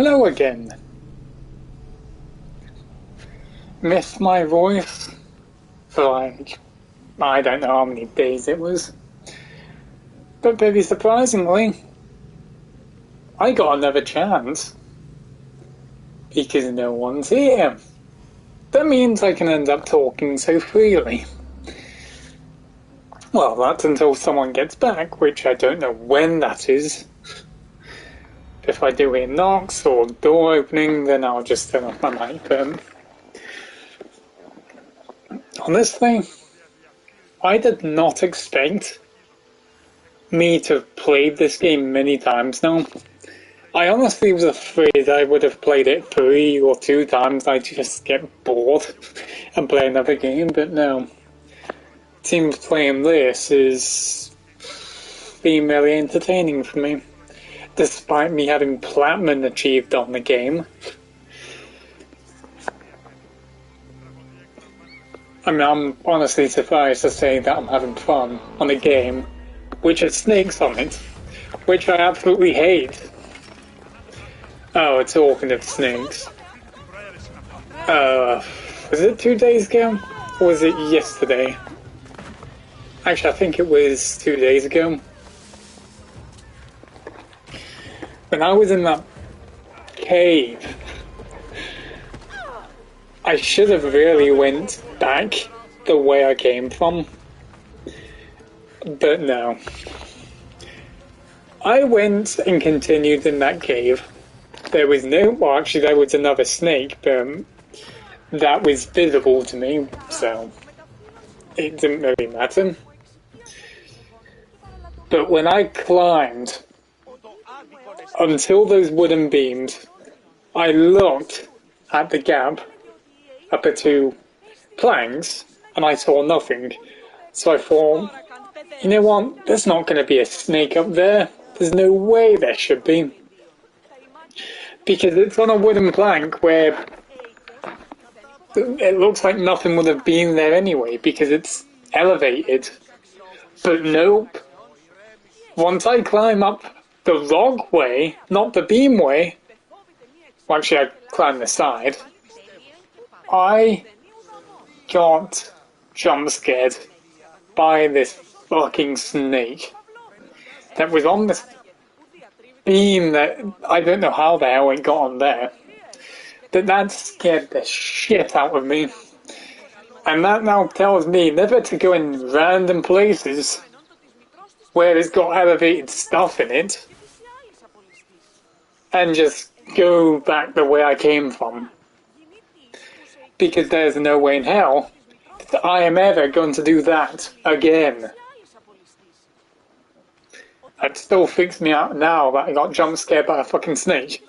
Hello again. Missed my voice for like, I don't know how many days it was. But very surprisingly, I got another chance. Because no one's here. That means I can end up talking so freely. Well, that's until someone gets back, which I don't know when that is. If I do hear knocks or door opening, then I'll just turn off my mic. Honestly, I did not expect me to have played this game many times now. I honestly was afraid I would have played it 3 or 2 times, I'd just get bored and play another game, but no. It seems playing this is being very entertaining for me, despite me having platinum achieved on the game. I mean, I'm honestly surprised to say that I'm having fun on a game which has snakes on it, which I absolutely hate. Oh, it's talking of snakes. Was it 2 days ago? Or was it yesterday? Actually, I think it was 2 days ago. When I was in that cave, I should have really went back the way I came from. But no. I went and continued in that cave. There was well actually there was another snake, but that was visible to me, so it didn't really matter. But when I climbed until those wooden beams, I looked at the gap up at 2 planks and I saw nothing. So I thought, you know what, there's not going to be a snake up there. There's no way there should be. Because it's on a wooden plank where it looks like nothing would have been there anyway, because it's elevated. But nope. Once I climb up the log way, not the beam way, well actually I climbed the side, I got jump scared by this fucking snake that was on this beam that I don't know how the hell it got on there. But that scared the shit out of me. And that now tells me never to go in random places where it's got elevated stuff in it and just go back the way I came from. Because there's no way in hell that I am ever going to do that again. It still freaks me out now that I got jump scared by a fucking snake.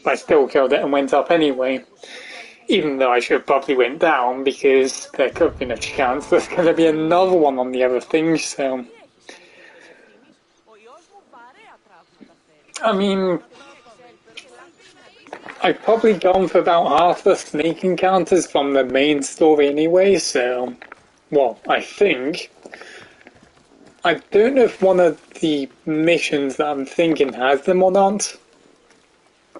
I still killed it and went up anyway. Even though I should have probably went down, because there could have been a chance there's going to be another one on the other thing, so... I mean... I've probably gone for about half the snake encounters from the main story anyway, so... Well, I think... I don't know if one of the missions that I'm thinking has them or not,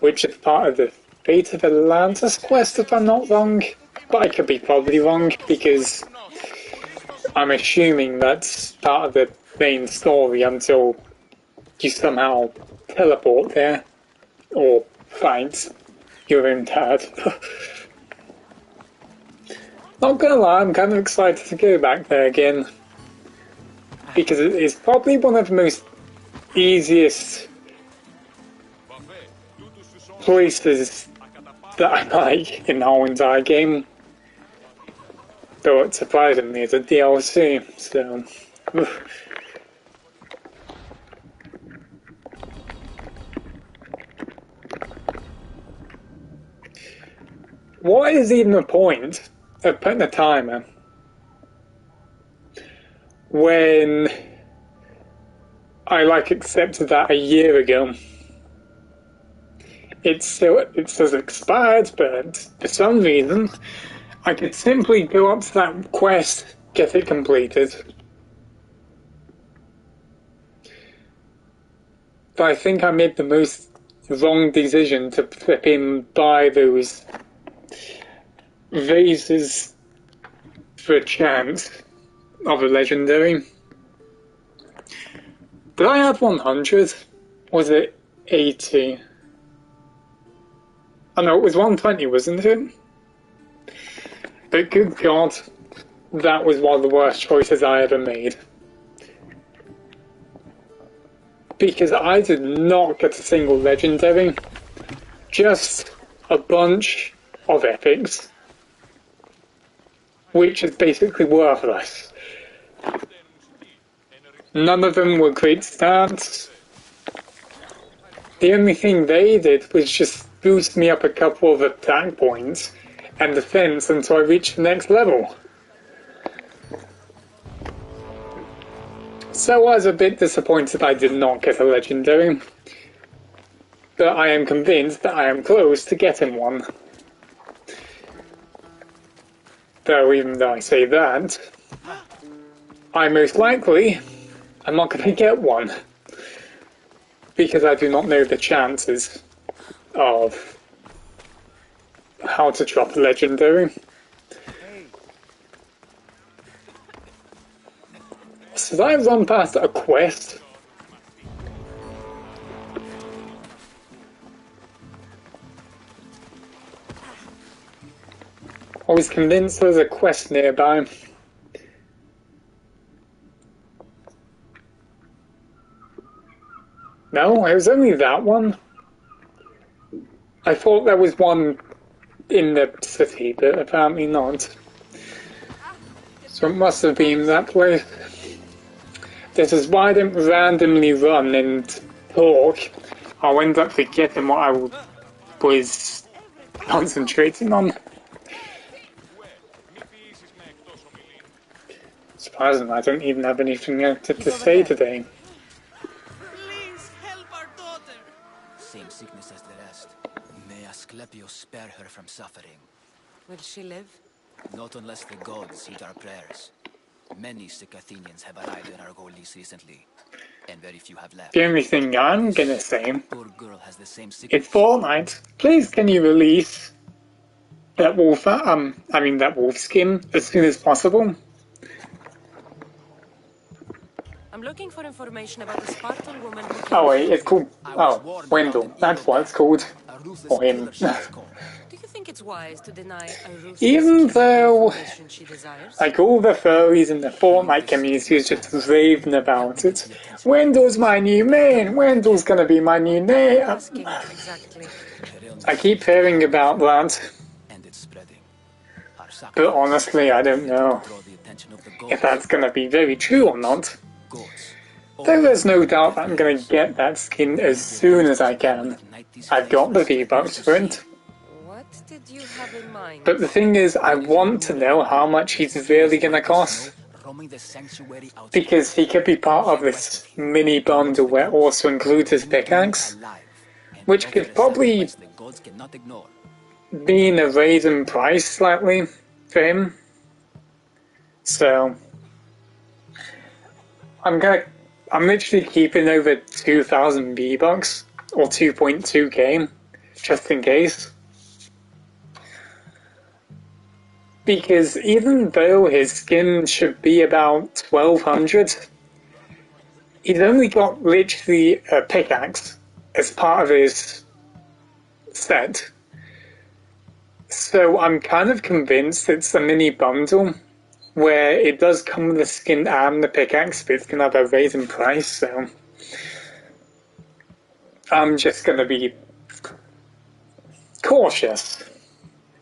which is part of the Fate of Atlantis quest, if I'm not wrong, but I could be probably wrong, because I'm assuming that's part of the main story until you somehow teleport there, or fight your own dad. Not gonna lie, I'm kind of excited to go back there again, because it is probably one of the most easiest places that I like in the whole entire game. Though it surprisingly is a DLC, so... What is even the point of putting a timer when I accepted that a year ago? It says expired, but for some reason I could simply go up to that quest, get it completed, but I think I made the most wrong decision to flip in buy those vases for a chance of a legendary. Did I have 100? Was it 80? Oh no, it was 120, wasn't it? But good God, that was one of the worst choices I ever made. Because I did not get a single legendary, just a bunch of epics, which is basically worthless. None of them were great stats. The only thing they did was just boost me up a couple of attack points and defense until I reached the next level. So I was a bit disappointed I did not get a legendary, but I am convinced that I am close to getting one. Though even though I say that, I most likely am not going to get one, because I do not know the chances of how to drop a legendary. So did I run past a quest? I was convinced there was a quest nearby. No, it was only that one. I thought there was one in the city, but apparently not. So it must have been that place. This is why I didn't randomly run and talk. I'll end up forgetting what I was concentrating on. Surprisingly, I don't even have anything to say today. Please help our daughter. Same sickness as the rest. May Asclepios spare her from suffering. Will she live? Not unless the gods heed our prayers. Many sick Athenians have arrived in Argolis recently, and very few have left. The only thing I'm gonna say Poor girl has the same sickness. is Fortnite. Please, can you release that wolf? That wolf skin as soon as possible. I'm looking for information about the Spartan woman who killed. Oh wait, it's called Wendell. That's what it's called. Or him. Do you think it's wise to deny a ruthless Even killer though, information she desires? like all the furries in the Fortnite community is just raving about it. Wendell's my new main. Wendell's gonna be my new name. Asking exactly. I keep hearing about that, And it's spreading. but honestly, I don't know if that's gonna be very true or not. Though there's no doubt that I'm gonna get that skin as soon as I can. I've got the V-Bucks for it. What did you have in mind? But the thing is, I want to know how much he's really gonna cost. Because he could be part of this mini bundle where it also includes his pickaxe, which could probably be in a raise in price slightly for him. So I'm literally keeping over 2,000 V-Bucks or 2.2k just in case. Because even though his skin should be about 1,200, he's only got literally a pickaxe as part of his set. So I'm kind of convinced it's a mini bundle where it does come with the skin and the pickaxe, but it's going to have a raise in price, so I'm just going to be cautious.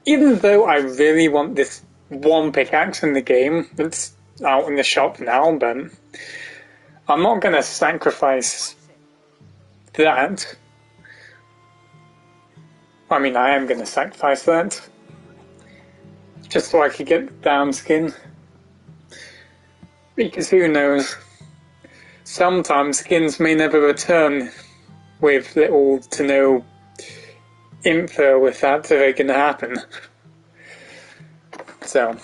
Even though I really want this one pickaxe in the game that's out in the shop now, but I'm not going to sacrifice that. I mean, I am going to sacrifice that just so I could get the damn skin. Because who knows, sometimes skins may never return with little to no info if that's ever going to happen. So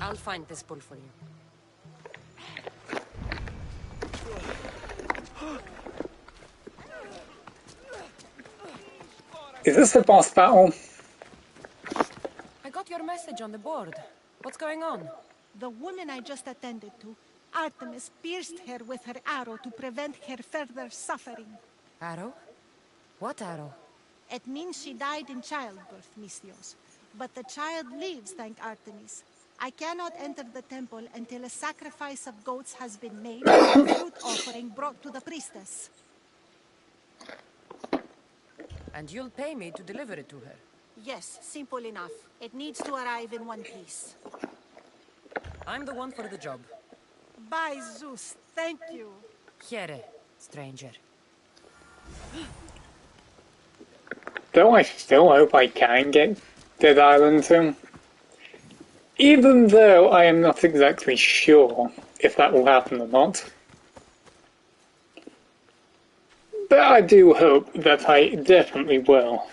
I'll find this bull for you. Is this a boss battle? I got your message on the board. What's going on? The woman I just attended to, Artemis, pierced her with her arrow to prevent her further suffering. Arrow? What arrow? It means she died in childbirth, Mistios. But the child lives, thank Artemis. I cannot enter the temple until a sacrifice of goats has been made and a fruit offering brought to the priestess. And you'll pay me to deliver it to her? Yes, simple enough. It needs to arrive in one piece. I'm the one for the job. By Zeus, thank you. Here, stranger. Though I still hope I can get Dead Island 2. Even though I am not exactly sure if that will happen or not. But I do hope that I definitely will.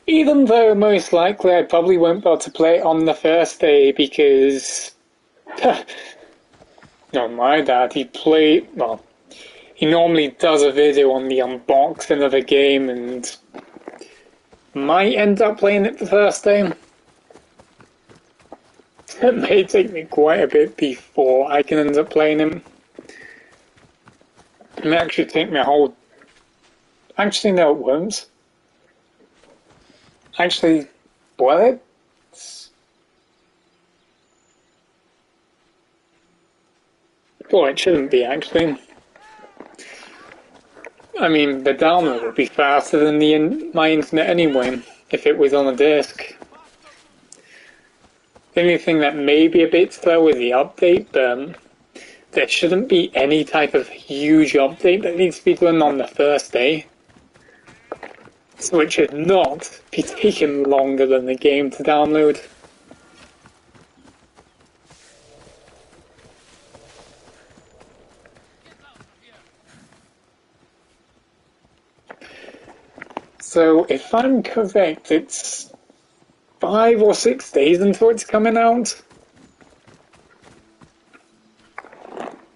Even though most likely I probably won't be able to play it on the first day because... no, my dad, he normally does a video on the unboxing of a game and might end up playing it the first day. It may take me quite a bit before I can end up playing him. It may actually take me a whole... Actually, no, it won't. Actually, will it? Well, it shouldn't be, actually. I mean, the download would be faster than my internet anyway, if it was on a disc. The only thing that may be a bit slow is the update, but there shouldn't be any type of huge update that needs to be done on the first day. So it should not be taking longer than the game to download. So if I'm correct, it's 5 or 6 days until it's coming out.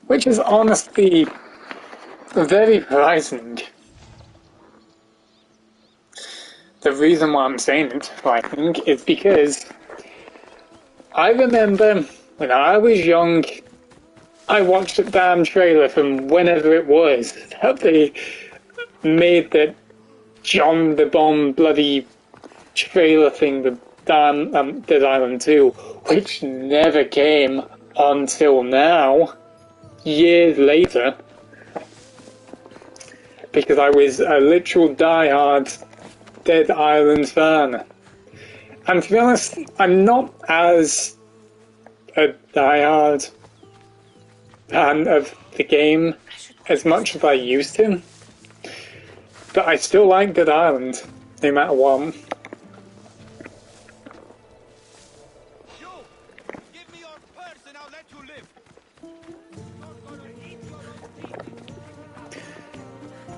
Which is honestly very frightening. The reason why I'm saying it's frightening is because I remember when I was young, I watched a damn trailer from whenever it was that they made the John the Bomb bloody trailer thing, the damn Dead Island 2, which never came until now, years later, because I was a literal diehard Dead Island fan. And to be honest, I'm not as a diehard fan of the game as much as I used to. But I still like Dead Island, no matter what. Give me your purse and I'll let you live.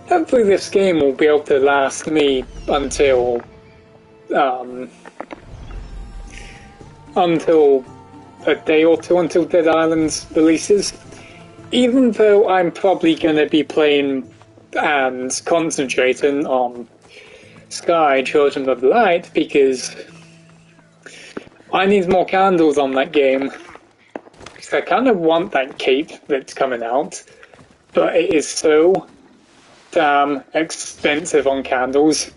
Hopefully this game will be able to last me until a day or two until Dead Island releases. Even though I'm probably going to be playing and concentrating on Sky Children of the Light because I need more candles on that game. Because I kind of want that cape that's coming out, but it is so damn expensive on candles.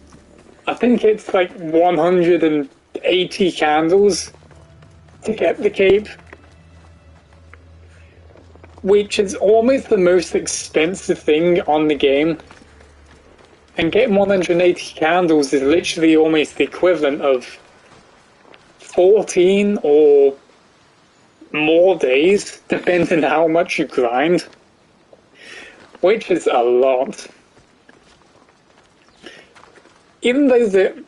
I think it's like 180 candles to get the cape, which is almost the most expensive thing on the game. And getting 180 candles is literally almost the equivalent of 14 or more days, depending on how much you grind, which is a lot. Even though the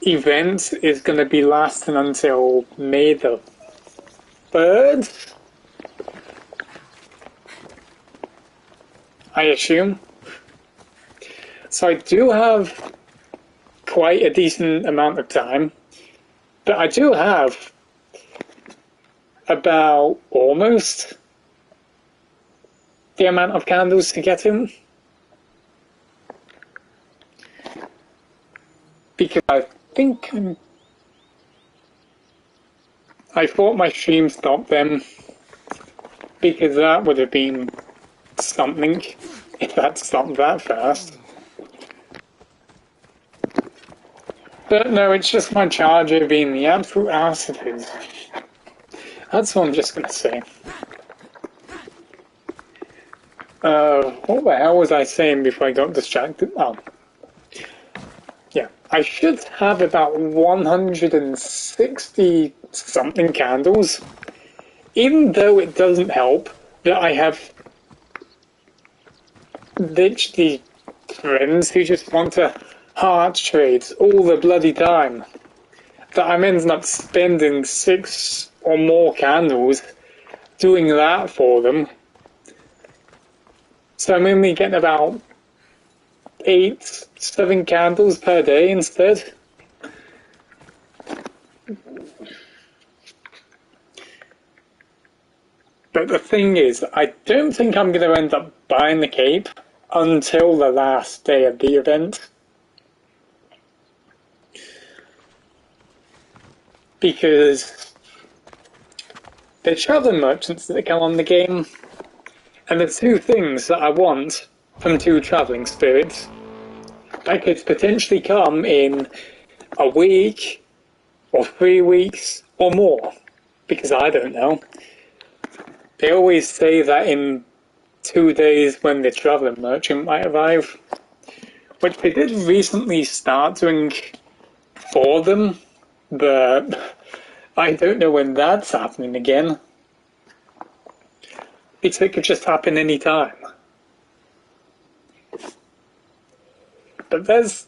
event is going to be lasting until May the 3rd, I assume. So I do have quite a decent amount of time, but I do have about almost the amount of candles to get in. Because I think I thought my stream stopped then, because that would have been something if that stopped that fast. But no, it's just my charger being the absolute ass it is. That's what I'm just gonna say. What the hell was I saying before I got distracted? Oh. Yeah, I should have about 160 something candles, even though it doesn't help that I have literally friends who just want to heart trade all the bloody time, that I'm ending up spending 6 or more candles doing that for them. So I'm only getting about 8, 7 candles per day instead. But the thing is, I don't think I'm going to end up buying the cape until the last day of the event. Because the traveling merchants that come on the game, and the 2 things that I want from 2 traveling spirits, I could potentially come in a week, or 3 weeks, or more. Because I don't know. They always say that in 2 days when the traveling merchant might arrive, which they did recently start doing for them, but I don't know when that's happening again. It could just happen any time. But there's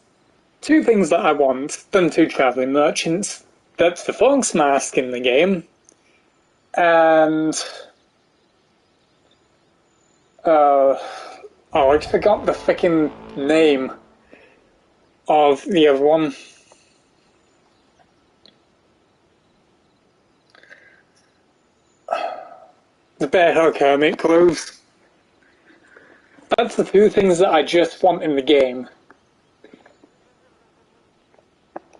2 things that I want from 2 traveling merchants. That's the fox mask in the game, and I forgot the freaking name of the other one. The bear hug hermit clothes. That's the 2 things that I just want in the game.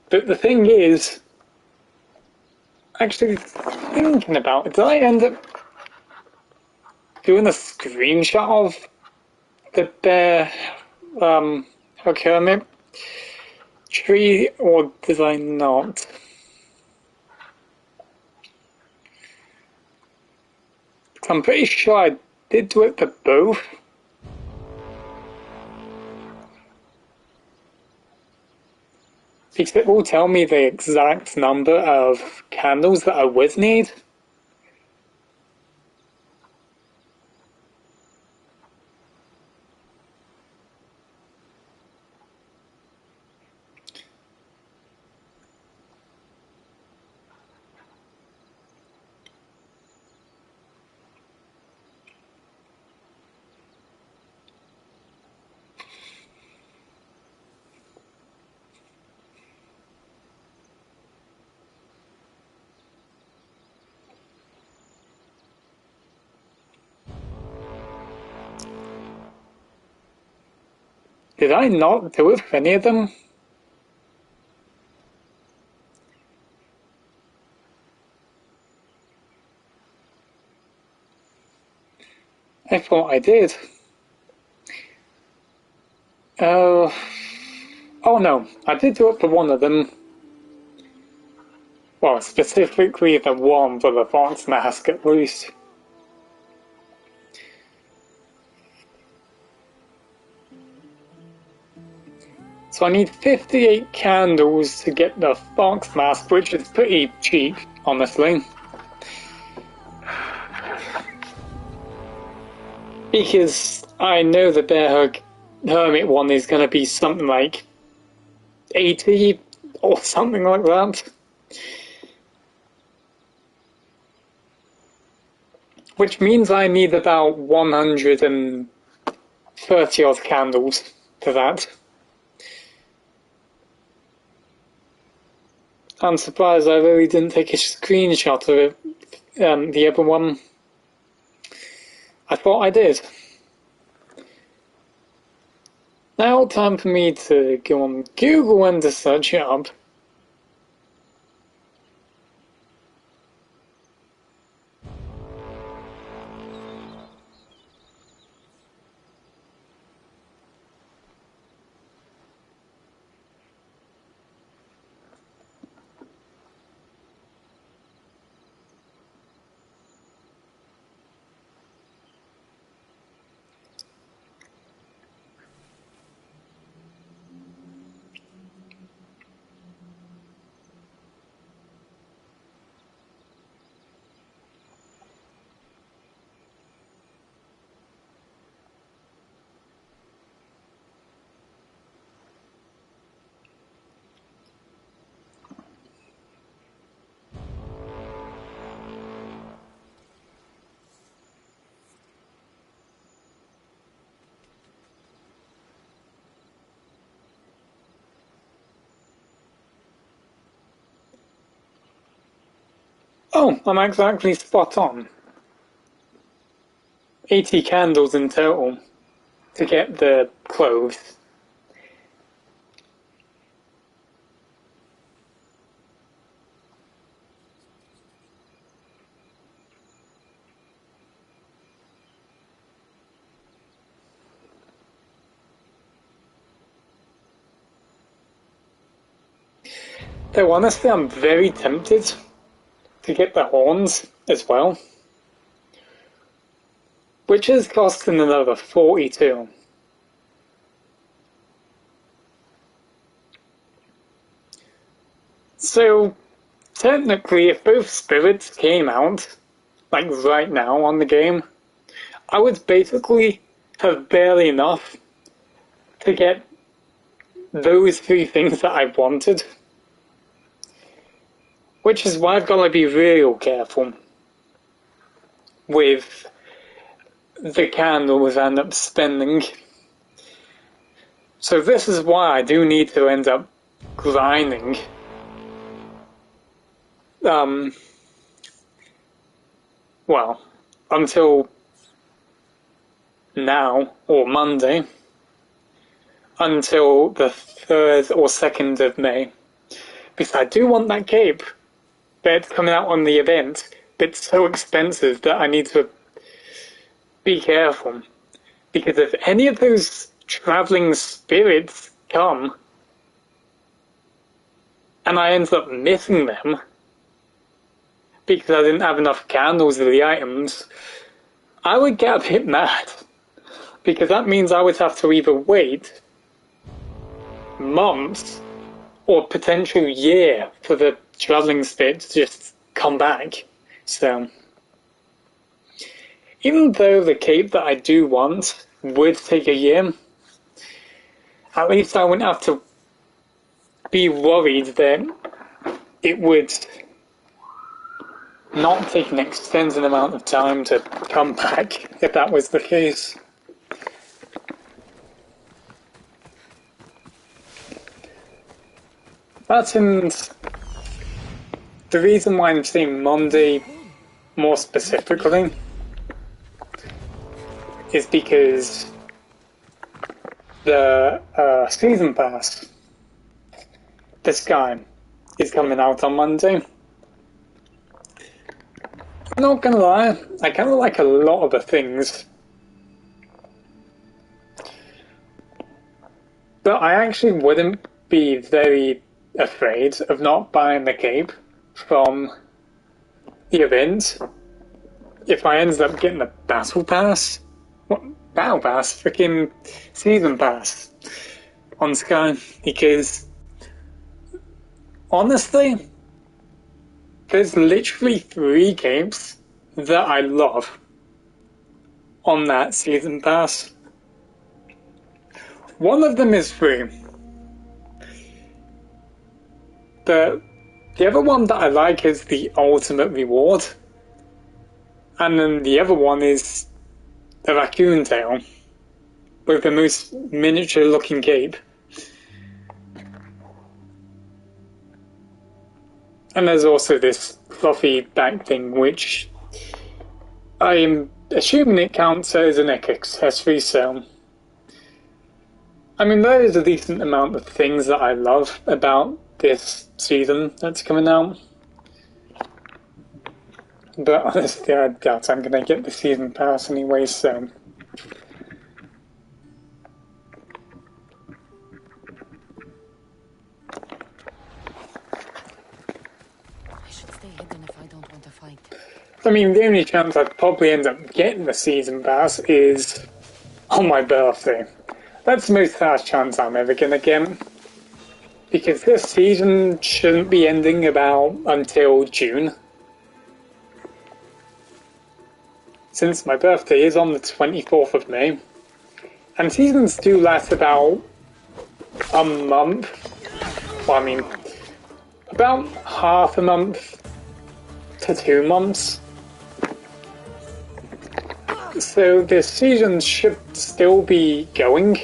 But the thing is, actually thinking about it, did I end up doing a screenshot of the bear hug hermit tree, or did I not? I'm pretty sure I did do it for both. Because it will tell me the exact number of candles that I would need. Did I not do it for any of them? I thought I did. Oh no, I did do it for one of them. Well, specifically the one for the fox mask at least. So I need 58 candles to get the fox mask, which is pretty cheap, honestly. Because I know the bear hug hermit one is going to be something like 80 or something like that. Which means I need about 130 odd candles for that. I'm surprised I really didn't take a screenshot of it, the other one. I thought I did. Now time for me to go on Google and to search it up. Oh, I'm exactly spot on. 80 candles in total to get the clothes. Though honestly, I'm very tempted to get the horns as well, which is costing another 42. So, technically, if both spirits came out, like right now on the game, I would basically have barely enough to get those three things that I wanted. Which is why I've got to be real careful with the candles I end up spending. So this is why I do need to end up grinding. Well, until now, or Monday, until the 3rd or 2nd of May. Because I do want that cape, but it's coming out on the event, but it's so expensive that I need to be careful. Because if any of those travelling spirits come, and I end up missing them, because I didn't have enough candles of the items, I would get a bit mad. Because that means I would have to either wait months or potential year for the travelling spirit to just come back. So, even though the cape that I do want would take a year, at least I wouldn't have to be worried that it would not take an extended amount of time to come back, if that was the case. And the reason why I'm saying Monday more specifically is because the season pass, this guy, is coming out on Monday. I'm not gonna lie, I kind of like a lot of the things, but I actually wouldn't be very afraid of not buying the cape from the event if I ended up getting the battle pass. What battle pass? Freaking season pass on Sky, because honestly, there's literally 3 capes that I love on that season pass. One of them is free, but the other one that I like is the ultimate reward, and then the other one is the raccoon tail with the most miniature looking cape. And there's also this fluffy back thing, which I'm assuming it counts as an accessory, so I mean, there is a decent amount of things that I love about this season that's coming out. But honestly, I doubt I'm gonna get the season pass anyway, so... I should stay hidden if I don't want to fight. I mean, the only chance I'd probably end up getting the season pass is on my birthday. That's the most fast chance I'm ever gonna get. Because this season shouldn't be ending about until June. Since my birthday is on the 24th of May. And seasons do last about a month. Well, I mean, about half a month to 2 months. So the season should still be going.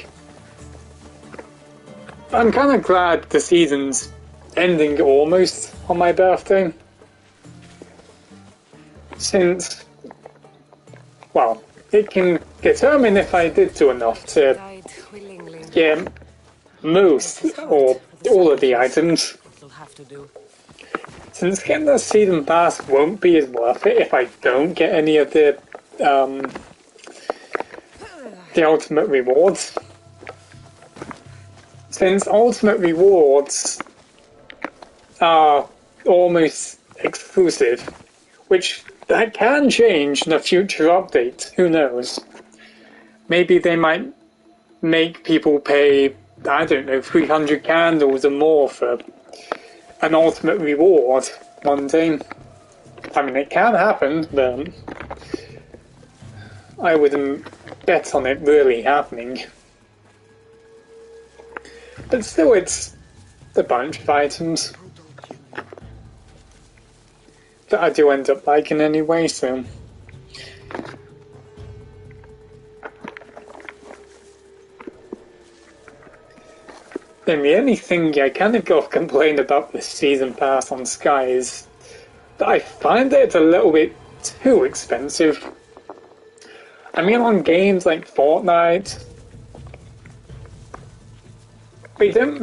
I'm kind of glad the season's ending almost on my birthday. Since, well, it can determine if I did do enough to Died willingly. get most or all of the items. You'll have to do. Since getting the season pass won't be as worth it if I don't get any of the ultimate rewards. Since ultimate rewards are almost exclusive, which that can change in a future update, who knows. Maybe they might make people pay, I don't know, 300 candles or more for an ultimate reward one day. I mean, it can happen, but I wouldn't bet on it really happening. But still, it's a bunch of items that I do end up liking anyway, so... Then the only thing I kind of got to complain about this season pass on Sky is that I find that it's a little bit too expensive. I mean, on games like Fortnite, they don't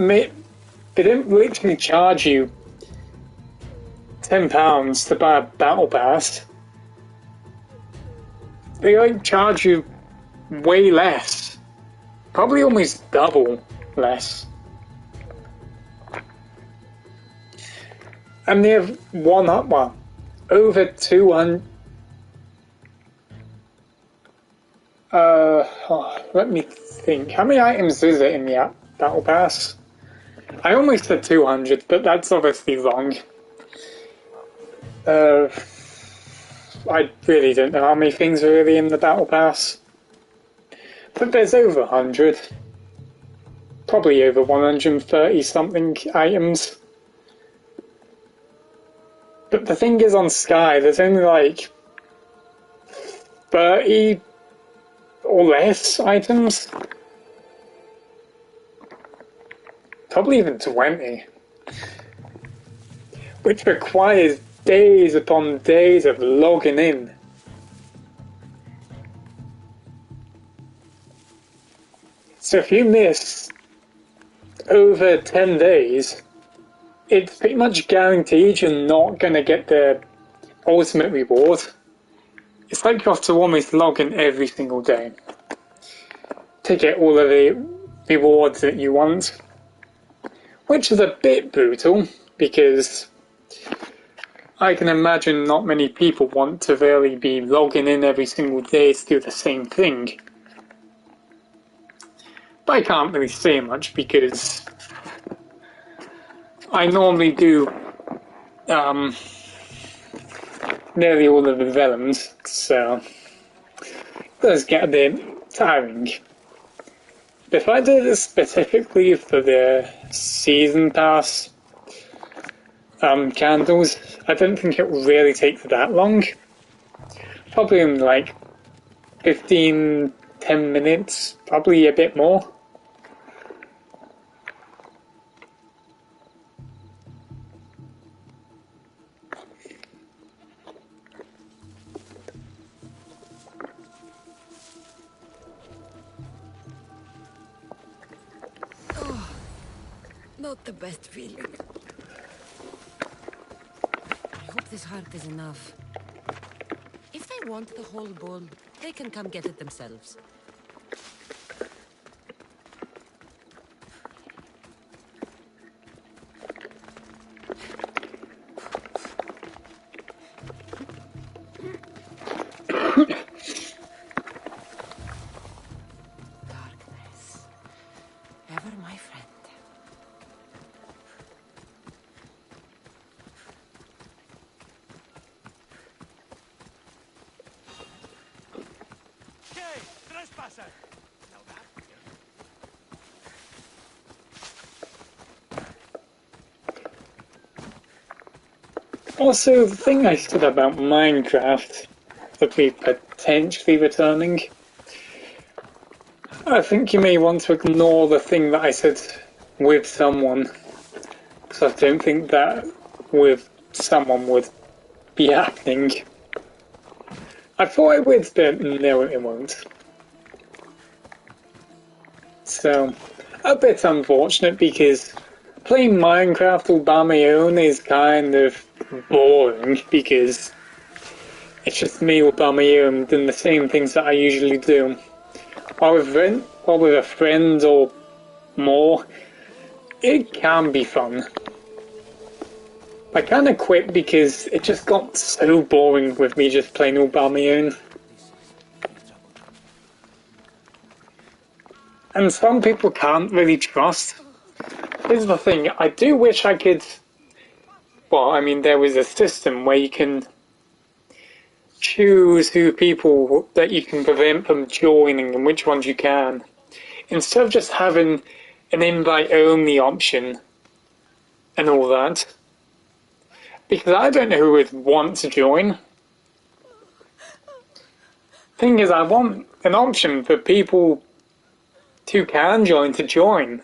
literally charge you £10 to buy a battle pass. They like charge you way less, probably almost double less. And they have over 200. Let me think. How many items is it in the battle pass? I almost said 200, but that's obviously wrong. I really don't know how many things are really in the battle pass. But there's over 100. Probably over 130 something items. But the thing is, on Sky, there's only like 30 or less items. Probably even 20. Which requires days upon days of logging in. So if you miss over 10 days, it's pretty much guaranteed you're not going to get the ultimate reward. It's like you have to almost log in every single day to get all of the rewards that you want. Which is a bit brutal, because I can imagine not many people want to really be logging in every single day to do the same thing. But I can't really say much because I normally do nearly all of the realms, so it does get a bit tiring. If I did it specifically for the season pass candles, I don't think it will really take that long. Probably in like 10 minutes, probably a bit more. Not the best feeling. I hope this heart is enough. If they want the whole bowl, they can come get it themselves. Darkness. Ever my friend. Okay, trespasser. Now that. Also, the thing I said about Minecraft would be potentially returning. I think you may want to ignore the thing that I said with someone, because I don't think that with someone would be happening. I thought it would, but no, it won't. So, a bit unfortunate because playing Minecraft all by my own is kind of boring because it's just me all by my own doing the same things that I usually do. Or with a friend or more, it can be fun. I kinda quit because it just got so boring with me just playing all by my own. And some people can't really trust. Here's the thing, I do wish I could... Well, I mean, there was a system where you can choose who people that you can prevent from joining and which ones you can. Instead of just having an invite-only option and all that. Because I don't know who would want to join. Thing is, I want an option for people who can join to join.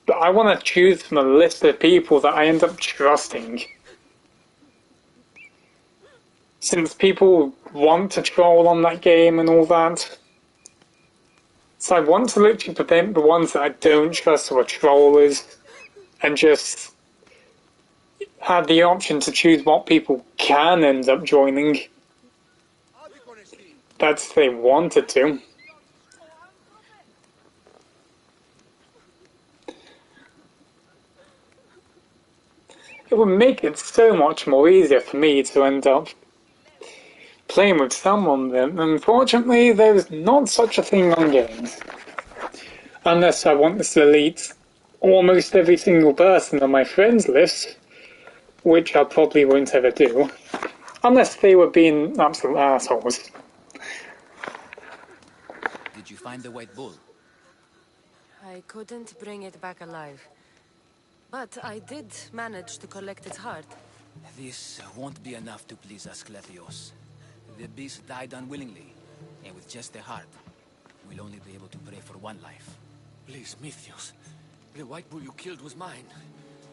But I want to choose from a list of people that I end up trusting. Since people want to troll on that game and all that. So I want to literally prevent the ones that I don't trust who are trollers and just have the option to choose what people can end up joining. That's if they wanted to. It would make it so much more easier for me to end up playing with someone then. Unfortunately, there's not such a thing on games. Unless I want to delete almost every single person on my friends list, which I probably won't ever do. Unless they were being absolute assholes. Did you find the white bull? I couldn't bring it back alive. But I did manage to collect its heart. This won't be enough to please Asclepios. The beast died unwillingly, and with just the heart, we'll only be able to pray for one life. Please, Mythios. The white bull you killed was mine.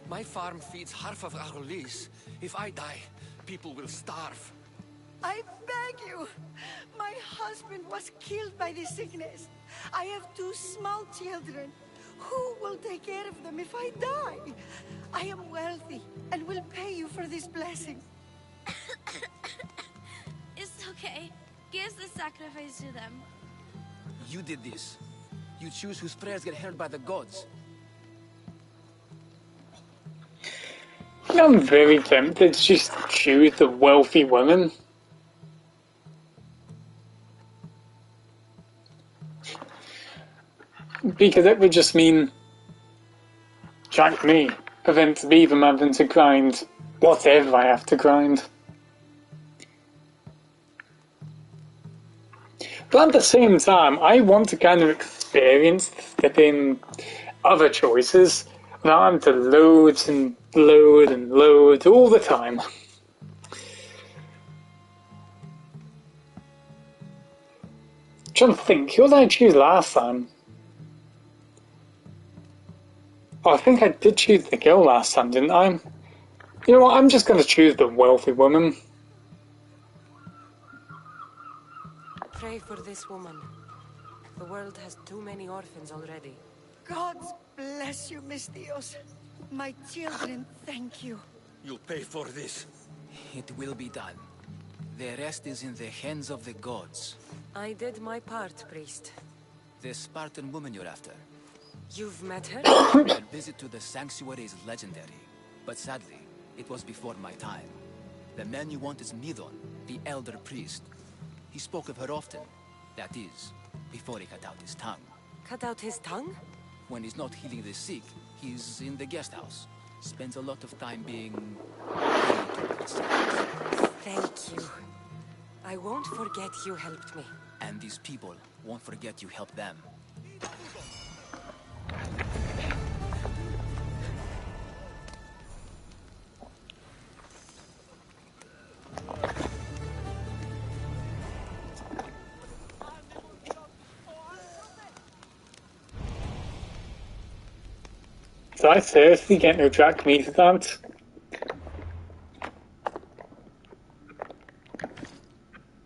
My farm feeds half of our lease. If I die, people will starve. I beg you! My husband was killed by this sickness. I have 2 small children. Who will take care of them if I die? I am wealthy and will pay you for this blessing. It's okay. Give the sacrifice to them. You did this. You choose whose prayers get heard by the gods. I'm very tempted to just choose the wealthy woman. Because it would just mean, like me, prevents me from having to grind whatever I have to grind. But at the same time, I want to kind of experience in other choices without having to load and load and load all the time. I'm trying to think, who did I choose last time? Oh, I think I did choose the girl last time, didn't I? You know what, I'm just going to choose the wealthy woman. Pray for this woman. The world has too many orphans already. Gods bless you, Miss Dios. My children thank you. You'll pay for this. It will be done. The rest is in the hands of the gods. I did my part, priest. The Spartan woman you're after. You've met her? Her visit to the sanctuary is legendary, but sadly, it was before my time. The man you want is Midon, the elder priest. He spoke of her often. That is, before he cut out his tongue. Cut out his tongue? When he's not healing the sick, he's in the guest house. Spends a lot of time being... Thank you. I won't forget you helped me. And these people won't forget you helped them. Did I seriously get no track me to that?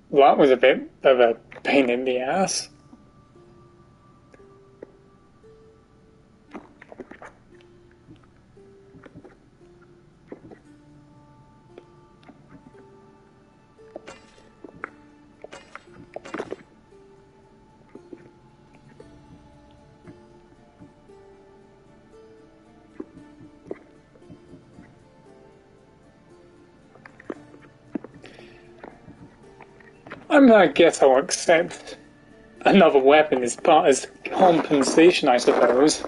Well, that was a bit of a pain in the ass. I guess I'll accept another weapon as part as compensation, I suppose.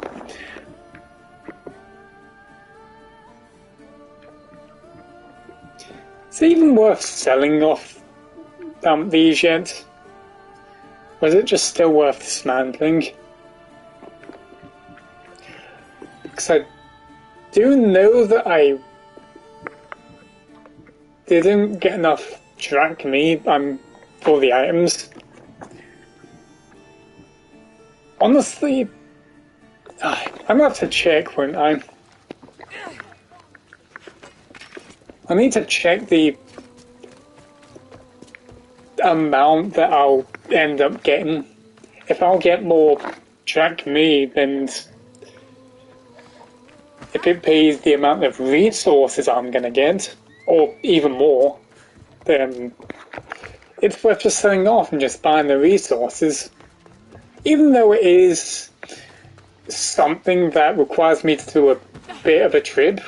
Is it even worth selling off these yet? Or is it just still worth dismantling? Because I do know that I didn't get enough track me for the items. Honestly, I'm gonna have to check, won't I? I need to check the amount that I'll end up getting. If I'll get more track me, then if it pays the amount of resources I'm gonna get, or even more, then it's worth just selling off and just buying the resources. Even though it is something that requires me to do a bit of a trip,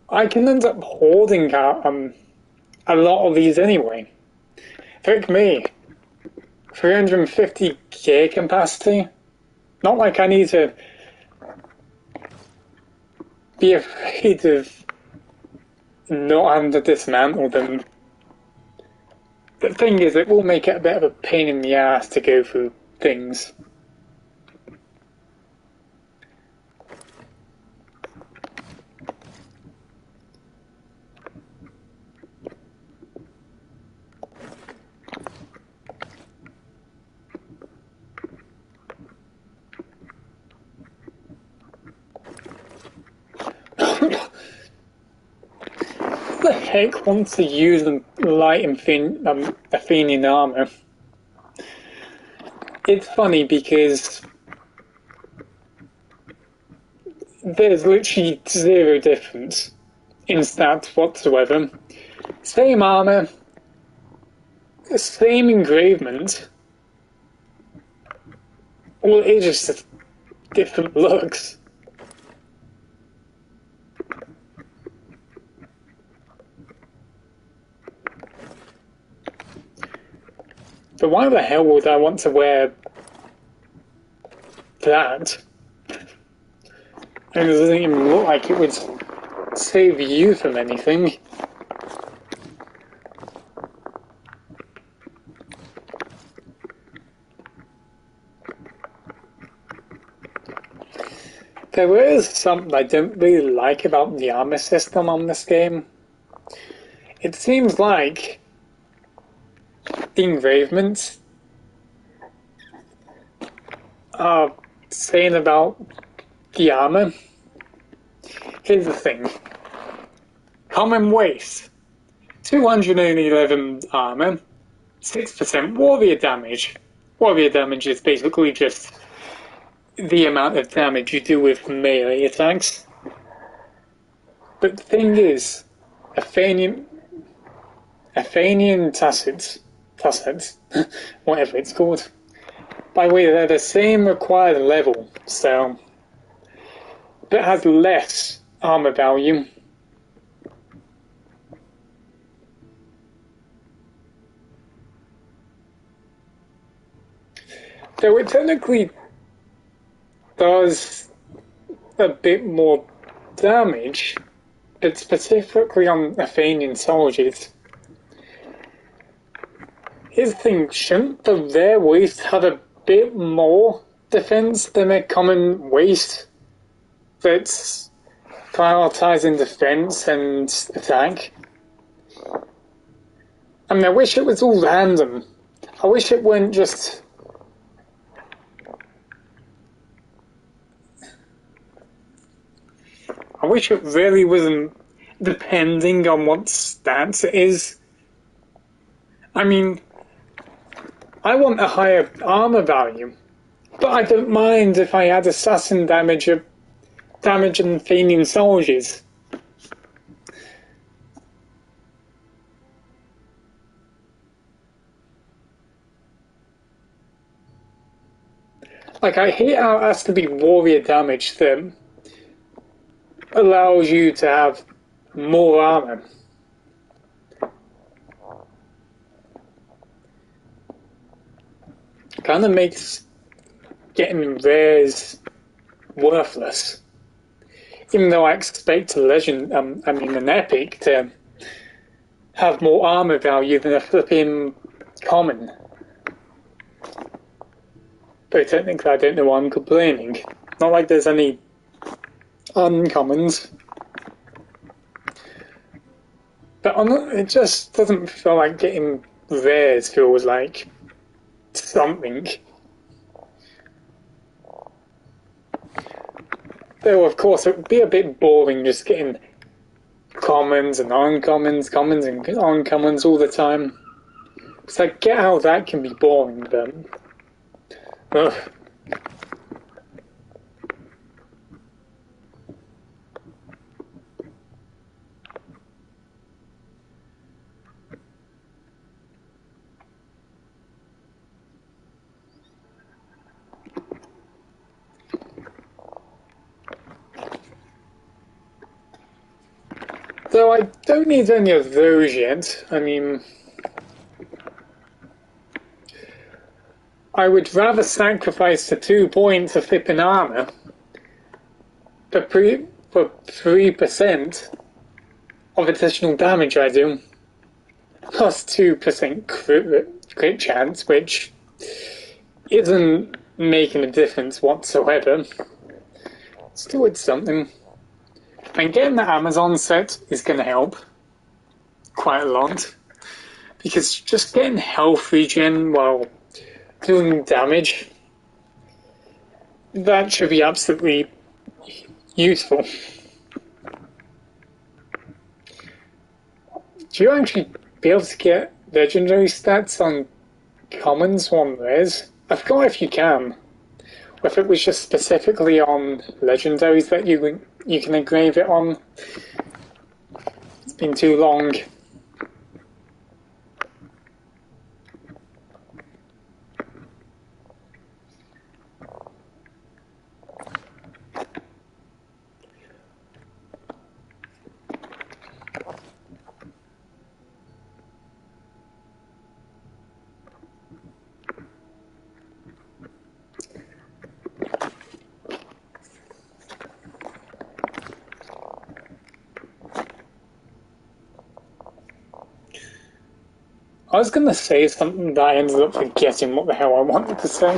I can end up hoarding a lot of these anyway. Frick me, 350k capacity? Not like I need to be afraid of not having to dismantle them. The thing is, it will make it a bit of a pain in the ass to go through things. Who the heck wants to use the light Athenian armor? It's funny because there's literally zero difference in stats whatsoever. Same armor, same engravement, well, it's just different looks. But why the hell would I want to wear that? And it doesn't even look like it would save you from anything. There is something I don't really like about the armor system on this game. It seems like the engravements are saying about the armor. Here's the thing. Common waist, 211 armor, 6% warrior damage. Warrior damage is basically just the amount of damage you do with melee attacks. But the thing is, Athenian Tassets, whatever it's called. By the way, they're the same required level, so but it has less armor value. Though it technically does a bit more damage, but specifically on Athenian soldiers. Here's the thing, shouldn't the rare waste have a bit more defense than a common waste that's prioritizing defense and attack? I mean, I wish it was all random. I wish it weren't just... I wish it really wasn't depending on what stats it is. I mean, I want a higher armor value, but I don't mind if I add assassin damage and Athenian soldiers. Like, I hate how it has to be warrior damage that allows you to have more armor. Kind of makes getting rares worthless. Even though I expect a legend, an epic to have more armor value than a flipping common. But technically I don't know why I'm complaining. Not like there's any uncommons. But it just doesn't feel like getting rares feels like something. Though of course it would be a bit boring just getting commons and uncommons, commons and uncommons all the time. So I get how that can be boring, but ugh. Though I don't need any of those yet. I mean, I would rather sacrifice the 2 points of flipping armor for 3% of additional damage I do, plus 2% crit chance, which isn't making a difference whatsoever. Still, it's something. And getting the Amazon set is going to help quite a lot, because just getting health regen while doing damage, that should be absolutely useful. Do you actually be able to get legendary stats on commons on rares? I forgot if you can, or if it was just specifically on legendaries that you can engrave it on. It's been too long. I was going to say something that I ended up forgetting what the hell I wanted to say.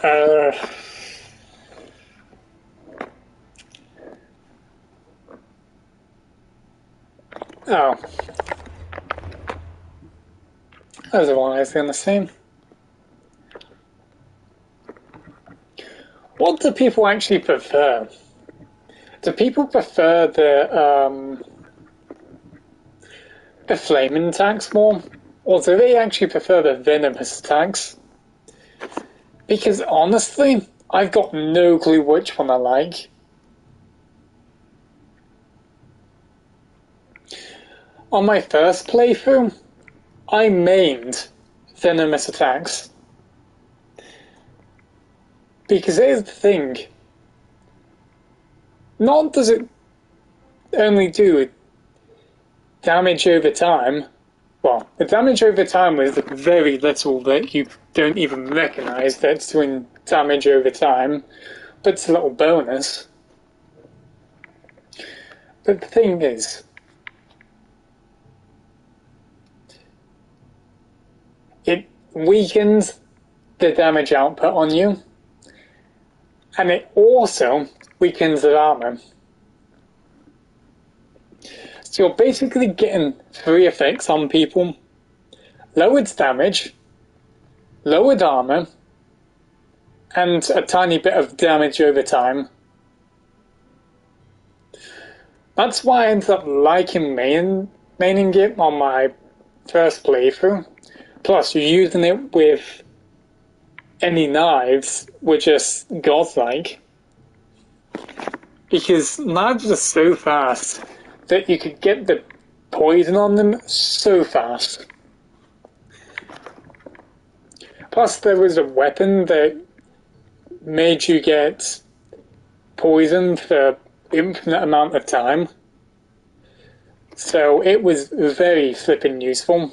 Oh. That was the one I was going to say. What do people actually prefer? Do people prefer the the flaming attacks more, or do they actually prefer the venomous attacks? Because honestly, I've got no clue which one I like. On my first playthrough, I mained venomous attacks. Because here's the thing, not does it only do damage over time, well, the damage over time was very little that you don't even recognise that it's doing damage over time, but it's a little bonus. But the thing is, it weakens the damage output on you, and it also weakens the armor. So you're basically getting 3 effects on people: lowered damage, lowered armor, and a tiny bit of damage over time. That's why I ended up liking maining it on my first playthrough. Plus, using it with any knives were just godlike. Because knives are so fast that you could get the poison on them so fast. Plus, there was a weapon that made you get poisoned for infinite amount of time. So it was very flippin' useful.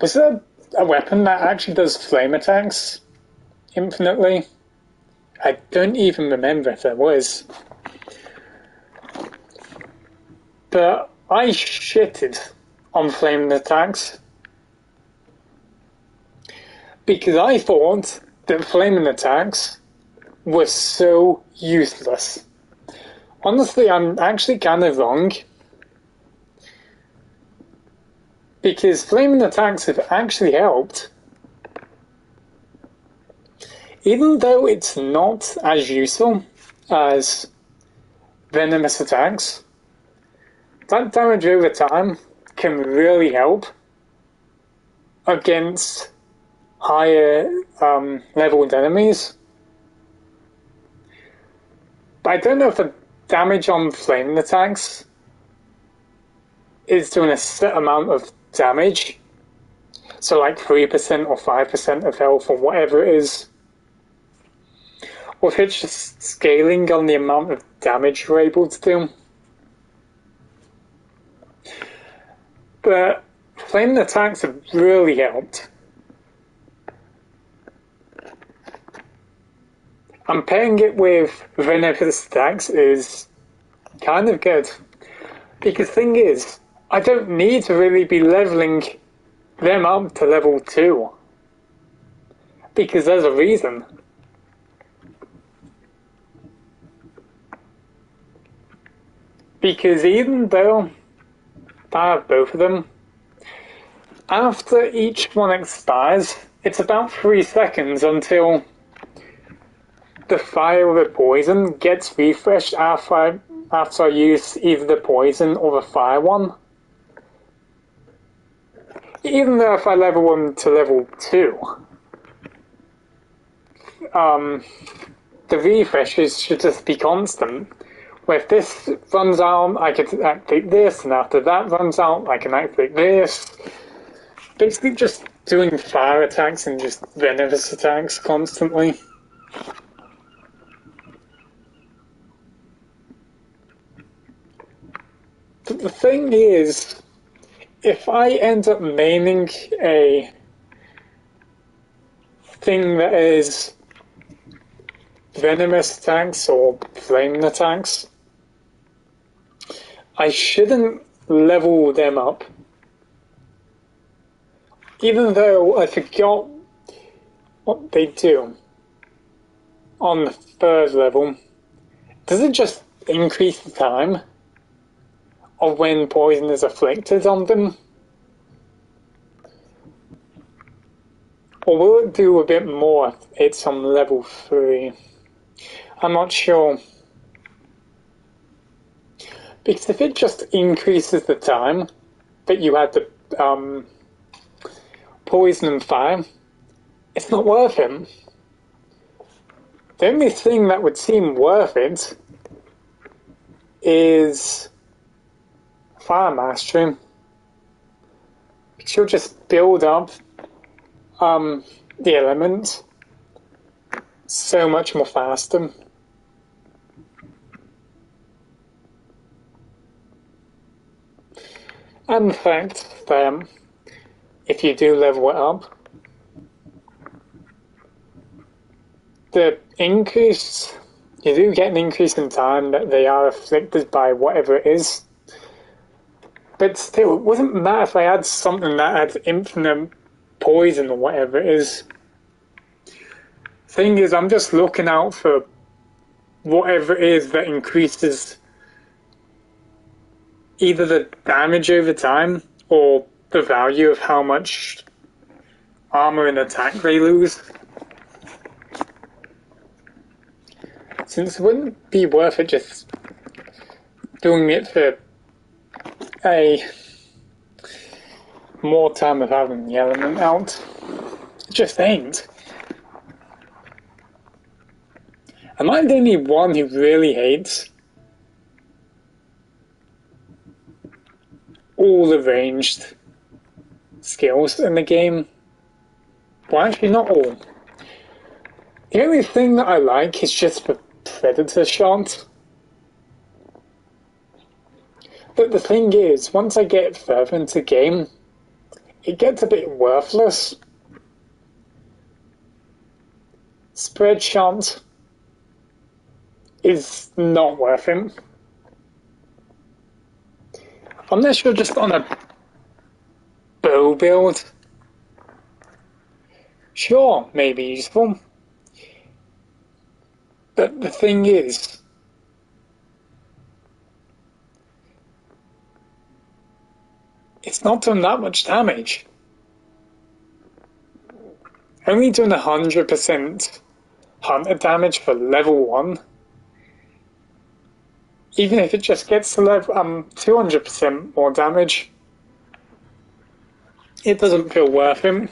Was there a weapon that actually does flame attacks infinitely? I don't even remember if there was. But I shitted on flaming attacks because I thought that flaming attacks were so useless. Honestly, I'm actually kind of wrong, because flaming attacks have actually helped. Even though it's not as useful as venomous attacks, that damage over time can really help against higher leveled enemies. But I don't know if the damage on flaming attacks is doing a set amount of damage, so like 3% or 5% of health or whatever it is, or if it's just scaling on the amount of damage you're able to do. But flaming attacks have really helped. And pairing it with venomous attacks is kind of good. Because the thing is, I don't need to really be leveling them up to level 2. Because there's a reason. Because even though I have both of them, after each one expires, it's about 3 seconds until the fire or the poison gets refreshed after I use either the poison or the fire one. Even though if I level them to level 2, the refreshes should just be constant. Where if this runs out, I can activate this, and after that runs out, I can activate this. Basically just doing fire attacks and just venomous attacks constantly. But the thing is, if I end up maining a thing that is venomous attacks or flaming attacks, I shouldn't level them up. Even though I forgot what they do on the 3rd level, does it just increase the time of when poison is afflicted on them? Or will it do a bit more if it's on level 3? I'm not sure. Because if it just increases the time that you had the poison and fire, it's not worth it. The only thing that would seem worth it is fire mastery. Because you'll just build up the element so much more faster. And the fact that if you do level it up, the increase, you do get an increase in time that they are afflicted by whatever it is. But still, it wouldn't matter if I had something that had infinite poison or whatever it is. Thing is, I'm just looking out for whatever it is that increases either the damage over time or the value of how much armor and attack they lose. Since it wouldn't be worth it just doing it for a more time of having the element out. It just ain't. Am I the only one who really hates all the ranged skills in the game? Well, actually not all. The only thing that I like is just the predator shot. But the thing is, once I get further into the game, it gets a bit worthless. Spread shot is not worth it. Unless you're just on a bow build. Sure, maybe useful. But the thing is, it's not doing that much damage. Only doing 100% hunter damage for level 1. Even if it just gets to level 200% more damage, it doesn't feel worth it.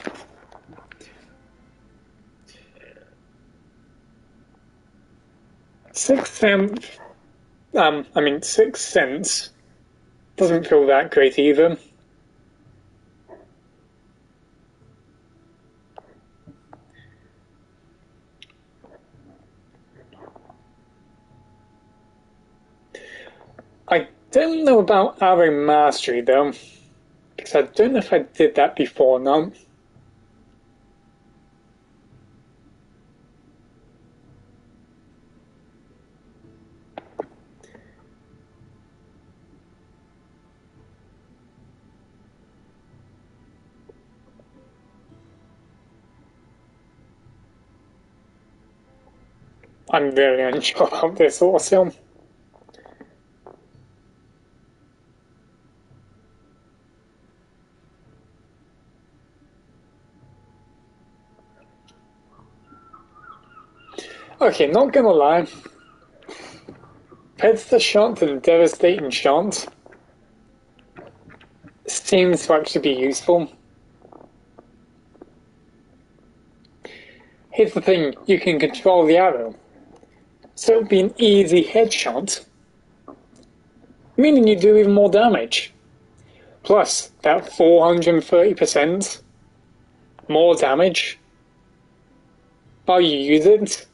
Sixth Sense doesn't feel that great either. I don't know about arrow mastery though, because I don't know if I did that before or not. I'm really unsure about this also. Okay, not gonna lie. Predator shot and devastating shot seems to actually be useful. Here's the thing, you can control the arrow, so it'll be an easy headshot, meaning you do even more damage. Plus, that 430% more damage while you use it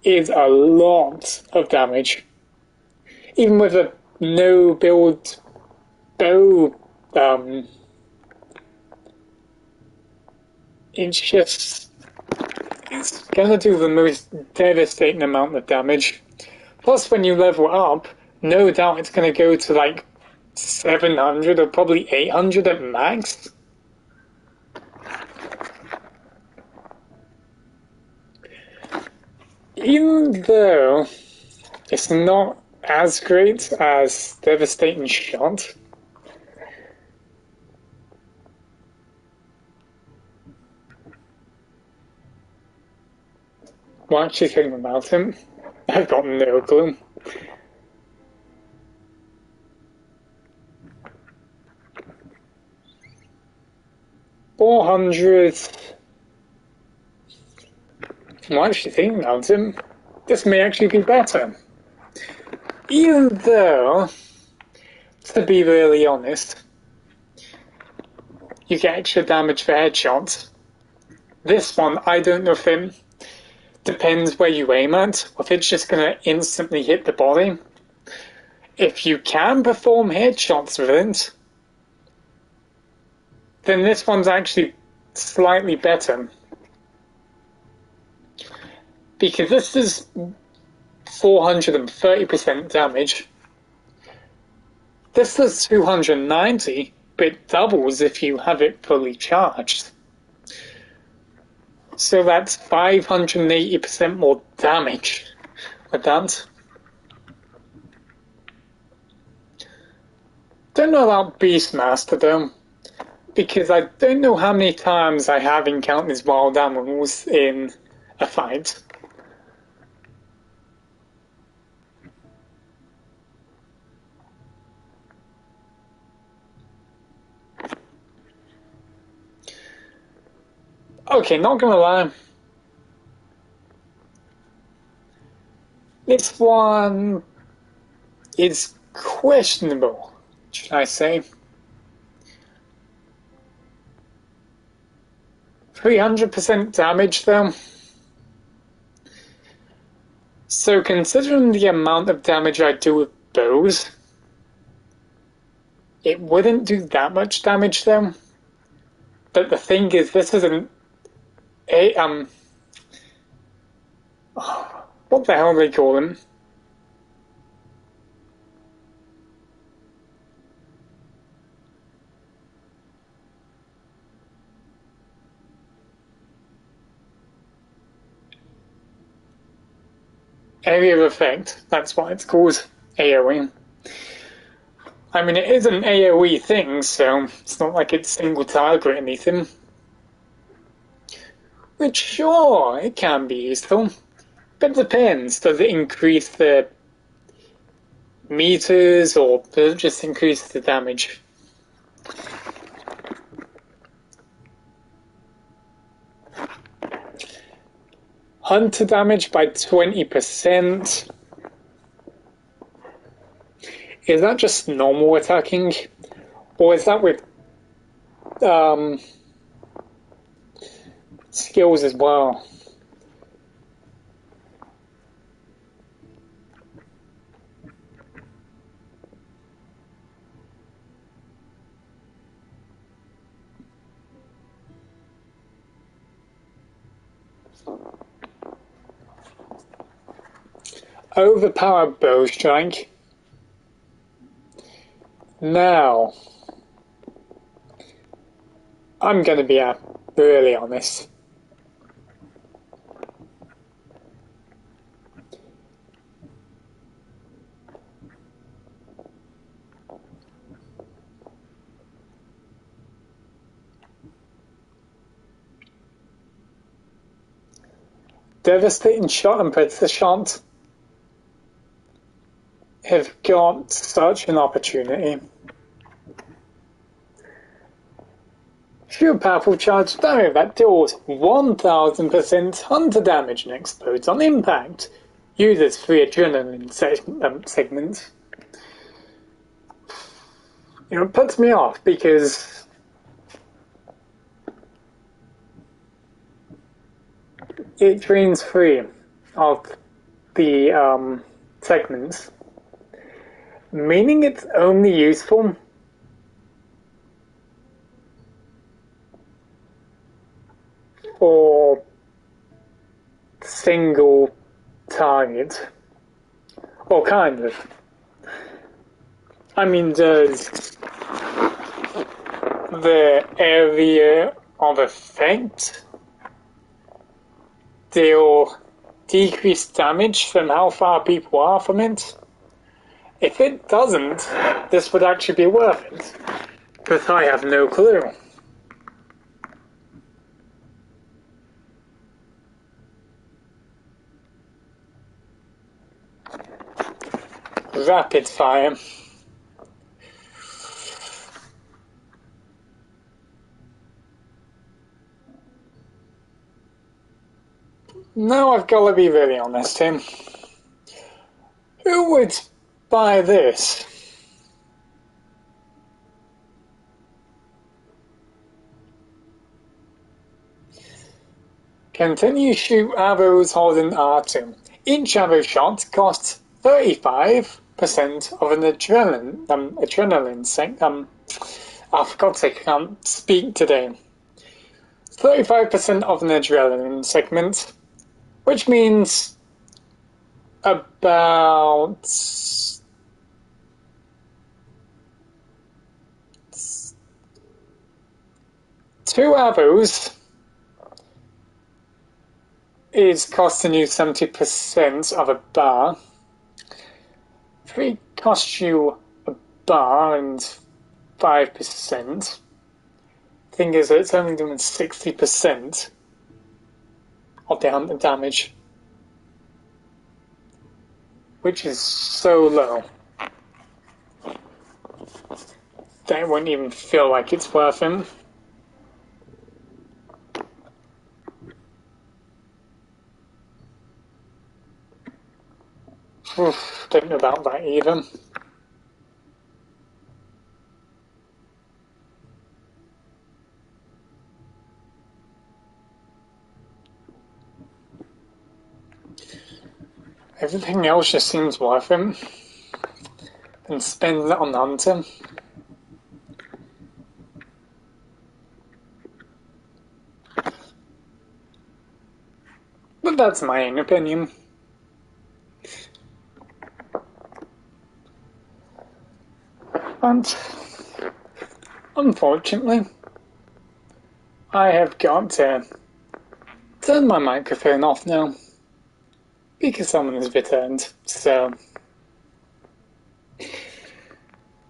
is a lot of damage. Even with a no build bow, it's gonna do the most devastating amount of damage. Plus, when you level up, no doubt it's gonna go to like 700 or probably 800 at max. Even though it's not as great as Devastating Shot, well, actually thinking about him, I've got no clue. 400... I'm actually thinking about it. This may actually be better. Even though, to be really honest, you get extra damage for headshots. This one, I don't know if it depends where you aim at, or if it's just going to instantly hit the body. If you can perform headshots with it, then this one's actually slightly better. Because this is 430% damage. This is 290, but it doubles if you have it fully charged. So that's 580% more damage with that. Don't know about Beastmaster though, because I don't know how many times I have encountered wild animals in a fight. Okay, not gonna lie. This one is questionable, should I say. 300% damage though. So considering the amount of damage I do with bows, it wouldn't do that much damage though. But the thing is, this isn't what the hell do they call them? Area of effect, that's what it's called, AoE. I mean, it is an AoE thing, so it's not like it's single target or anything. Which, sure, it can be useful, but it depends. Does it increase the meters, or does it just increase the damage? Hunter damage by 20%. Is that just normal attacking? Or is that with skills as well? Overpowered bow strike. Now, I'm going to be really honest. Devastating shot and predator shot have got such an opportunity. Pure powerful charge damage that deals 1000% hunter damage and explodes on impact. Uses 3 adrenaline segments. You know, it puts me off because it drains 3 of the segments, meaning it's only useful for single target, or kind of. I mean, does the area of effect deal decreased damage from how far people are from it? If it doesn't, this would actually be worth it, but I have no clue. Rapid fire. Now I've got to be really honest, Tim. Who would buy this? Continue shoot arrows holding R2. Each arrow shot costs 35% of an adrenaline for God's sake, I can't speak today. 35% of an adrenaline segment, which means about 2 arrows is costing you 70% of a bar. 3 costs you a bar and 5%. Thing is that it's only doing 60% of the damage, which is so low that it wouldn't even feel like it's worth it. Don't know about that either. Everything else just seems worth it. And spend it on the hunter. But that's my own opinion. And unfortunately, I have got to turn my microphone off now because someone has returned. So,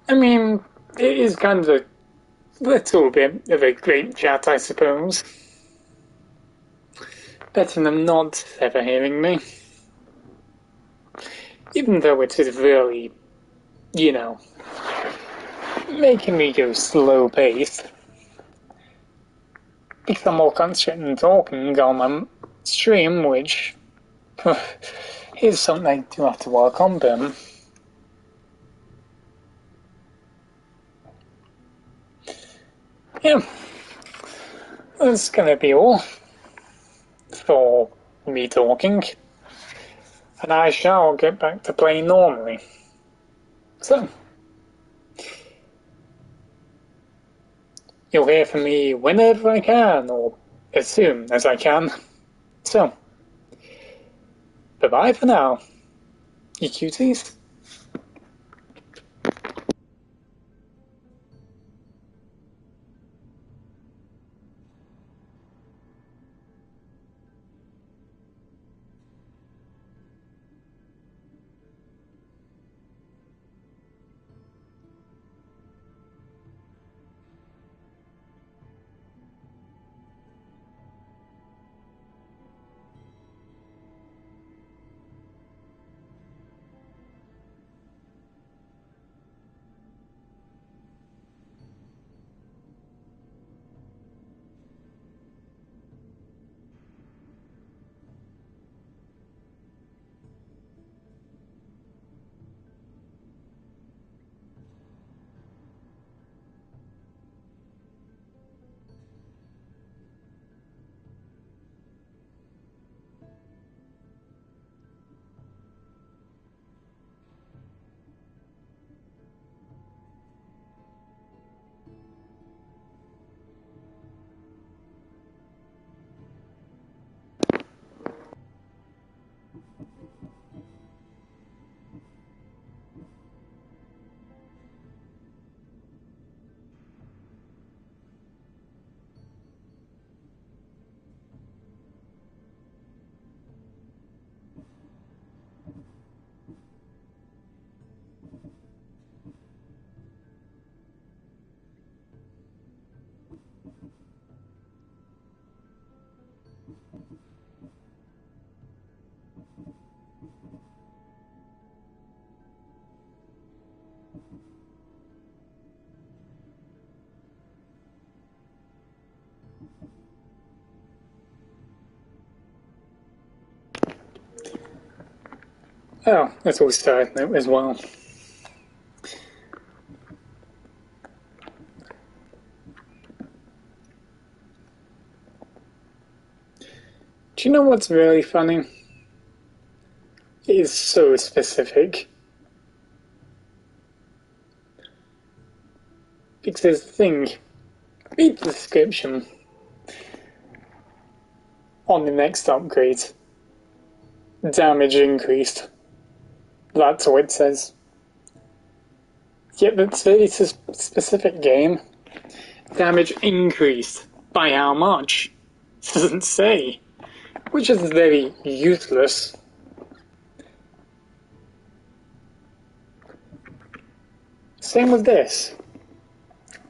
I mean, it is kind of a little bit of a great chat, I suppose. Better than not ever hearing me. Even though it is really, you know, making me go slow paced. Because I'm more concentrating and talking on my stream, which is something I do have to work on, but yeah, that's gonna be all for me talking, and I shall get back to playing normally. So, you'll hear from me whenever I can, or as soon as I can. So, bye-bye for now, you cuties. Oh, that's all side note as well. Do you know what's really funny? It is so specific. Because there's the thing, read the description on the next upgrade. Damage increased. That's what it says. Yet that's very specific game. Damage increased. By how much? It doesn't say. Which is very useless. Same with this.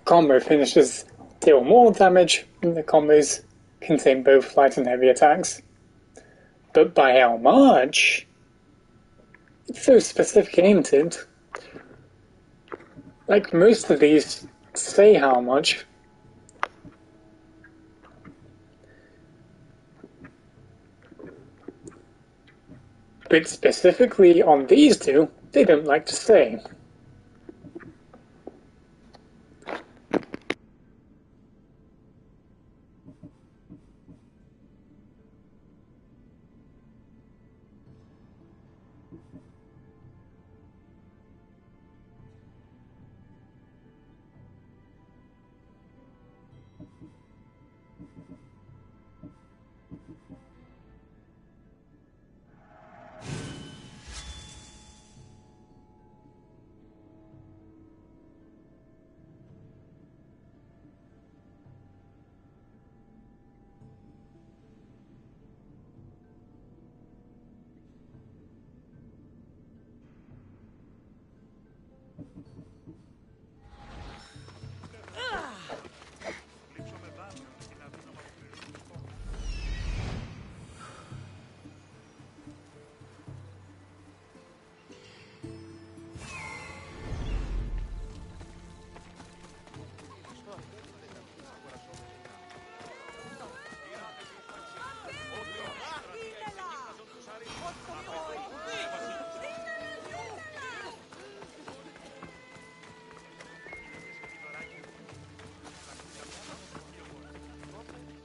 Combo finishes deal more damage, and the combos contain both light and heavy attacks. But by how much? It's so specific, ain't it? Like most of these say how much. But specifically on these two, they don't like to say.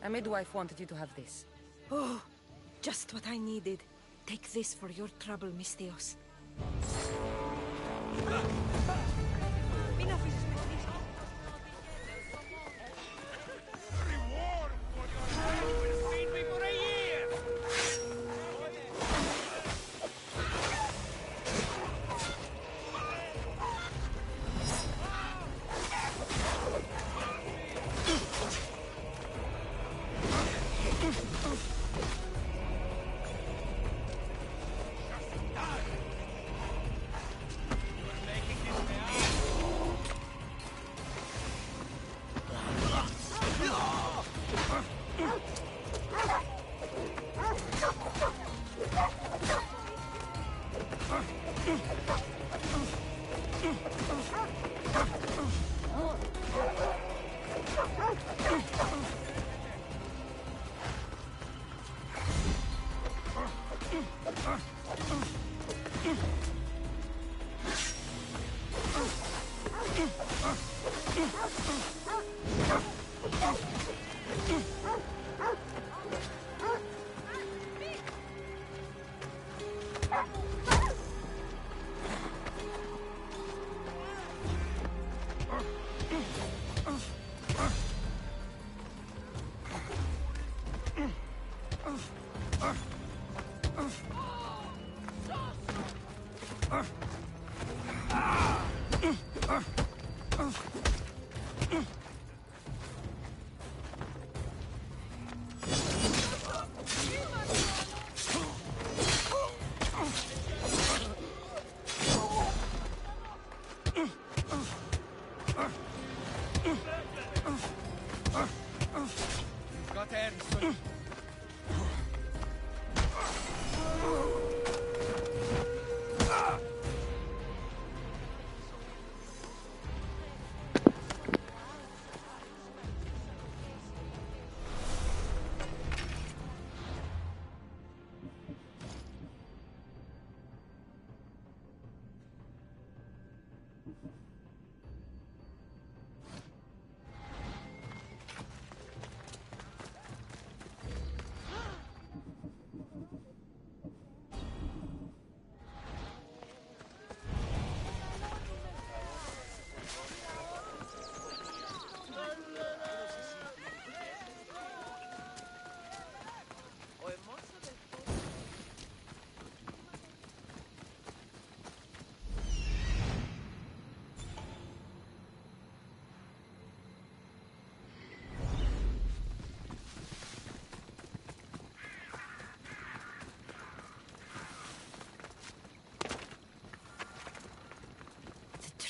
A midwife wanted you to have this. Oh, just what I needed. Take this for your trouble, Mistios.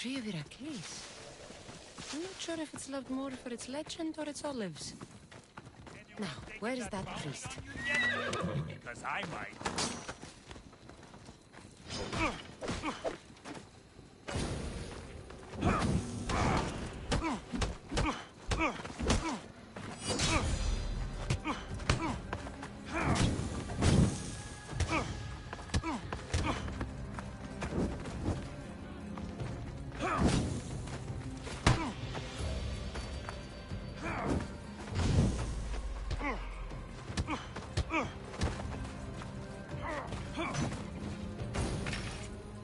tree of Heracles. I'm not sure if it's loved more for its legend or its olives. Now, where is that priest? Because I might.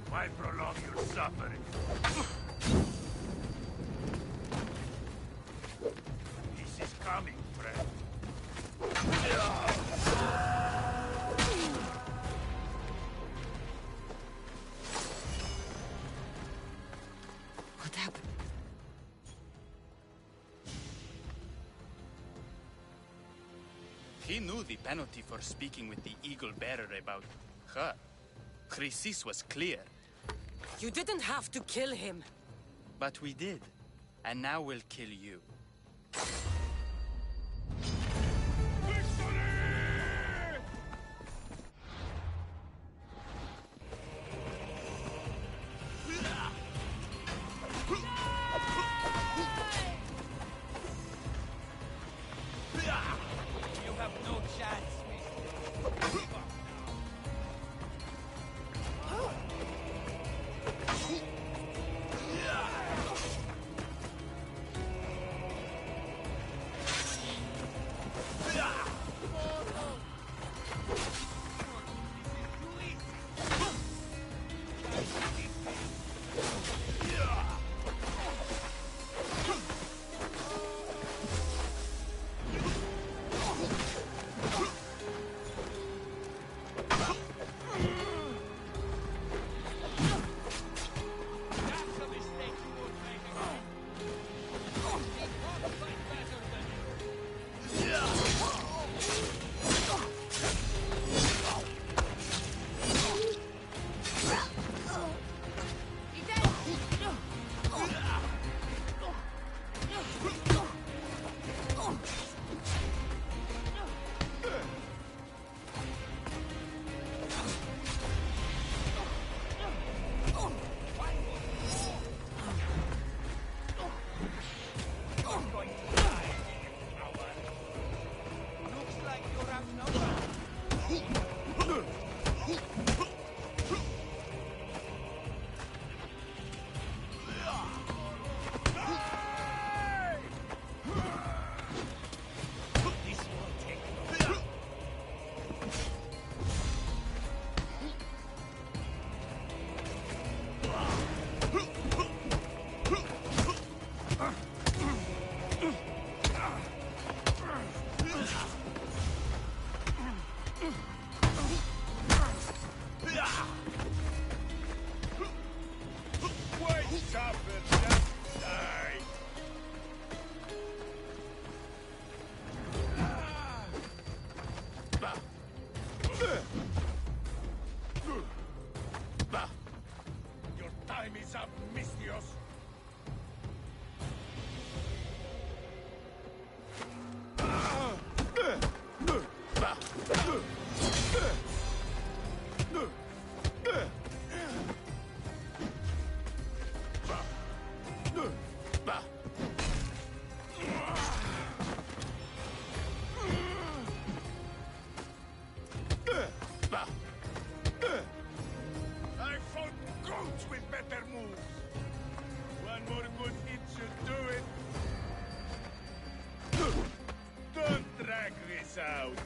Why prolong your suffering? This is coming, friend. What happened? He knew the penalty for speaking with the Eagle Bearer about her. Chrysis was clear. You didn't have to kill him. But we did. And now we'll kill you. You have no chance, mister. That's a mistake you won't make again. We can't fight better than you. Going to die, you coward. Looks like you're outnumbered. This won't take long. Wait up and just die. Your time is up, Mistios. I fought goats with better moves. One more good hit should do it. Don't drag this out.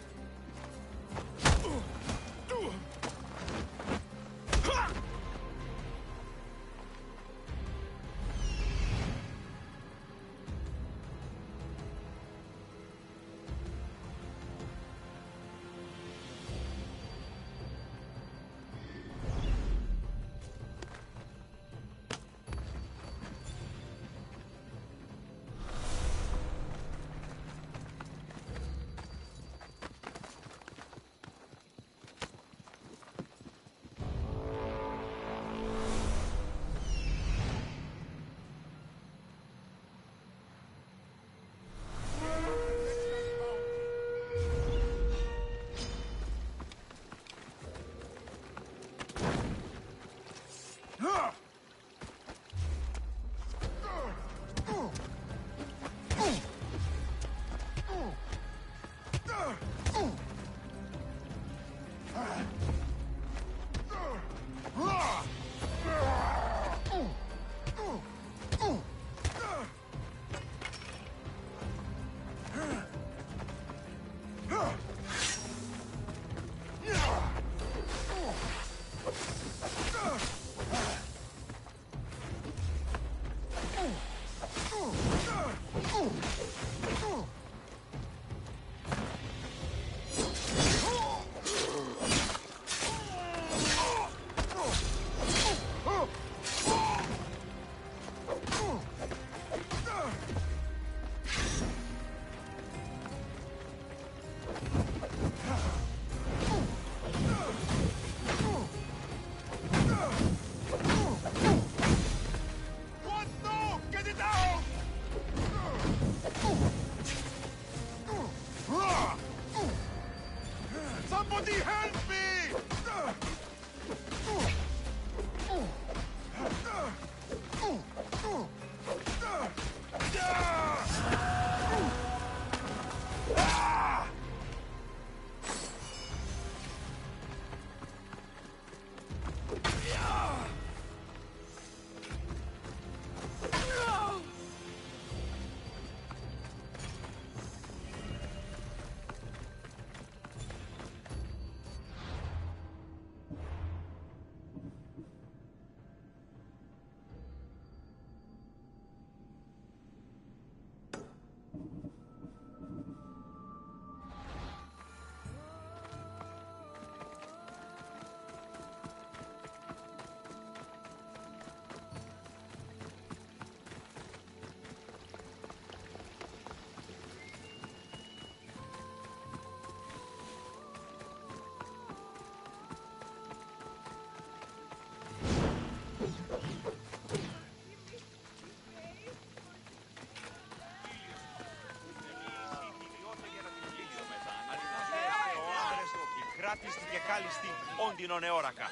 άτιστη και κάλλιστη όντινον εόρακα.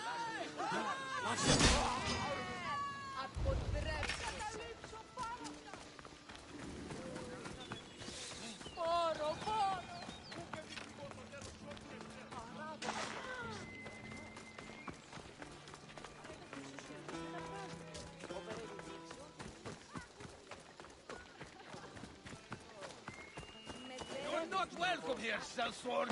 You're not welcome here, sellsword!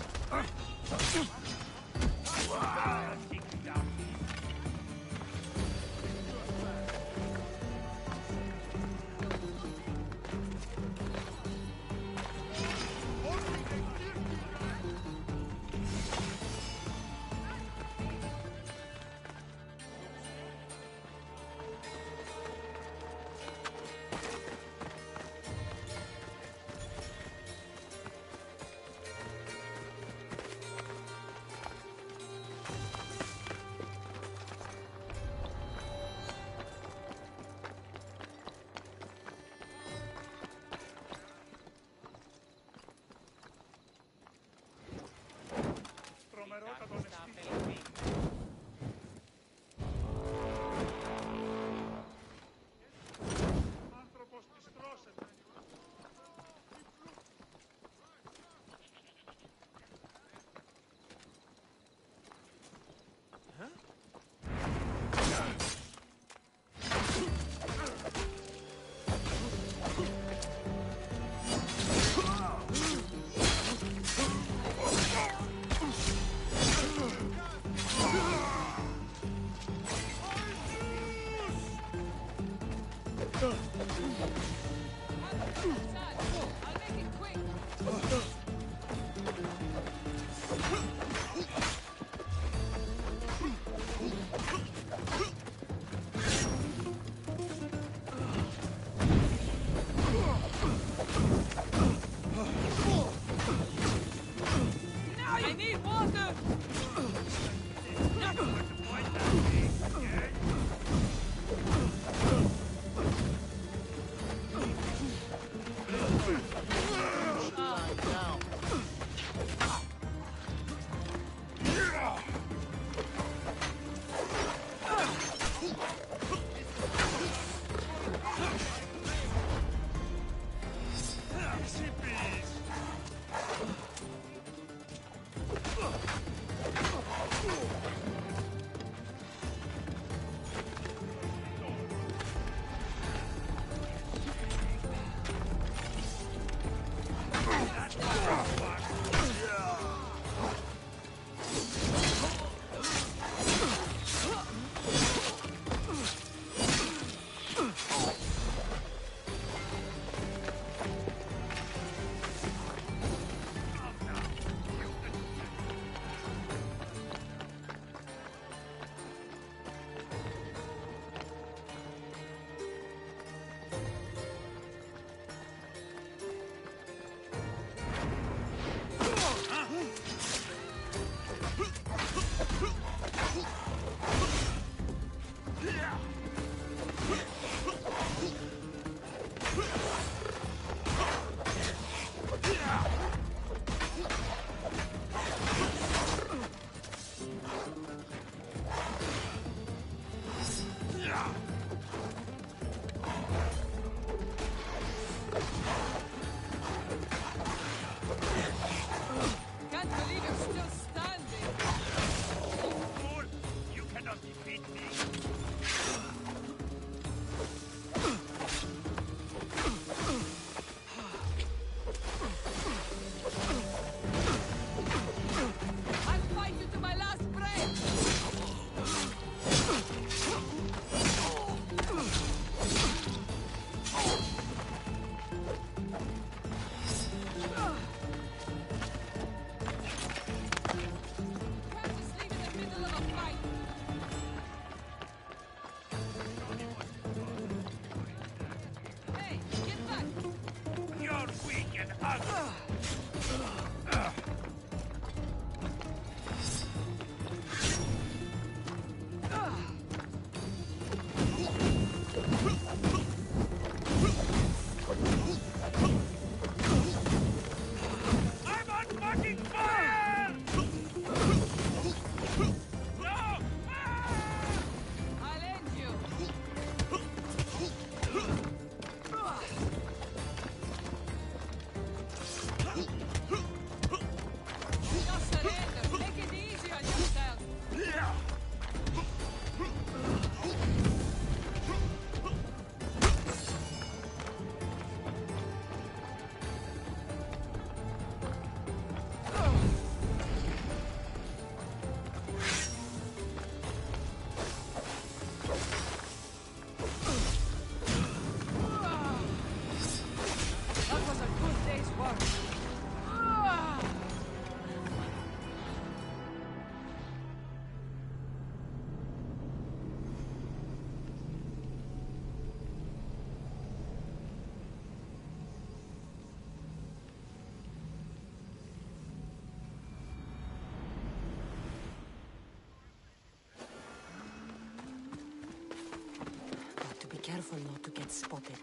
get spotted.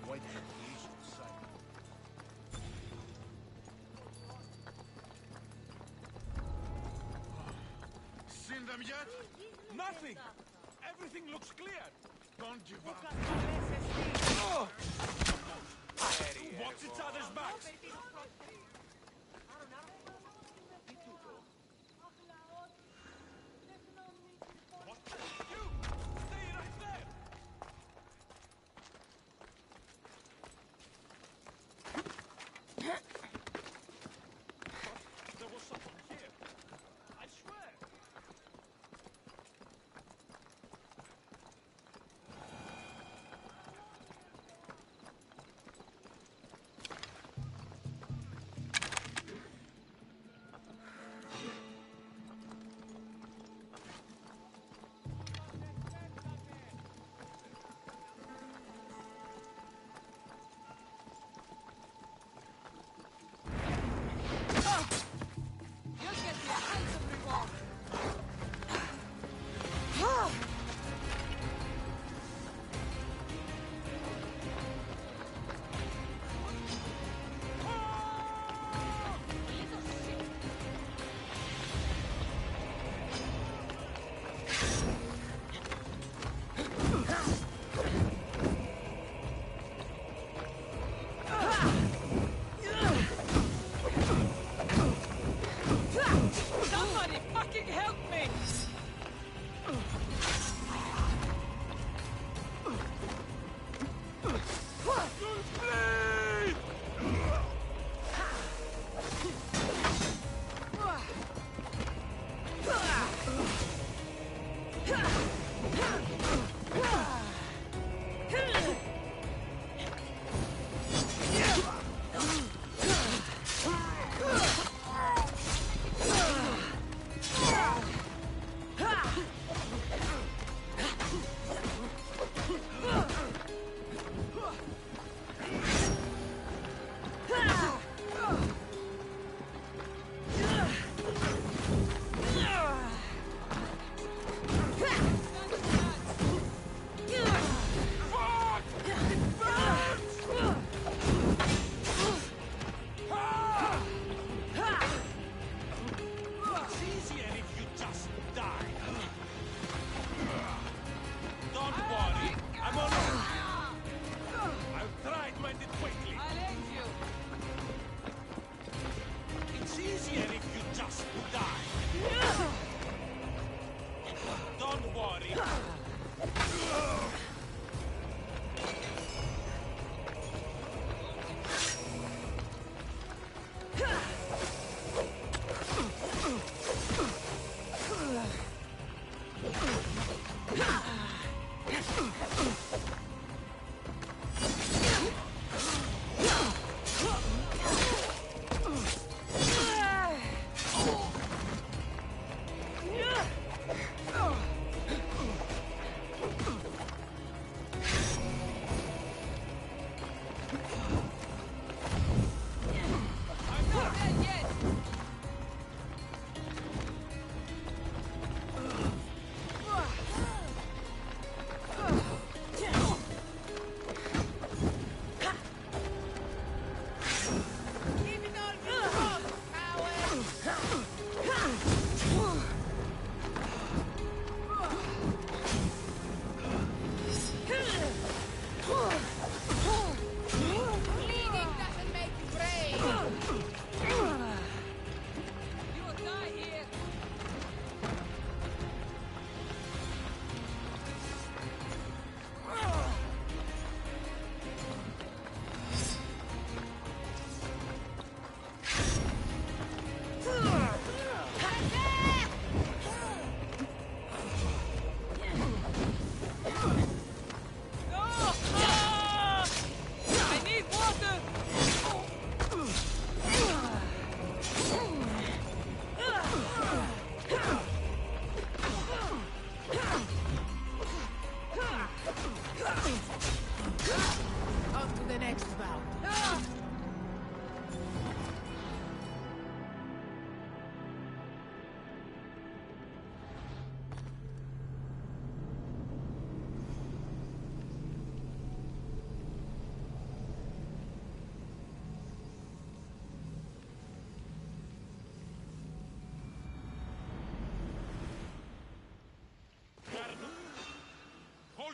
Quite an Asian sight. Seen them yet? Nothing! Everything looks clear! Don't give up. Oh! Watch each other's backs! What? You! Stay right there! There was someone here. I swear.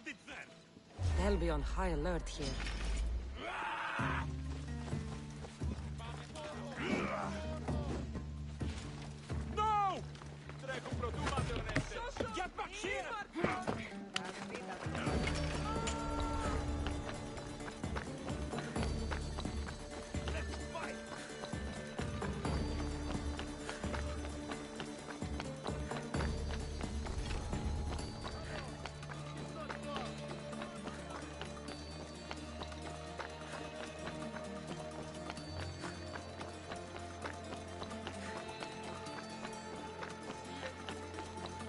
Hold it then! They'll be on high alert here. No! Get back here! Let's fight!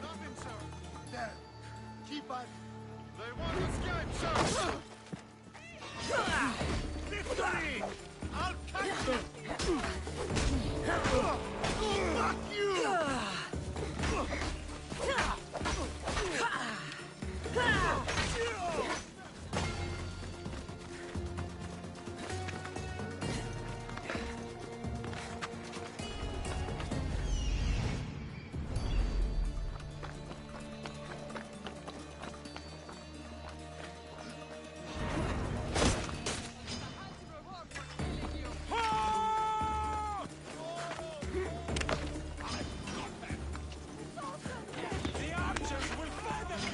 Nothing, sir. There. Keep on. They want to escape, sir. Victory! I'll catch you! Fuck you! The archers will feather you!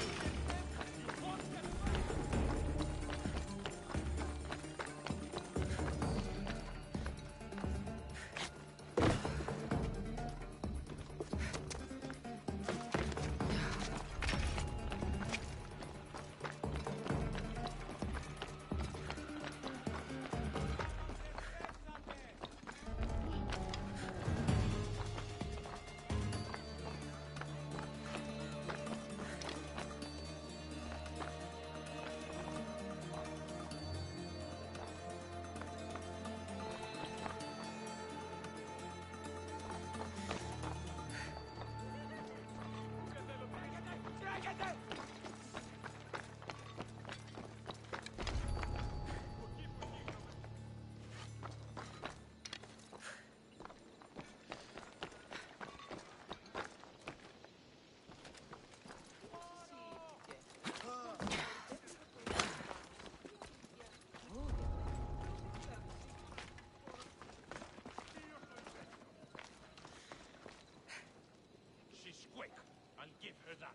You want them? She's quick. I'll give her that.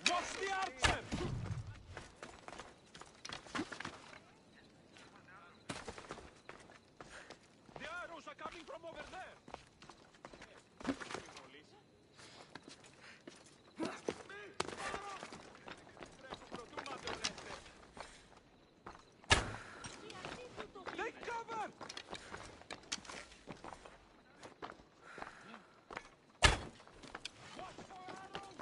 Watch the archer! The arrows are coming from over there. Take cover! Watch for arrows!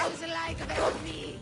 Smells like me.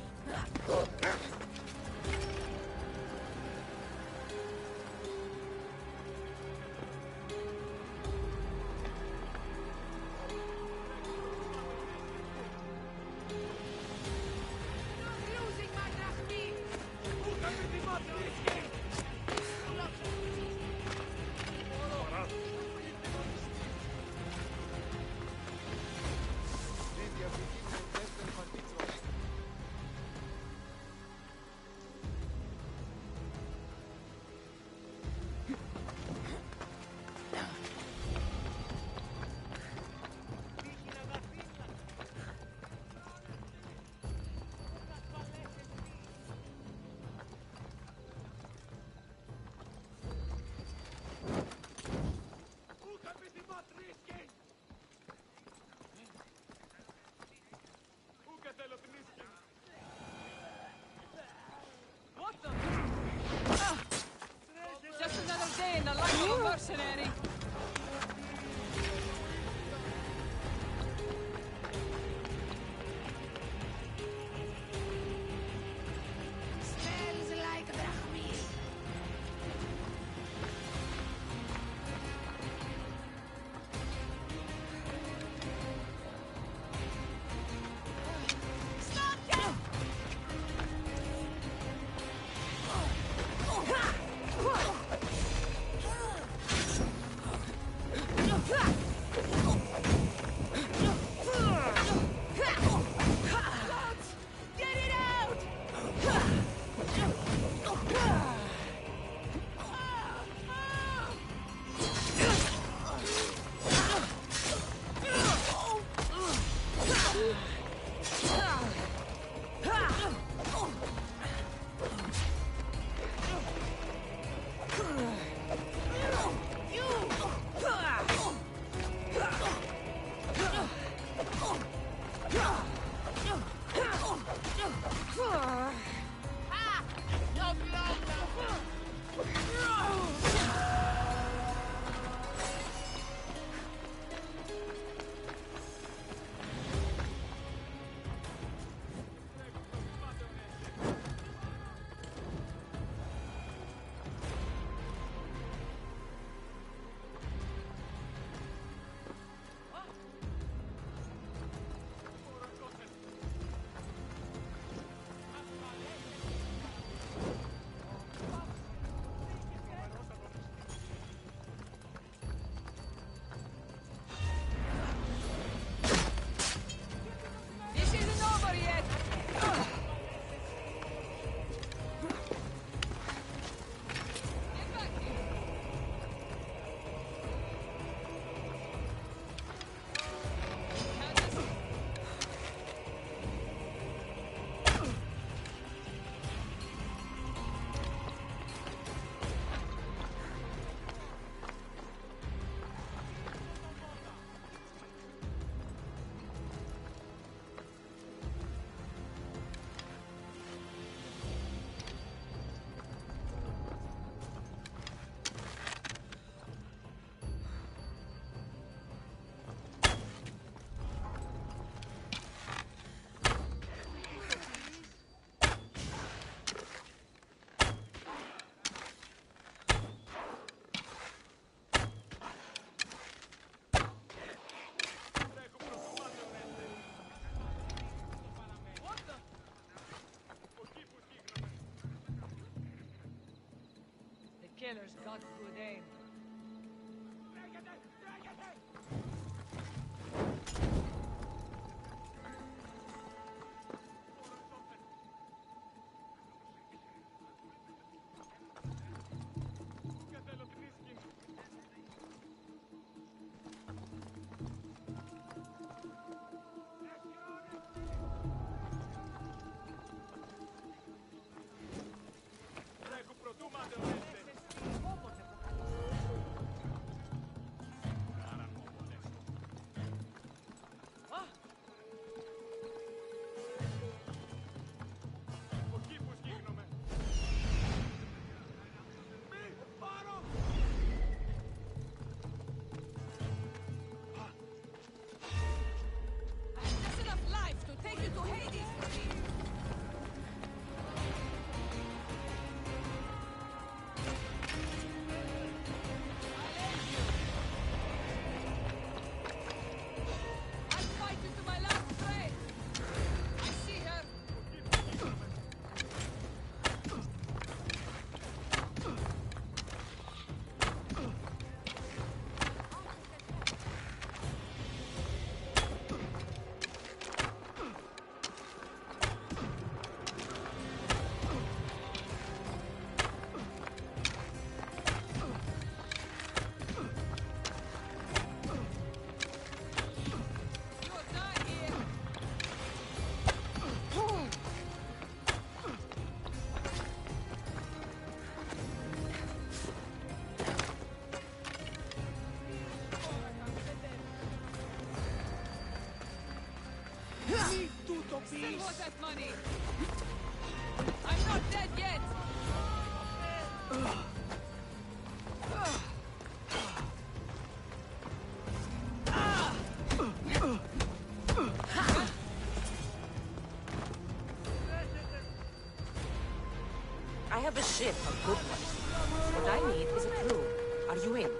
What the? Just another day in the life of a mercenary. Smells like me. Stop him! Get it out! This isn't over yet. Get back here. The killer's got good aim. Me tutto Still peace. want that money. I'm not dead yet. I have a ship, a good one. What I need is a crew. Are you in?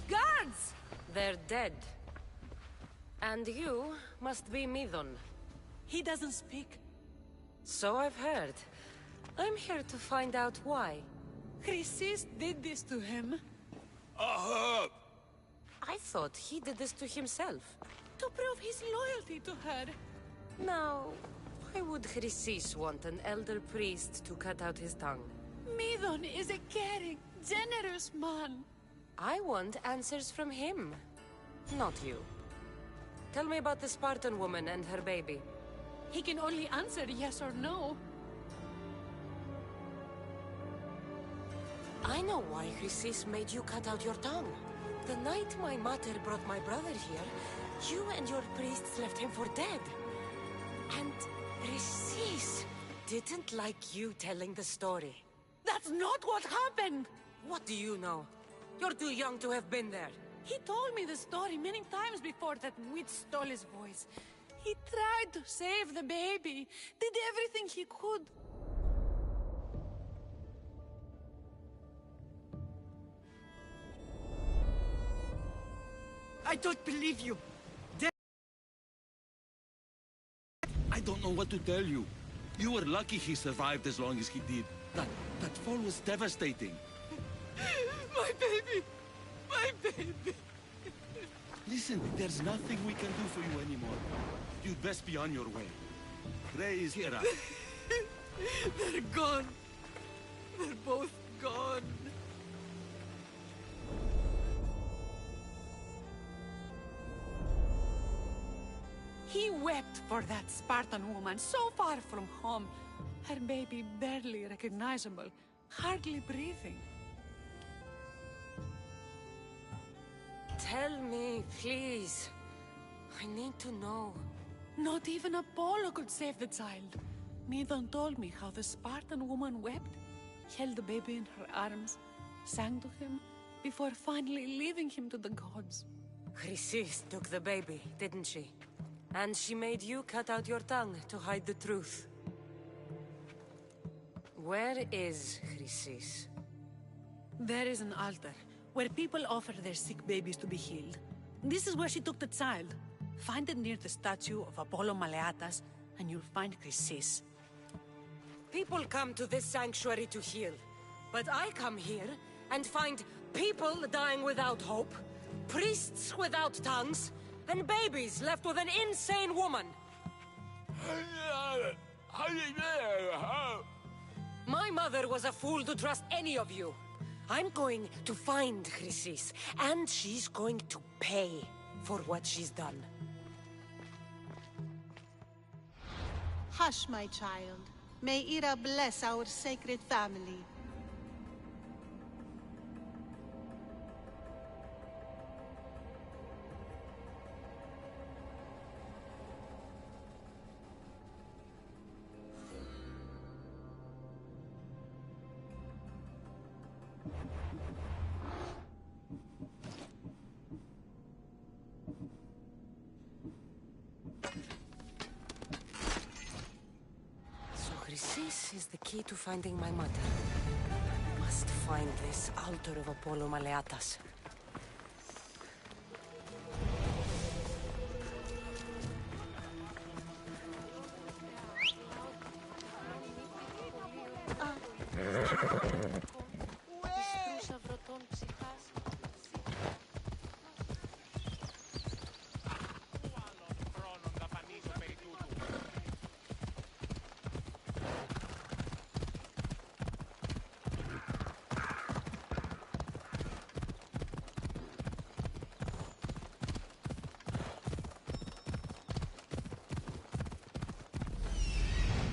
Guards! They're dead. And you must be Midon. He doesn't speak. So I've heard. I'm here to find out why. Chrysis did this to him. I thought he did this to himself. To prove his loyalty to her. Now, why would Chrysis want an elder priest to cut out his tongue? Midon is a caring, generous man. I want answers from him, not you. Tell me about the Spartan woman and her baby. He can only answer yes or no. I know why Chrysis made you cut out your tongue. The night my mother brought my brother here, you and your priests left him for dead. And Chrysis didn't like you telling the story. That's not what happened! What do you know? You're too young to have been there. He told me the story many times before that witch stole his voice. He tried to save the baby, did everything he could. I don't believe you. I don't know what to tell you. You were lucky he survived as long as he did. That fall was devastating. My baby! My baby! Listen, there's nothing we can do for you anymore. You'd best be on your way. Ray is here. They're gone. They're both gone. wept for that Spartan woman so far from home. Her baby barely recognizable, hardly breathing. Tell me, please. I need to know. Not even Apollo could save the child. Midon told me how the Spartan woman wept, held the baby in her arms, sang to him, before finally leaving him to the gods. Chrysis took the baby, didn't she? And she made you cut out your tongue to hide the truth. Where is Chrysis? There is an altar, where people offer their sick babies to be healed. This is where she took the child. Find it near the statue of Apollo Maleatas, and you'll find Chrysis. People come to this sanctuary to heal. But I come here and find people dying without hope, priests without tongues, and babies left with an insane woman. My mother was a fool to trust any of you. I'm going to find Chrysis, and she's going to pay for what she's done. Hush, my child. May Ira bless our sacred family. Chrysis is the key to finding my mother. I must find this altar of Apollo Maleatas.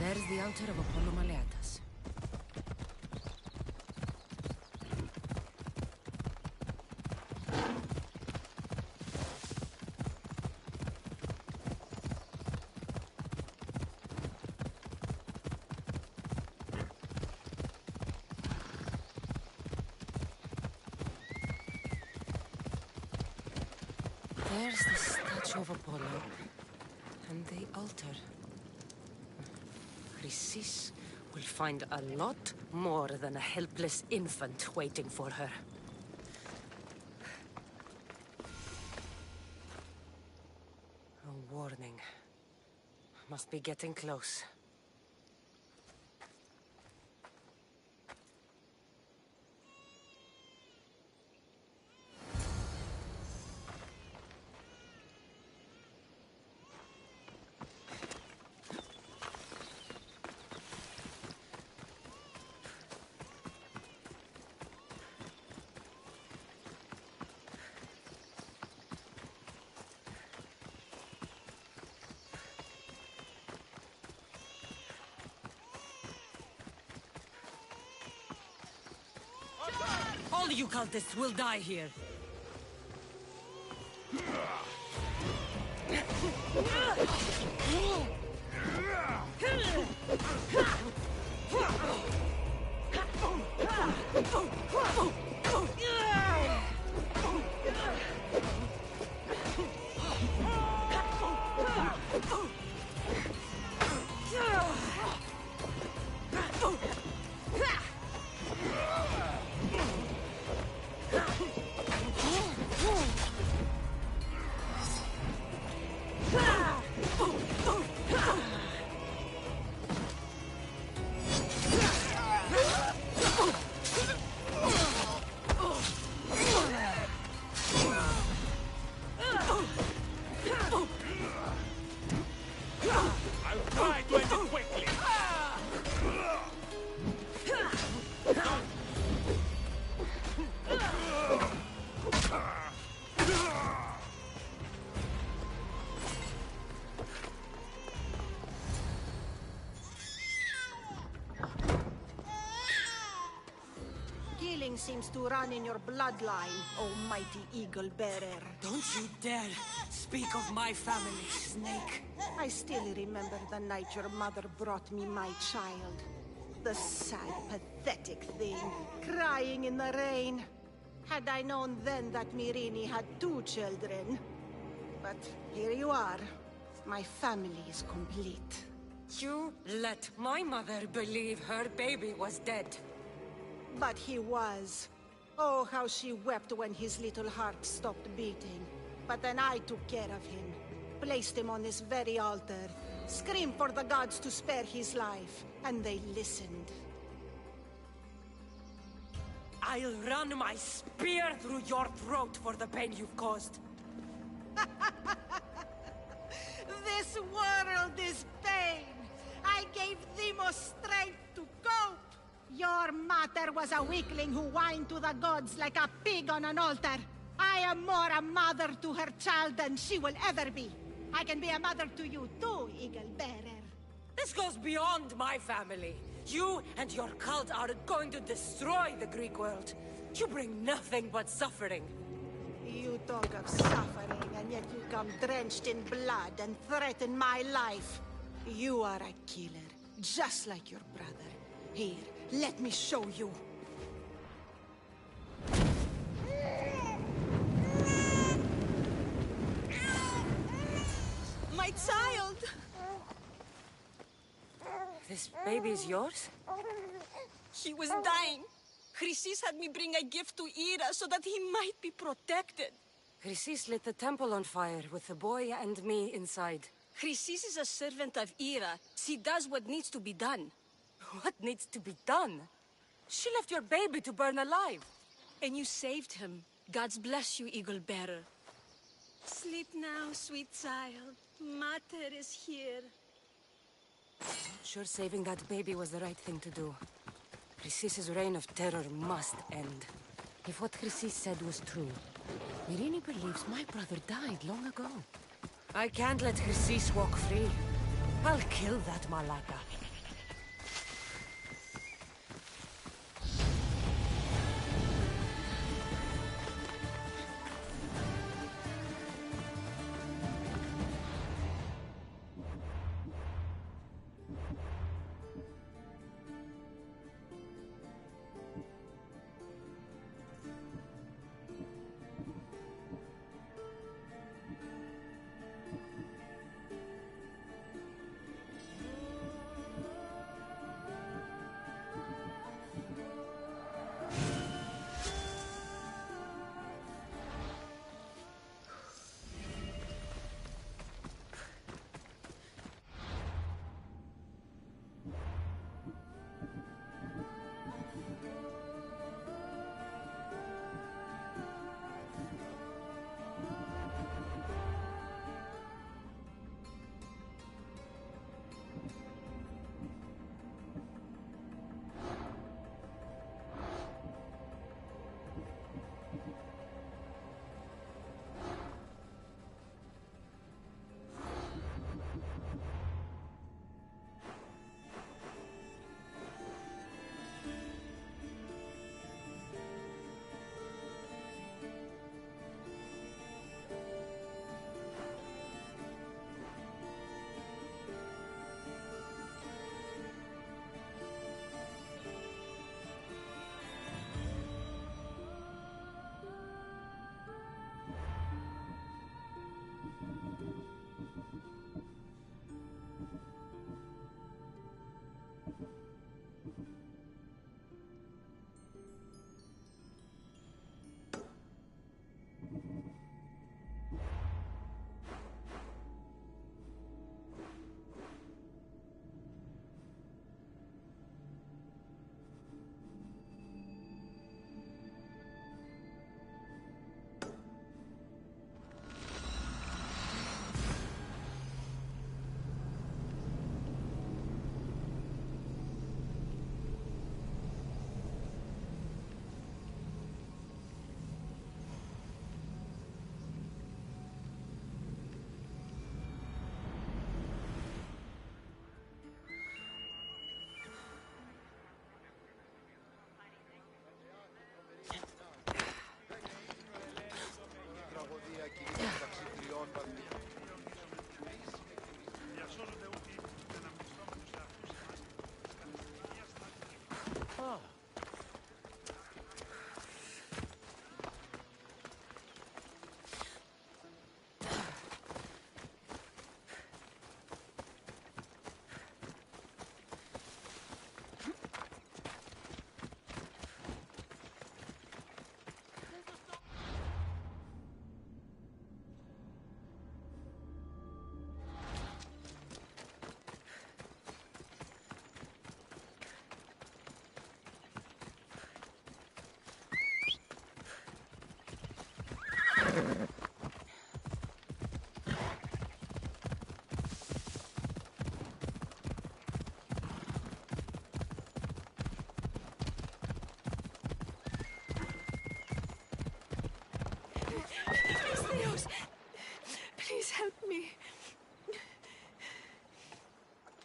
There's the altar of Apollo Maleatas. There's the statue of Apollo and the altar. Chrysis will find a lot more than a helpless infant waiting for her. A warning. Must be getting close. All you cultists will die here. seems to run in your bloodline, oh mighty eagle bearer. Don't you dare speak of my family, Snake. I still remember the night your mother brought me my child. The sad, pathetic thing, crying in the rain. Had I known then that Mirini had 2 children. But here you are. My family is complete. You let my mother believe her baby was dead. But he was. Oh, how she wept when his little heart stopped beating. But then I took care of him. Placed him on this very altar. Screamed for the gods to spare his life. And they listened. I'll run my spear through your throat for the pain you've caused. This world is pain. I gave Demos strength to cope. Your mater was a weakling who whined to the gods like a pig on an altar. I am more a mother to her child than she will ever be. I can be a mother to you too, Eagle Bearer. This goes beyond my family. You and your cult are going to destroy the Greek world. You bring nothing but suffering. You talk of suffering, and yet you come drenched in blood and threaten my life. You are a killer, just like your brother. Here, let me show you. My child! This baby is yours? He was dying. Chrysis had me bring a gift to Ira so that he might be protected. Chrysis lit the temple on fire with the boy and me inside. Chrysis is a servant of Ira. She does what needs to be done. What needs to be done? She left your baby to burn alive. And you saved him. God's bless you, Eagle Bearer. Sleep now, sweet child. Mater is here. Sure, saving that baby was the right thing to do. Chrysis' reign of terror must end. If what Chrysis said was true, Mirini believes my brother died long ago. I can't let Chrysis walk free. I'll kill that Malaka.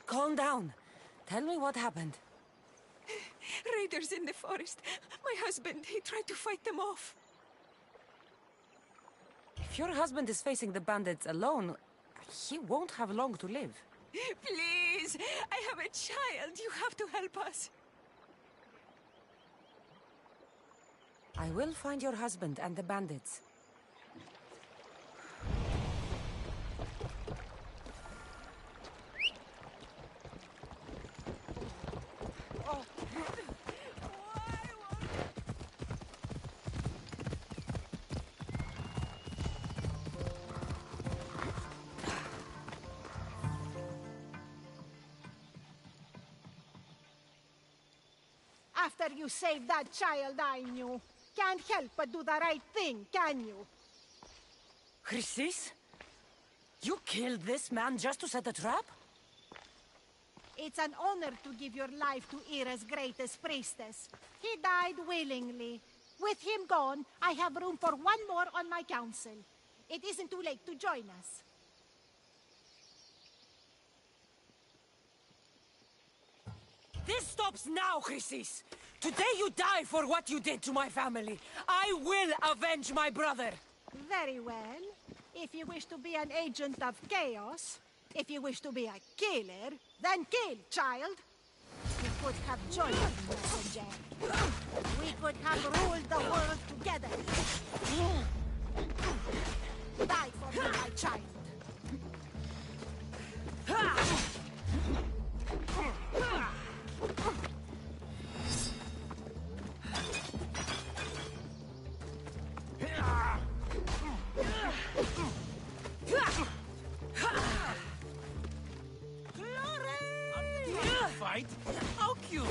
calm down. Tell me what happened. Raiders in the forest. My husband, he tried to fight them off. If your husband is facing the bandits alone, he won't have long to live. Please, I have a child. You have to help us. I will find your husband and the bandits. After you saved that child I knew, can't help but do the right thing, can you? Chrysis? You killed this man just to set a trap? It's an honor to give your life to Ira's greatest priestess. He died willingly. With him gone, I have room for one more on my council. It isn't too late to join us. This stops now, Chrysis! Today you die for what you did to my family. I will avenge my brother! Very well. If you wish to be an agent of chaos, if you wish to be a killer, then kill, child! We could have joined in messenger. We could have ruled the world together. Die for me, my child. Fight? How cute!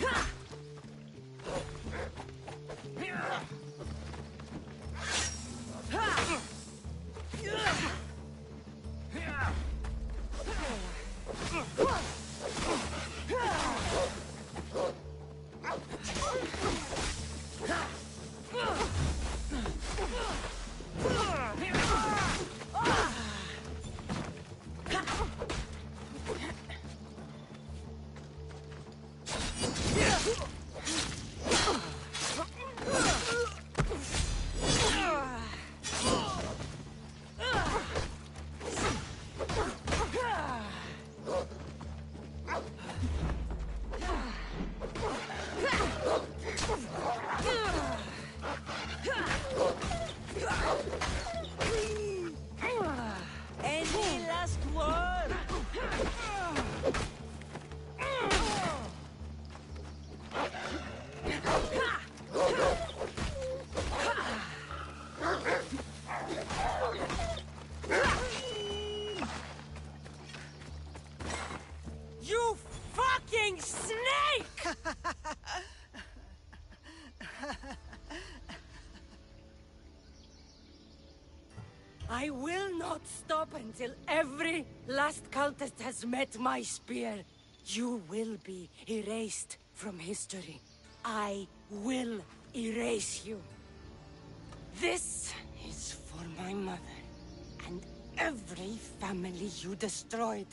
Any last word? You fucking snake! I will not stop until every last cultist has met my spear. You will be erased from history. I will erase you. This is for my mother and every family you destroyed.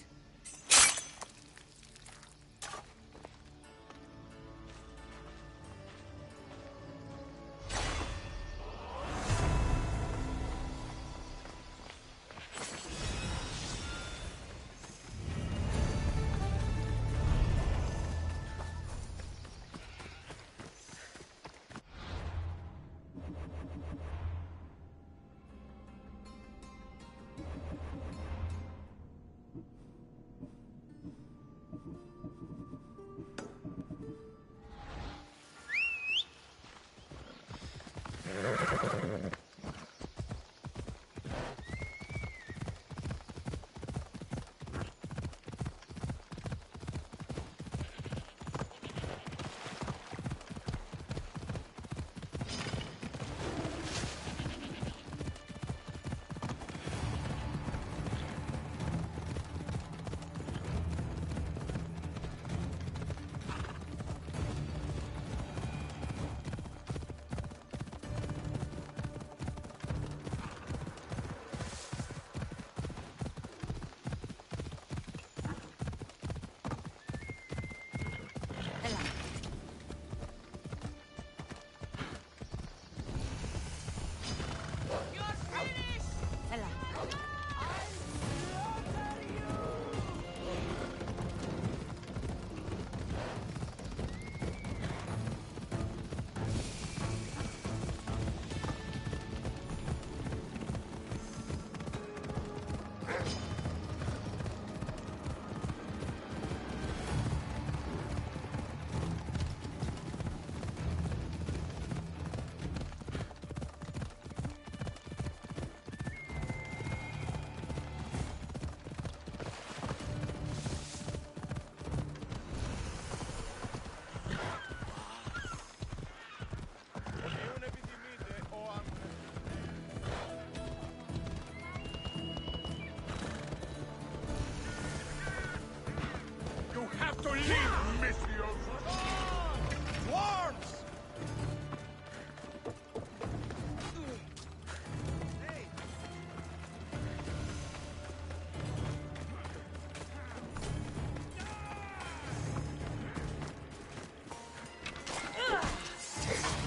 Worms!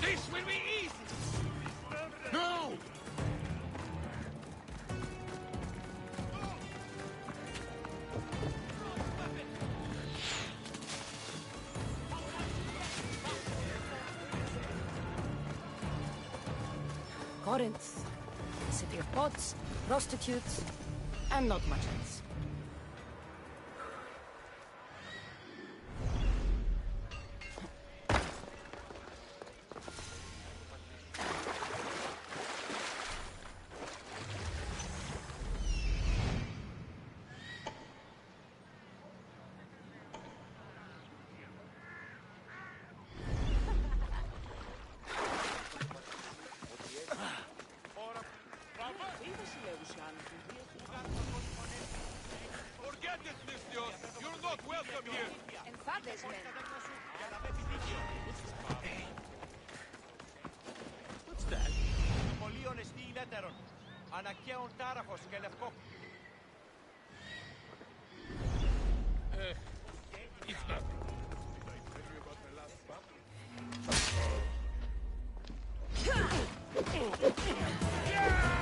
This will be easy! No! Corinth, city of pots, prostitutes, and not much else. Forget it, Listios! You're not welcome here! What's that? Πολύων εστί ηλέτερον. Ανακαίων τάραχος και λευκό. It's nothing. Yeah!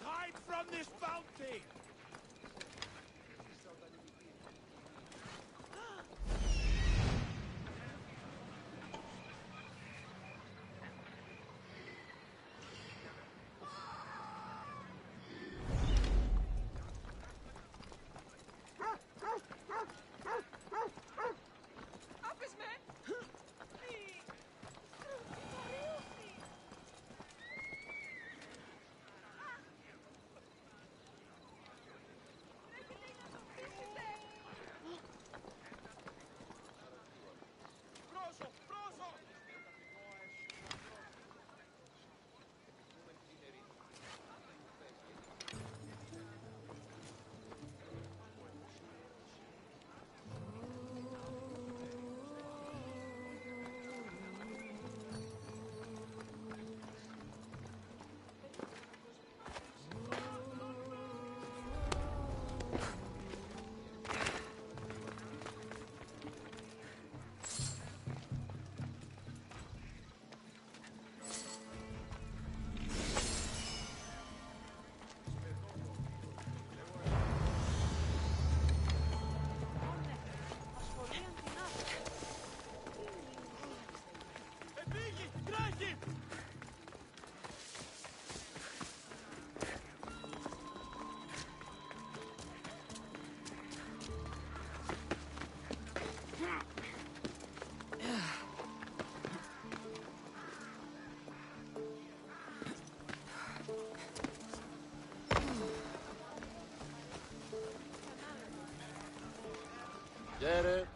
hide from this bounty! Get it?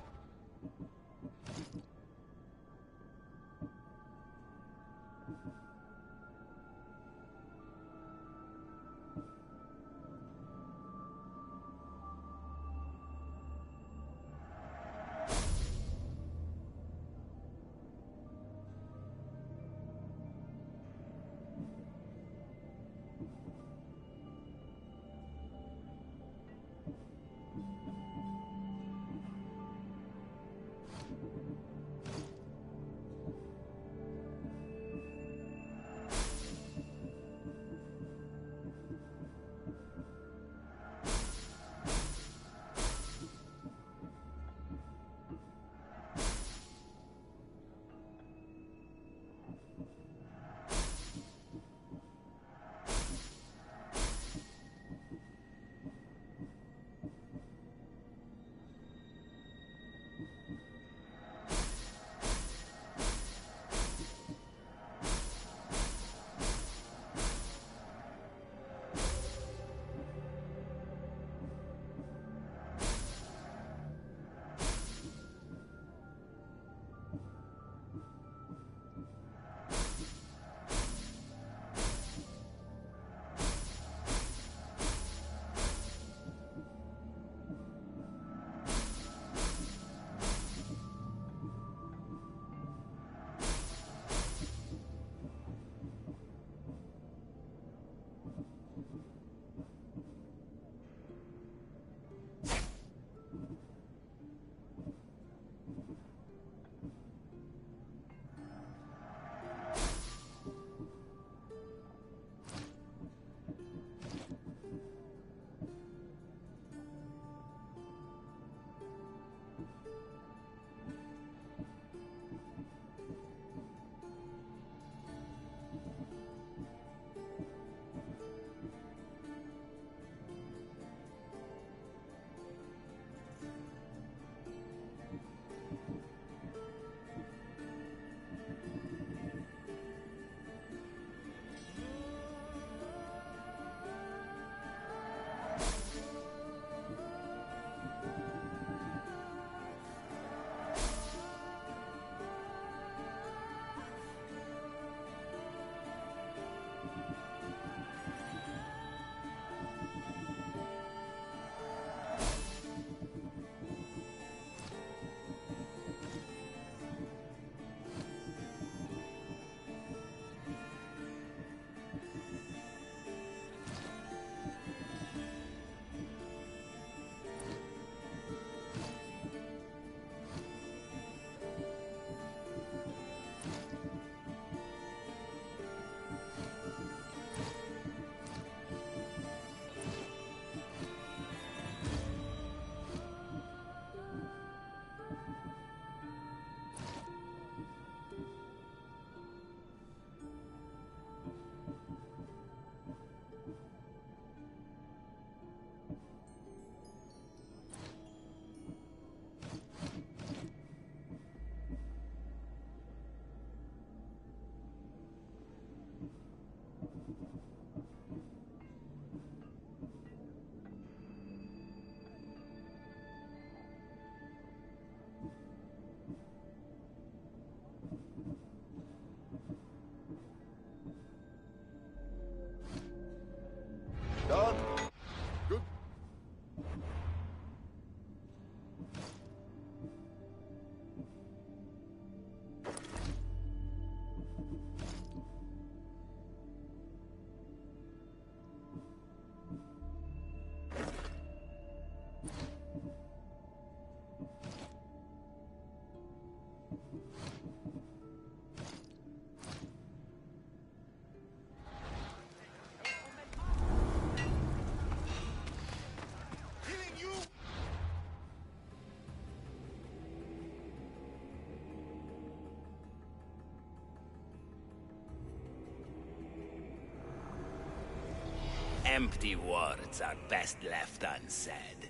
Empty words are best left unsaid.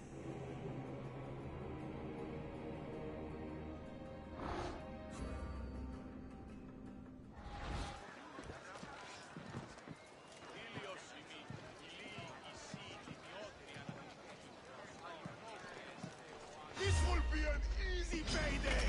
This will be an easy payday!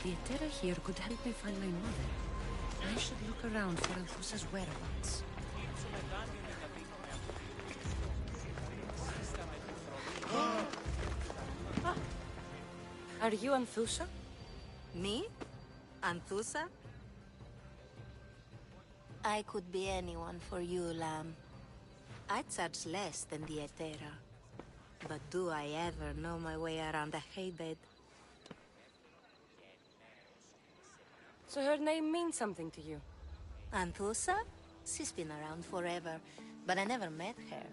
The Etera here could help me find my mother. I should look around for Anthusa's whereabouts. Are you Anthusa? Me? Anthusa? I could be anyone for you, Lamb. I charge less than the Etera. But do I ever know my way around a haybed? So her name means something to you? Anthusa? She's been around forever, but I never met her.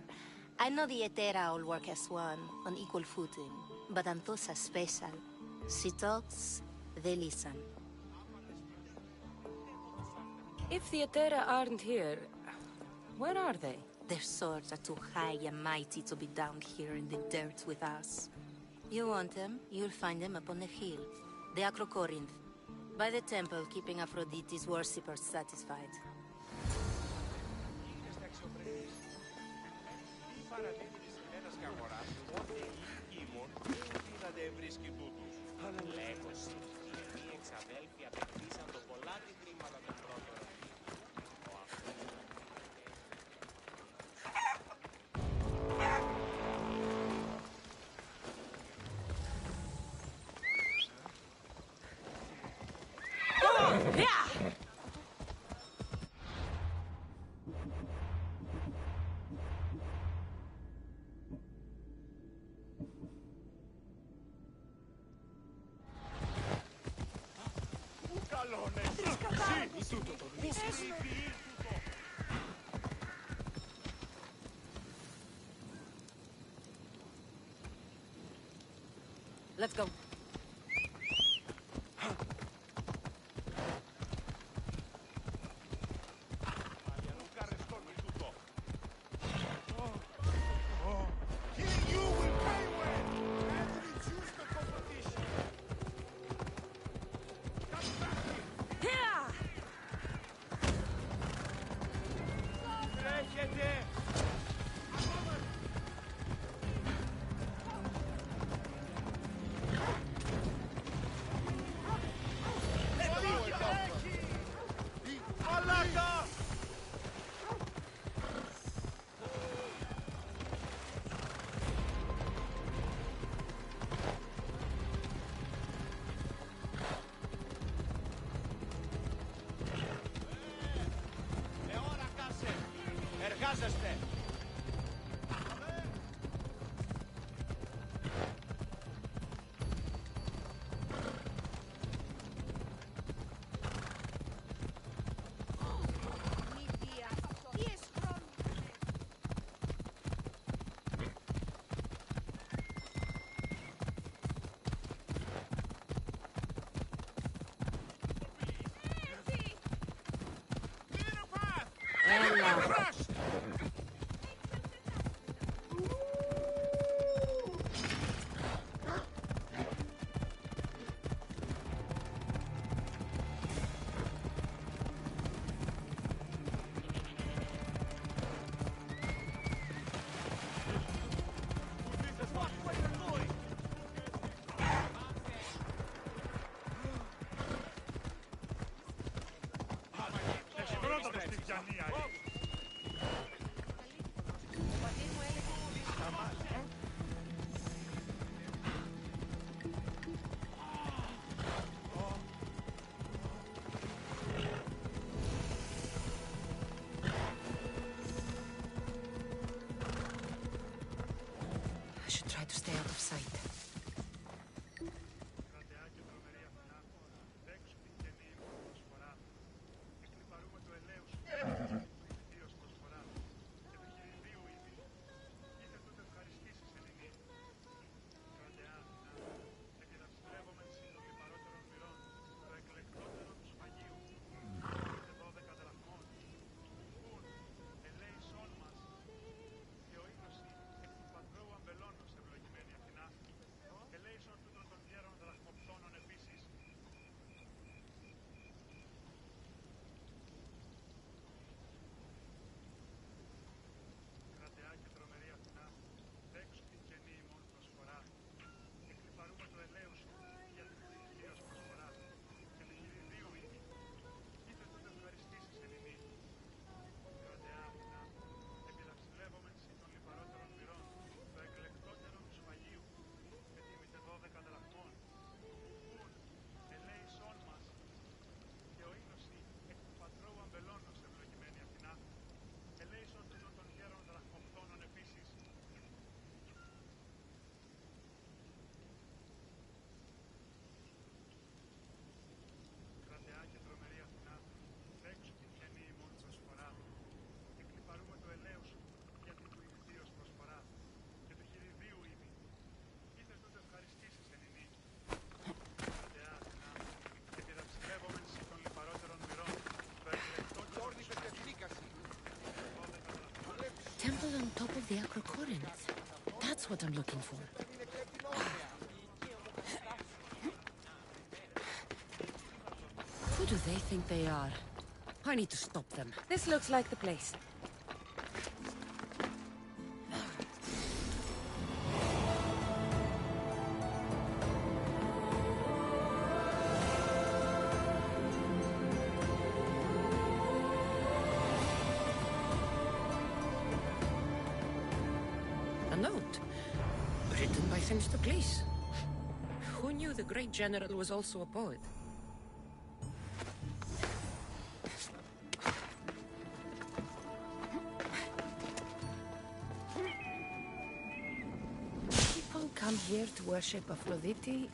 I know the Etera all work as one, on equal footing, but Anthusa's special. She talks, they listen. If the Etera aren't here, where are they? Their swords are too high and mighty to be down here in the dirt with us. You want them, you'll find them up on the hill. The Acrocorinth. By the temple, keeping Aphrodite's worshippers satisfied. Let's go. Εργάζεστε! should try to stay out of sight. Temple on top of the Acrocorinth. That's what I'm looking for. Who do they think they are? I need to stop them. This looks like the place. A note, written by Themistocles. Who knew the great general was also a poet? People come here to worship Aphrodite,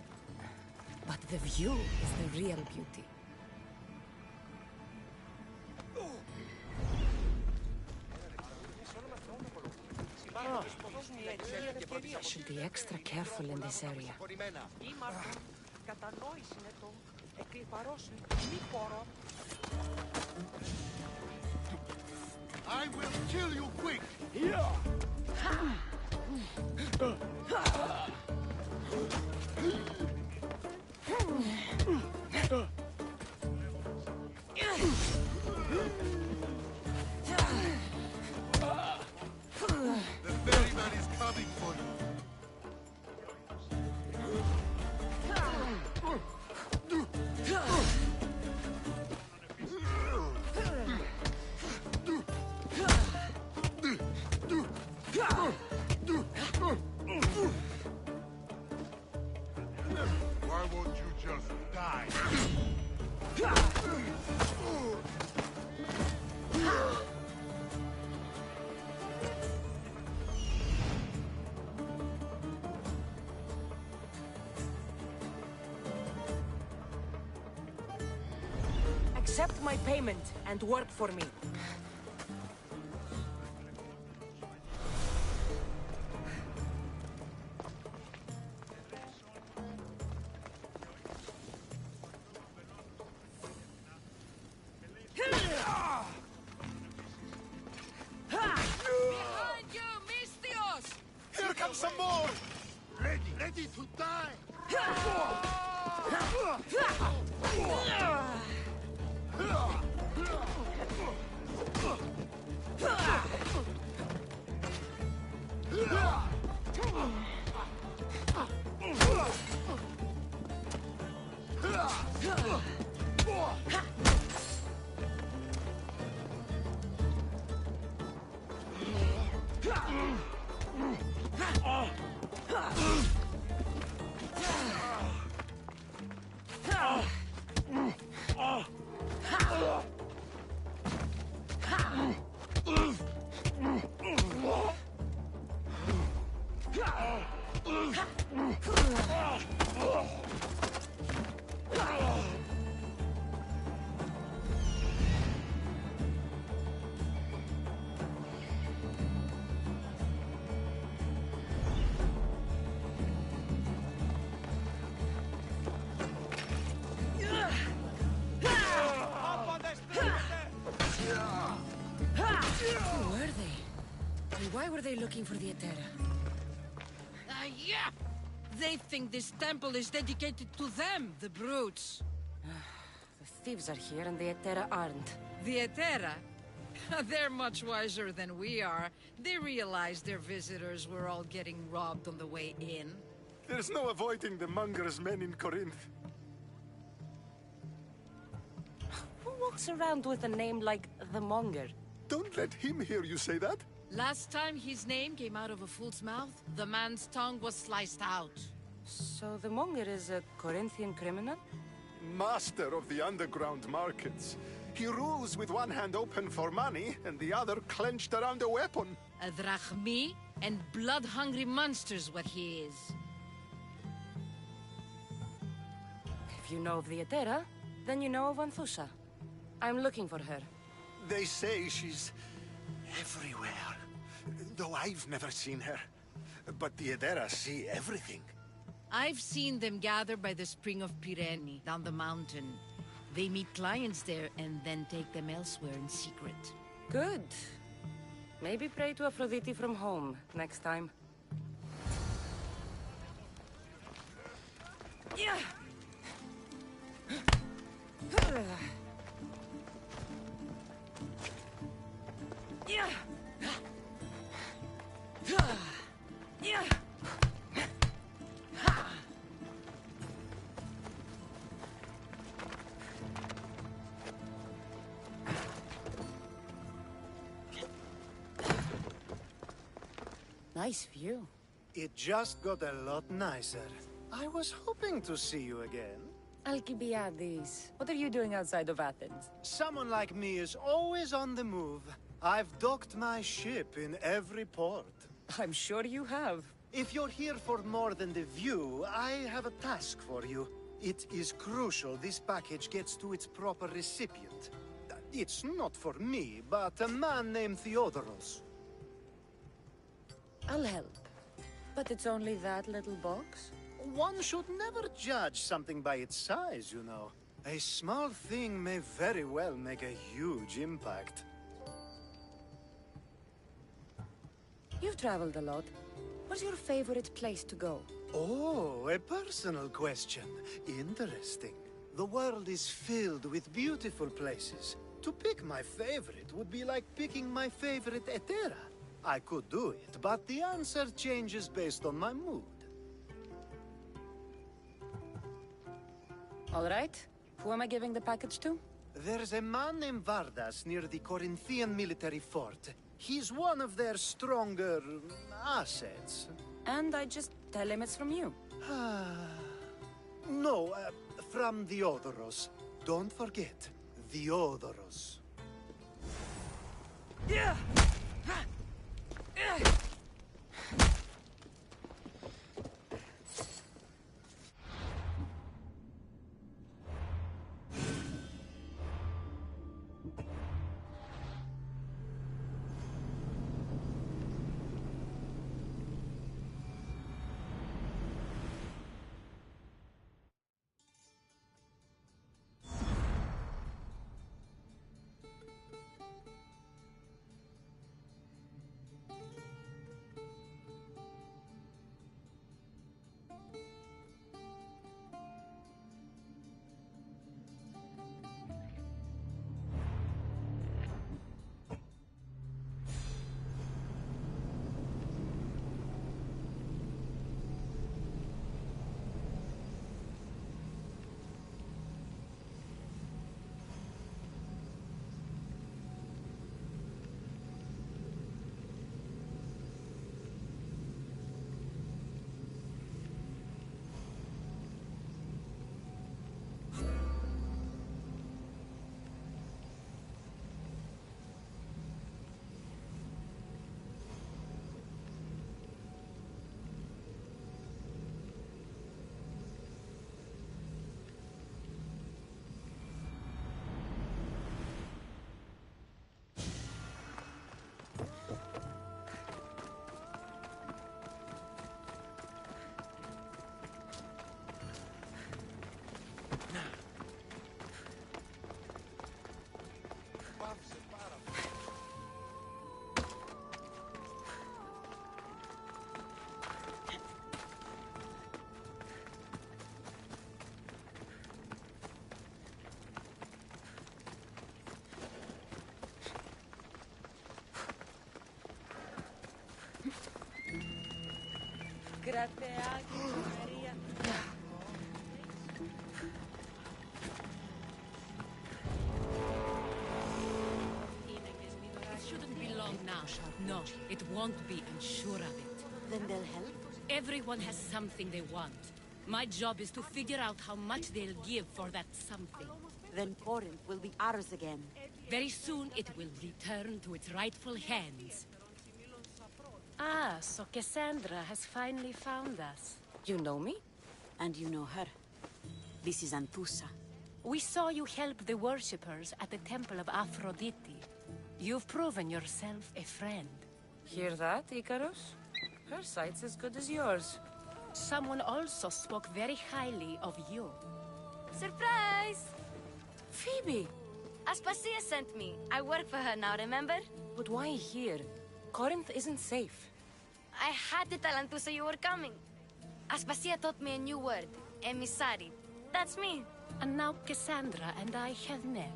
but the view is the real beauty. I should be extra careful in this area. I will kill you quick! The ferryman is coming for you. Why won't you just die? Accept my payment and work for me. Behind you, Mistios! Here comes some more! Ready to die! Who were they? And why were they looking for the Etera? Yeah! They think this temple is dedicated to them, the brutes. The thieves are here and the Etera aren't. The Etera? They're much wiser than we are. They realized their visitors were all getting robbed on the way in. There's no avoiding the monger's men in Corinth. Who walks around with a name like the Monger? Don't let him hear you say that. Last time his name came out of a fool's mouth, the man's tongue was sliced out. So the Monger is a Corinthian criminal? Master of the underground markets. He rules with one hand open for money and the other clenched around a weapon. A drachmi and blood-hungry monster's what he is. If you know of the Etera, then you know of Anthusha. I'm looking for her. They say she's everywhere. Though I've never seen her. But the Etera see everything. I've seen them gather by the spring of Pirene, down the mountain. They meet clients there and then take them elsewhere in secret. Good. Maybe pray to Aphrodite from home next time. Yeah. Yeah. Yeah. Nice view. It just got a lot nicer. I was hoping to see you again. Alcibiades, what are you doing outside of Athens? Someone like me is always on the move. I've docked my ship in every port. I'm sure you have. If you're here for more than the view, I have a task for you. It is crucial this package gets to its proper recipient. It's not for me, but a man named Theodoros. I'll help. But it's only that little box? One should never judge something by its size, you know. A small thing may very well make a huge impact. You've traveled a lot. What's your favorite place to go? Oh, a personal question. Interesting. The world is filled with beautiful places. To pick my favorite would be like picking my favorite Etera. I could do it, but the answer changes based on my mood. All right. Who am I giving the package to? There's a man named Vardas near the Corinthian military fort. He's one of their stronger assets. And I just tell him it's from you. No, from Theodoros. Don't forget, Theodoros. Yeah! It shouldn't be long now. No, it won't be, I'm sure of it. Then they'll help? Everyone has something they want. My job is to figure out how much they'll give for that something. Then Corinth will be ours again. Very soon it will return to its rightful hands. Ah, so Cassandra has finally found us. You know me? And you know her. This is Anthusa. We saw you help the worshippers at the Temple of Aphrodite. You've proven yourself a friend. Hear that, Icarus? Her sight's as good as yours. Someone also spoke very highly of you. Surprise! Phoebe! Aspasia sent me. I work for her now, remember? But why here? Corinth isn't safe. I had to tell Anthusa you were coming. Aspasia taught me a new word. Emissary. That's me. And now Cassandra and I have met.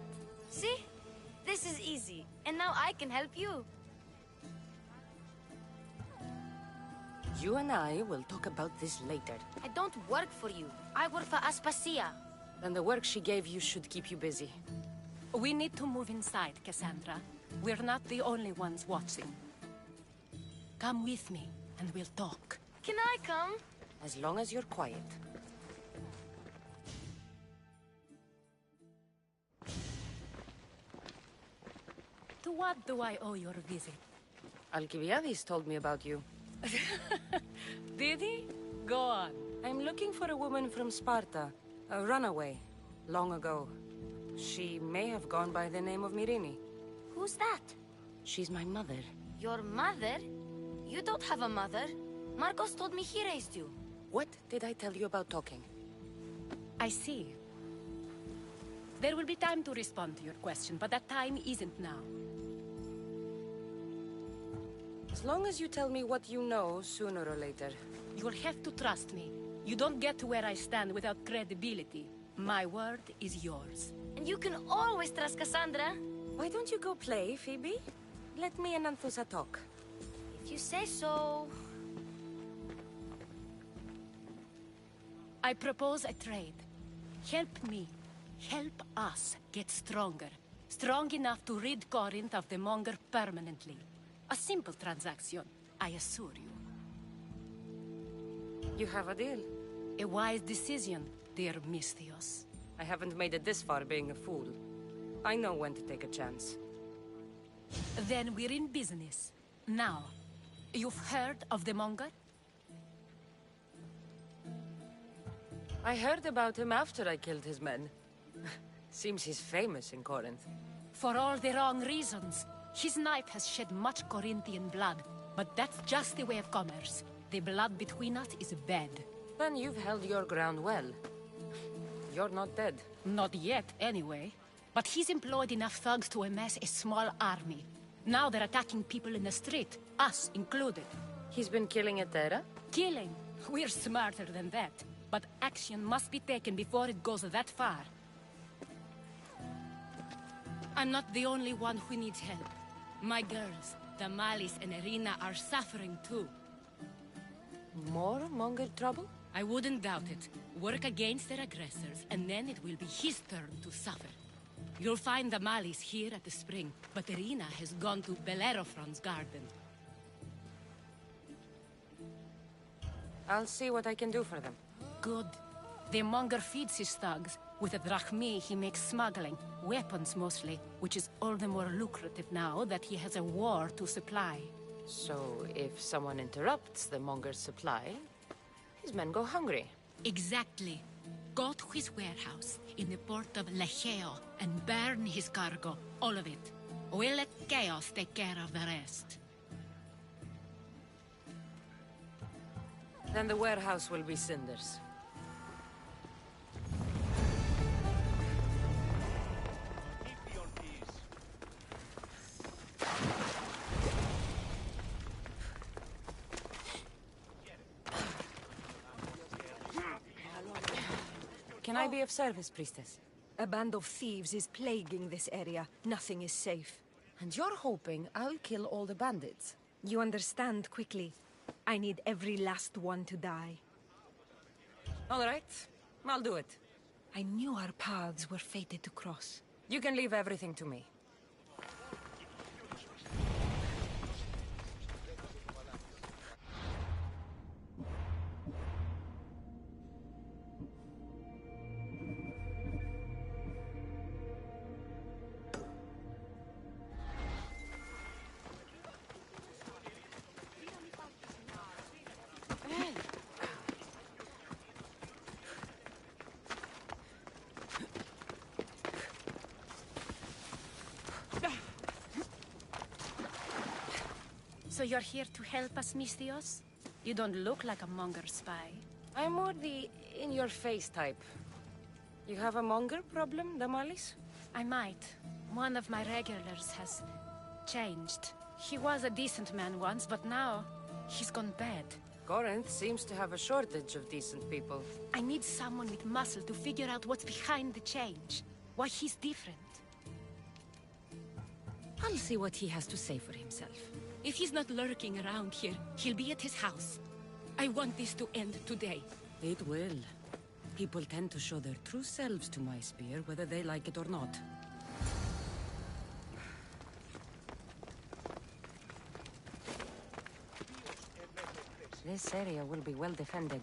See? This is easy. And now I can help you. You and I will talk about this later. I don't work for you. I work for Aspasia. Then the work she gave you should keep you busy. We need to move inside, Cassandra. We're not the only ones watching. Come with me, and we'll talk. Can I come? As long as you're quiet. To what do I owe your visit? Alcibiades told me about you. Did he? Go on. I'm looking for a woman from Sparta. A runaway. Long ago. She may have gone by the name of Myrine. Who's that? She's my mother. Your mother? You don't have a mother. Marcos told me he raised you. What did I tell you about talking? I see. There will be time to respond to your question, but that time isn't now. As long as you tell me what you know, sooner or later. You'll have to trust me. You don't get to where I stand without credibility. My word is yours. And you can always trust Cassandra. Why don't you go play, Phoebe? Let me and Anthusa talk. If you say so. I propose a trade. Help me. Help us get stronger. Strong enough to rid Corinth of the Monger permanently. A simple transaction, I assure you. You have a deal. A wise decision, dear Misthios. I haven't made it this far being a fool. I know when to take a chance. Then we're in business. Now, you've heard of the Monger? I heard about him after I killed his men. Seems he's famous in Corinth. For all the wrong reasons. His knife has shed much Corinthian blood, but that's just the way of commerce. The blood between us is bad. Then you've held your ground well. You're not dead. Not yet, anyway. But he's employed enough thugs to amass a small army. Now they're attacking people in the street, us included. He's been killing Etera? Killing? We're smarter than that. But action must be taken before it goes that far. I'm not the only one who needs help. My girls, Damalis and Irina, are suffering too. More Monger trouble? I wouldn't doubt it. Work against their aggressors, and then it will be his turn to suffer. You'll find Damalis here at the spring, but Irina has gone to Bellerophon's garden. I'll see what I can do for them. Good. The Monger feeds his thugs. With the drachmi, he makes smuggling. Weapons, mostly. Which is all the more lucrative now that he has a war to supply. So, if someone interrupts the Monger's supply, his men go hungry. Exactly. Go to his warehouse in the port of Lecheo and burn his cargo. All of it. We'll let Chaos take care of the rest. Then the warehouse will be cinders. Can I be of service, priestess? A band of thieves is plaguing this area. Nothing is safe. And you're hoping I'll kill all the bandits? You understand quickly. I need every last one to die. All right, I'll do it. I knew our paths were fated to cross. You can leave everything to me. So you're here to help us, Misthios? You don't look like a monger spy. I'm more the in-your-face type. You have a monger problem, Damalis? I might. One of my regulars has changed. He was a decent man once, but now he's gone bad. Corinth seems to have a shortage of decent people. I need someone with muscle to figure out what's behind the change. Why he's different. I'll see what he has to say for himself. If he's not lurking around here, he'll be at his house. I want this to end today. It will. People tend to show their true selves to my spear, whether they like it or not. This area will be well defended.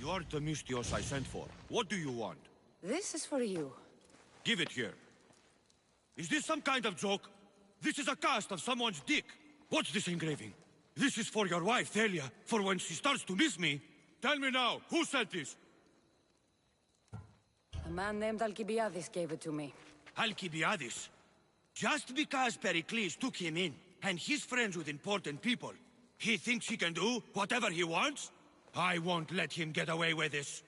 You're the Mystios I sent for. What do you want? This is for you. Give it here. Is this some kind of joke? This is a cast of someone's dick. What's this engraving? This is for your wife, Thalia, for when she starts to miss me. Tell me now, who sent this? A man named Alcibiades gave it to me. Alcibiades? Just because Pericles took him in, and he's friends with important people, he thinks he can do whatever he wants? I won't let him get away with this.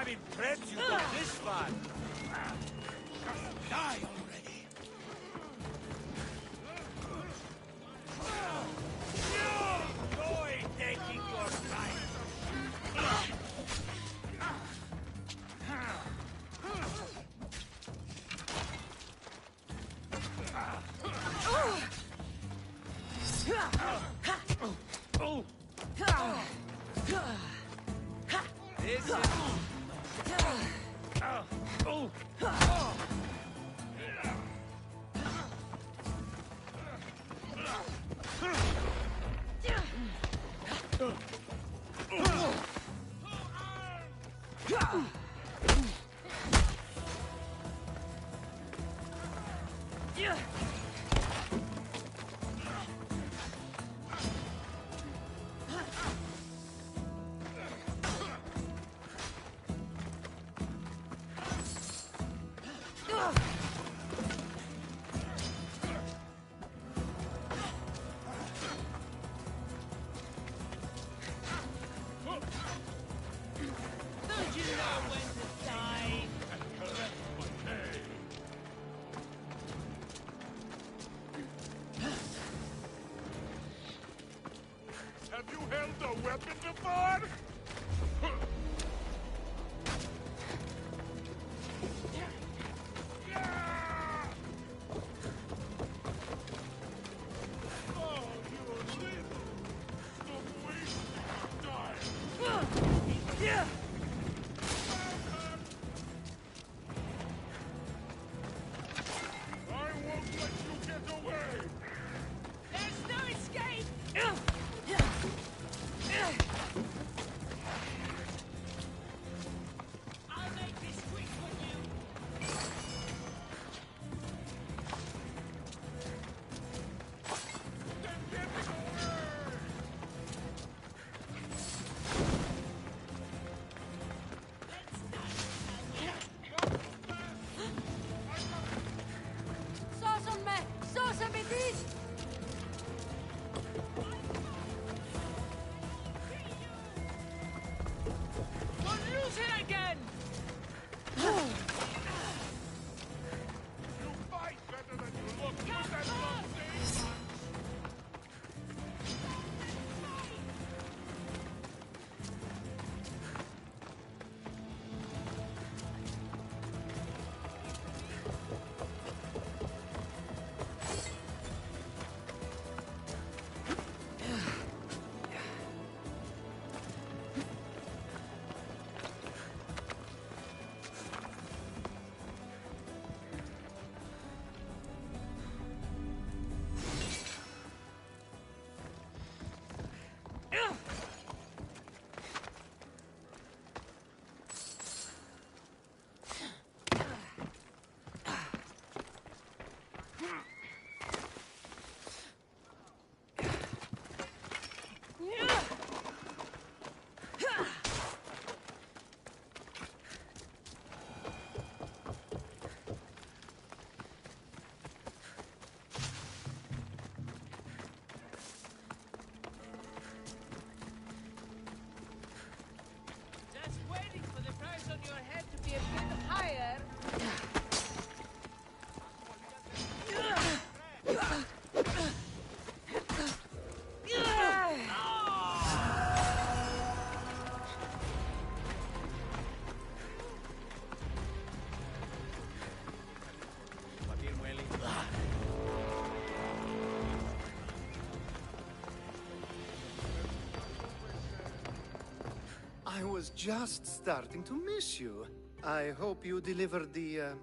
I'm impressed you got this far. Die already. Enjoy taking your time. This is... was just starting to miss you. I hope you delivered the,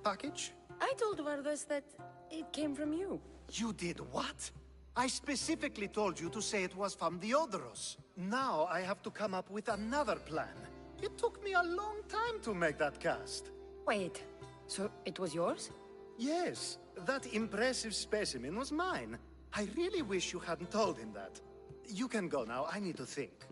package? I told Vargas that it came from you. You did what? I specifically told you to say it was from the Odoros. Now I have to come up with another plan. It took me a long time to make that cast. Wait, so it was yours? Yes, that impressive specimen was mine. I really wish you hadn't told him that. You can go now, I need to think.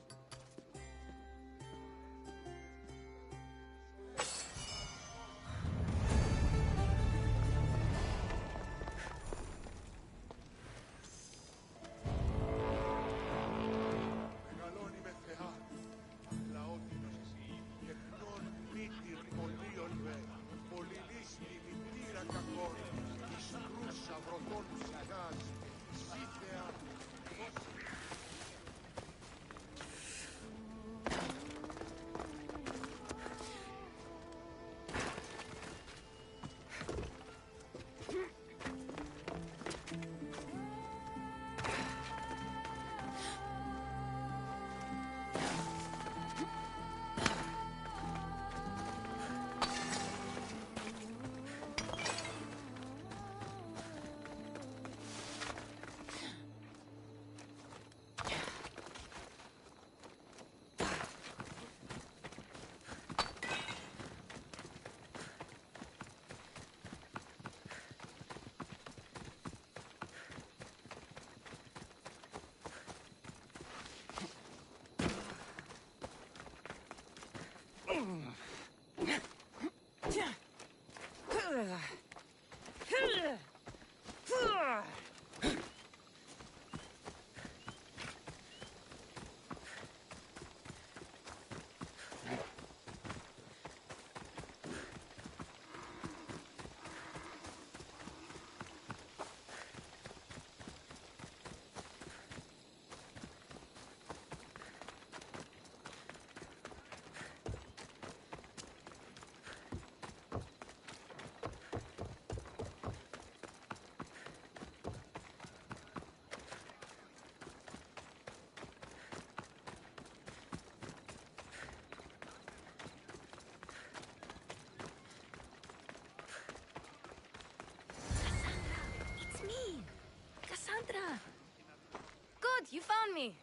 Good, you found me.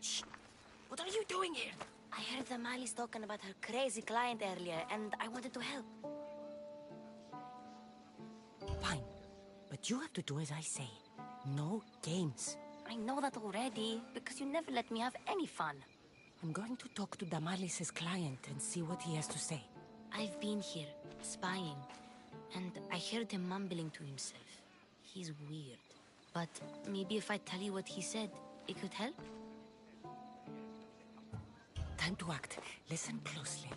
Shh! What are you doing here? I heard the Mali's talking about her crazy client earlier, and I wanted to help. Fine, but you have to do as I say. No games. I know that already, because you never let me have any fun. I'm going to talk to Damalis's client and see what he has to say. I've been here, spying, and I heard him mumbling to himself. He's weird. But maybe if I tell you what he said, it could help? Time to act. Listen closely.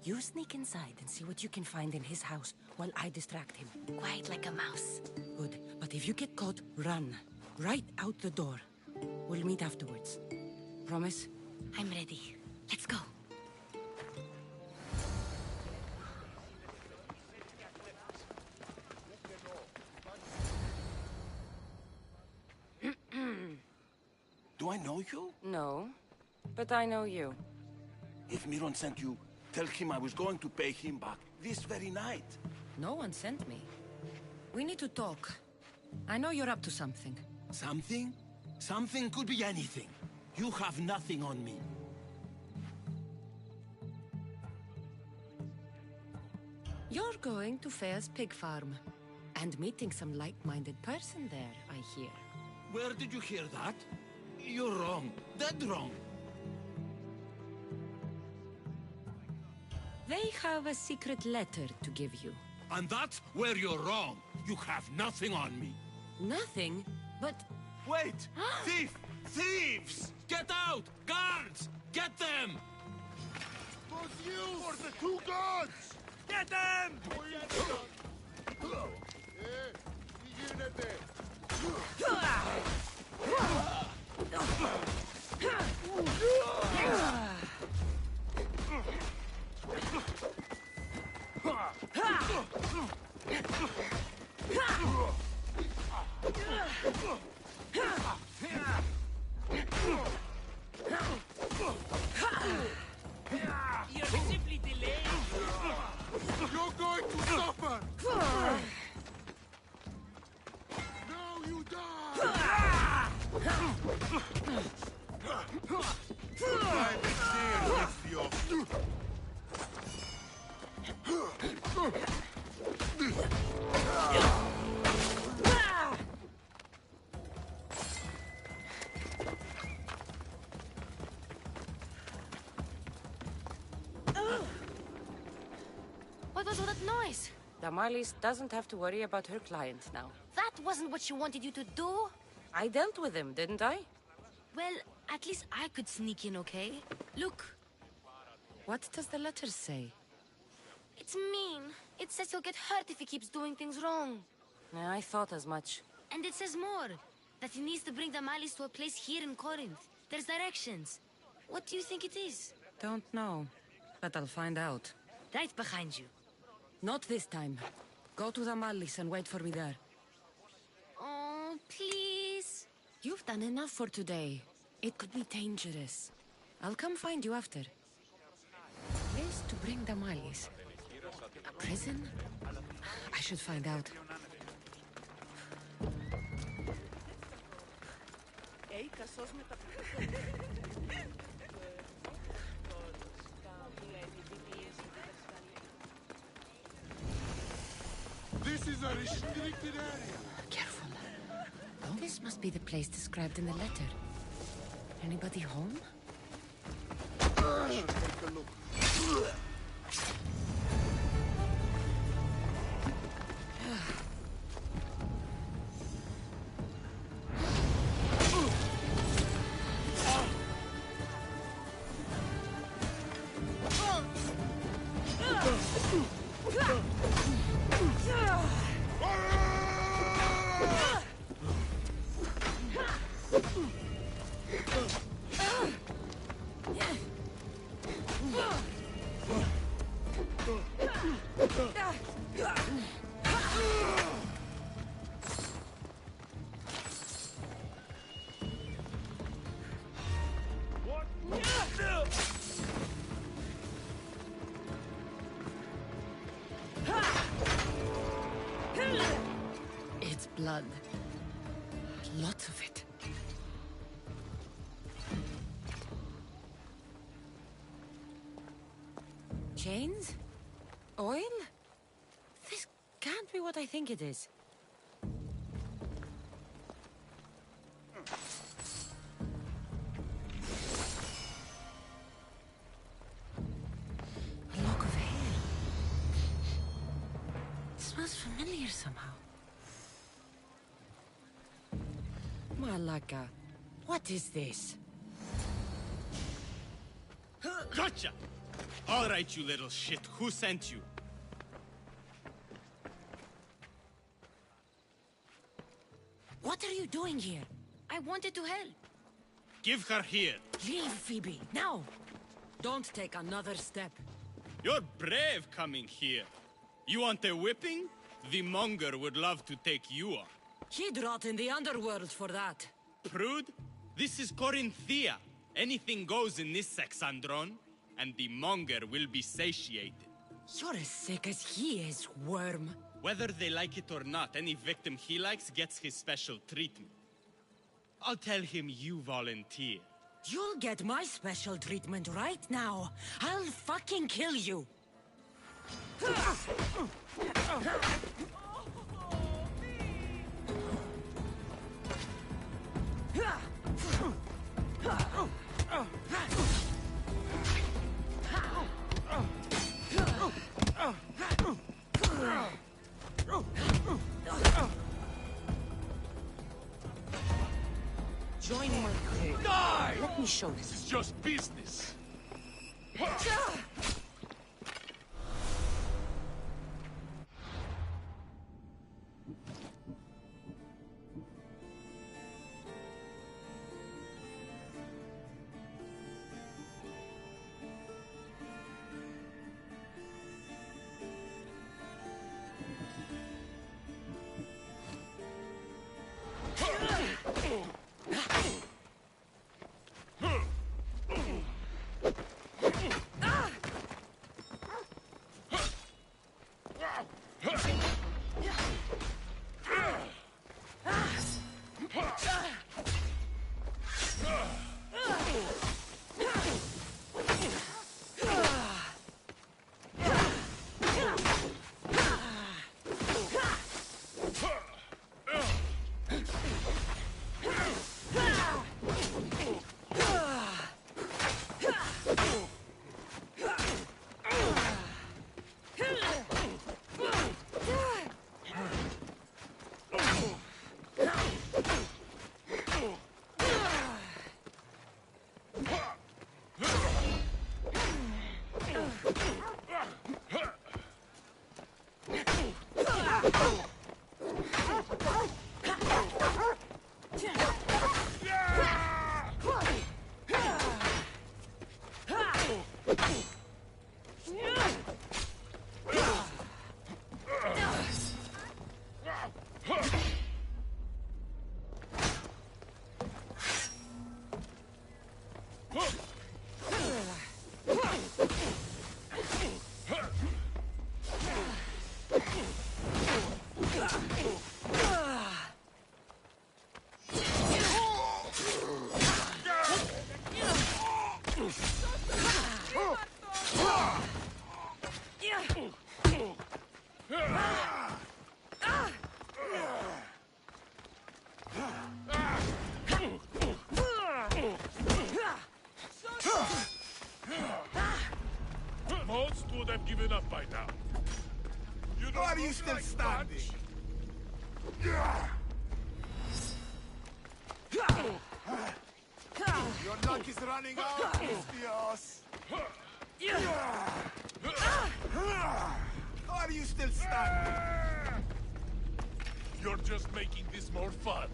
You sneak inside and see what you can find in his house while I distract him. Quiet like a mouse. Good. But if you get caught, run. Right out the door. We'll meet afterwards. Promise? I'm ready. Let's go. Do I know you? No, but I know you. If Miron sent you, tell him I was going to pay him back this very night. No one sent me. We need to talk. I know you're up to something. Something? Something could be anything. You have nothing on me. You're going to Fair's pig farm. And meeting some like-minded person there, I hear. Where did you hear that? You're wrong. Dead wrong. They have a secret letter to give you. And that's where you're wrong. You have nothing on me. Nothing? But... Wait! Thief! Thieves! Get out! Guards! Get them! For you! For the two gods! Get them! Damalis doesn't have to worry about her client now. That wasn't what she wanted you to do. I dealt with him, didn't I? Well, at least I could sneak in, okay? Look. What does the letter say? It's mean. It says he'll get hurt if he keeps doing things wrong. Yeah, I thought as much. And it says more. That he needs to bring Damalis to a place here in Corinth. There's directions. What do you think it is? Don't know, but I'll find out. Right behind you. Not this time. Go to Damalis and wait for me there. Oh, please. You've done enough for today. It could be dangerous. I'll come find you after. Place to bring Damalis. A prison? I should find out. This is a restricted area. Careful. This must be the place described in the letter. Anybody home? Take a look. It's blood. Lots of it. Chains? Oil? This can't be what I think it is. A lock of hair. It smells familiar somehow. Malaka, what is this? Gotcha! All right, you little shit. Who sent you? What are you doing here? I wanted to help. Give her here. Leave, Phoebe, now! Don't take another step. You're brave coming here. You want a whipping? The monger would love to take you on. He'd rot in the underworld for that. Prude, this is Corinthia. Anything goes in this Sexandron, and the monger will be satiated. You're as sick as he is, worm. Whether they like it or not, any victim he likes gets his special treatment. I'll tell him you volunteer. You'll get my special treatment right now. I'll fucking kill you. Join my crew. Die! Let me show This you. is just business. have given up by now. Why are you still standing? Your luck is running out, Mistios. Why are you still standing? You're just making this more fun.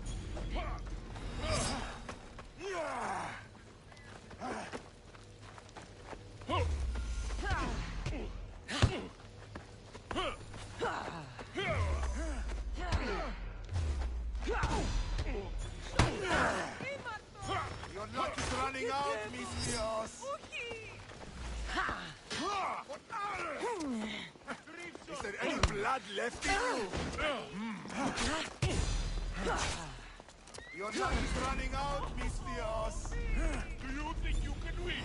Your luck is running out, Mistios. Is there any blood left in you? Your luck is running out, Mistios. Do you think you can win?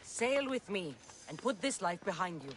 Sail with me, and put this life behind you.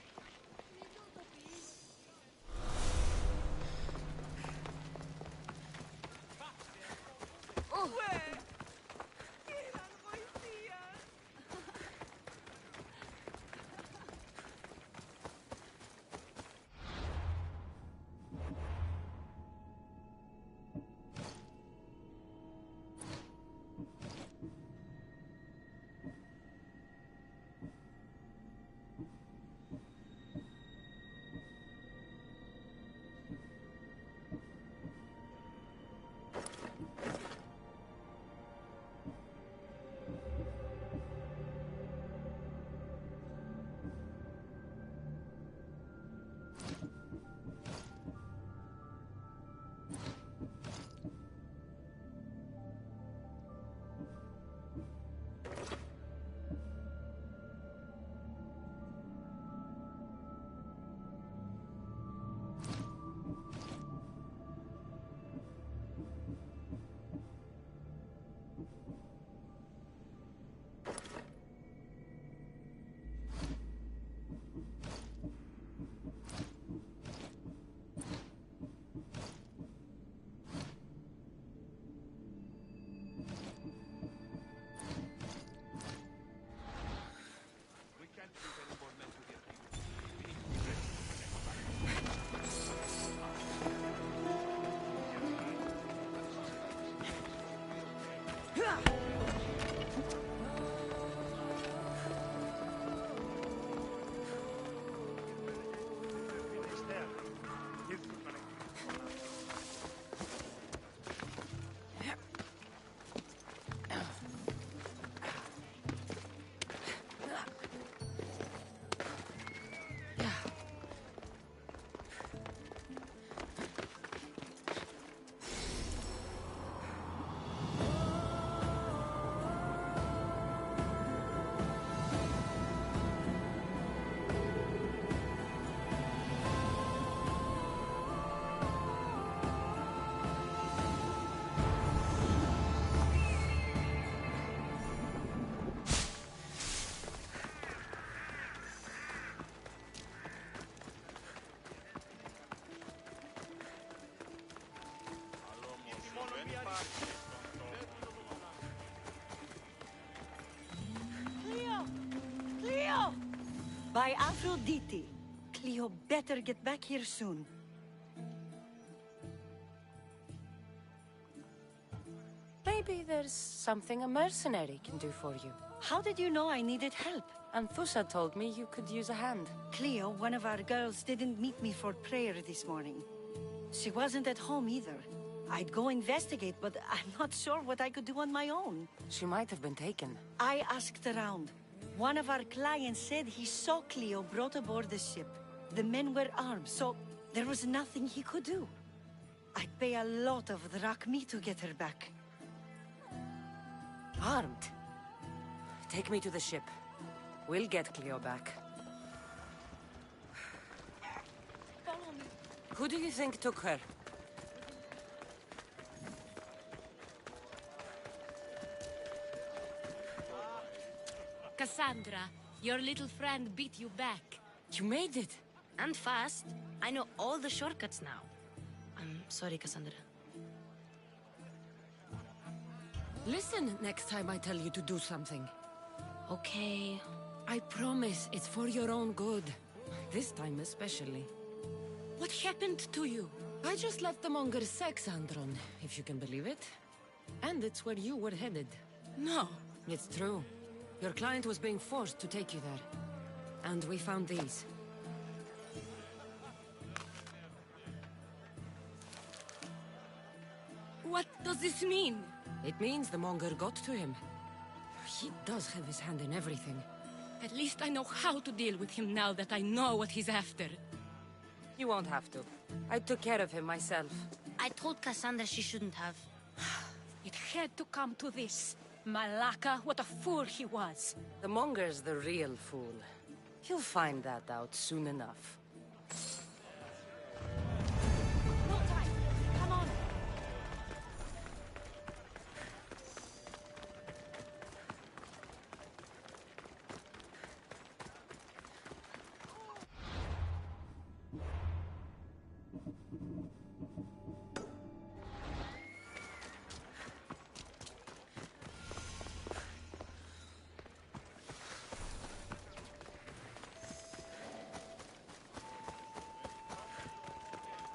Cleo! Cleo! By Aphrodite. Cleo better get back here soon. Maybe there's something a mercenary can do for you. How did you know I needed help? Anthusa told me you could use a hand. Cleo, one of our girls, didn't meet me for prayer this morning. She wasn't at home either. I'd go investigate, but I'm not sure what I could do on my own. She might have been taken. I asked around. One of our clients said he saw Cleo brought aboard the ship. The men were armed, so there was nothing he could do. I'd pay a lot of drachmi to get her back. Armed? Take me to the ship. We'll get Cleo back. Follow me. Who do you think took her? Cassandra, your little friend beat you back. You made it! And fast. I know all the shortcuts now. I'm sorry, Cassandra. Listen next time I tell you to do something. Okay. I promise it's for your own good. This time especially. What happened to you? I just left the Monger's sex, Andron, if you can believe it. And it's where you were headed. No. It's true. Your client was being forced to take you there. And we found these. What does this mean? It means the Monger got to him. He does have his hand in everything. At least I know how to deal with him now that I know what he's after. You won't have to. I took care of him myself. I told Cassandra she shouldn't have. It had to come to this. Malaka, what a fool he was. The Monger's the real fool. He'll find that out soon enough. No time. Come on.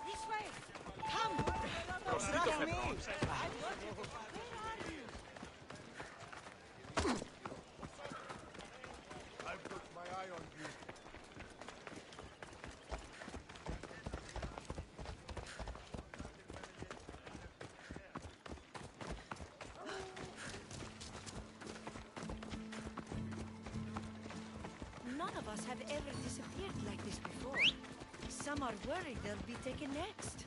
This way. Come. Follow me. I've got my eye on you. None of us have ever disappeared like this before. Some are worried they'll be taken next.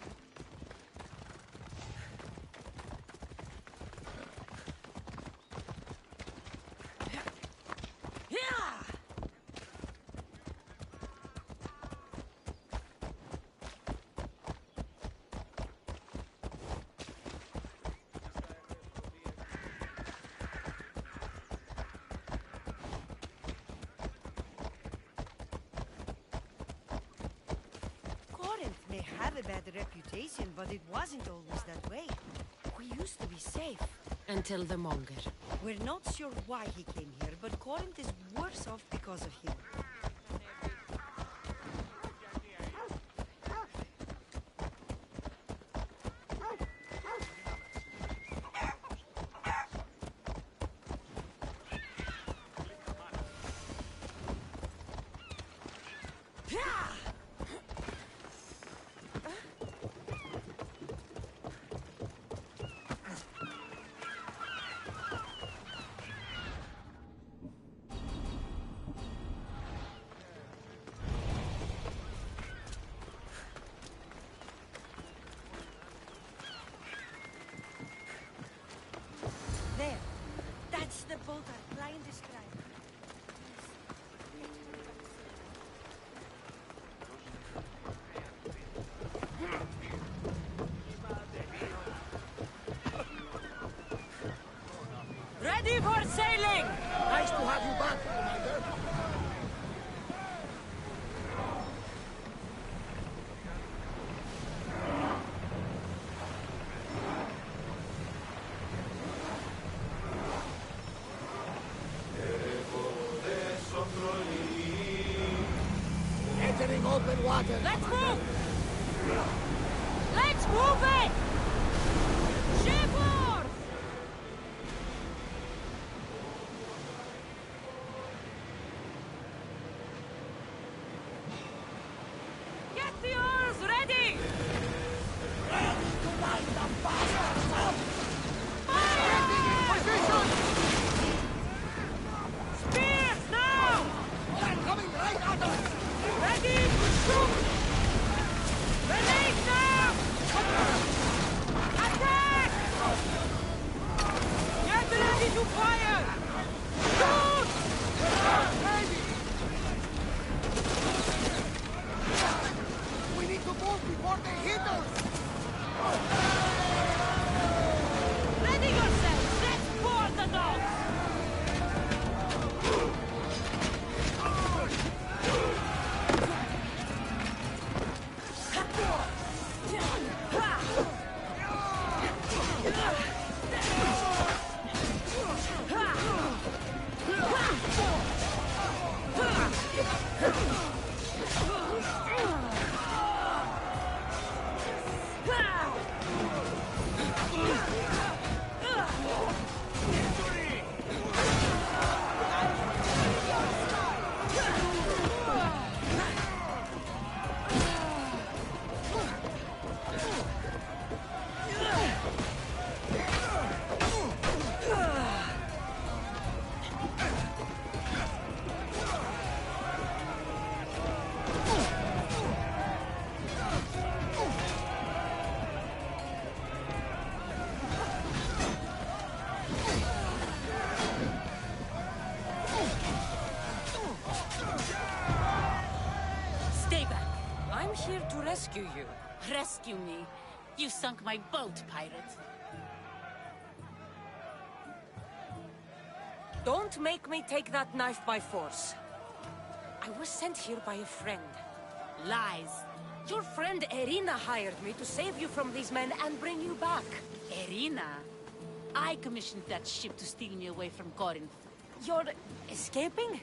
Corinth may have a bad reputation, but it wasn't always that way. We used to be safe. Until the Monger. We're not sure why he came here, but Corinth is worse off because of him. Let's move! Let's move it! Shipboard! Get the oars ready! Ready to light the bastards up! Fire! Position! Spears now! They're coming right at us! Ready to shoot! Grenade now! Attack! Get ready to fire! Shoot! Ready! We need to move before they hit us! Ready yourselves! Let's board the dogs! Stay back. I'm here to rescue you. Rescue me? You sunk my boat, pirate. Don't make me take that knife by force. I was sent here by a friend. Lies. Your friend Irina hired me to save you from these men and bring you back. Irina? I commissioned that ship to steal me away from Corinth. You're escaping?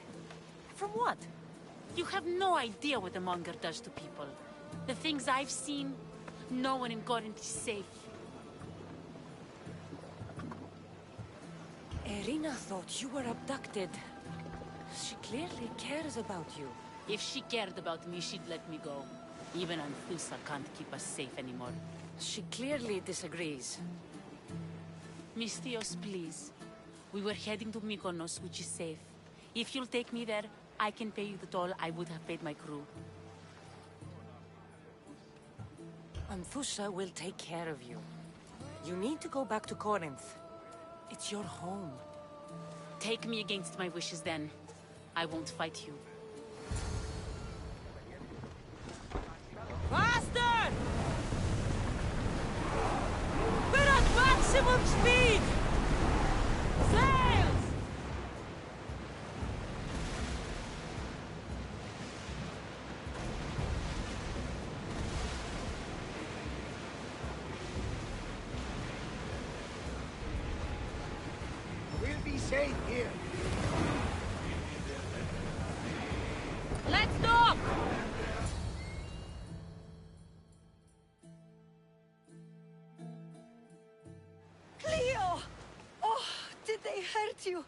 From what? You have no idea what the Monger does to people. The things I've seen, no one in Corinth is safe. Irina thought you were abducted. She clearly cares about you. If she cared about me, she'd let me go. Even Anthusa can't keep us safe anymore. She clearly disagrees. Mystios, please. We were heading to Mykonos, which is safe. If you'll take me there, I can pay you the toll I would have paid my crew. Anthusa will take care of you. You need to go back to Corinth. It's your home. Take me against my wishes then. I won't fight you. Faster! We're at maximum speed! Sails! We'll be safe here. Let's dock! Cleo! Oh, did they hurt you?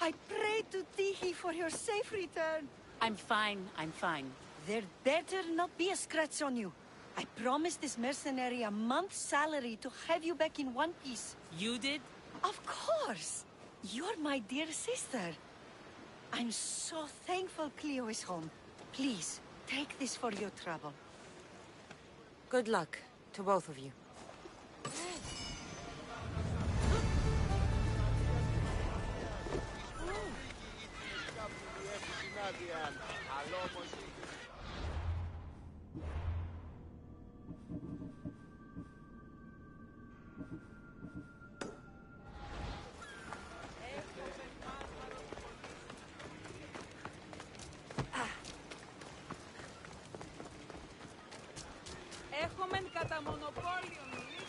I prayed to Tihi for your safe return. I'm fine, I'm fine. There better not be a scratch on you. I promised this mercenary a month's salary to have you back in one piece. You did? Of course! You're my dear sister. I'm so thankful Cleo is home. Please, take this for your trouble. Good luck to both of you. Έχομεν κατά μονοπόλιο μιλή.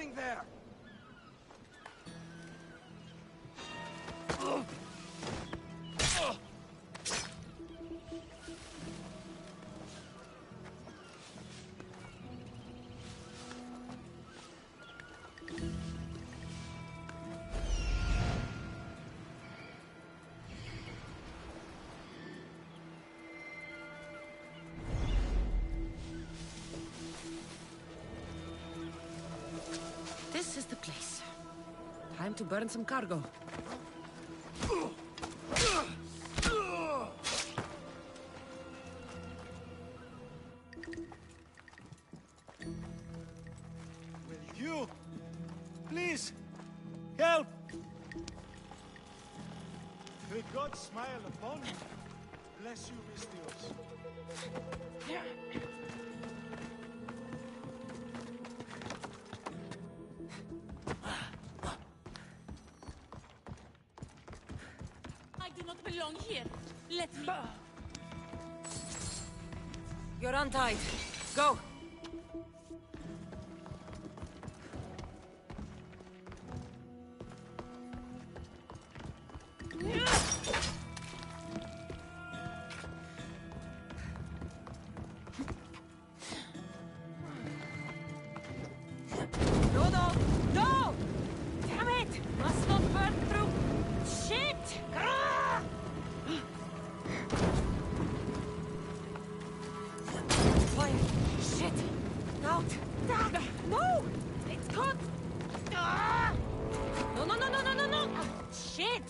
doing there? This is the place. Time to burn some cargo. Will you? Please, help! May God smile upon you. Bless you, Mistios. I do not belong here. Let me. You're untied. Go! No, no, no! Damn it! Must not burn through. Shit! Grrrr! Fire! Shit! Out! No! It's caught! Ah! No, no, no, no, no, no, no! Shit!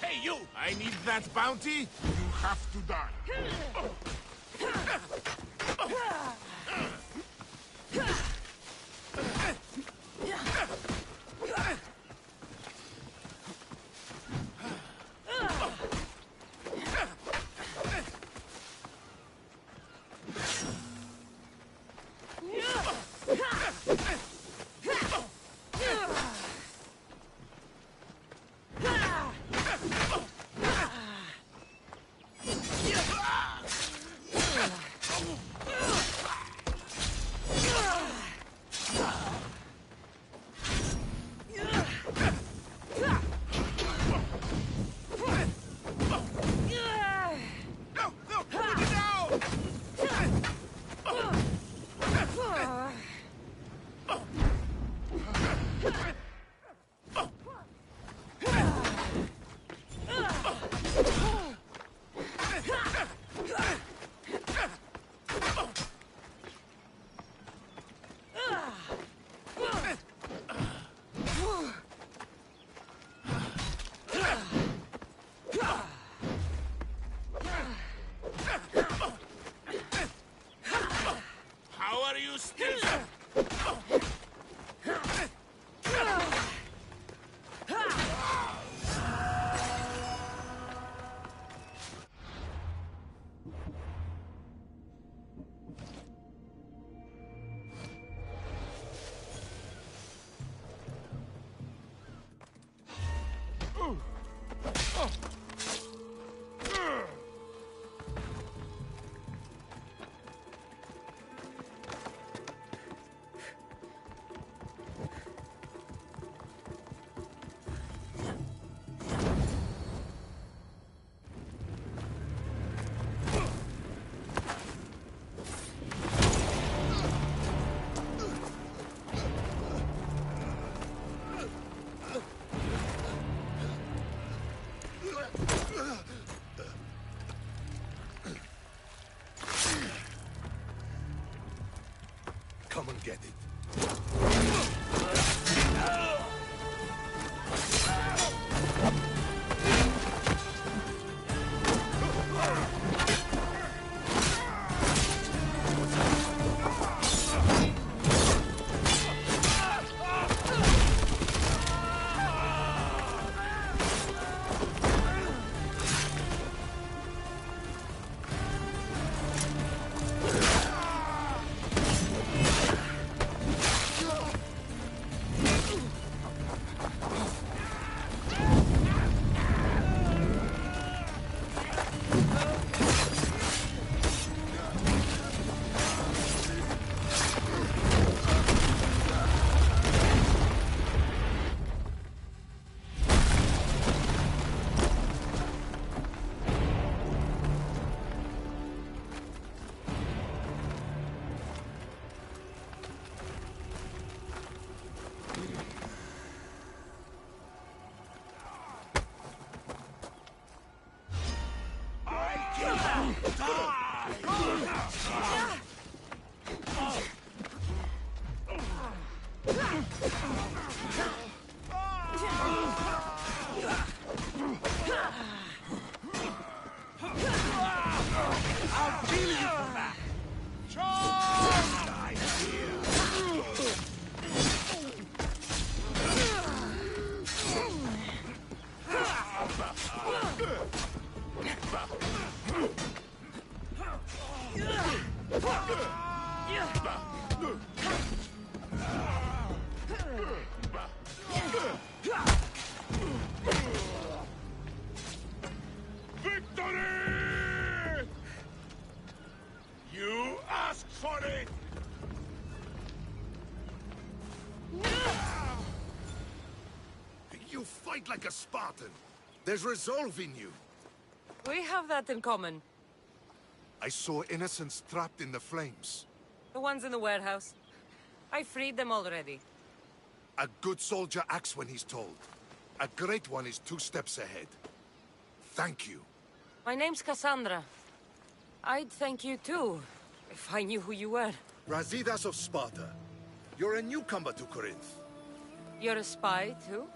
Hey, you! I need that bounty. You have to die. How are you still? Come and get it. I'll kill you for that! Victory! You asked for it! You fight like a Spartan. There's resolve in you. We have that in common. I saw innocents trapped in the flames. The ones in the warehouse. I freed them already. A good soldier acts when he's told. A great one is 2 steps ahead. Thank you. My name's Cassandra. I'd thank you too, if I knew who you were. Razidas of Sparta. You're a newcomer to Corinth. You're a spy too?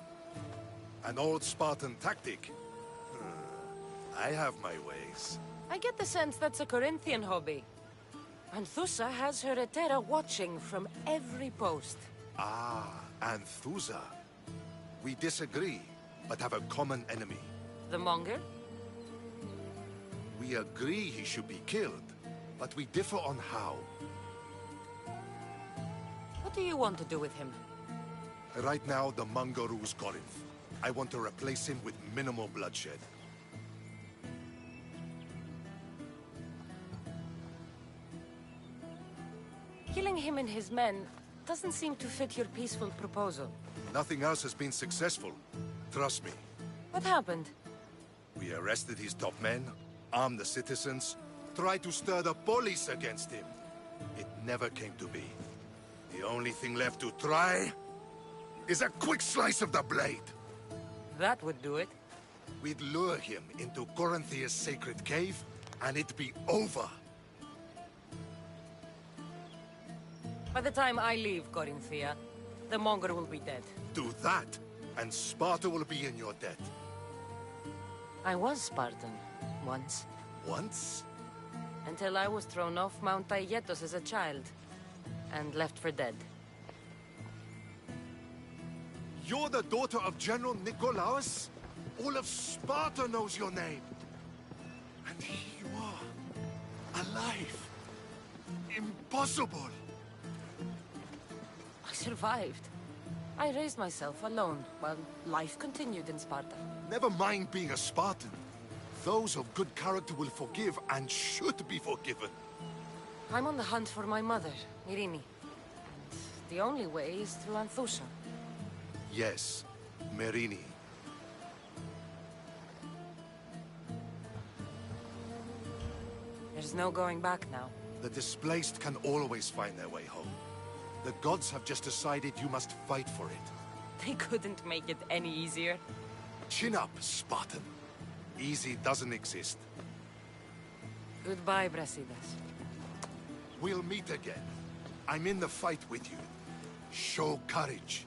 An old Spartan tactic. I have my ways. I get the sense that's a Corinthian hobby. Anthusa has her Etera watching from every post. Ah, Anthusa. We disagree, but have a common enemy. The Monger? We agree he should be killed, but we differ on how. What do you want to do with him? Right now, the Monger rules Corinth. I want to replace him with minimal bloodshed. Killing him and his men doesn't seem to fit your peaceful proposal. Nothing else has been successful. Trust me. What happened? We arrested his top men, armed the citizens, tried to stir the police against him. It never came to be. The only thing left to try is a quick slice of the blade. That would do it. We'd lure him into Corinthia's sacred cave, and it'd be over. By the time I leave Corinthia, the Monger will be dead. Do that, and Sparta will be in your debt. I was Spartan, once. Once? Until I was thrown off Mount Aietos as a child, and left for dead. You're the daughter of General Nikolaos? All of Sparta knows your name. And here you are, alive. Impossible. I survived. I raised myself alone, while life continued in Sparta. Never mind being a Spartan. Those of good character will forgive and should be forgiven. I'm on the hunt for my mother, Irini. The only way is through Anthusa. Yes, Merini. There's no going back now. The displaced can always find their way home. The gods have just decided you must fight for it. They couldn't make it any easier. Chin up, Spartan. Easy doesn't exist. Goodbye, Brasidas. We'll meet again. I'm in the fight with you. Show courage.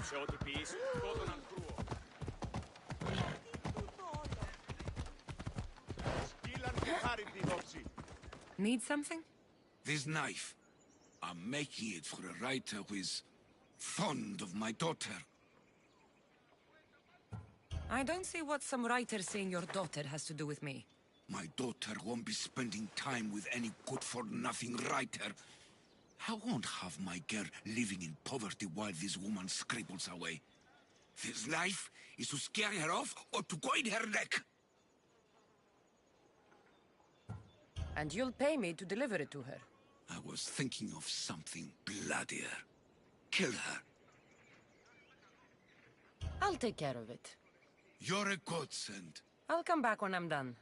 Σε ό,τι πεις, κόδωνα κρούω. Need something? This knife. I'm making it for a writer who is fond of my daughter. I don't see what some writer saying your daughter has to do with me. My daughter won't be spending time with any good-for-nothing writer. I won't have my girl living in poverty while this woman scribbles away. This knife is to scare her off or to go in her neck. And you'll pay me to deliver it to her. I was thinking of something bloodier. Kill her. I'll take care of it. You're a godsend. I'll come back when I'm done.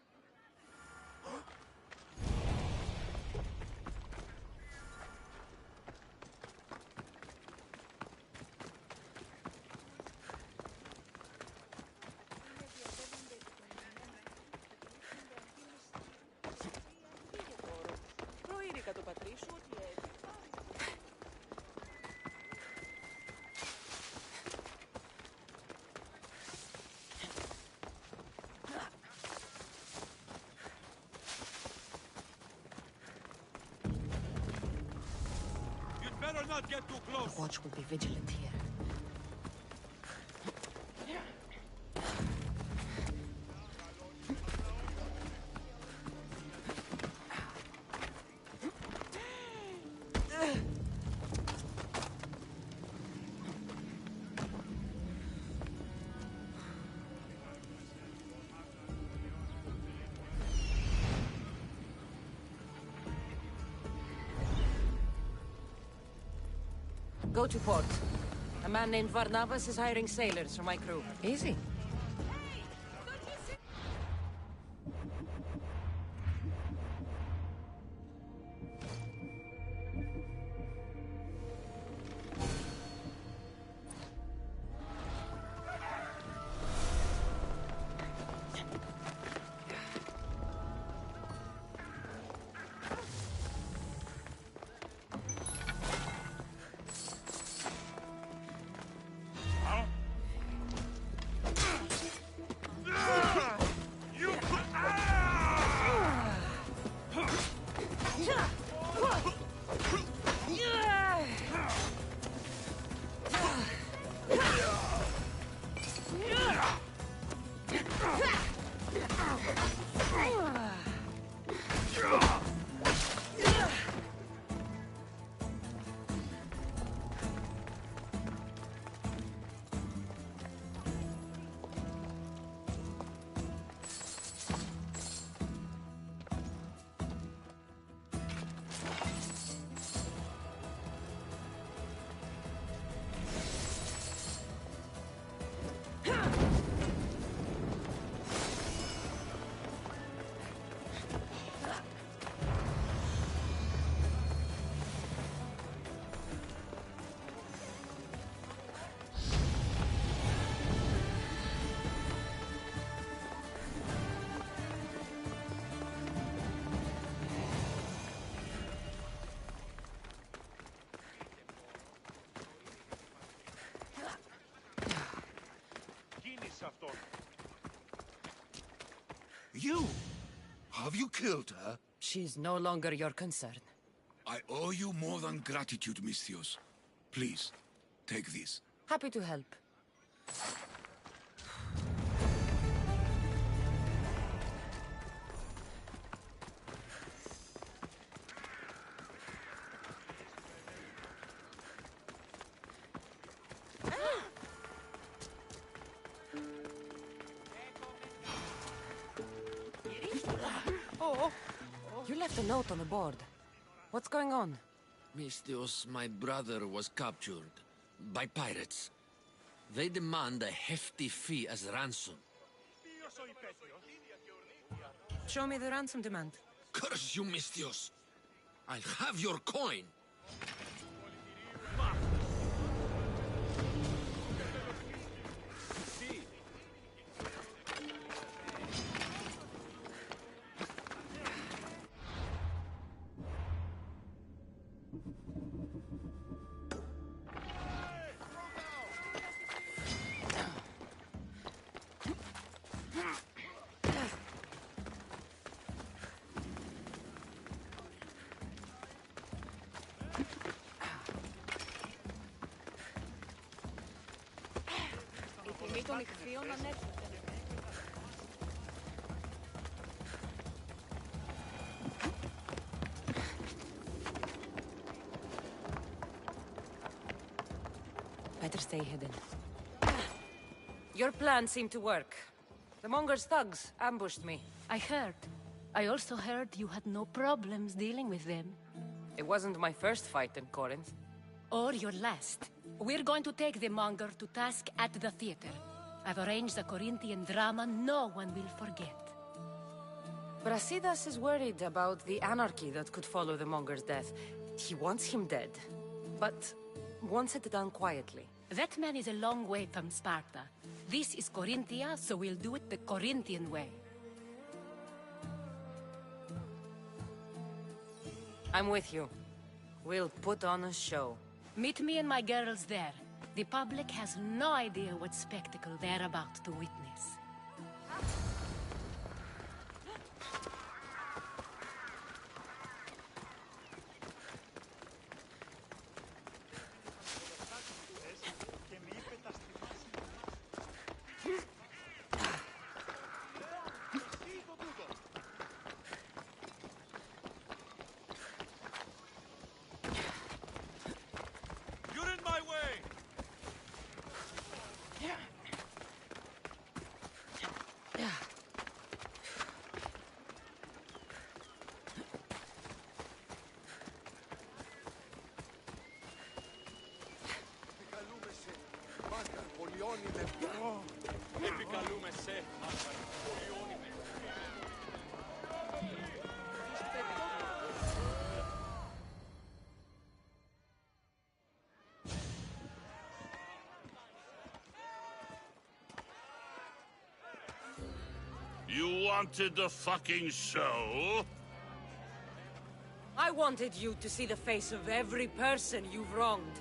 Better not get too close. The watch will be vigilant here. Go to port. A man named Varnavas is hiring sailors for my crew. Easy. You? Have you killed her? She's no longer your concern. I owe you more than gratitude, Misthios. Please, take this. Happy to help. You left a note on the board. What's going on? Misthios, my brother was captured by pirates. They demand a hefty fee as ransom. Show me the ransom demand. Curse you, Misthios! I'll have your coin! Better stay hidden. Your plan seemed to work. The Monger's thugs ambushed me. I heard. I also heard you had no problems dealing with them. It wasn't my first fight in Corinth. Or your last. We're going to take the Monger to task at the theater. I've arranged a Corinthian drama no one will forget. Brasidas is worried about the anarchy that could follow the Monger's death. He wants him dead, but wants it done quietly. That man is a long way from Sparta. This is Corinthia, so we'll do it the Corinthian way. I'm with you. We'll put on a show. Meet me and my girls there. The public has no idea what spectacle they're about to witness. You wanted the fucking show? I wanted you to see the face of every person you've wronged.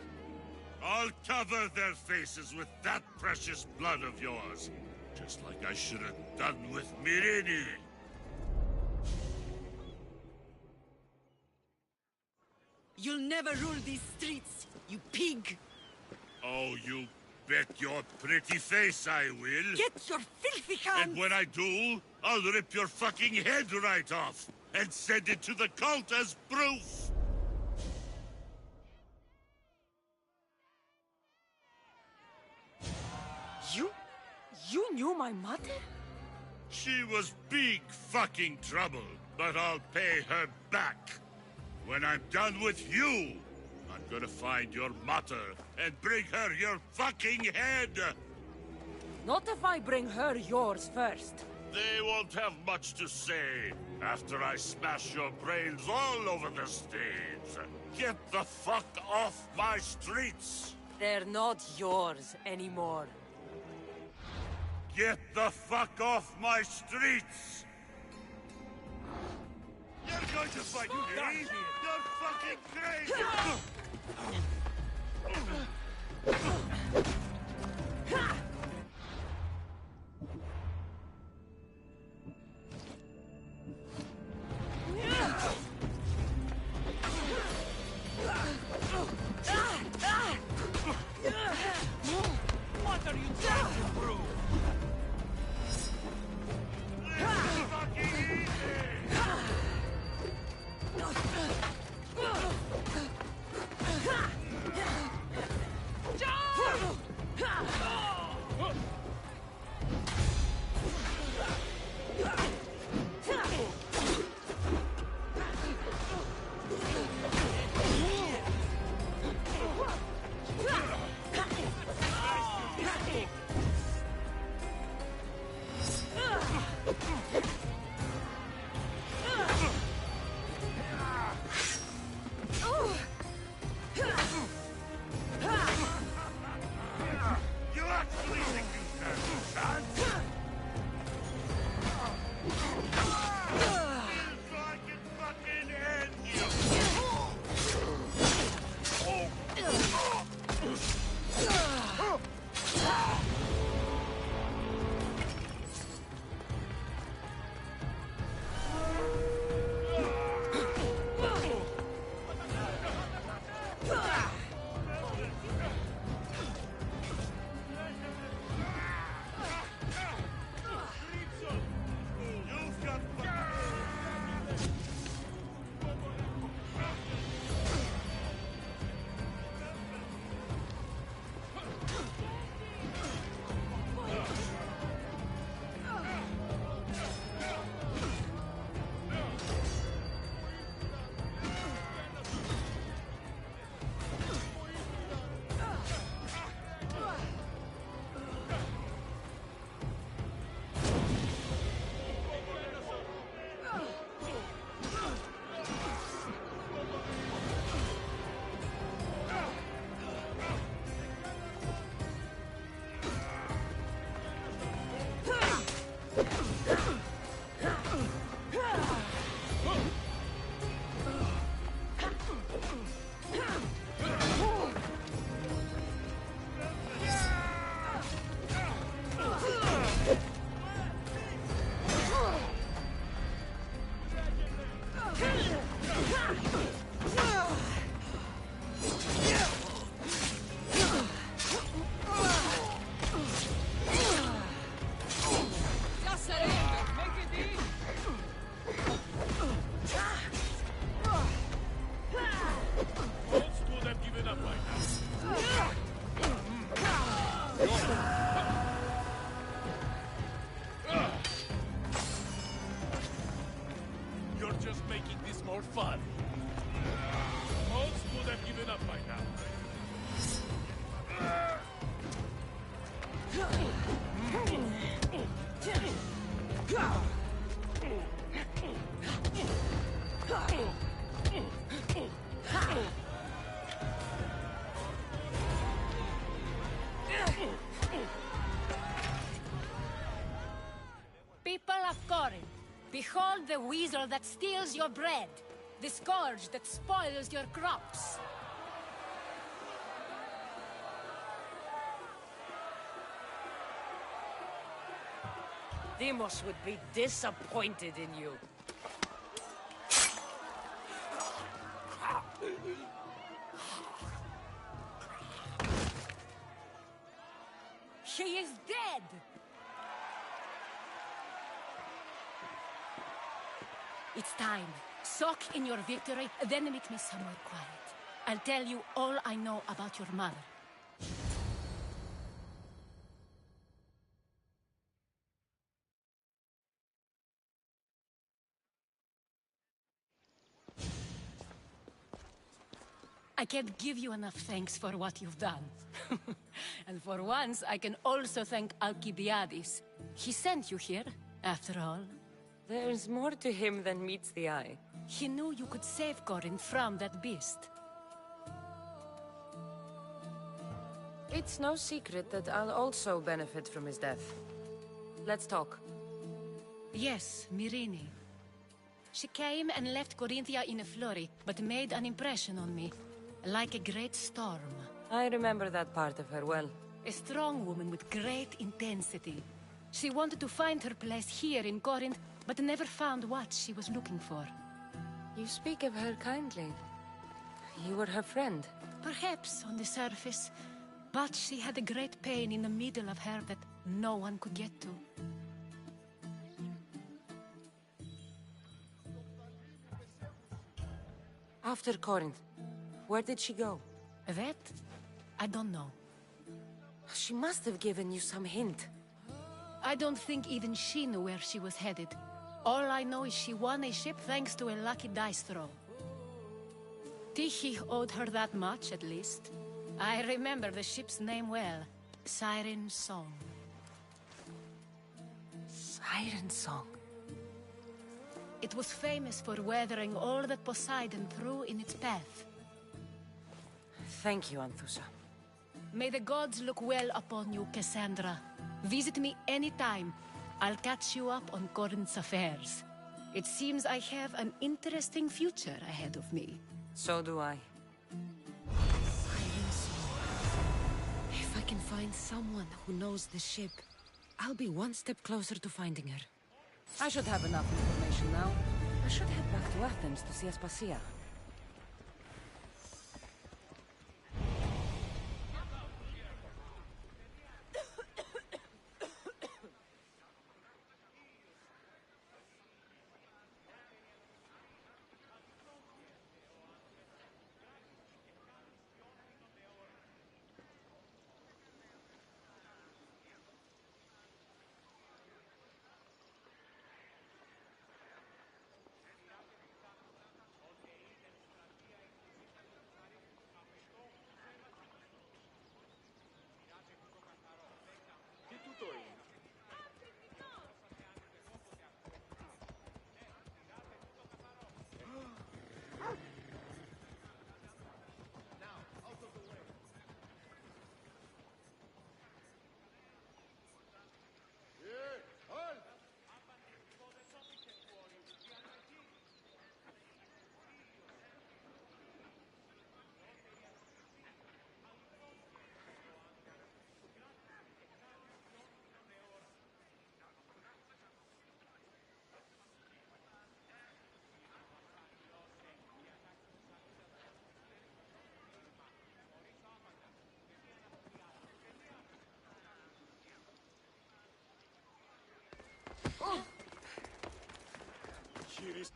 I'll cover their faces with that precious blood of yours. Just like I should have done with Mirini. You'll never rule these streets, you pig! Oh, you bet your pretty face I will. Get your filthy hands! And when I do, I'll rip your fucking head right off and send it to the cult as proof. You knew my mother? She was big fucking trouble, but I'll pay her back. When I'm done with you, I'm gonna find your mother and bring her your fucking head. Not if I bring her yours first. They won't have much to say after I smash your brains all over the stage. Get the fuck off my streets! They're not yours anymore. Get the fuck off my streets! You're going to fight me? You're fucking crazy! What are you trying to prove? just making this more fun. Most would have given up by now. People of Corinth, behold the weasel that steals your bread, the scourge that spoils your crops. Demos would be disappointed in you. She is dead! It's time. Soak in your victory, then meet me somewhere quiet. I'll tell you all I know about your mother. I can't give you enough thanks for what you've done. And for once, I can also thank Alcibiades. He sent you here, after all. There's more to him than meets the eye. He knew you could save Corinth from that beast. It's no secret that I'll also benefit from his death. Let's talk. Yes, Myrine. She came and left Corinthia in a flurry, but made an impression on me. Like a great storm. I remember that part of her well. A strong woman with great intensity. She wanted to find her place here in Corinth, but never found what she was looking for. You speak of her kindly. You were her friend. Perhaps on the surface, but she had a great pain in the middle of her that no one could get to. After Corinth, where did she go? That? I don't know. She must have given you some hint. I don't think even she knew where she was headed. All I know is she won a ship thanks to a lucky dice throw. Tyche owed her that much, at least. I remember the ship's name well. Siren Song. Siren Song? It was famous for weathering all that Poseidon threw in its path. Thank you, Anthusa. May the gods look well upon you, Cassandra. Visit me anytime. I'll catch you up on Corinth's affairs. It seems I have an interesting future ahead of me. So do I. Siren Song. If I can find someone who knows the ship, I'll be one step closer to finding her. I should have enough information now. I should head back to Athens to see Aspasia. Here is...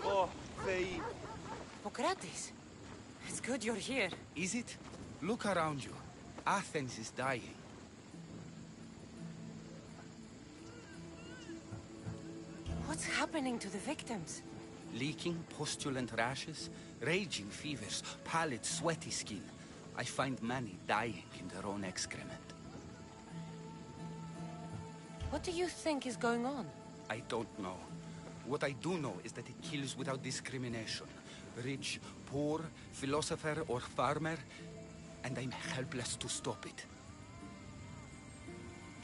Oh, Hippocrates. It's good you're here. Is it? Look around you. Athens is dying. What's happening to the victims? Leaking, postulant rashes, raging fevers, pallid, sweaty skin. I find many dying in their own excrement. What do you think is going on? I don't know. What I do know is that it kills without discrimination. Rich, poor, philosopher or farmer, and I'm helpless to stop it.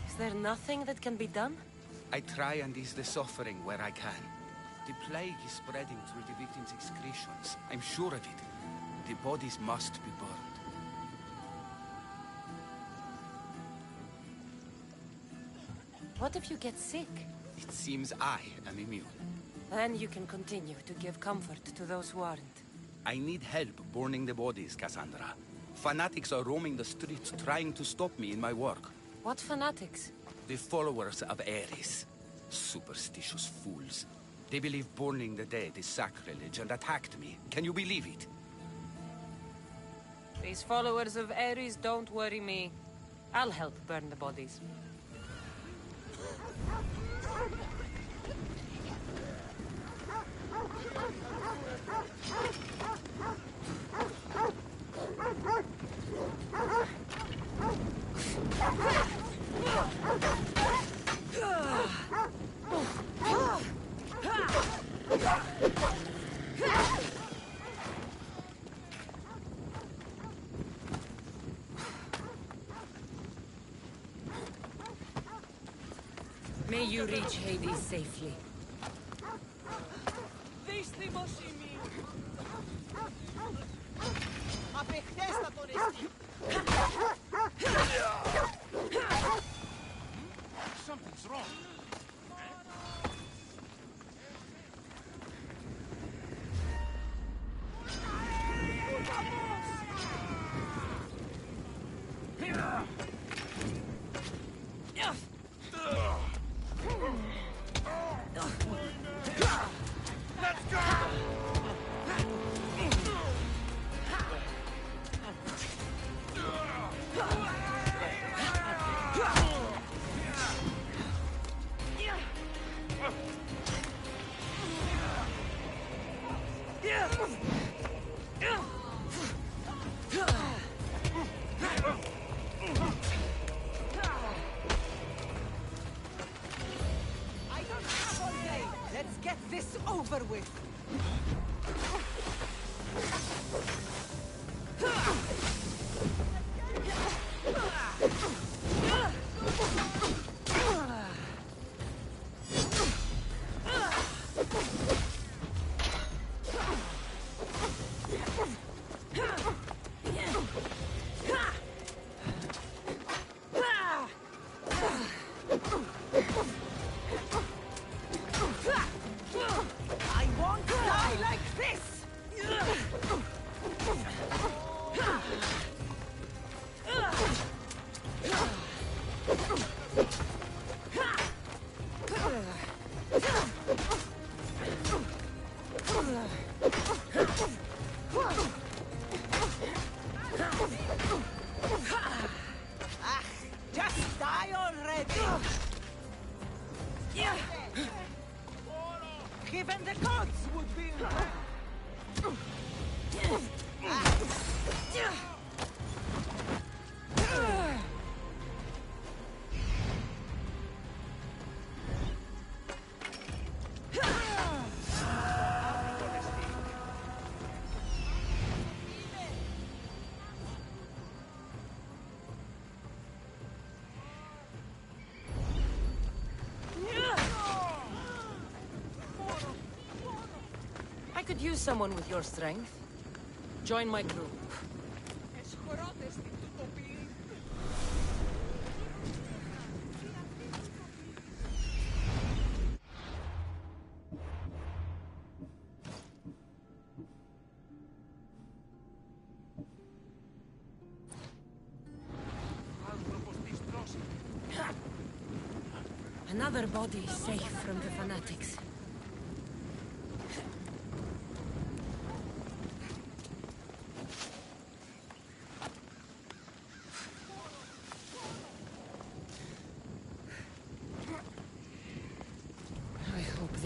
Is there nothing that can be done? I try and ease the suffering where I can. The plague is spreading through the victims' excretions. I'm sure of it. The bodies must be burned. What if you get sick? It seems I am immune. Then you can continue to give comfort to those who aren't. I need help burning the bodies, Cassandra. Fanatics are roaming the streets trying to stop me in my work. What fanatics? The followers of Ares. Superstitious fools. They believe burning the dead is sacrilege and attacked me. Can you believe it? These followers of Ares don't worry me. I'll help burn the bodies. May you reach Hades safely. Something's wrong. Let's get this over with. I won't die like this! Just die already! Even the gods would be... I could use someone with your strength. Join my crew. Another body safe from the fanatics.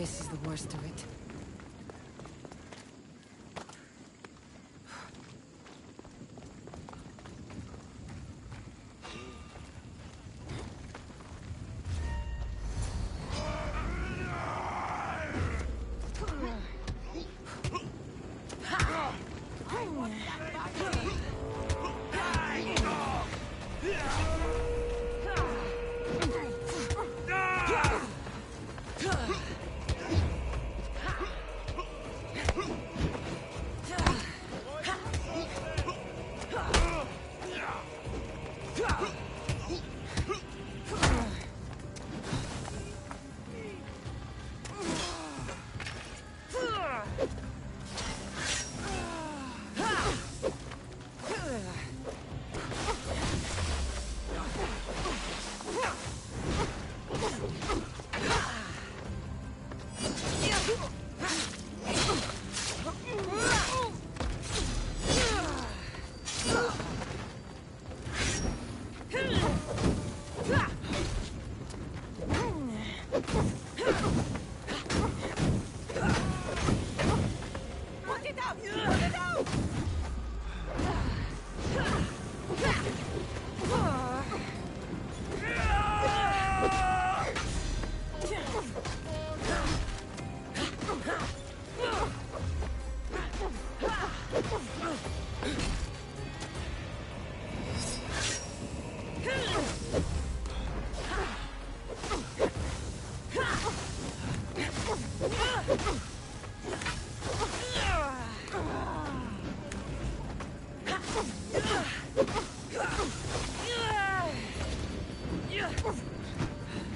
this is the worst of it.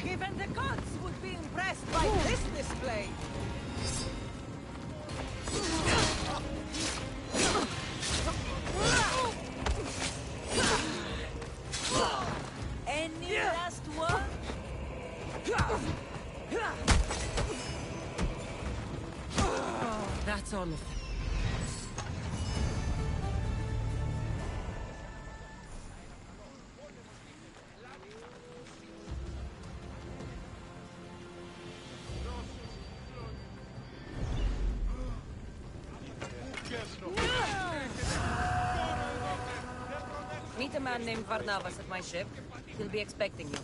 Even the gods would be impressed by this display. Any last one? That's all of them. Meet a man named Varnavas at my ship. He'll be expecting you.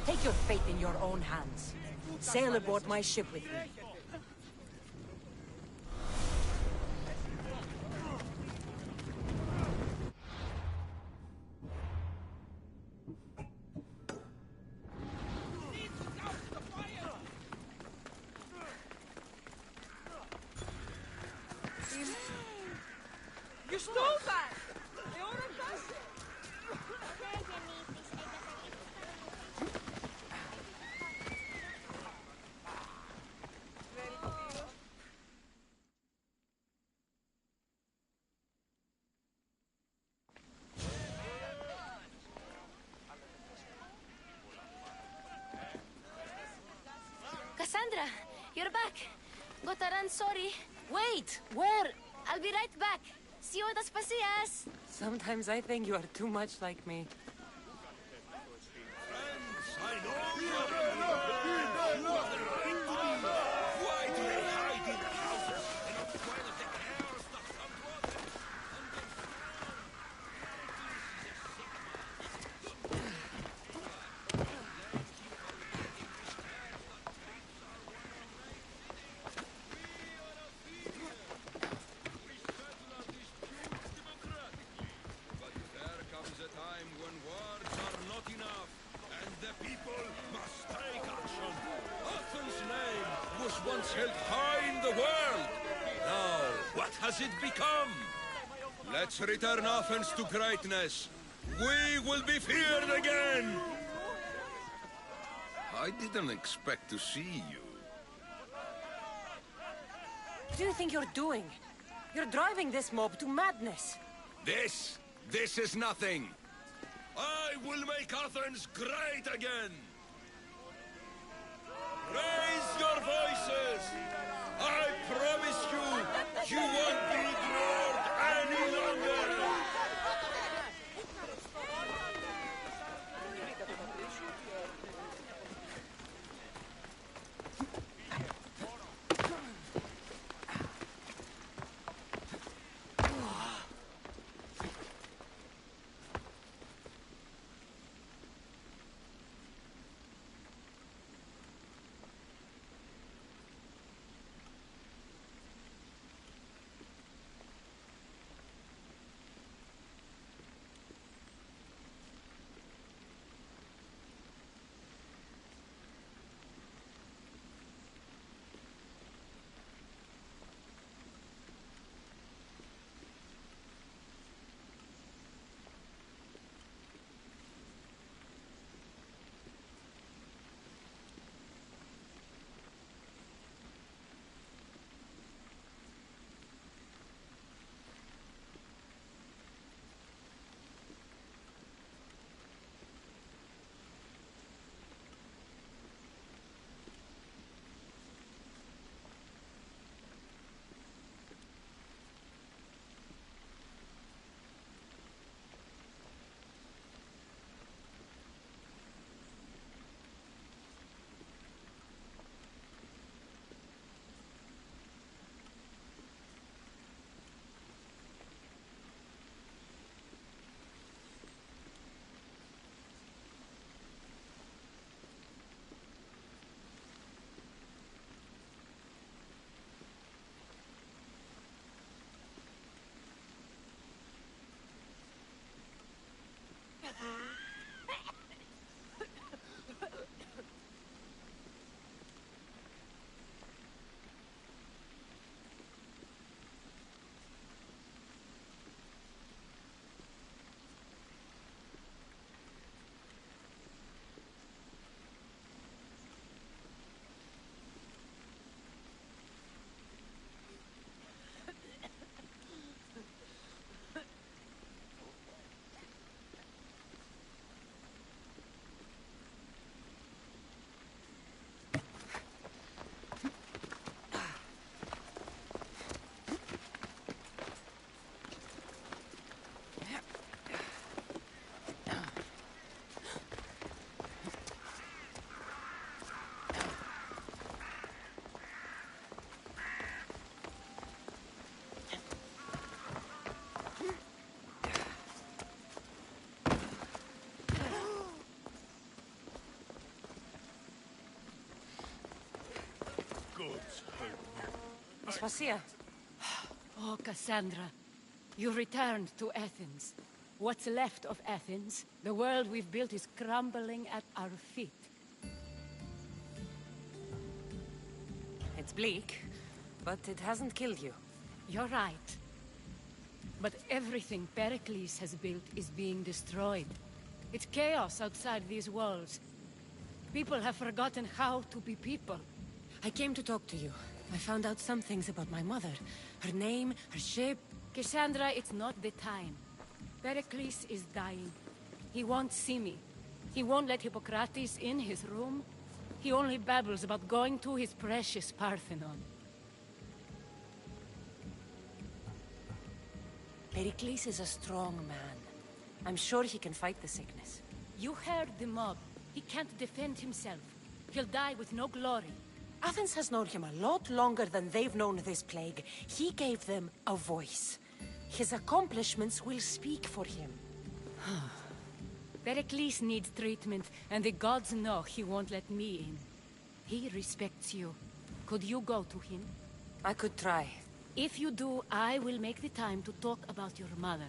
Take your fate in your own hands. Sail aboard my ship with me. You stole that! Cassandra, you're back. Gotta run, sorry. Wait, where? I'll be right back. See you at Aspasias. Sometimes I think you are too much like me. Once held high in the world. Now, what has it become? Let's return Athens to greatness. We will be feared again. I didn't expect to see you. What do you think you're doing? You're driving this mob to madness. This is nothing. I will make Athens great again. Raise your voices! I promise you, you won't be ignored any longer! Aspasia. Oh, Cassandra. You returned to Athens. What's left of Athens? The world we've built is crumbling at our feet. It's bleak, but it hasn't killed you. You're right. But everything Pericles has built is being destroyed. It's chaos outside these walls. People have forgotten how to be people. I came to talk to you. I found out some things about my mother. Her name, her shape. Cassandra, it's not the time. Pericles is dying. He won't see me. He won't let Hippocrates in his room. He only babbles about going to his precious Parthenon. Pericles is a strong man. I'm sure he can fight the sickness. You heard the mob. He can't defend himself. He'll die with no glory. Athens has known him a lot longer than they've known this plague. He gave them a voice. His accomplishments will speak for him. Pericles needs treatment, and the gods know he won't let me in. He respects you. Could you go to him? I could try. If you do, I will make the time to talk about your mother.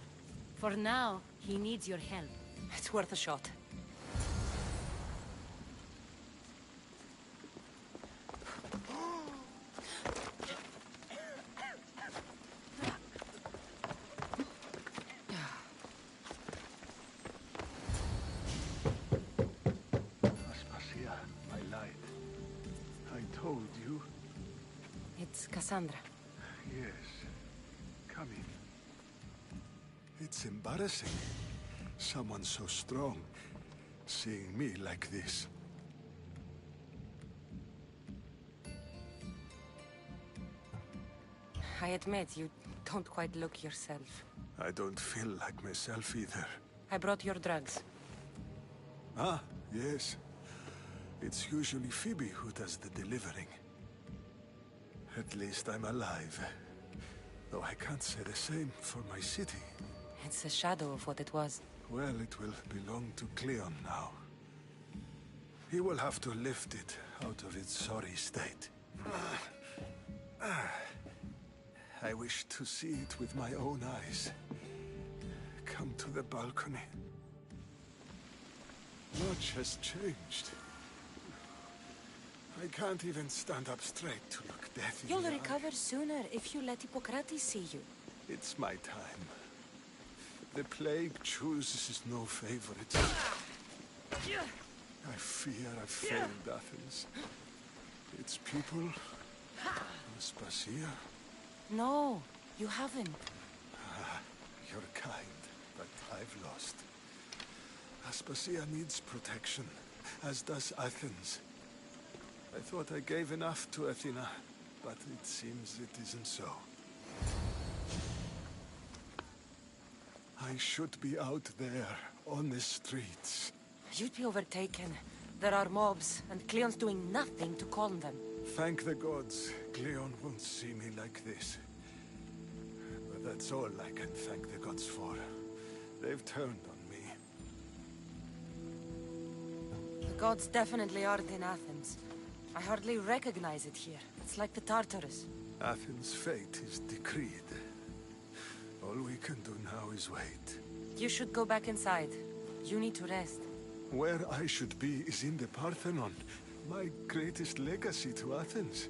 For now, he needs your help. It's worth a shot. Cassandra. Yes. Come in. It's embarrassing. Someone so strong, seeing me like this. I admit, you don't quite look yourself. I don't feel like myself either. I brought your drugs. Ah, yes. It's usually Phoebe who does the delivering. At least I'm alive. Though I can't say the same for my city. It's a shadow of what it was. Well, it will belong to Cleon now. He will have to lift it out of its sorry state. I wish to see it with my own eyes. Come to the balcony. Much has changed. I can't even stand up straight to look death in You'll the eye. recover sooner if you let Hippocrates see you. It's my time. The plague chooses no favorites. I fear I've failed Athens. Its people, Aspasia. No, you haven't. You're kind, but I've lost. Aspasia needs protection, as does Athens. I thought I gave enough to Athena, but it seems it isn't so. I should be out there, on the streets. You'd be overtaken. There are mobs, and Cleon's doing nothing to calm them. Thank the gods, Cleon won't see me like this. But that's all I can thank the gods for. They've turned on me. The gods definitely aren't in Athens. I hardly recognize it here. It's like the Tartarus. Athens' fate is decreed. All we can do now is wait. You should go back inside. You need to rest. Where I should be is in the Parthenon, my greatest legacy to Athens.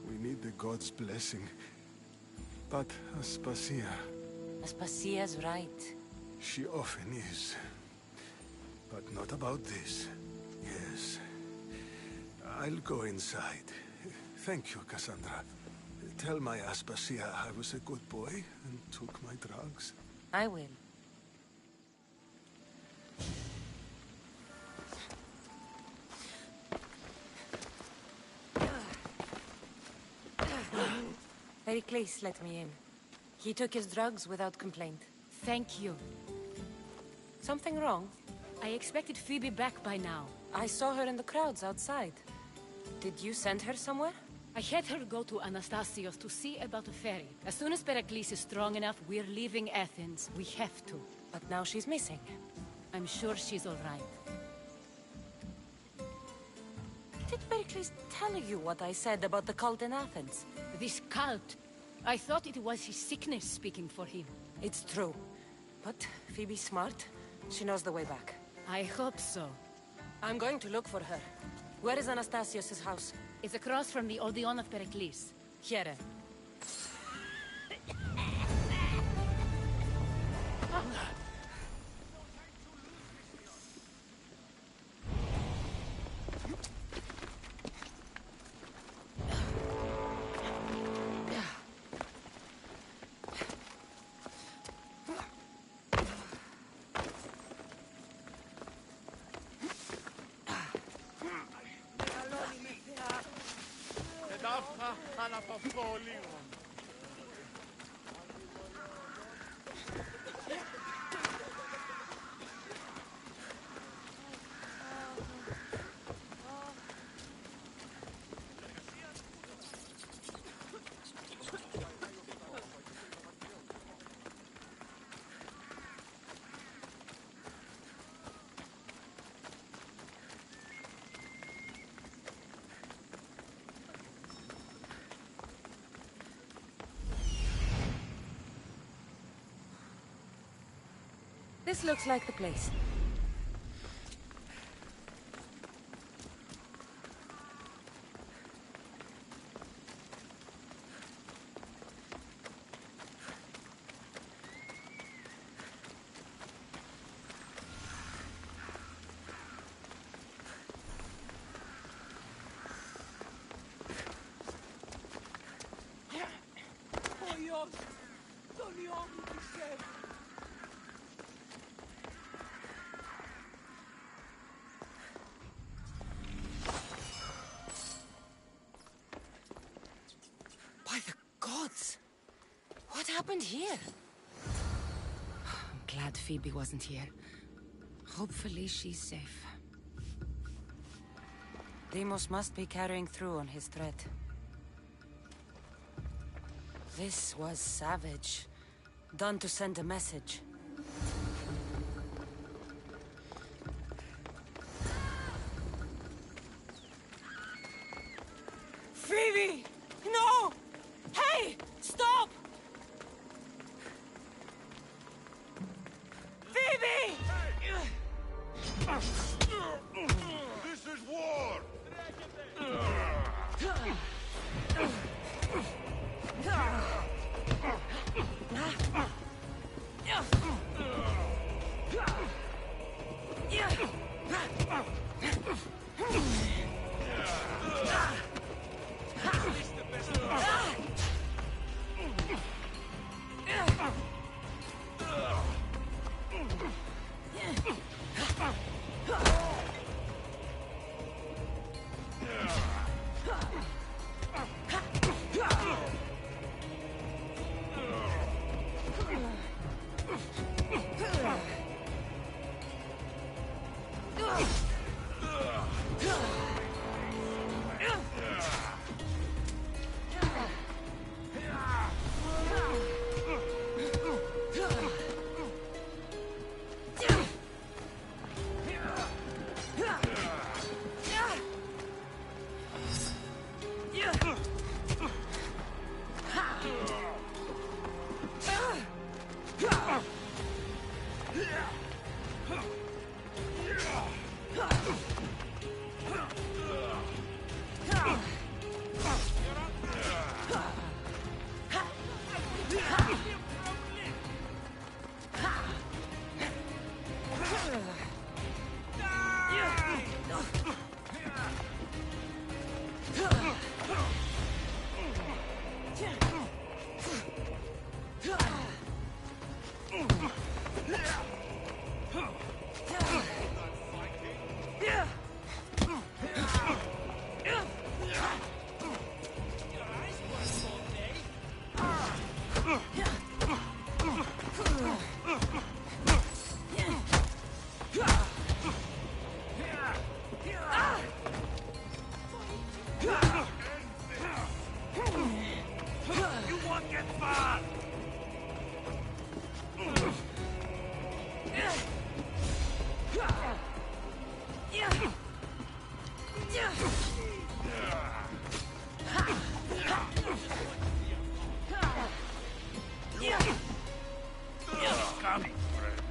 We need the gods' blessing. But Aspasia... Aspasia's right. She often is. But not about this. Yes. I'll go inside. Thank you, Cassandra. Tell my Aspasia I was a good boy and took my drugs. I will. Pericles let me in. He took his drugs without complaint. Thank you. Something wrong? I expected Phoebe back by now. I saw her in the crowds outside. Did you send her somewhere? I had her go to Anastasios to see about a ferry. As soon as Pericles is strong enough, we're leaving Athens. We have to. But now she's missing. I'm sure she's all right. Did Pericles tell you what I said about the cult in Athens? This cult? I thought it was his sickness speaking for him. It's true. But Phoebe's smart. She knows the way back. I hope so. I'm going to look for her. Where is Anastasios' house? It's across from the Odeon of Pericles. Here. This looks like the place. By the gods! What happened here? I'm glad Phoebe wasn't here. Hopefully she's safe. Deimos must be carrying through on his threat. This was savage. Done to send a message. Phoebe! No! Hey! Stop! Phoebe! This is war! Coming, friend.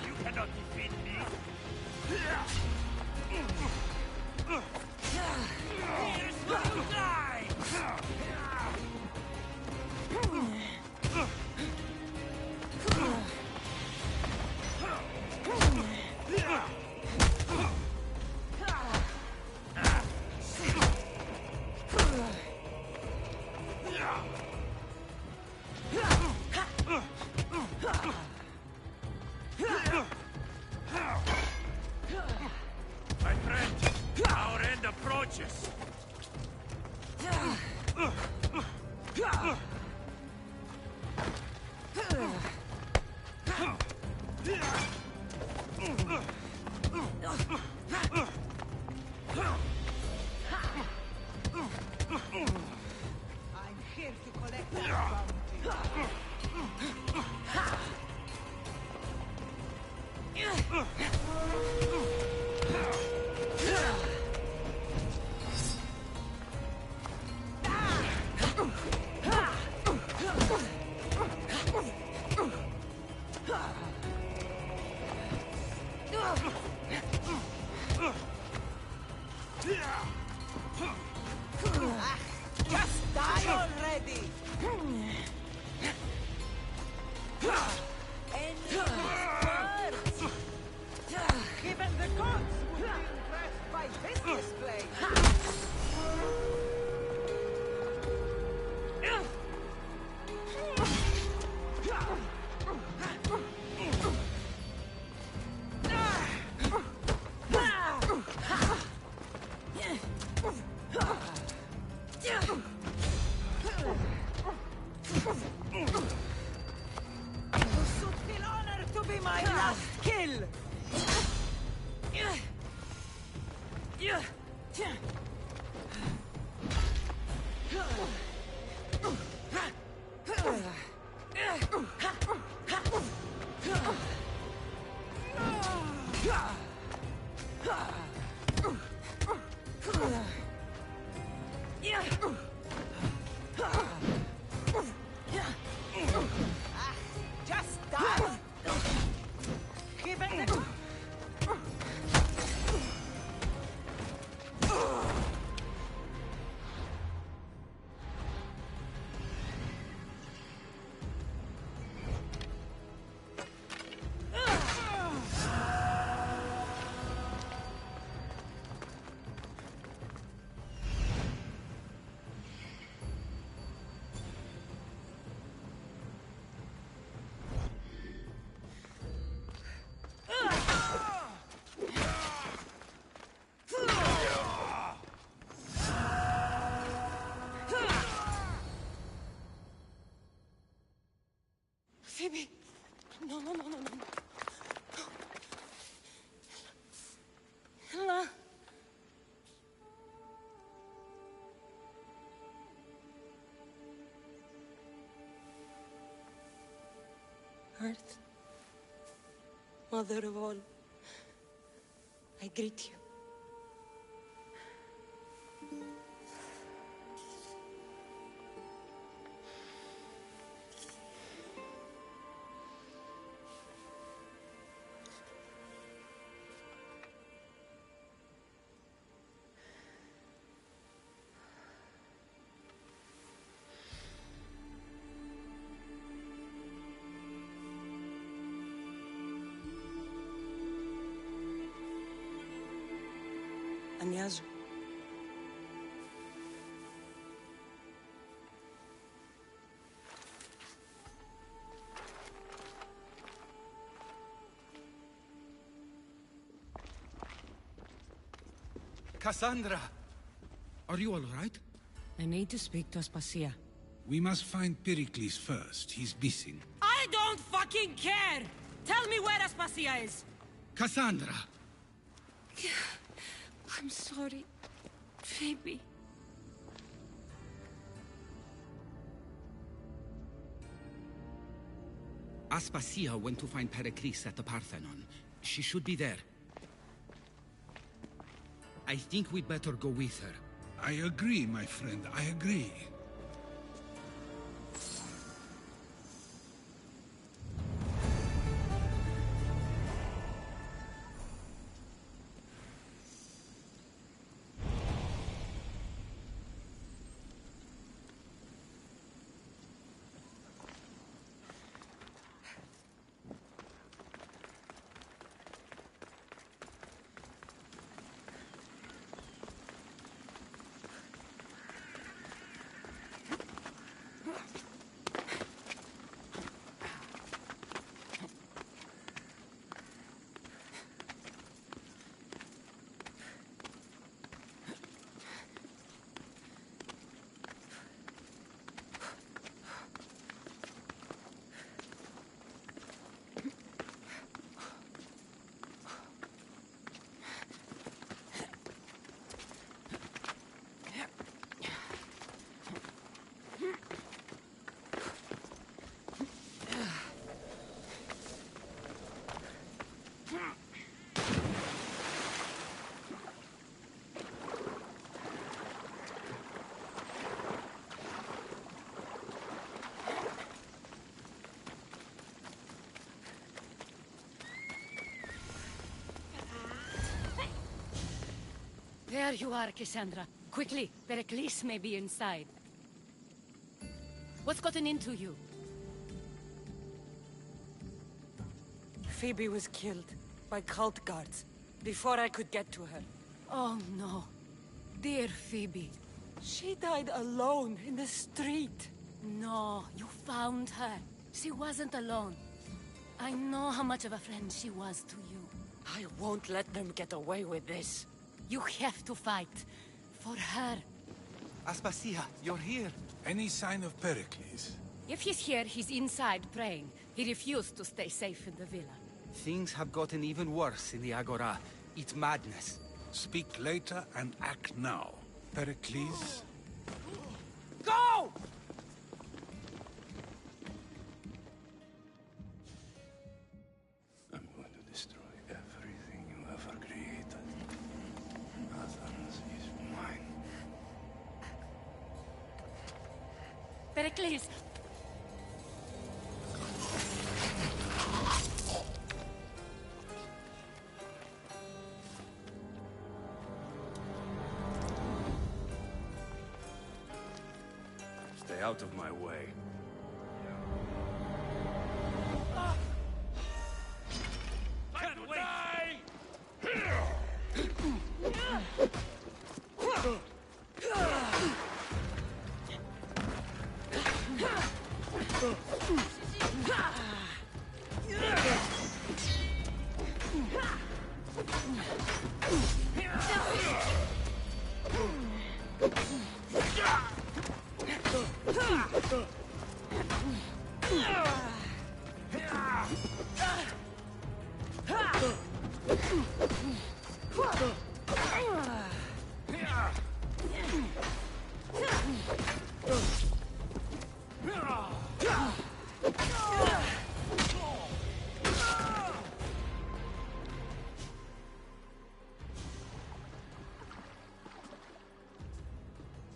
You cannot defeat me. Here's where you die. My friend, our end approaches. I'm here to collect that Just die already! Any words? Even the gods would be impressed by this display! You should feel honored to be my last kill! Just die! Even the... Phoebe! No, no, no, no, no. Ella! Earth, Mother of all, I greet you. Anyazu. Cassandra! Are you all right? I need to speak to Aspasia. We must find Pericles first. He's missing. I don't fucking care! Tell me where Aspasia is! Cassandra! I'm sorry, Phoebe. Aspasia went to find Pericles at the Parthenon. She should be there. I think we'd better go with her. I agree, my friend. I agree. There you are, Cassandra. Quickly, Pericles may be inside. What's gotten into you? Phoebe was killed by cult guards before I could get to her. Oh no. Dear Phoebe. She died alone in the street. No, you found her. She wasn't alone. I know how much of a friend she was to you. I won't let them get away with this. You have to fight. For her. Aspasia, you're here. Any sign of Pericles? If he's here, he's inside praying. He refused to stay safe in the villa. Things have gotten even worse in the Agora. It's madness. Speak later and act now. Pericles? Go! I'm going to destroy everything you ever created. Athens is mine. Pericles! Stay out of my way. Can't wait!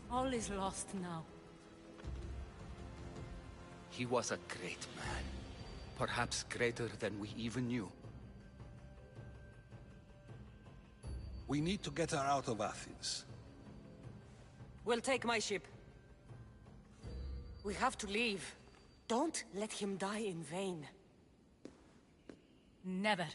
All is lost now. He was a great man. Perhaps greater than we even knew. We need to get her out of Athens. We'll take my ship. We have to leave. Don't let him die in vain. Never.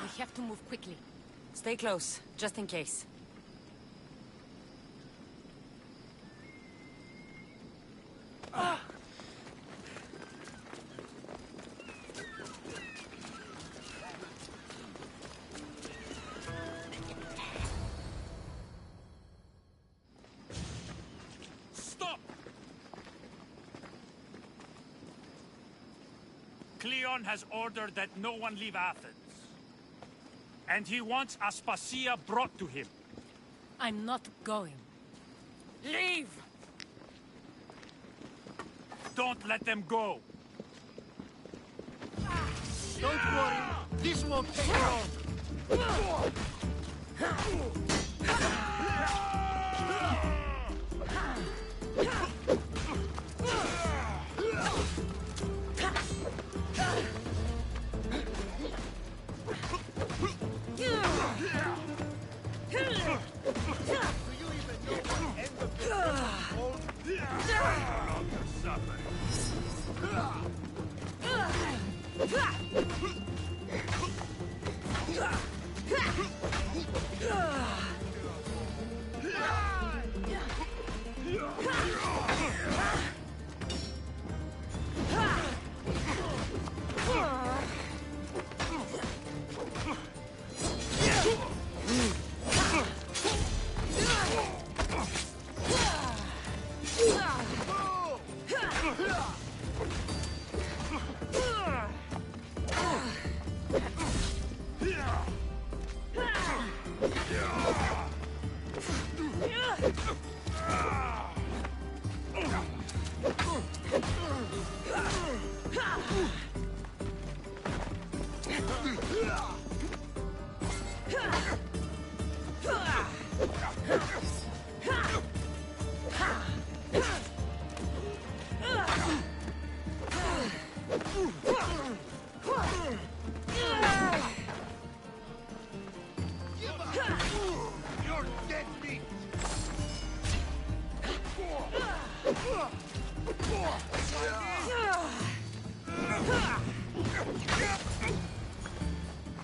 We have to move quickly. Stay close, just in case. Stop! Cleon has ordered that no one leave Athens. And he wants Aspasia brought to him. I'm not going. Leave! Don't let them go. Don't worry, this won't take long.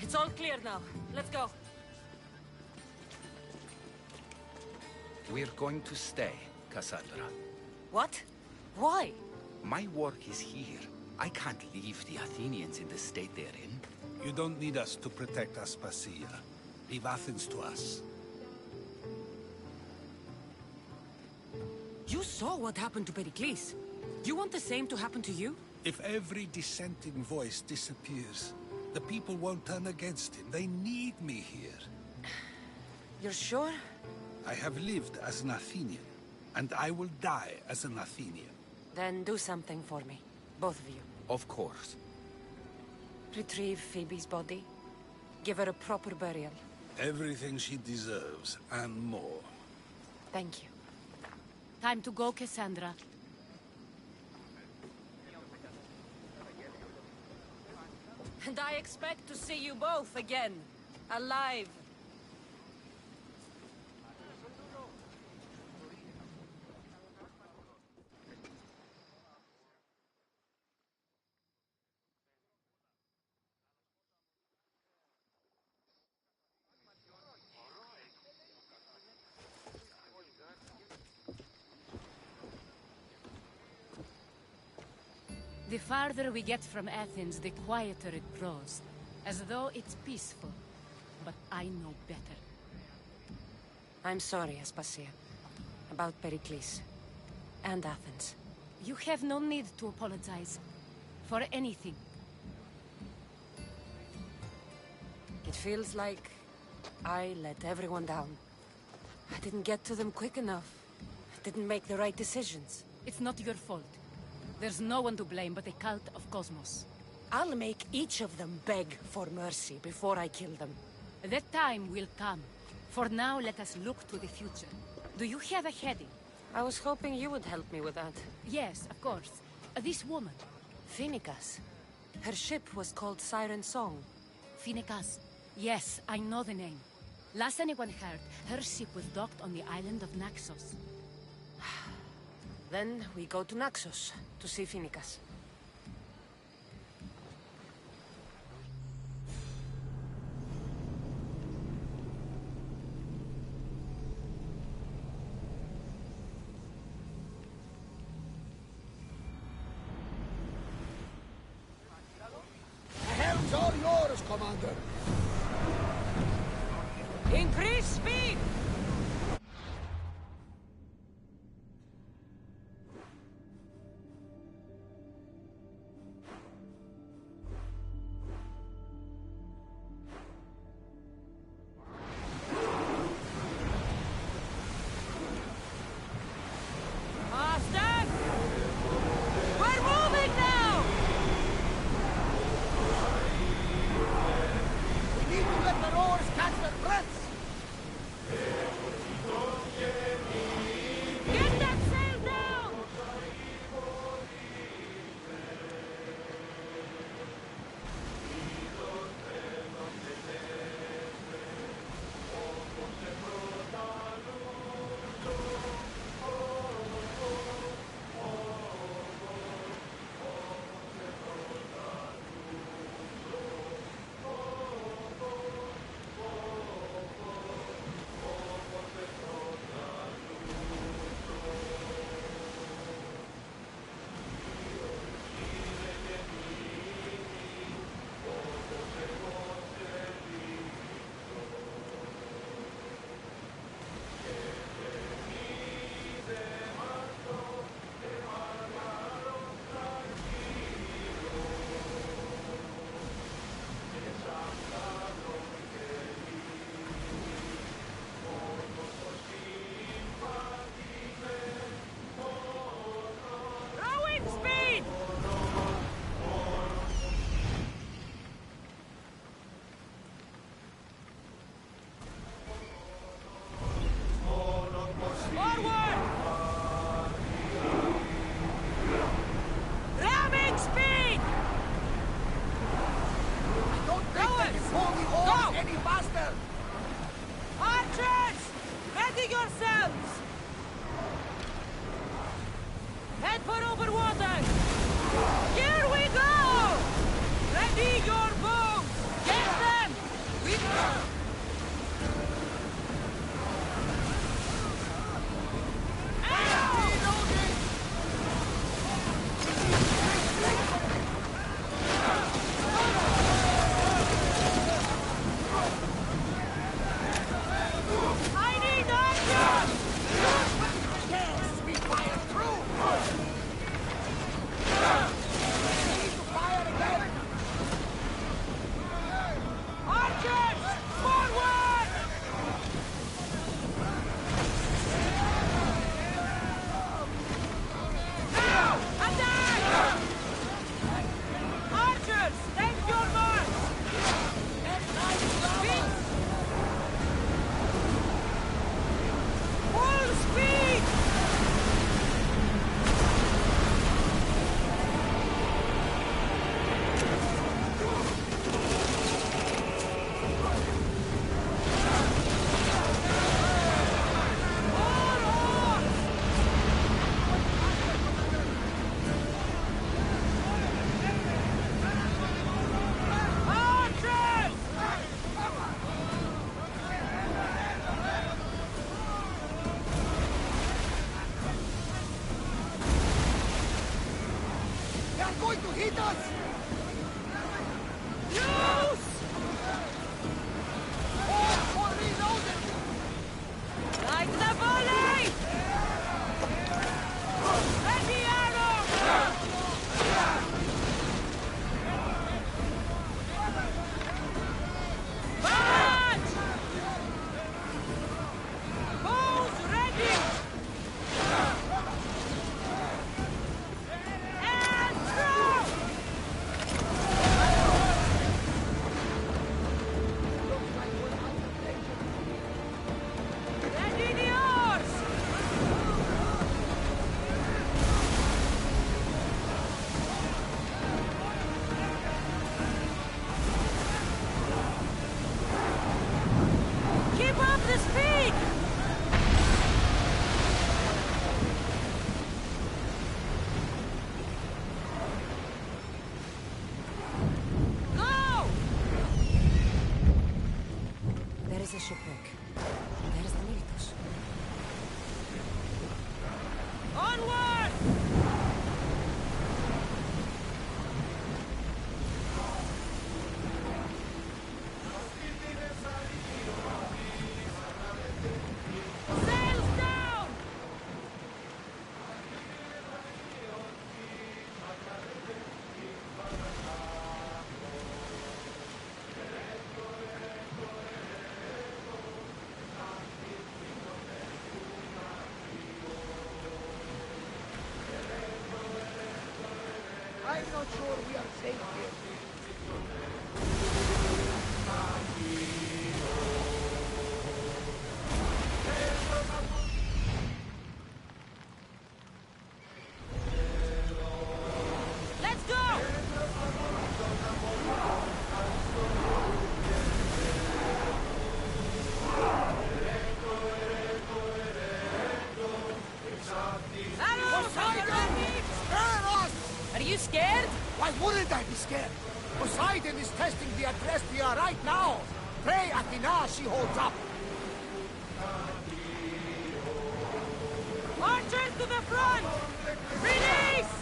It's all clear now. Let's go. We're going to stay, Cassandra. What? Why? My work is here. I can't leave the Athenians in the state they're in. You don't need us to protect Aspasia. Leave Athens to us. You saw what happened to Pericles. You want the same to happen to you? If every dissenting voice disappears, the people won't turn against him. They need me here. You're sure? I have lived as an Athenian, and I will die as an Athenian. Then do something for me. Both of you. Of course. Retrieve Phoebe's body. Give her a proper burial. Everything she deserves, and more. Thank you. Time to go, Cassandra. And I expect to see you both again. Alive. The farther we get from Athens, the quieter it grows. As though it's peaceful. But I know better. I'm sorry, Aspasia. About Pericles. And Athens. You have no need to apologize. For anything. It feels like I let everyone down. I didn't get to them quick enough. I didn't make the right decisions. It's not your fault. There's no one to blame but the cult of Cosmos. I'll make each of them beg for mercy before I kill them. That time will come. For now, let us look to the future. Do you have a heading? I was hoping you would help me with that. Yes, of course. This woman. Phoenicas. Her ship was called Siren Song. Phoenicas. Yes, I know the name. Last anyone heard, her ship was docked on the island of Naxos. Then we go to Naxos to see Phoenicas. Commander. Increase speed! Ready the oars! sure we are safe here. Let's go! Are you scared? Why wouldn't I be scared? Poseidon is testing the Adrestia right now. Pray Athena she holds up. Archers to the front! Release!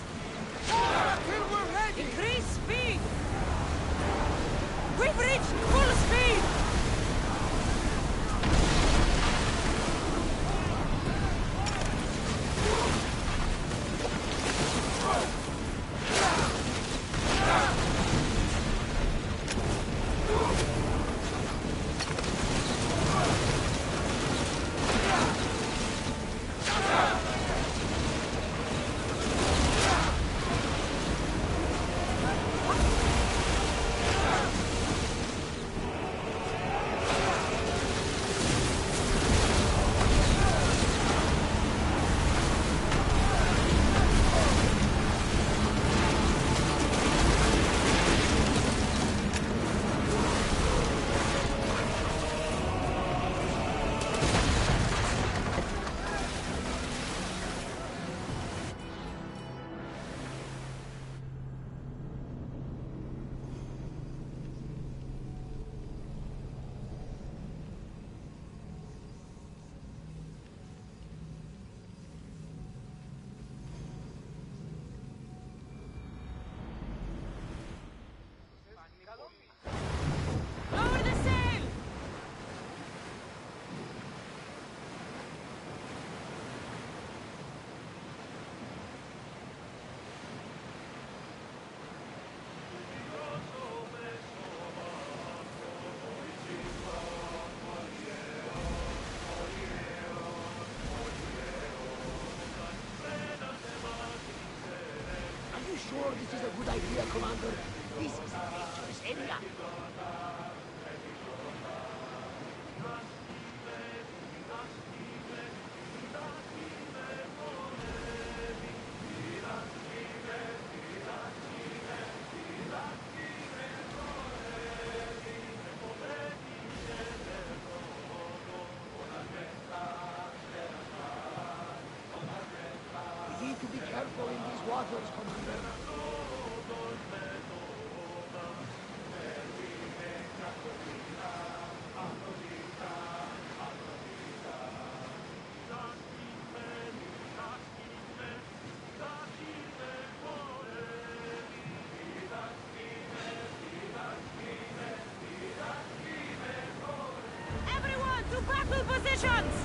Until we're ready! Increase speed! We've reached full speed! Lower the sail! Are you sure this is a good idea, Commander? This is a dangerous area. We need to be careful in these waters, Commander. Everyone to battle positions!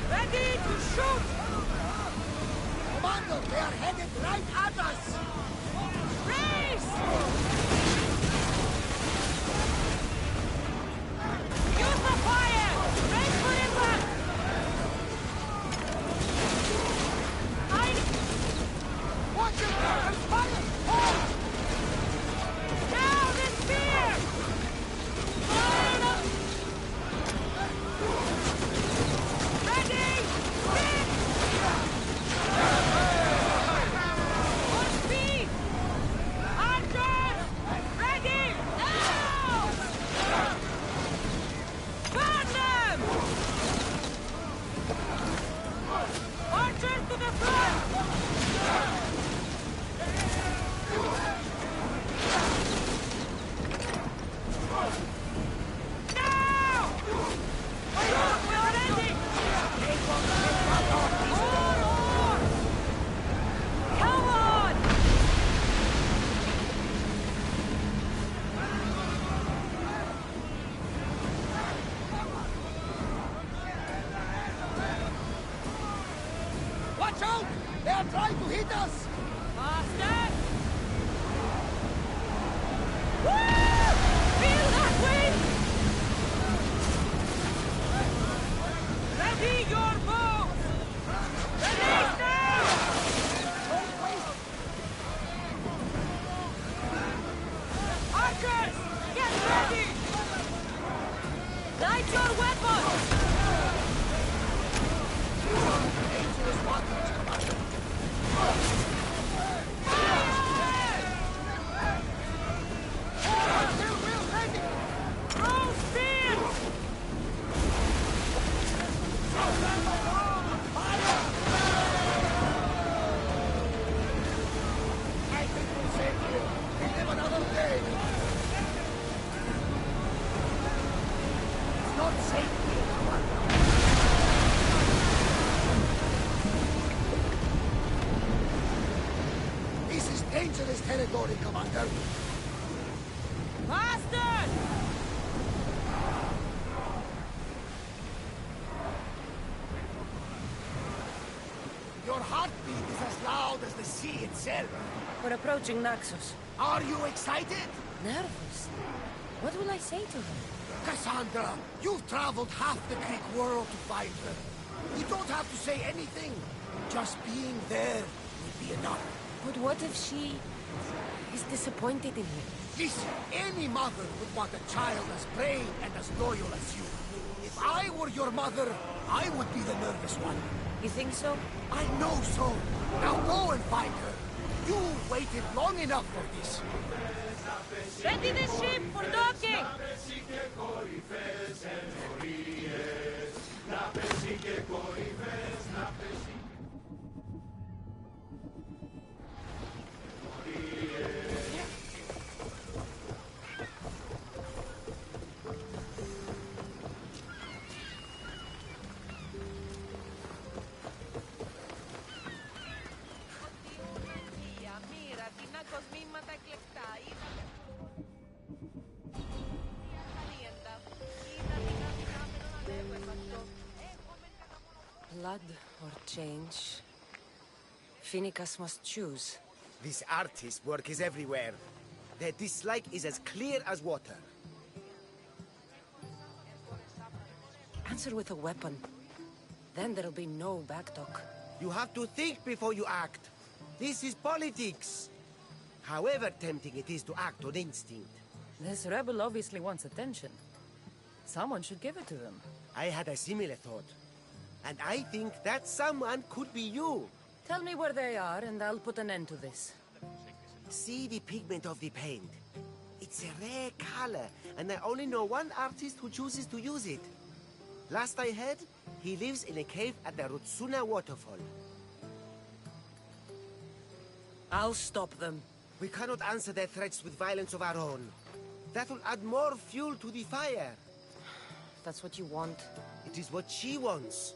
Ready to shoot! Commander, they are headed right at us! Race! Use the fire! Race for impact! Watch it! There's fire! Hold! Now the spear! Fire up! Ready! Hit! For speed! Archers! Ready! Now! Burn them! Archers to the front! Now! We're ready! More! Come on! Watch out! They are trying to hit us! Faster! Woo! Feel that wind! Ready your bows! Release them! Archers! Get ready! Light your weapons! Throw spears! I think we're safe here. We live another day. It's not safe here, Commander. This is dangerous territory, Commander. Bastard! Your heartbeat is as loud as the sea itself. We're approaching Naxos. Are you excited? Nervous? What will I say to her? Cassandra, you've traveled half the Greek world to find her. You don't have to say anything. Just being there will be enough. But what if she is disappointed in me? Listen, any mother would want a child as brave and as loyal as you. If I were your mother, I would be the nervous one. You think so? I know so. Now go and find her. You waited long enough for this. Ready the ship for docking! Blood or change? Phoenicus must choose. This artist work is everywhere. Their dislike is as clear as water. Answer with a weapon. Then there'll be no backtalk. You have to think before you act. This is politics. However tempting it is to act on instinct. This rebel obviously wants attention. Someone should give it to them. I had a similar thought. And I think that someone could be you. Tell me where they are, and I'll put an end to this. See the pigment of the paint. It's a rare color, and I only know one artist who chooses to use it. Last I heard, he lives in a cave at the Rutsuna waterfall. I'll stop them. We cannot answer their threats with violence of our own. That will add more fuel to the fire. That's what you want. It is what she wants.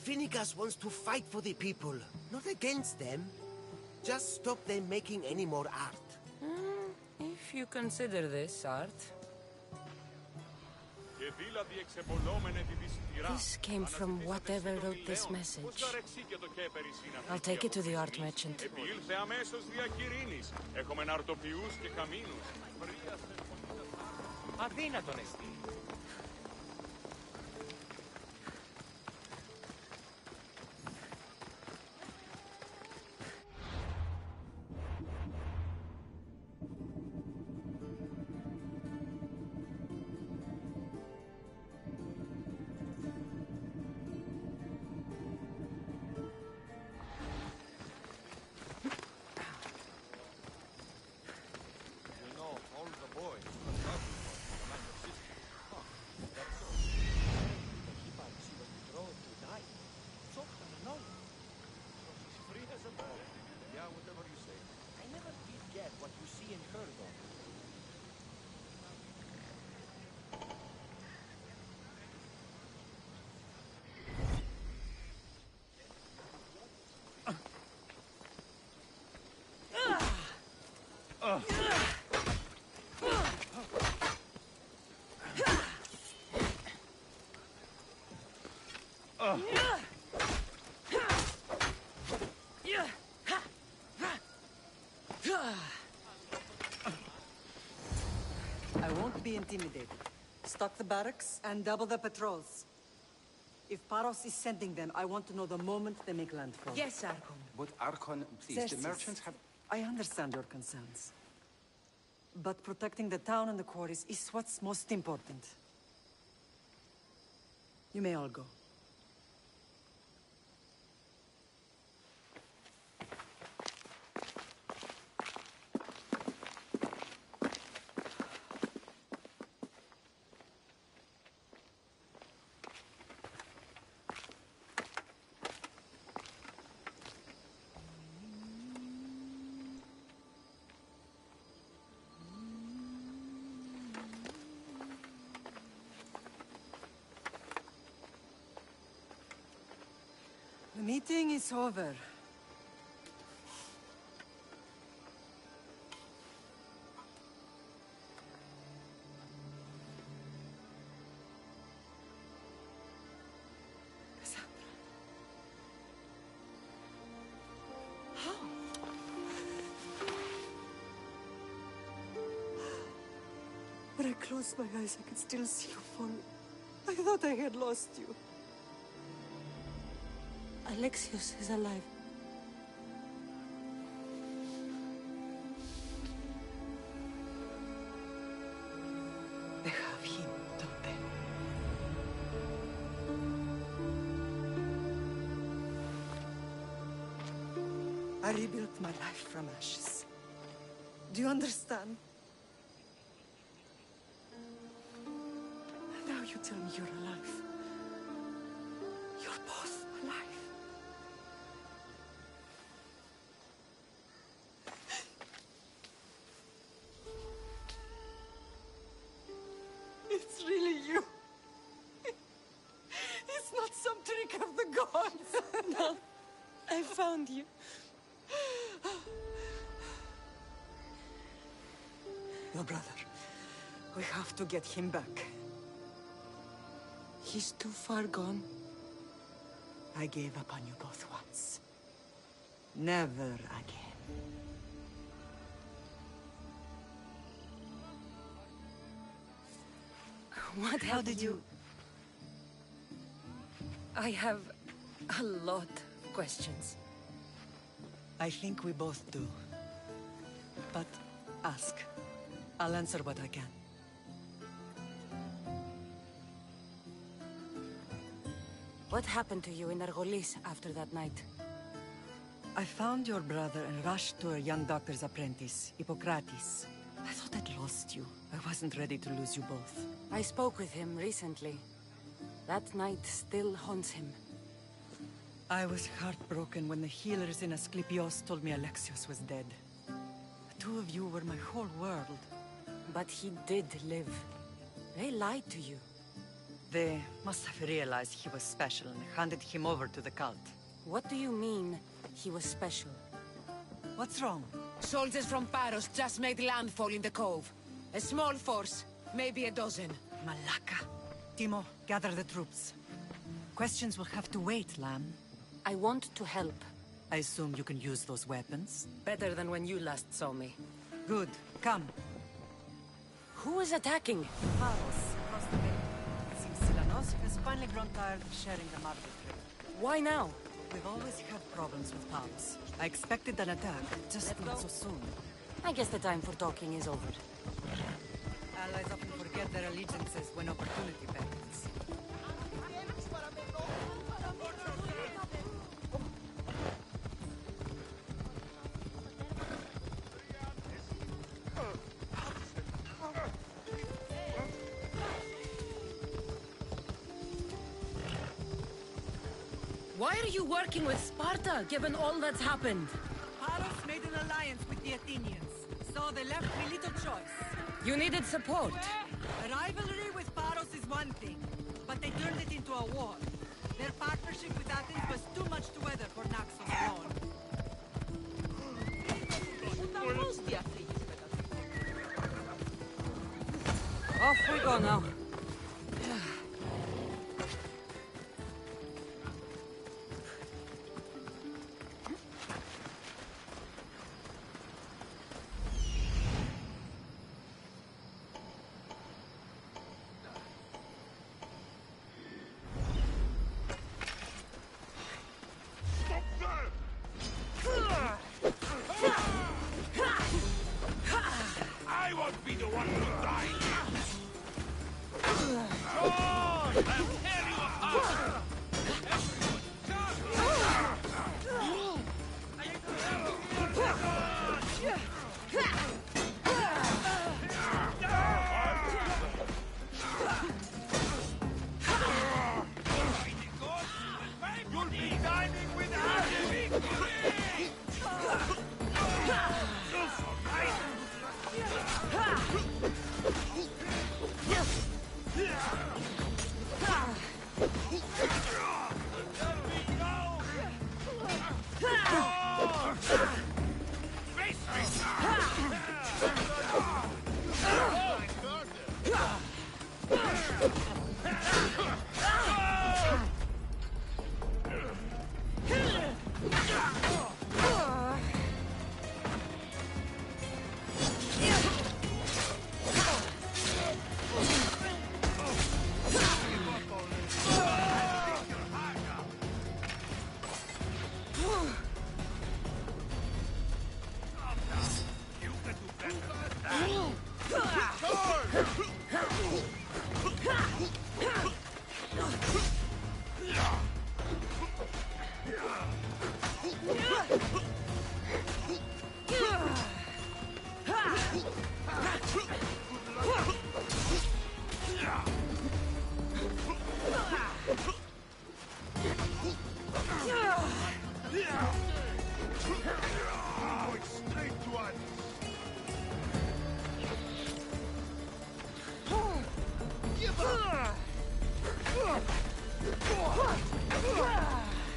Phoenicus wants to fight for the people, not against them. Just stop them making any more art. If you consider this art. This came from whatever wrote this message. I'll take it to the art merchant. Αδύνατον εστί. I won't be intimidated. Stock the barracks and double the patrols. If Paros is sending them, I want to know the moment they make landfall. Yes, Archon. But Archon, please, the merchants have... I understand your concerns. But protecting the town and the quarries is what's most important. You may all go. The meeting is over. Cassandra. How? When I closed my eyes, I could still see you falling. I thought I had lost you. Alexios is alive. They have him, don't they? I rebuilt my life from ashes. Do you understand? Now you tell me you're alive. You're both alive. It's really you. It's not some trick of the gods. No, I found you. Your brother. We have to get him back. He's too far gone. I gave up on you both once. Never again. What How did you... I have a lot of questions. I think we both do. But ask. I'll answer what I can. What happened to you in Argolis after that night? I found your brother and rushed to a young doctor's apprentice, Hippocrates. I thought I'd lost you. I wasn't ready to lose you both. I spoke with him recently. That night still haunts him. I was heartbroken when the healers in Asclepios told me Alexios was dead. The two of you were my whole world. But he did live. They lied to you. They must have realized he was special and handed him over to the cult. What do you mean, he was special? What's wrong? Soldiers from Paros just made landfall in the cove. A small force, maybe a dozen. Malaka. Timo, gather the troops. Questions will have to wait, Lamb. I want to help. I assume you can use those weapons? Better than when you last saw me. Good. Come. Who is attacking? Paros, across the bay. It seems Silanos has finally grown tired of sharing the marble trade. Why now? We've always had problems with Paros. I expected an attack, just not so soon. I guess the time for talking is over. Allies often forget their allegiances when opportunity beckons. Why are you working with Sparta, given all that's happened? Paros made an alliance with the Athenians, so they left me little choice. You needed support. A rivalry with Paros is one thing, but they turned it into a war. Their partnership with Athens was too much to weather for Naxos alone. Off we go now. I won't be the one to die. I'll tear you apart. You'll be dining with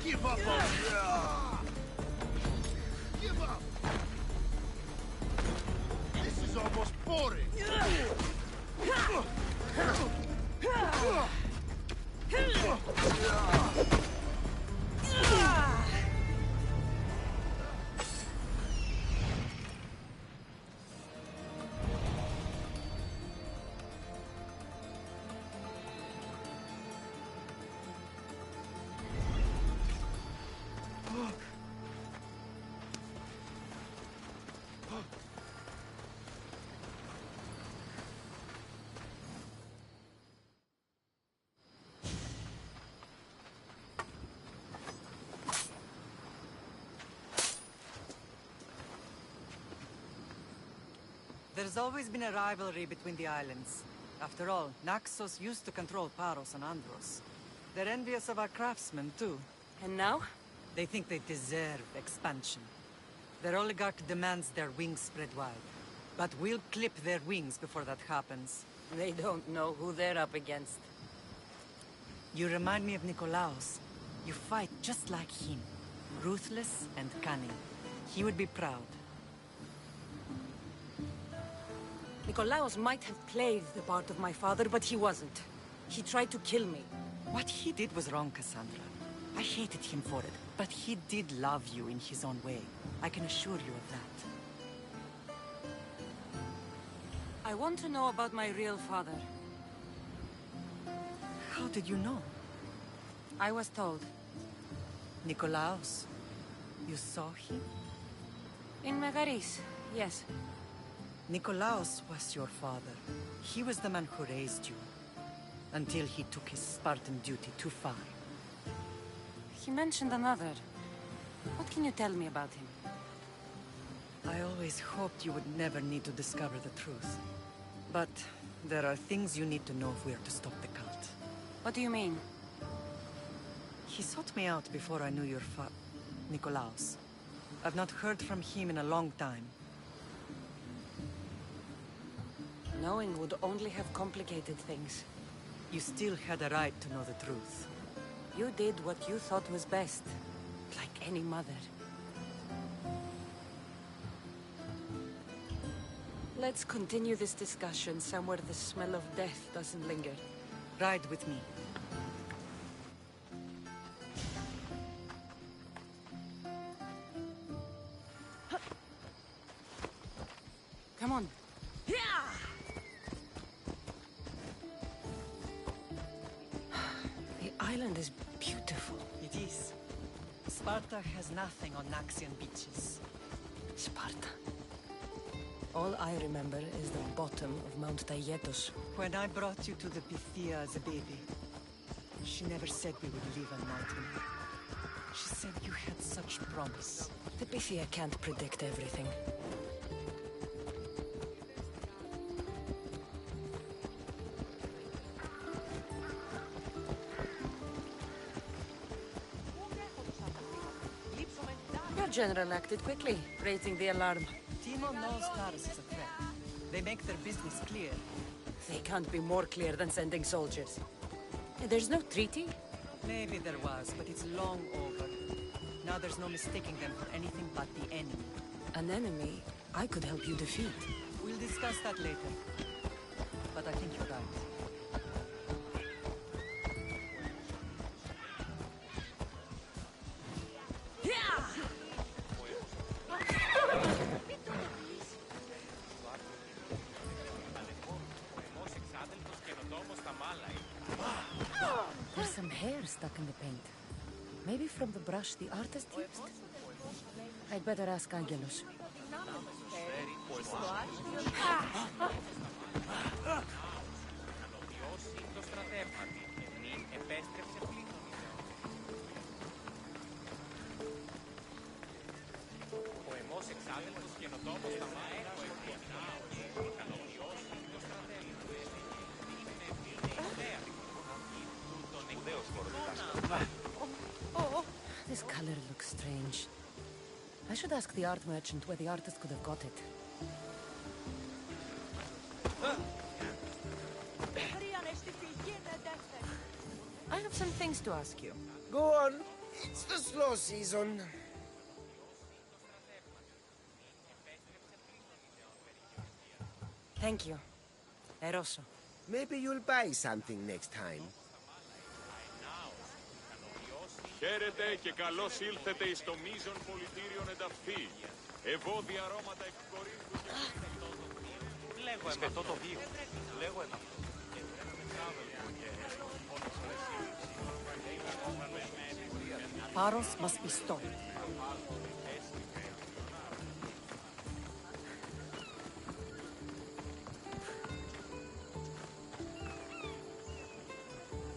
Give up on Give up! This is almost boring! There's always been a rivalry between the islands. After all, Naxos used to control Paros and Andros. They're envious of our craftsmen, too. And now? They think they deserve expansion. Their oligarch demands their wings spread wide. But we'll clip their wings before that happens. They don't know who they're up against. You remind me of Nikolaos. You fight just like him. Ruthless and cunning. He would be proud. Nikolaos might have played the part of my father, but he wasn't. He tried to kill me. What he did was wrong, Cassandra. I hated him for it, but he did love you in his own way. I can assure you of that. I want to know about my real father. How did you know? I was told. Nikolaos. You saw him? In Megaris, yes. Nikolaos was your father. He was the man who raised you. Until he took his Spartan duty too far. He mentioned another. What can you tell me about him? I always hoped you would never need to discover the truth. But there are things you need to know if we are to stop the cult. What do you mean? He sought me out before I knew your Nikolaos. I've not heard from him in a long time. Knowing would only have complicated things. You still had a right to know the truth. You did what you thought was best. Like any mother. Let's continue this discussion somewhere the smell of death doesn't linger. Ride with me. Come on. The island is beautiful. It is. Sparta has nothing on Naxian beaches. Sparta. All I remember is the bottom of Mount Tayetos. When I brought you to the Pythia as a baby, she never said we would live a nightmare. She said you had such promise. The Pythia can't predict everything. Your general acted quickly, raising the alarm. Timo knows Taurus is a threat. They make their business clear. They can't be more clear than sending soldiers. There's no treaty? Maybe there was, but it's long over. Now there's no mistaking them for anything but the enemy. An enemy I could help you defeat. We'll discuss that later. But I think you're right. There's some hair stuck in the paint. Maybe from the brush the artist used? I'd better ask Angelus. This color looks strange. I should ask the art merchant where the artist could have got it. I have some things to ask you. Go on. It's the slow season. Thank you. Eroso. Maybe you'll buy something next time. Χαίρετε και καλώς ήλθετε εις το μείζον πολιτήριον ενταφή. Ευώδη αρώματα εκκορύφου και... Λέγω εμ' το βίο. Λέγω εμ' αυτό. Paros must be stopped.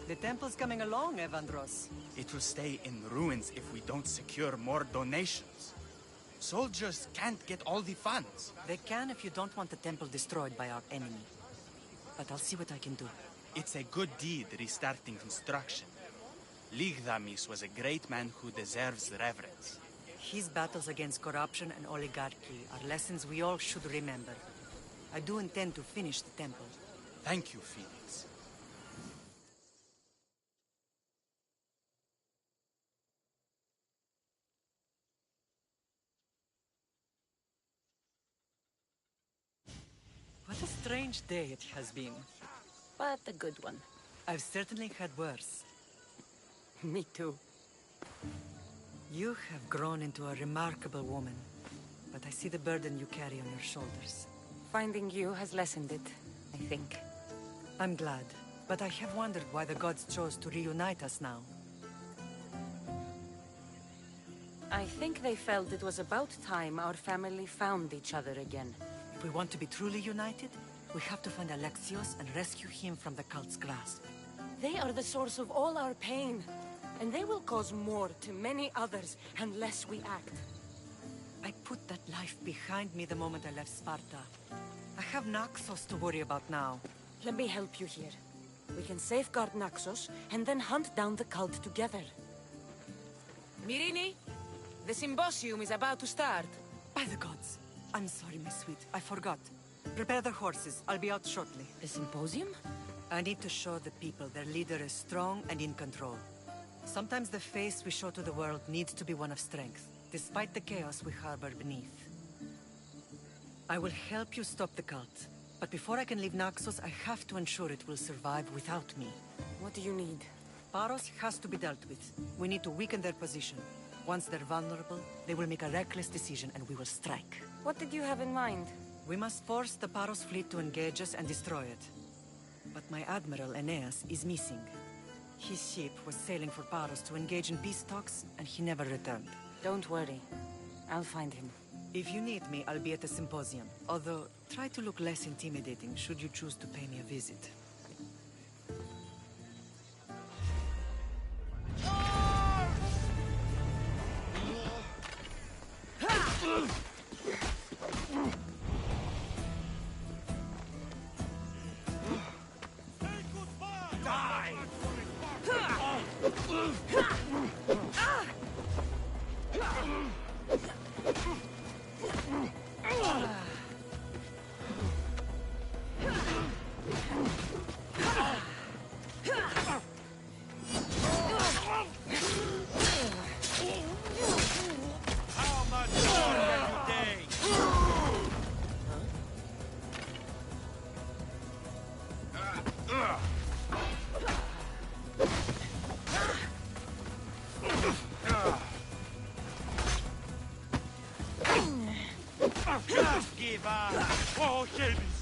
The temple's coming along, Evandros. It will stay in ruins if we don't secure more donations. Soldiers can't get all the funds. They can if you don't want the temple destroyed by our enemy. But I'll see what I can do. It's a good deed restarting construction. Ligdamis was a great man who deserves reverence. His battles against corruption and oligarchy are lessons we all should remember. I do intend to finish the temple. Thank you, Felix. What a strange day it has been. But a good one. I've certainly had worse. Me too. You have grown into a remarkable woman, but I see the burden you carry on your shoulders. Finding you has lessened it, I think. I'm glad, but I have wondered why the gods chose to reunite us now. I think they felt it was about time our family found each other again. If we want to be truly united, we have to find Alexios and rescue him from the cult's grasp. They are the source of all our pain, and they will cause more to many others unless we act. I put that life behind me the moment I left Sparta. I have Naxos to worry about now. Let me help you here. We can safeguard Naxos and then hunt down the cult together. Myrrine, the symposium is about to start. By the gods. I'm sorry, my sweet. I forgot. Prepare the horses. I'll be out shortly. The symposium? I need to show the people their leader is strong and in control. Sometimes the face we show to the world needs to be one of strength, despite the chaos we harbor beneath. I will help you stop the cult, but before I can leave Naxos, I have to ensure it will survive without me. What do you need? Paros has to be dealt with. We need to weaken their position. Once they're vulnerable, they will make a reckless decision and we will strike. What did you have in mind? We must force the Paros fleet to engage us and destroy it. But my admiral, Aeneas, is missing. His ship was sailing for Paros to engage in peace talks, and he never returned. Don't worry. I'll find him. If you need me, I'll be at the symposium. Although, try to look less intimidating should you choose to pay me a visit. Oh, babies!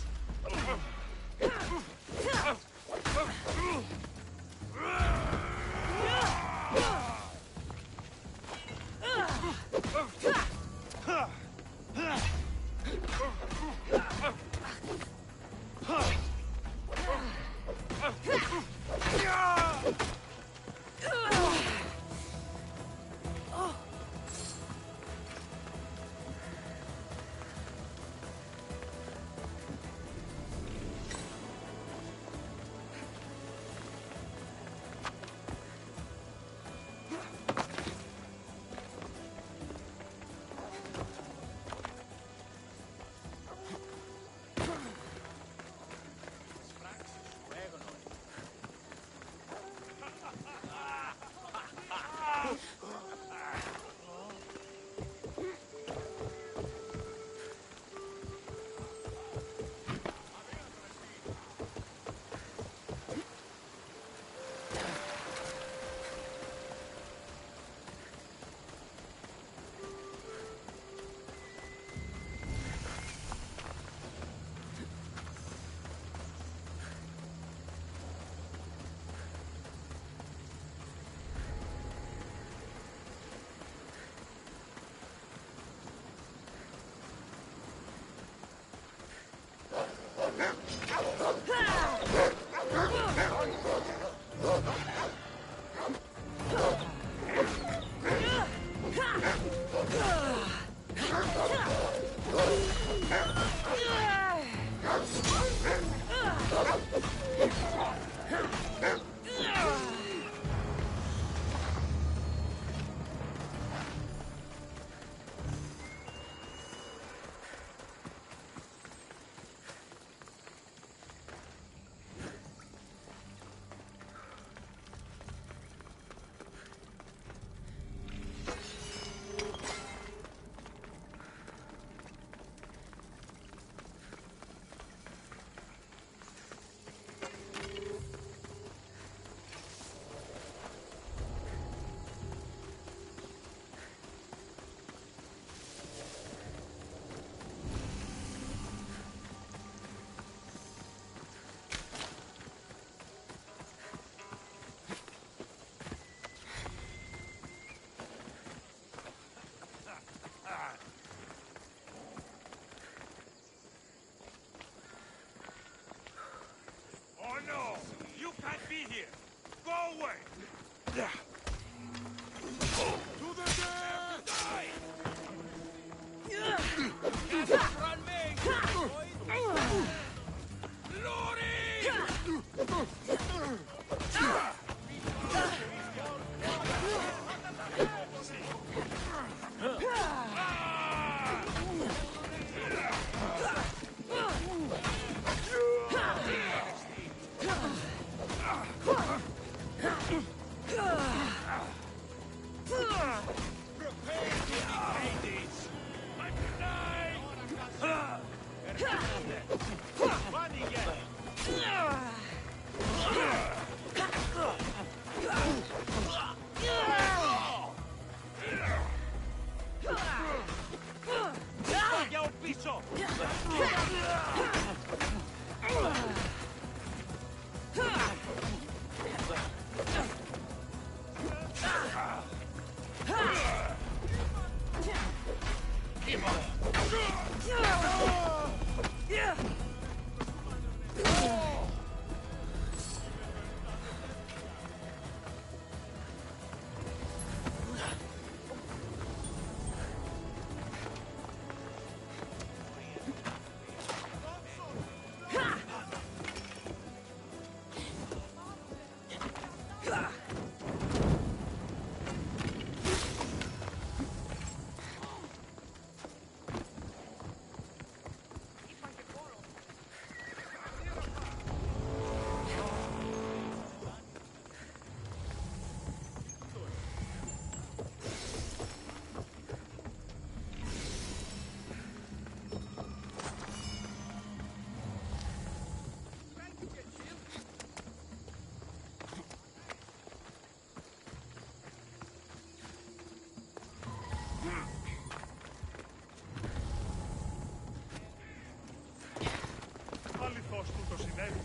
Πώς τούτο συνέβη?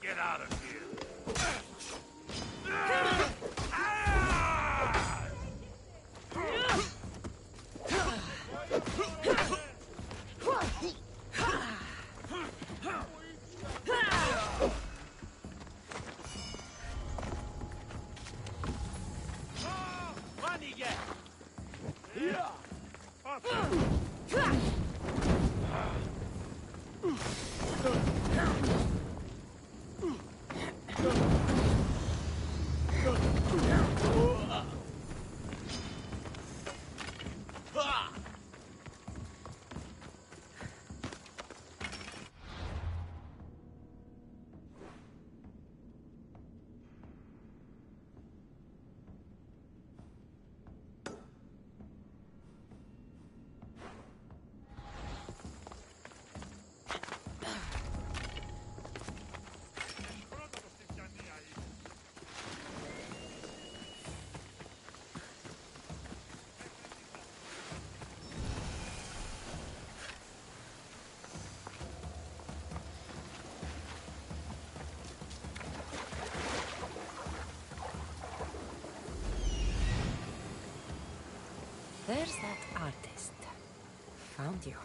Get out of here! There's that artist. Found you.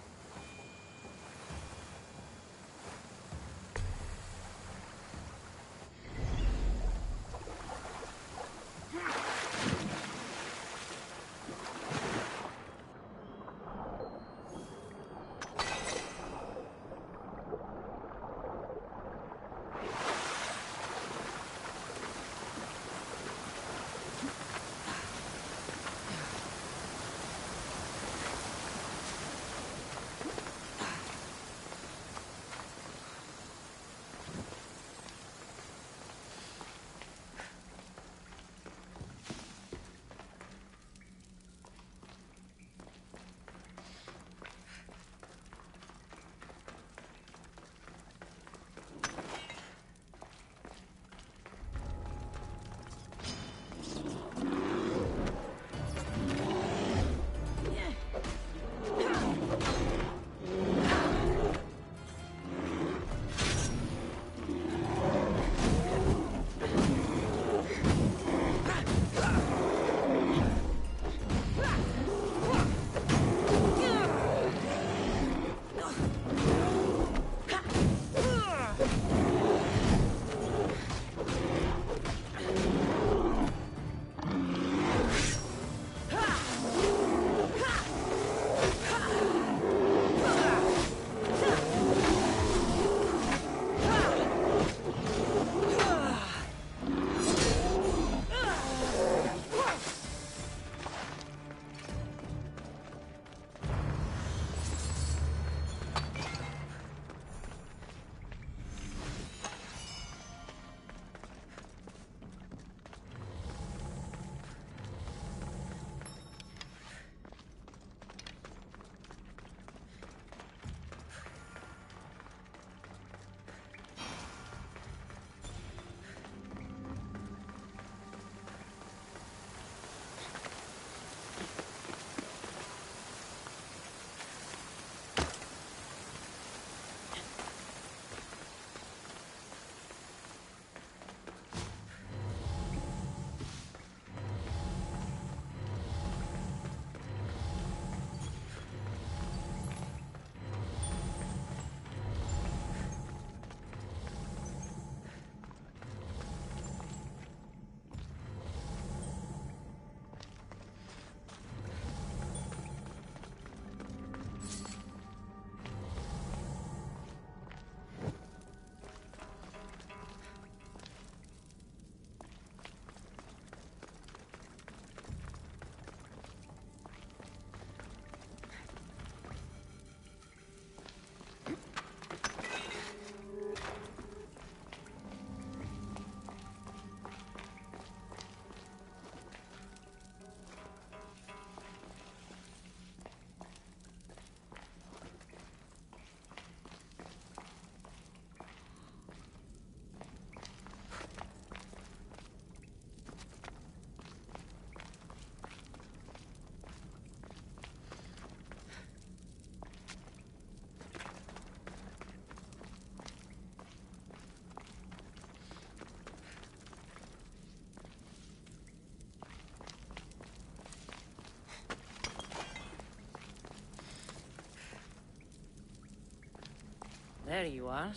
there you are.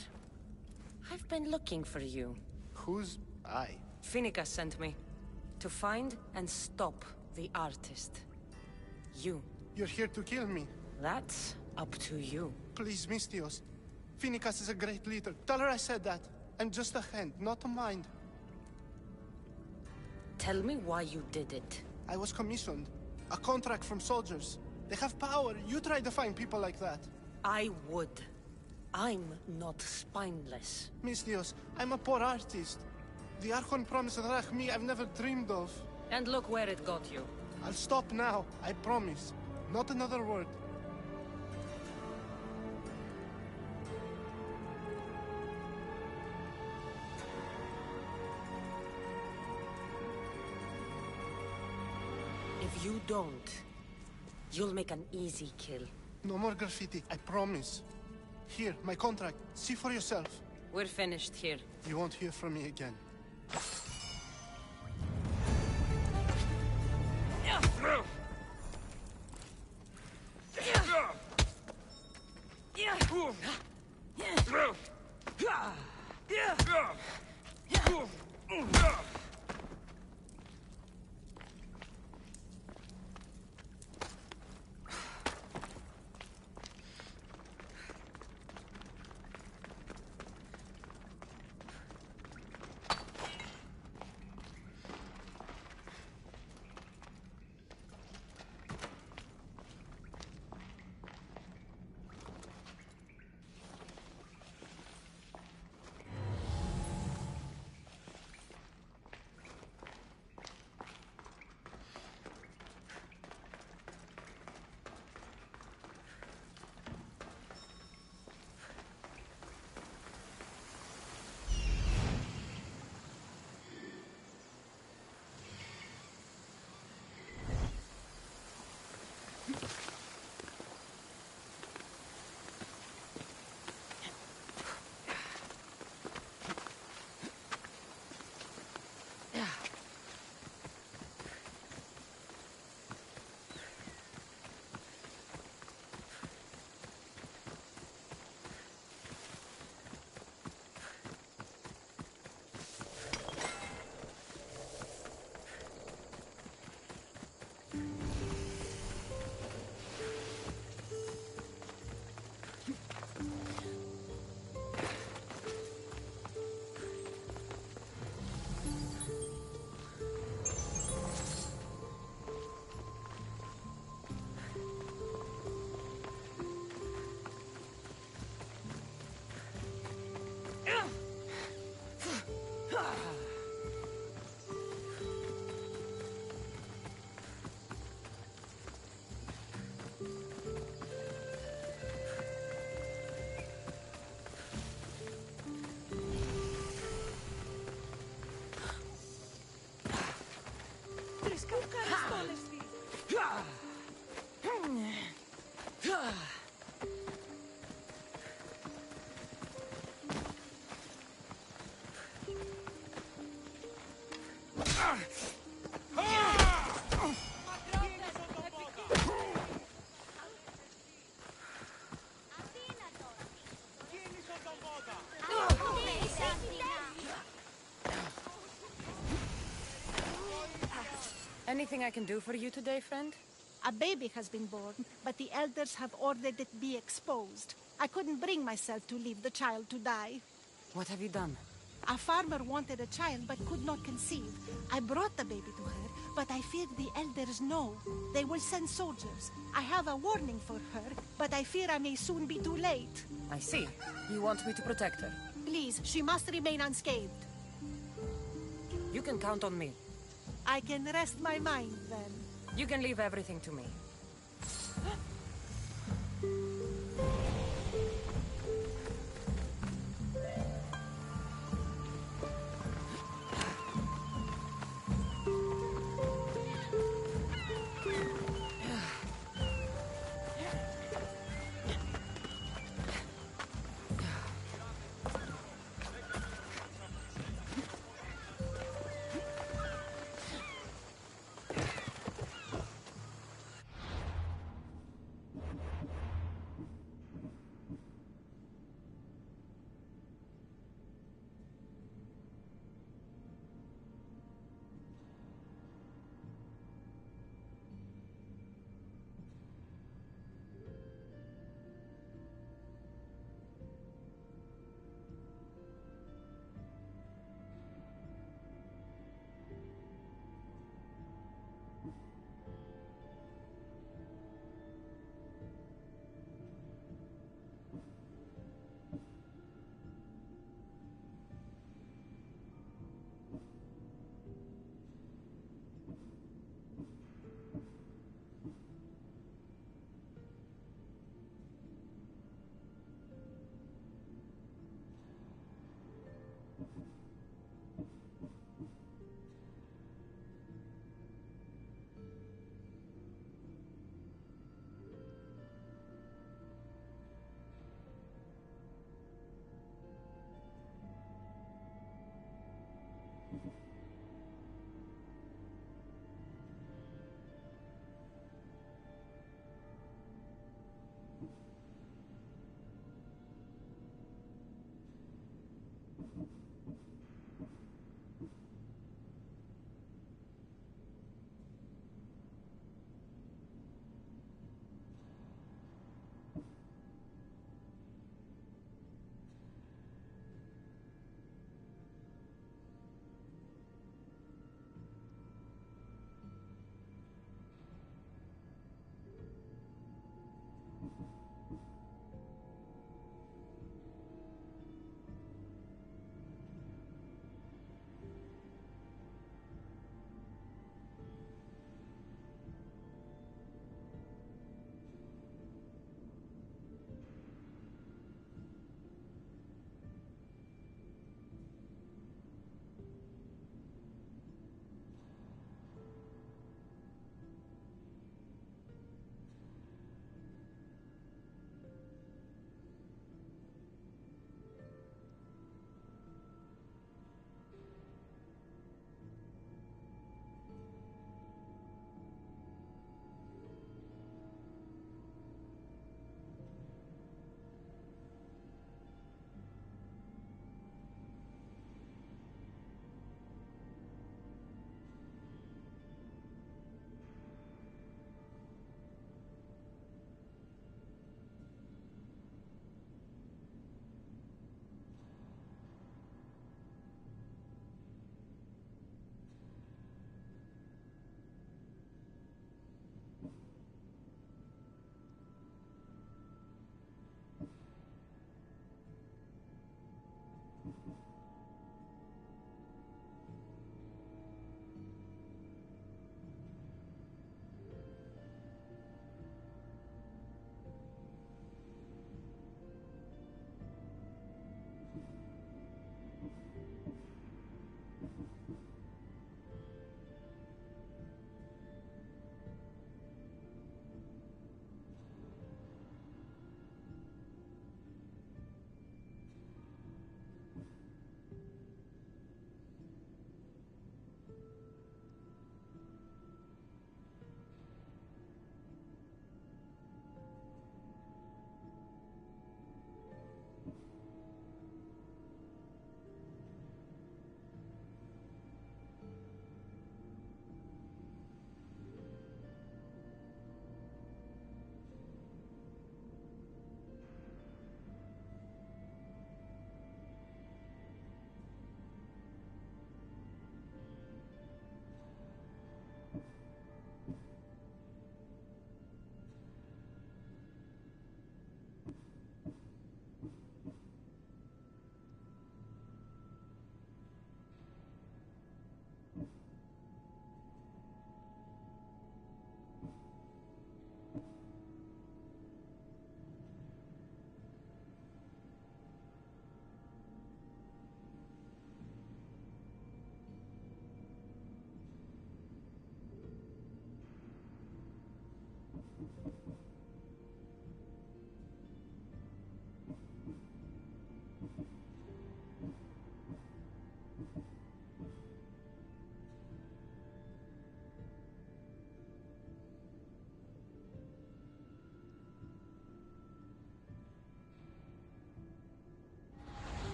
I've been looking for you. Who's I? Finica sent me. To find and stop the artist. You. You're here to kill me. That's up to you. Please, Mistios. Finicas is a great leader. Tell her I said that. I'm just a hand, not a mind. Tell me why you did it. I was commissioned. A contract from soldiers. They have power. You try to find people like that. I would. I'm not spineless. Mistios, I'm a poor artist. The Archon promised Rach me I've never dreamed of. And look where it got you. I'll stop now, I promise. Not another word. If you don't, you'll make an easy kill. No more graffiti, I promise. Here, my contract. See for yourself. We're finished here. You won't hear from me again. Anything I can do for you today, friend? A baby has been born, but the elders have ordered it be exposed. I couldn't bring myself to leave the child to die. What have you done? A farmer wanted a child but could not conceive. I brought the baby to her, but I fear the elders know. They will send soldiers. I have a warning for her, but I fear I may soon be too late. I see. You want me to protect her? Please, she must remain unscathed. You can count on me. I can rest my mind, then. You can leave everything to me.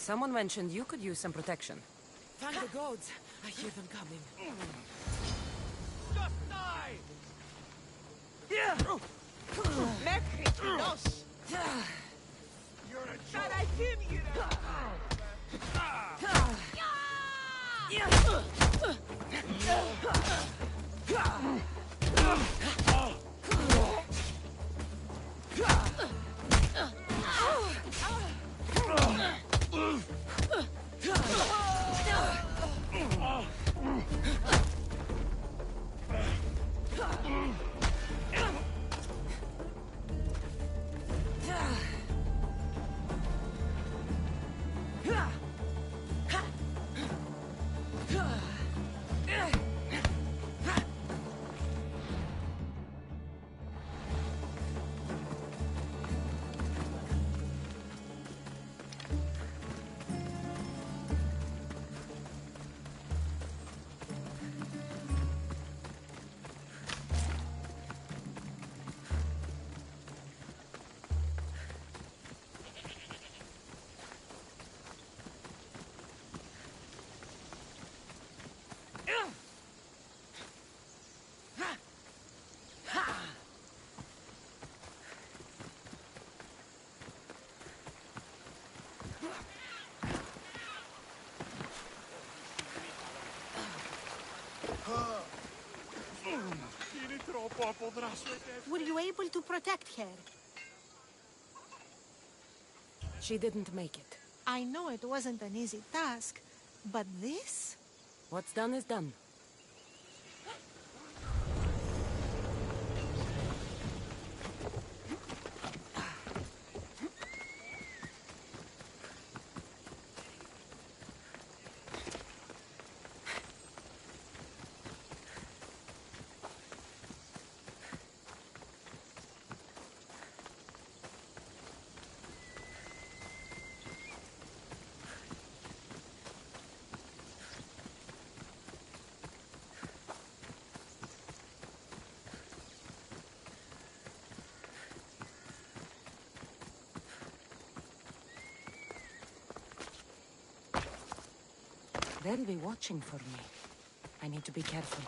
Someone mentioned you could use some protection. Thank the gods. I hear them coming. Just die! You're a Were you able to protect her? She didn't make it. I know it wasn't an easy task, but this? What's done is done. They'll be watching for me. I need to be careful.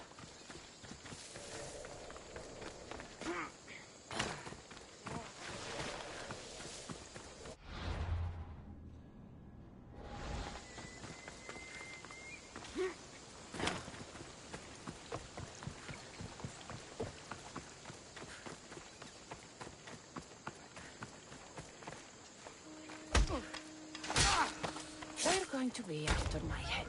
They're going to be after my head.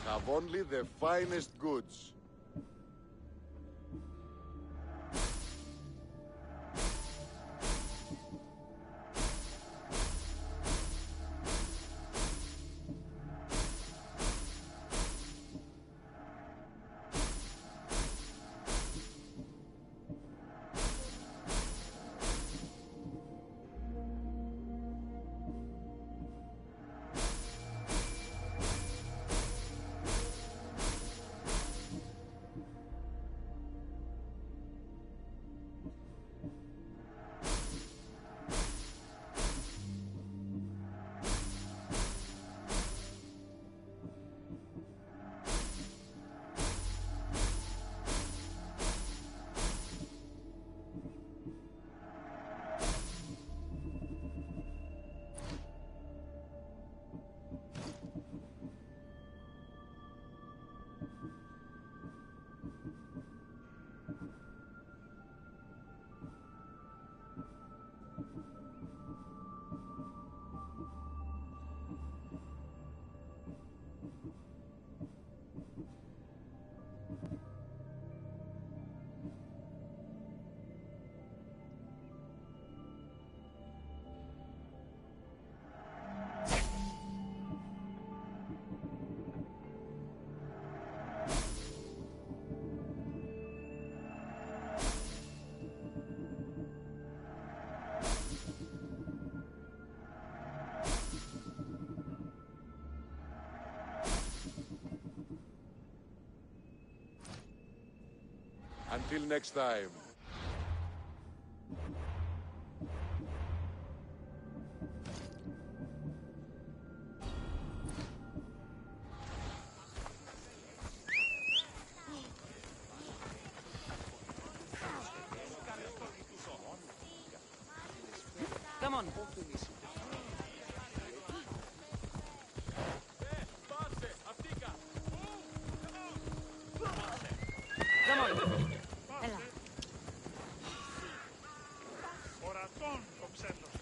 Have only the finest goods. Until next time. Come on. Come on. Έλα. Ορατών το ψέλος.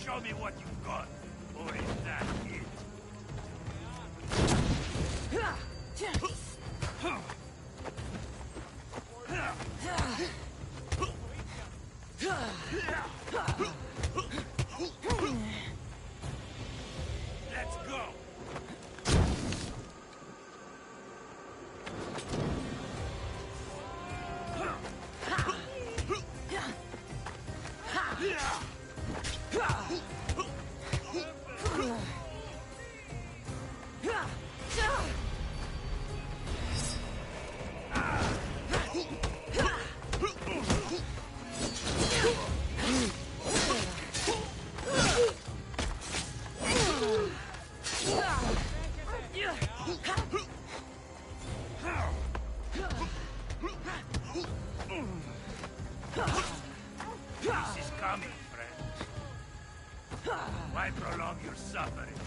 Show me what you've got, or is that it? Let's go. This is coming, friend. Why prolong your suffering?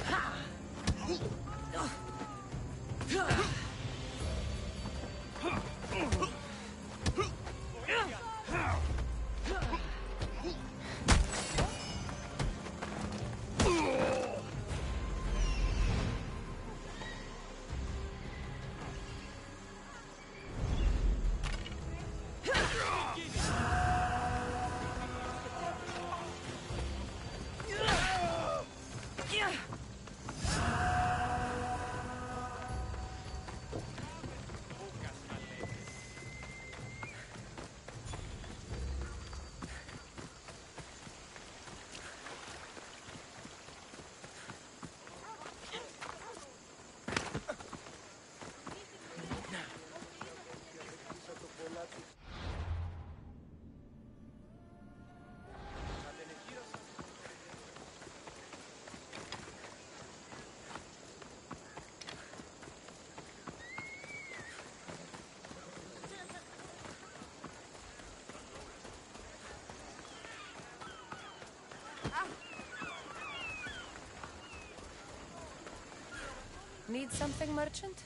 Need something, merchant?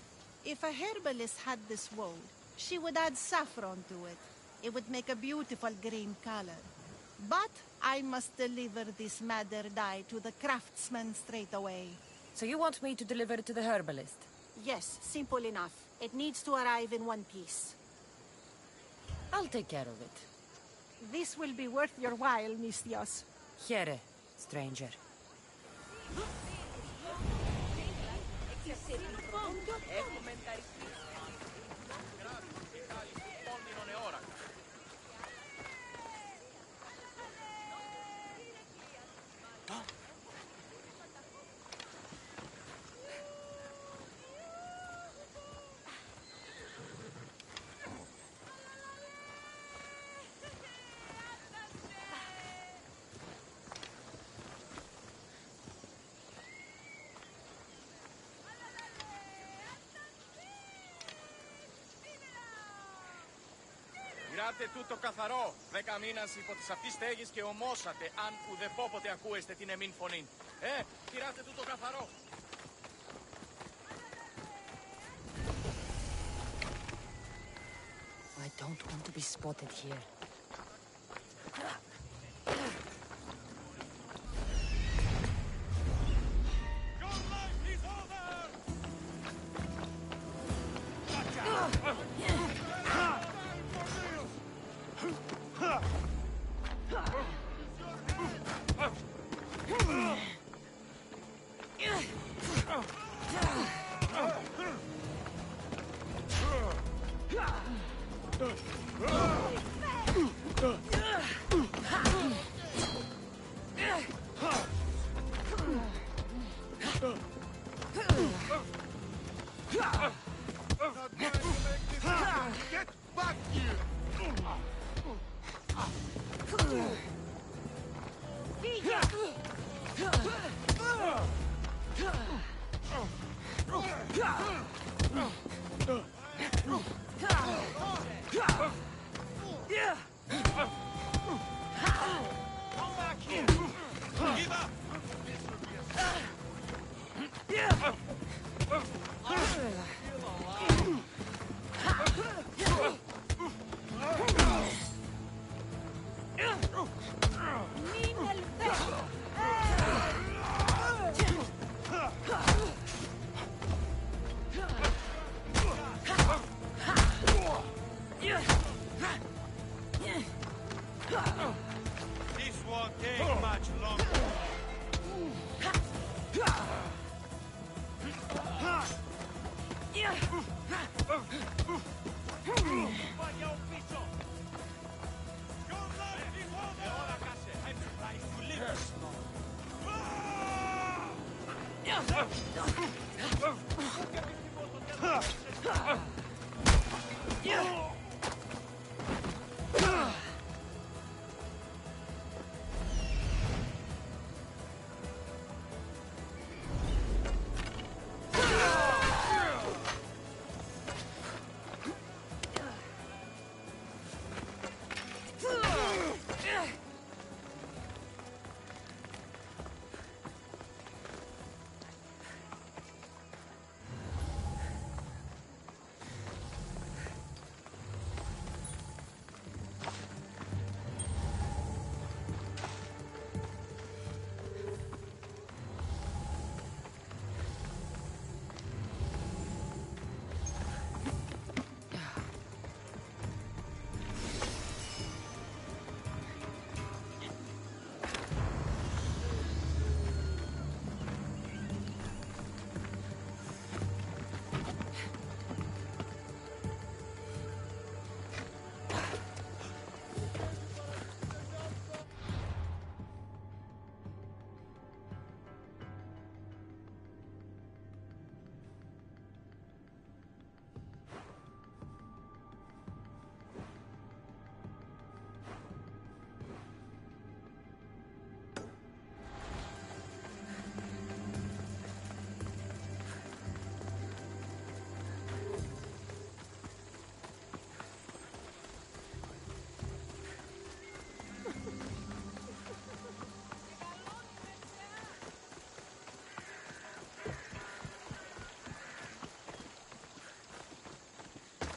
If a herbalist had this wool, she would add saffron to it. It would make a beautiful green color. But I must deliver this madder dye to the craftsman straight away. So you want me to deliver it to the herbalist? Yes, simple enough. It needs to arrive in one piece. I'll take care of it. This will be worth your while, Mistios. Here, stranger. Πειράτε τούτο καθαρό. 10 μήνας υπό της αυτής στέγης και ομόσατε, αν ουδεπόποτε ακούεστε την εμήν φωνήν. Πειράτε τούτο καθαρό. I don't want to be spotted here.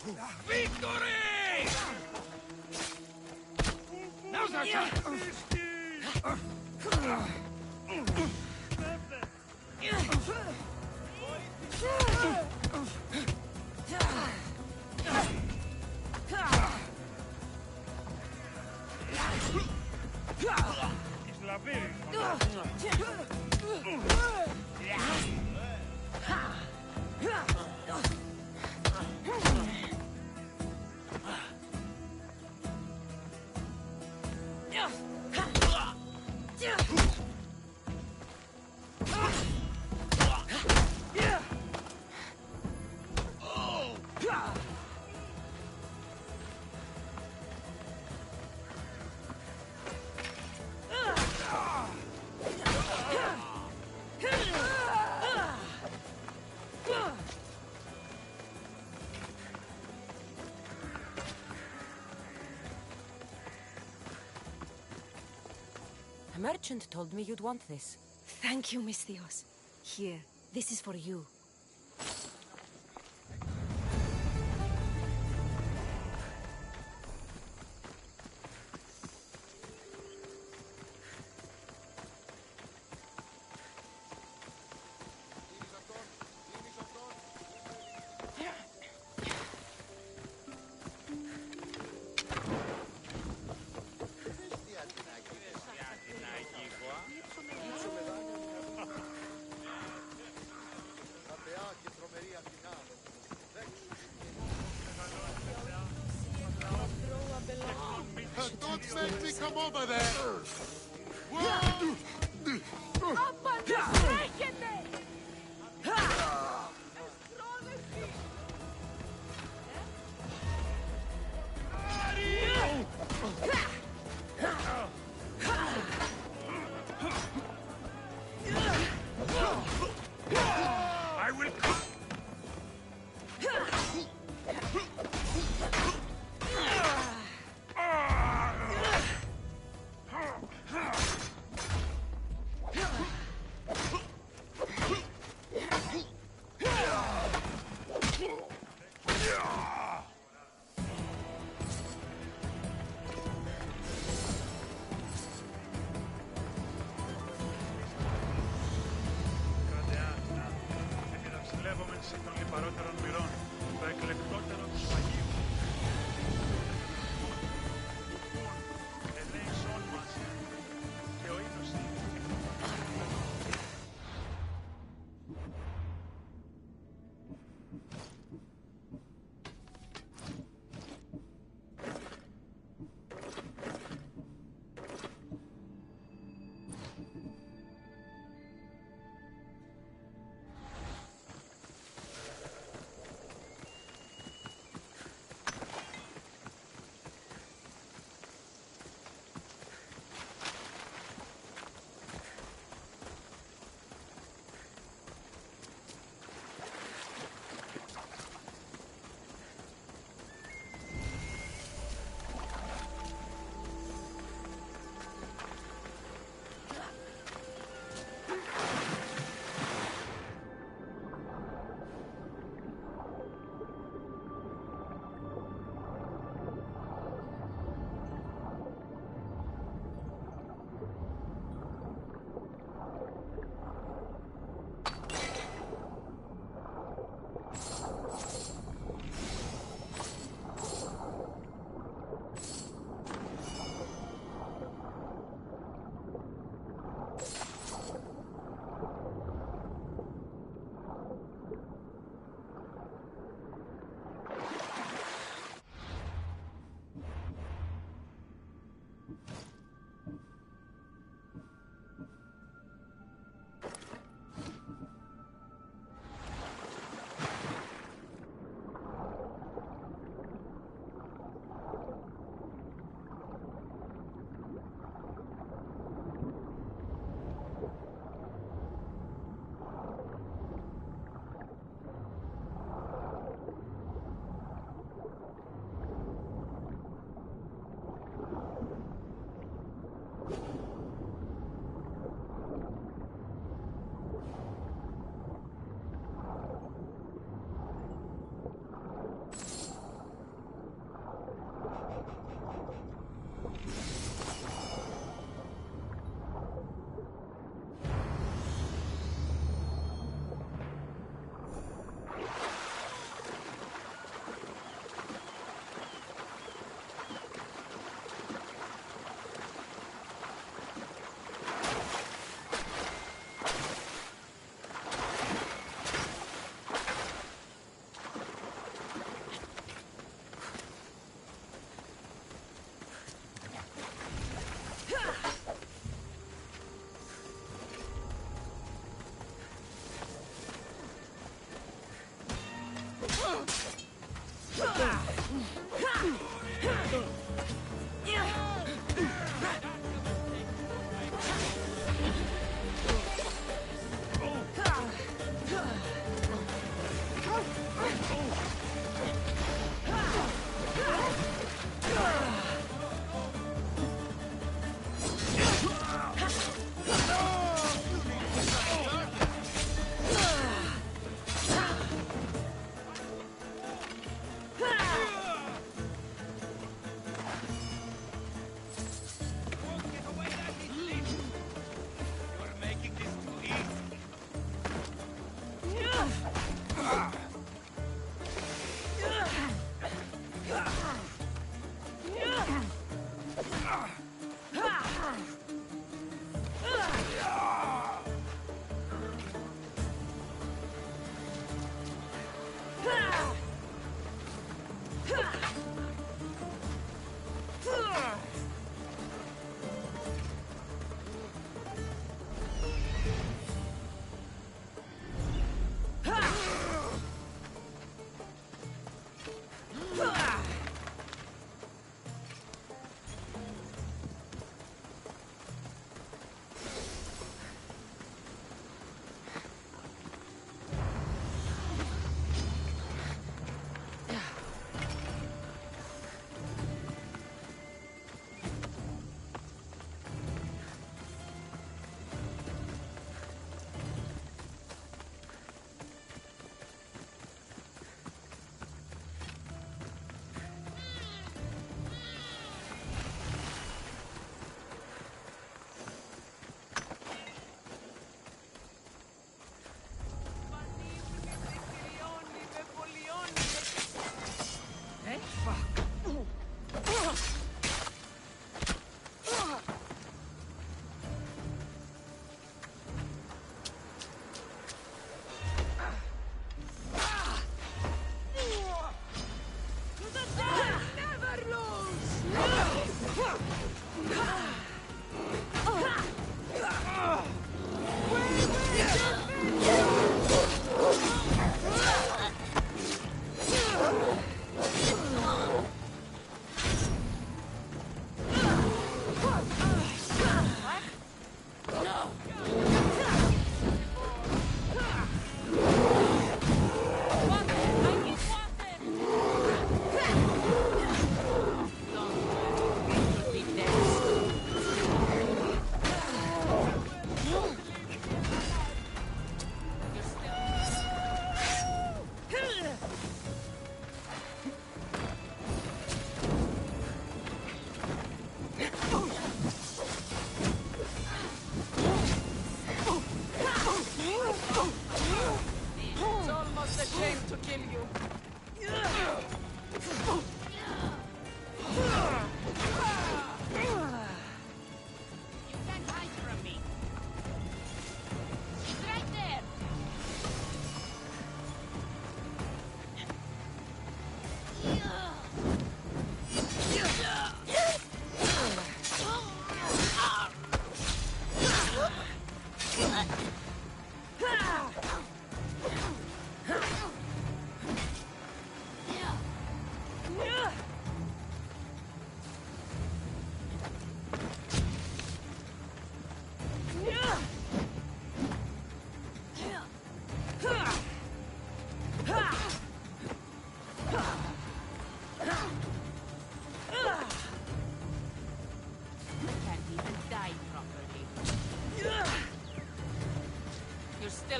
Victory! Now's our time! A merchant told me you'd want this. Thank you, Misthios. Here, this is for you. Don't make me come over there! I will come!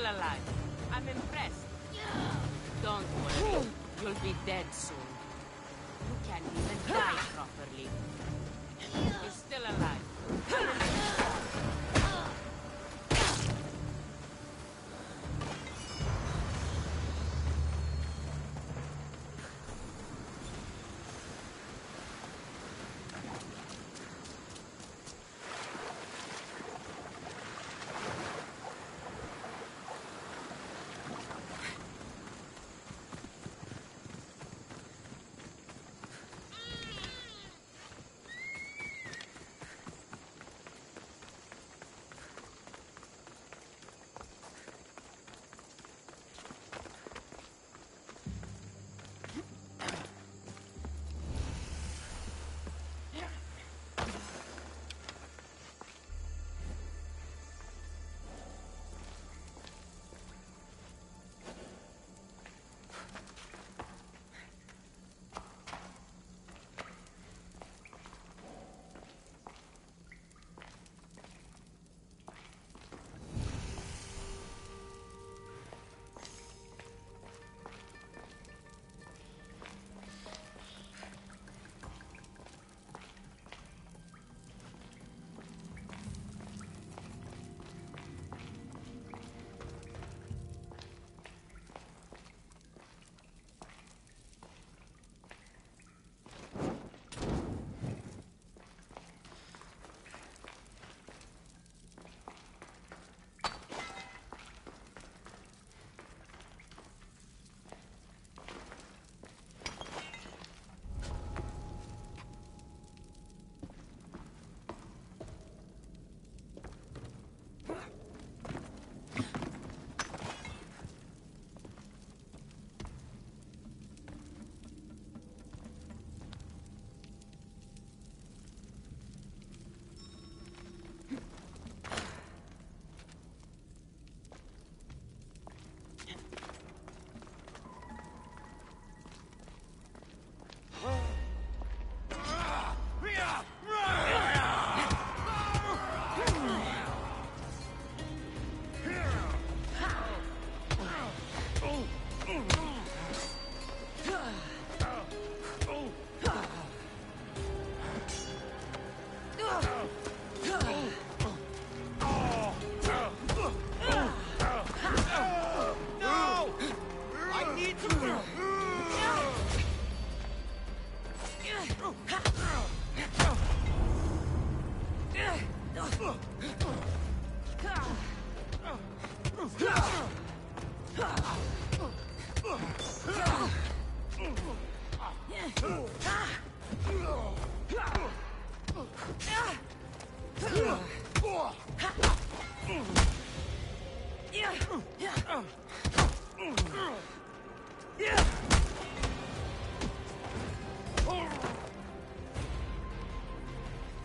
Alive. I'm impressed. Don't worry. You'll be dead soon. You can't even die from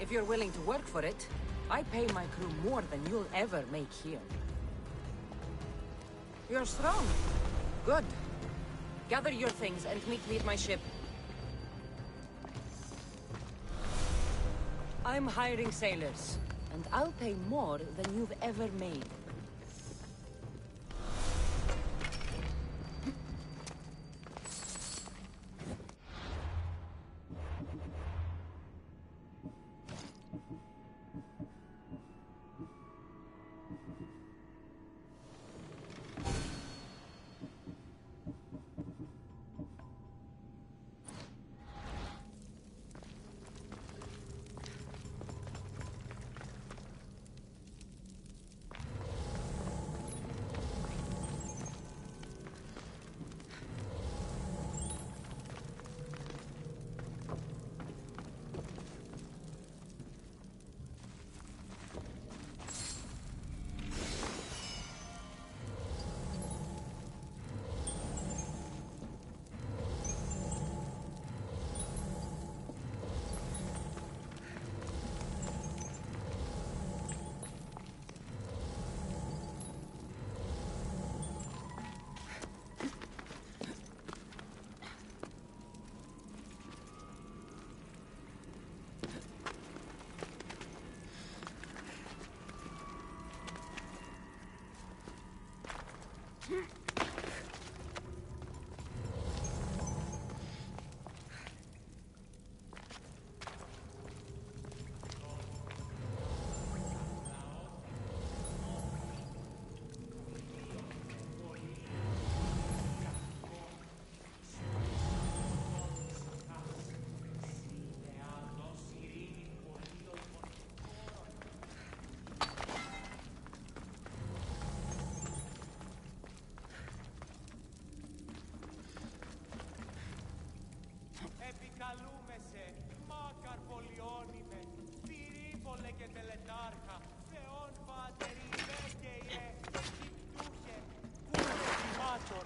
If you're willing to work for it, I pay my crew more than you'll ever make here. You're strong. Good. Gather your things and meet me at my ship. I'm hiring sailors, and I'll pay more than you've ever made. Επικαλούμεσαι, μάκαρ πολιόνιμε, πυρήβολε και τελετάρχα, θεόν πατερίβε και ιε, κυπτούχε, κούρε δημάτων.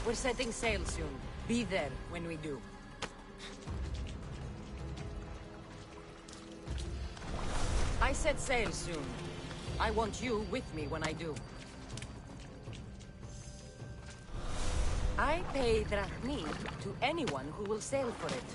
We're setting sail soon. Be there when we do. I set sail soon. I want you with me when I do. I pay drachmi to anyone who will sail for it.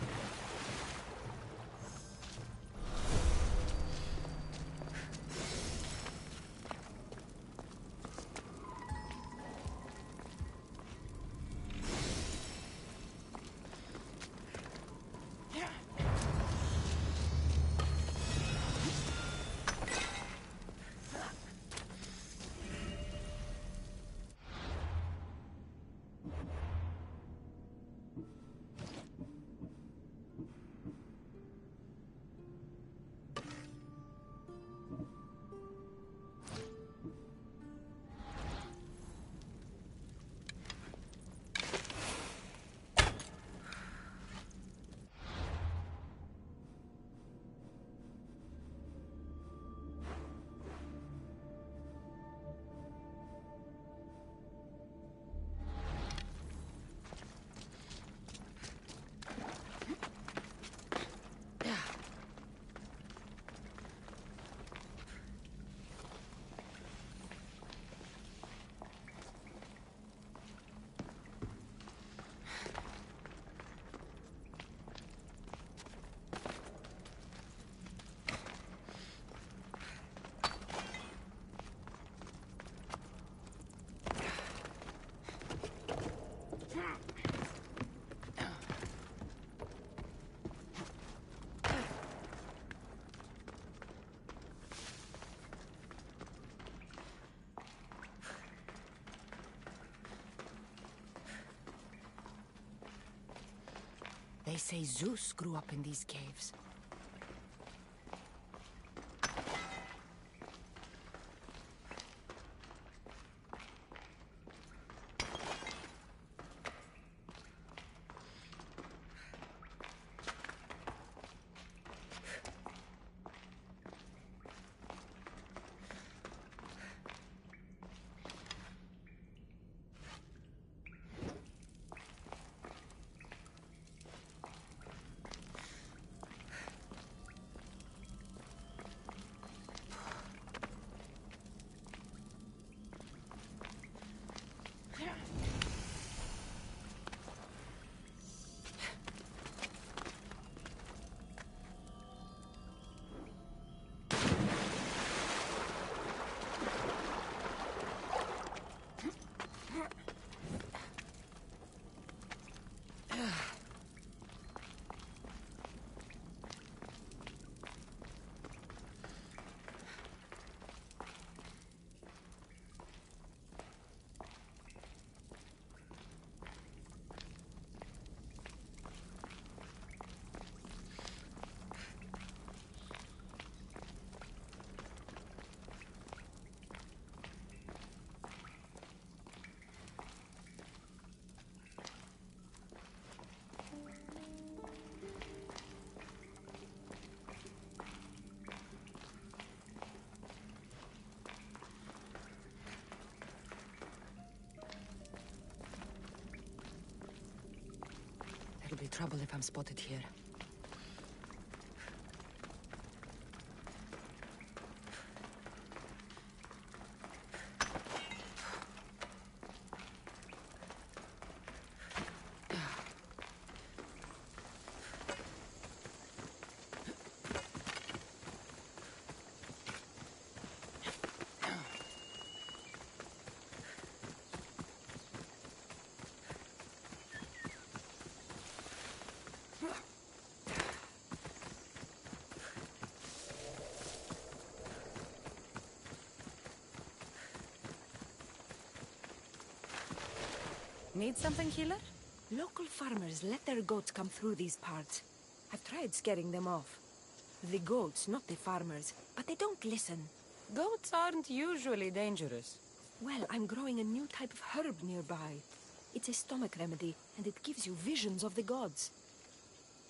They say Zeus grew up in these caves. There'll be trouble if I'm spotted here. Need something, healer? Local farmers let their goats come through these parts. I've tried scaring them off. The goats, not the farmers, but they don't listen. Goats aren't usually dangerous. Well, I'm growing a new type of herb nearby. It's a stomach remedy, and it gives you visions of the gods.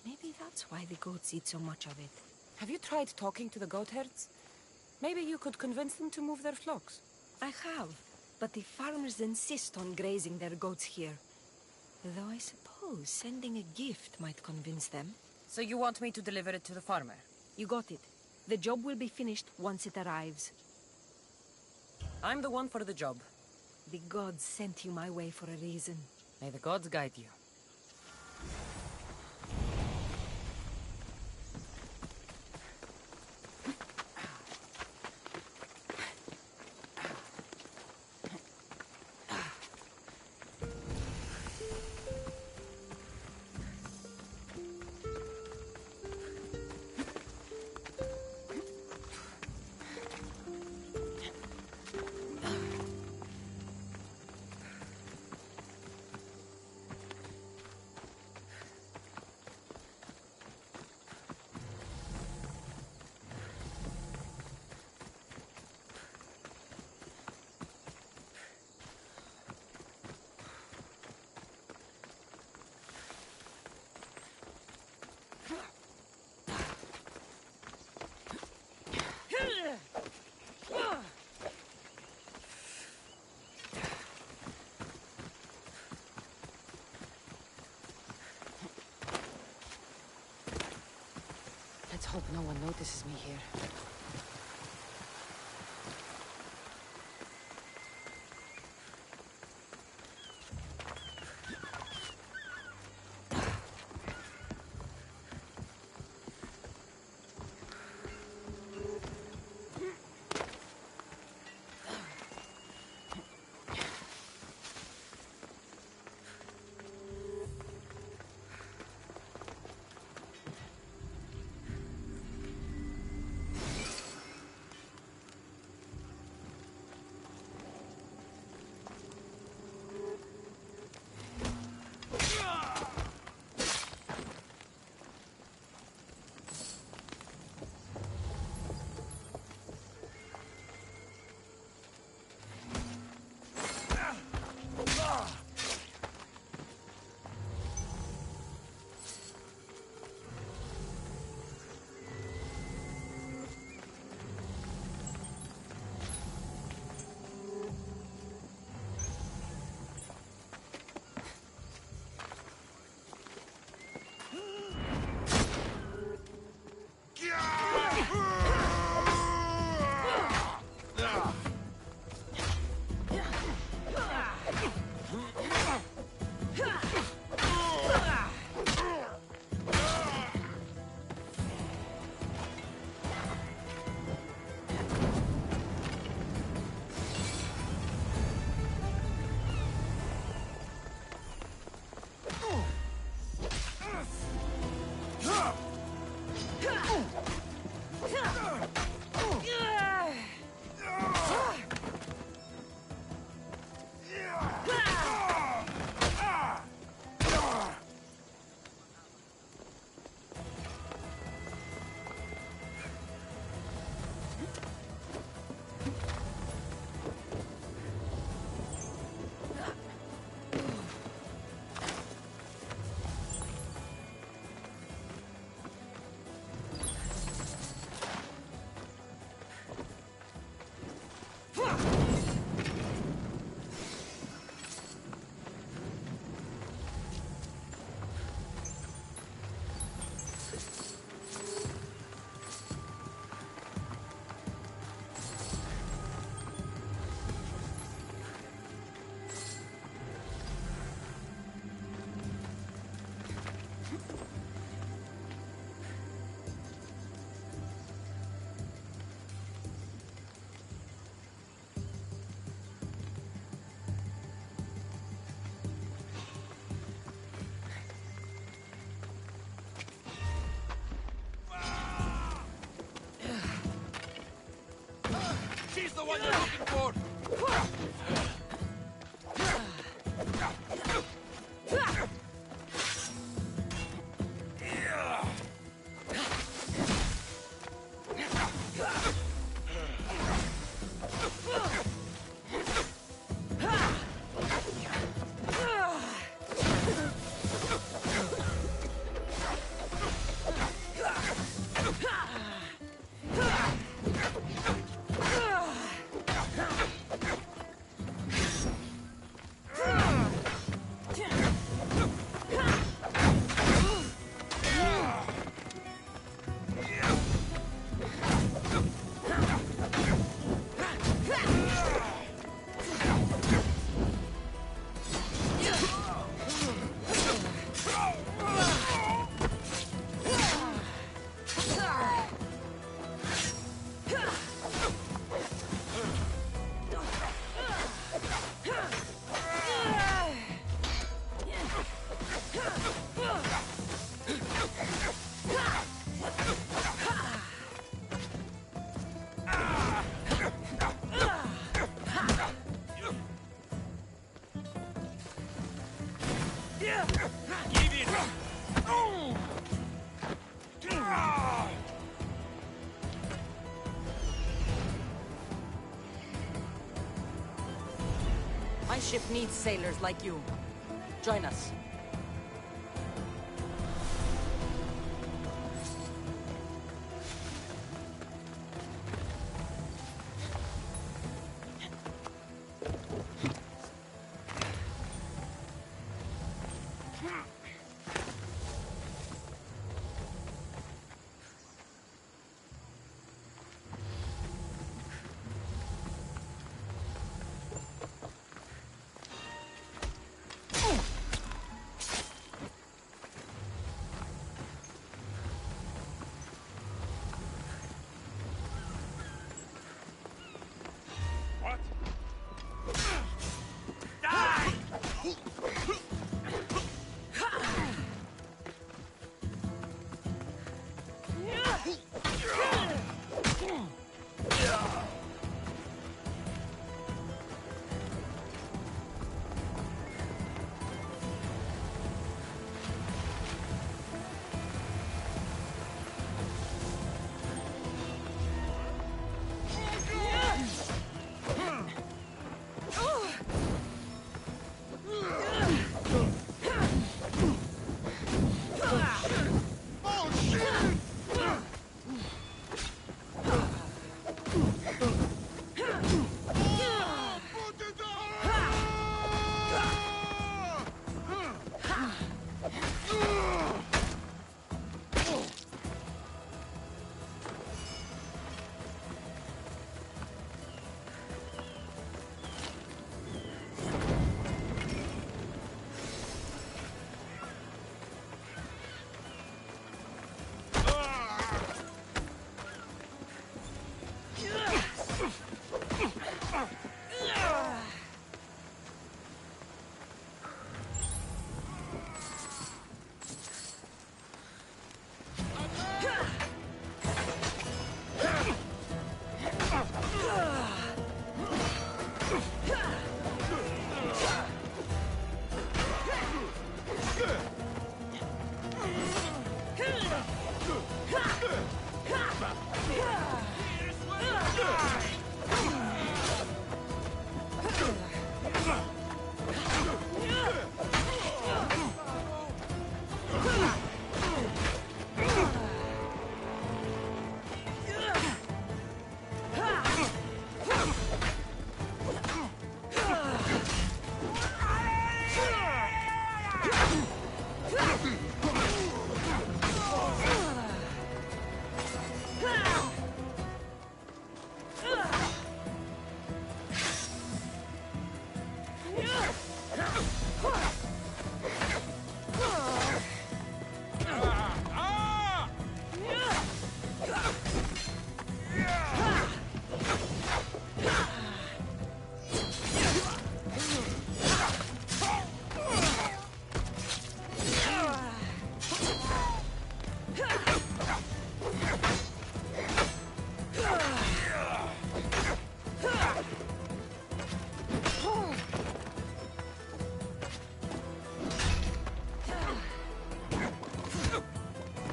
Maybe that's why the goats eat so much of it. Have you tried talking to the goat herds? Maybe you could convince them to move their flocks. I have, but the farmers insist on grazing their goats here. Though I suppose sending a gift might convince them. So you want me to deliver it to the farmer? You got it. The job will be finished once it arrives. I'm the one for the job. The gods sent you my way for a reason. May the gods guide you. Let's hope no one notices me here. what you're looking for! My ship needs sailors like you. Join us.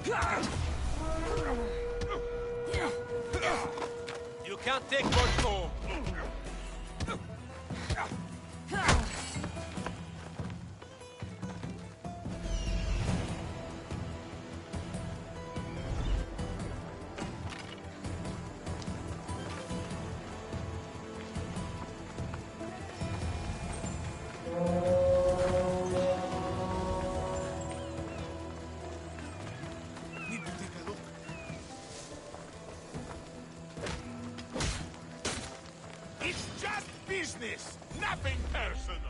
You can't take much more. Business, nothing personal.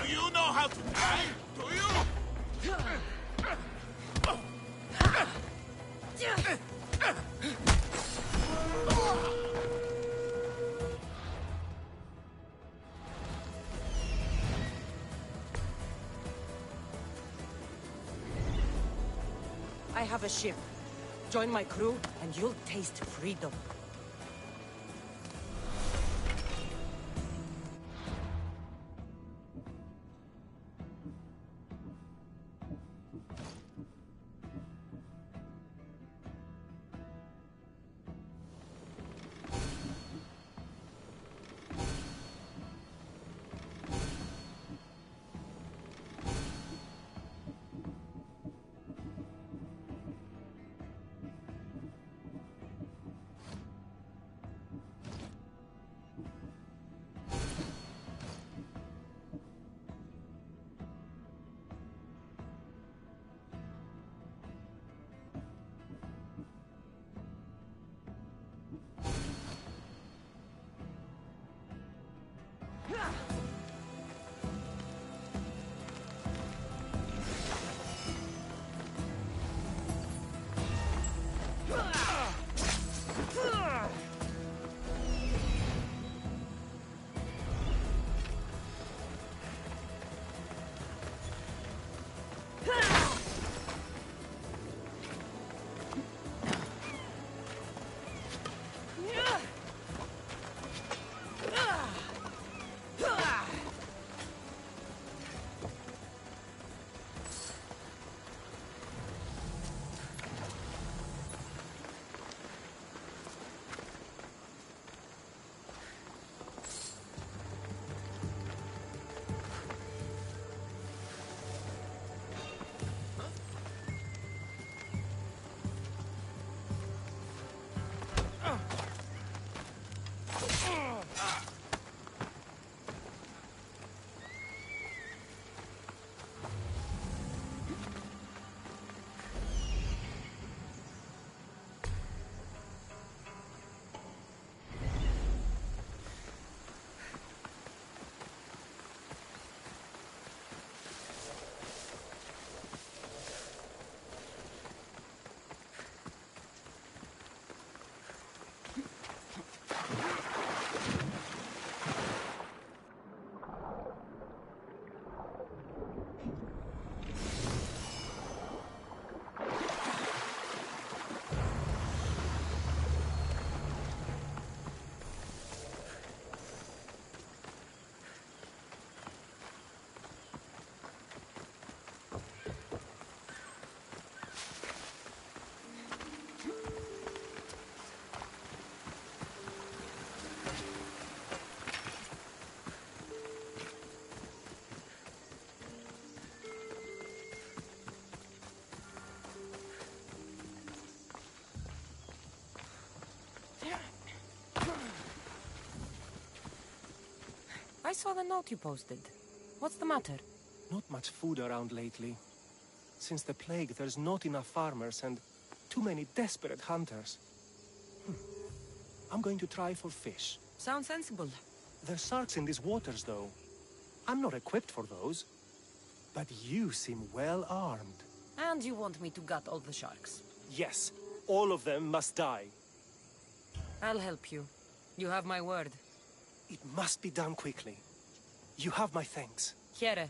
You know how to die, do you? I have a ship. Join my crew, and you'll taste freedom. I saw the note you posted. What's the matter? Not much food around lately. Since the plague, there's not enough farmers and too many desperate hunters. I'm going to try for fish. Sounds sensible. There's sharks in these waters, though. I'm not equipped for those. But you seem well armed. And you want me to gut all the sharks? Yes, all of them must die. I'll help you. You have my word. It must be done quickly. You have my thanks. Here.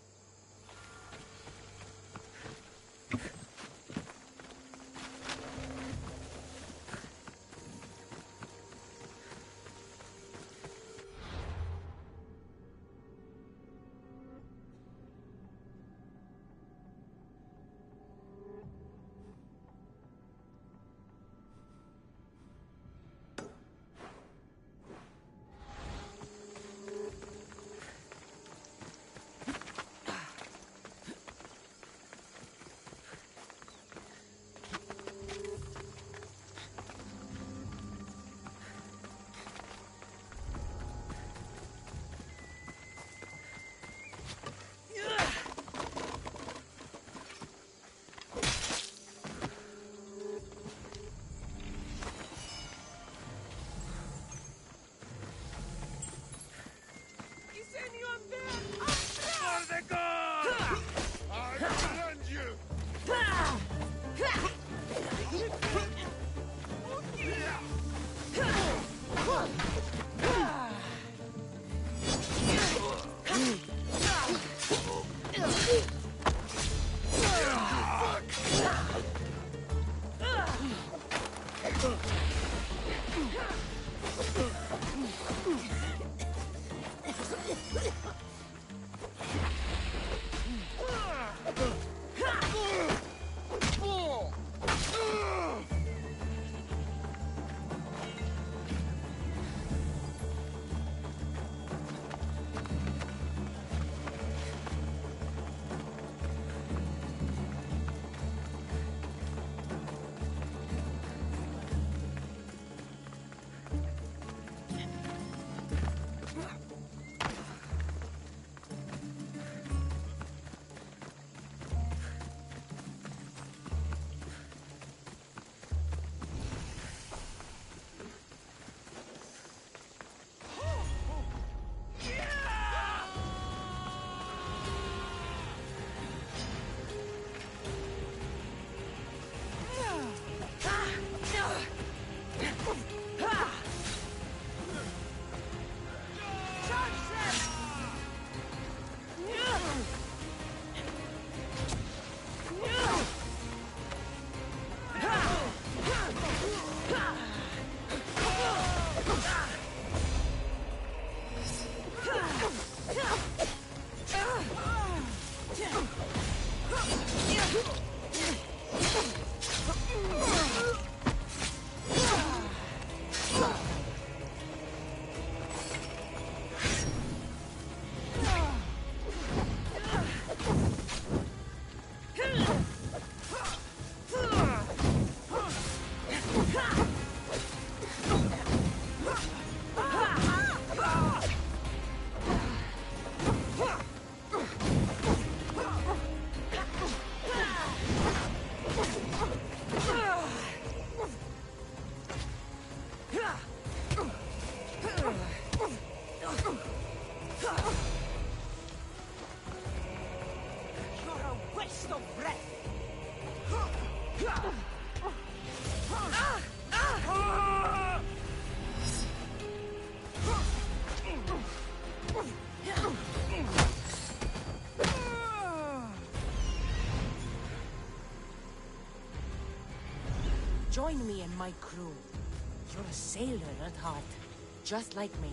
Join me and my crew. You're a sailor at heart, just like me.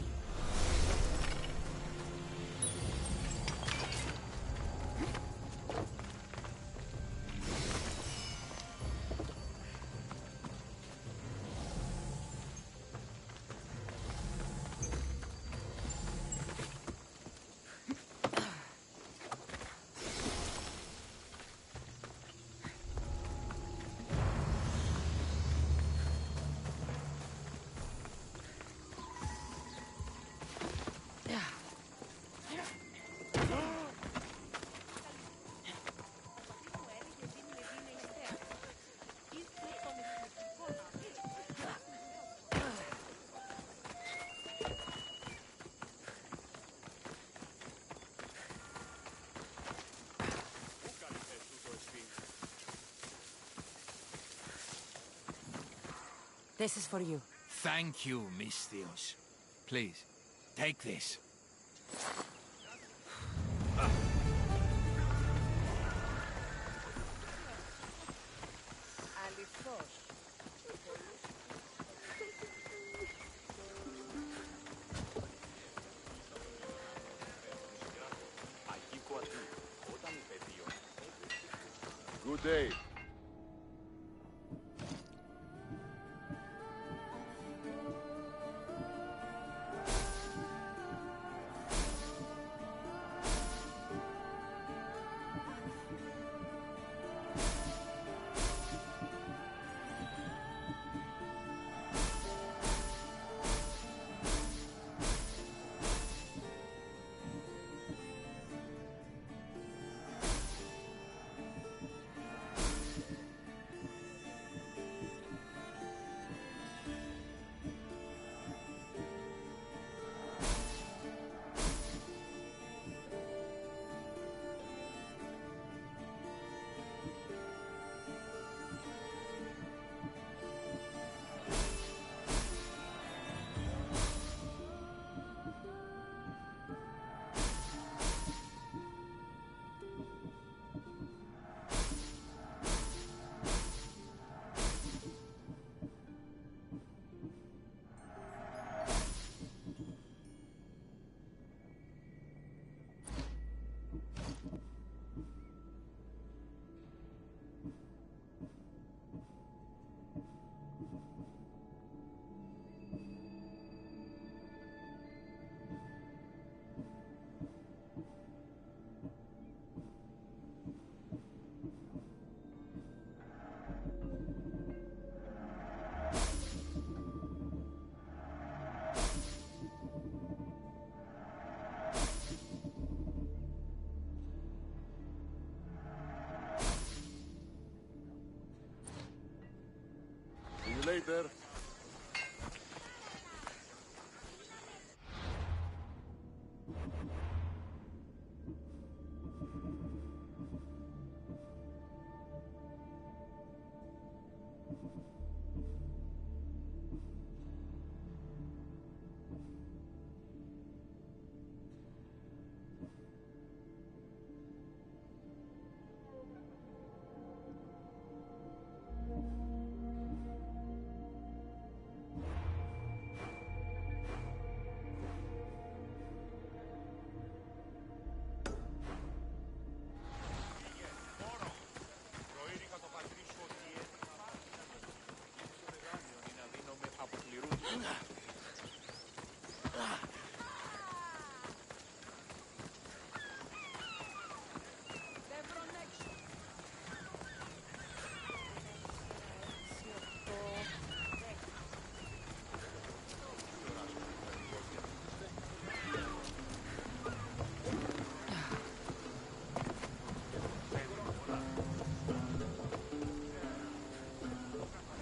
This is for you. Thank you, Miss Theos. Please, take this. Good day. Later.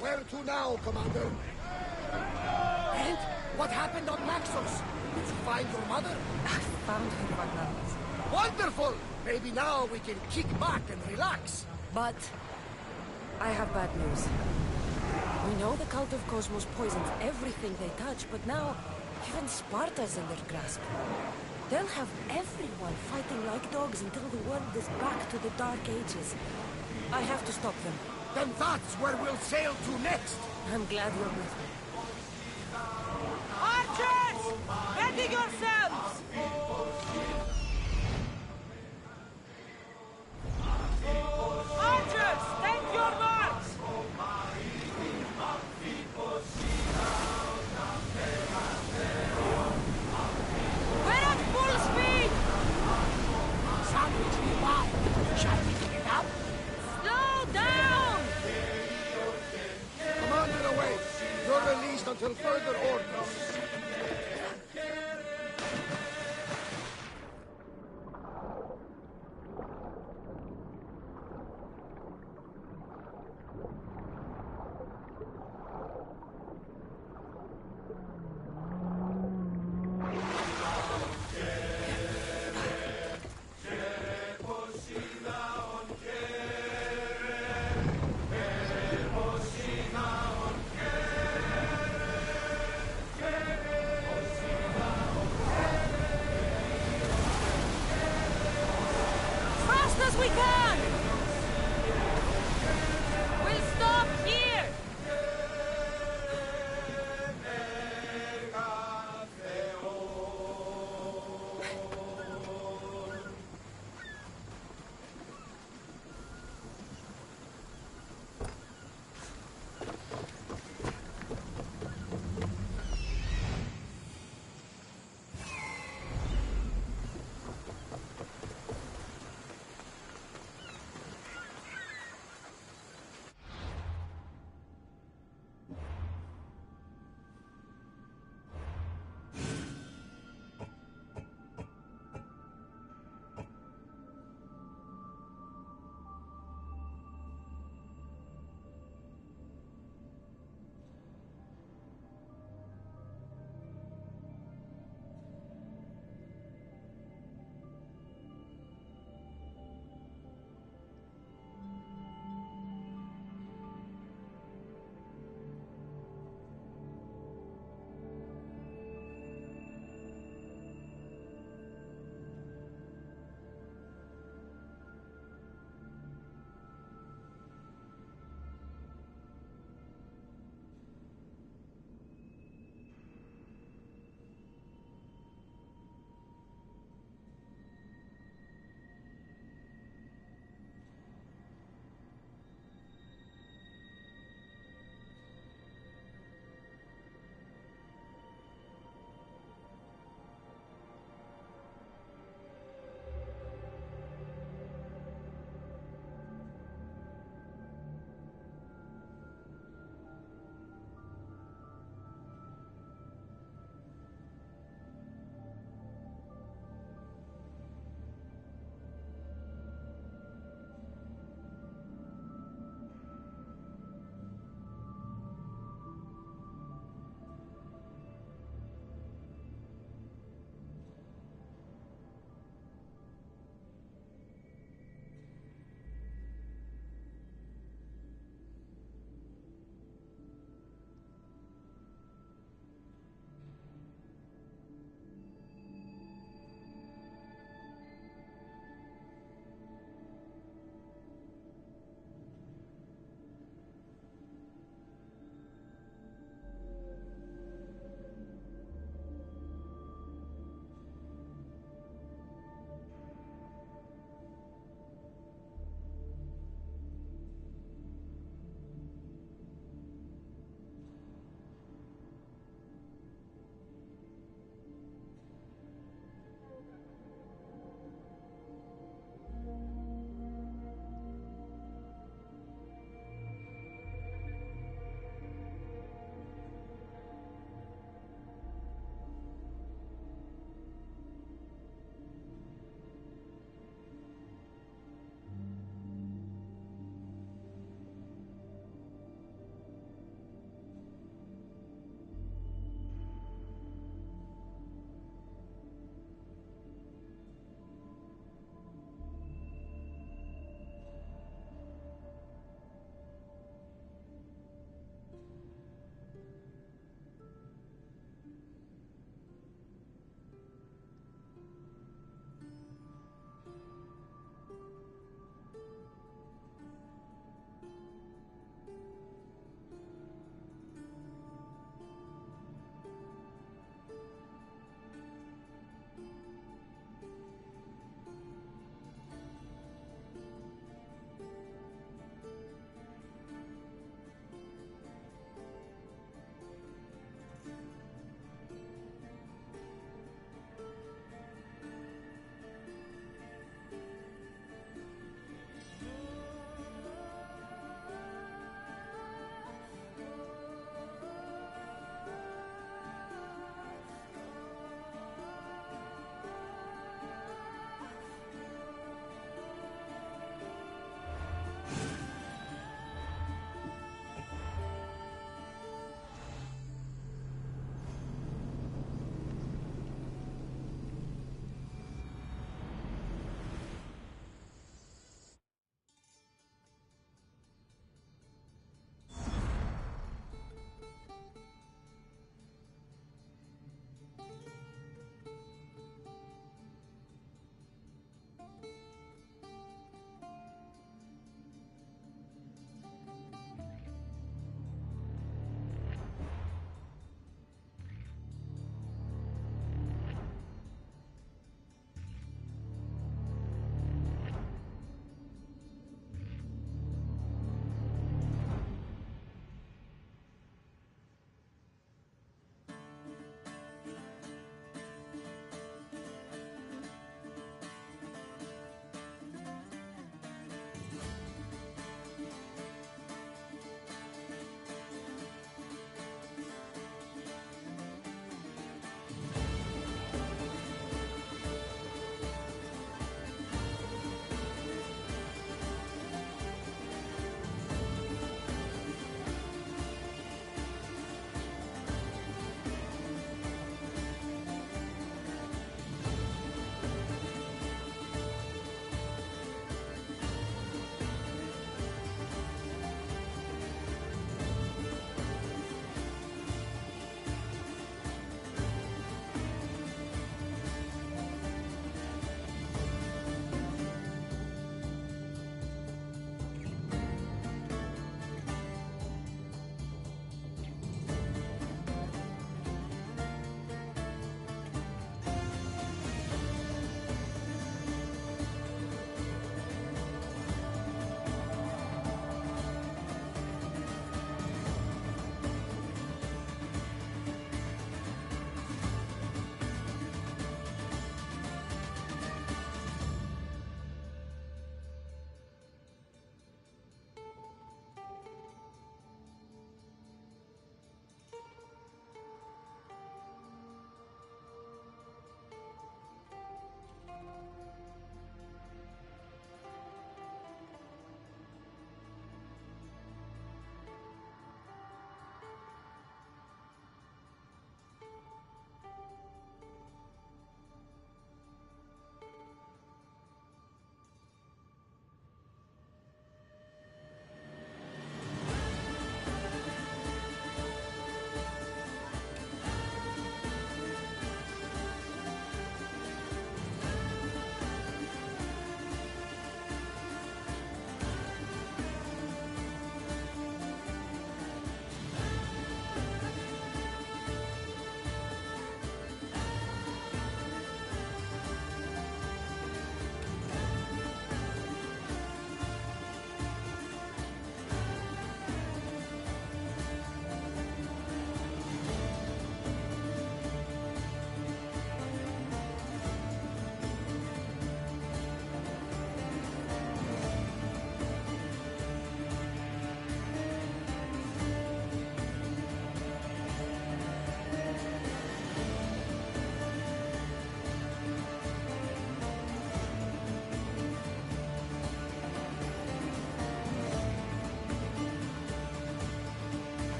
Where to now, Commander? And what happened on Naxos? Did you find your mother? I found her, Bananas. Wonderful! Maybe now we can kick back and relax. But I have bad news. We know the Cult of Cosmos poisons everything they touch, but now even Sparta's in their grasp. They'll have everyone fighting like dogs until the world is back to the Dark Ages. I have to stop them. Then that's where we'll sail to next. I'm glad you're with me. Archers! Ready yourselves! Archers, take your marks! We're at full speed! Sandwich nearby. Shall we pick it up? Slow down! Commander away. You're released until further orders.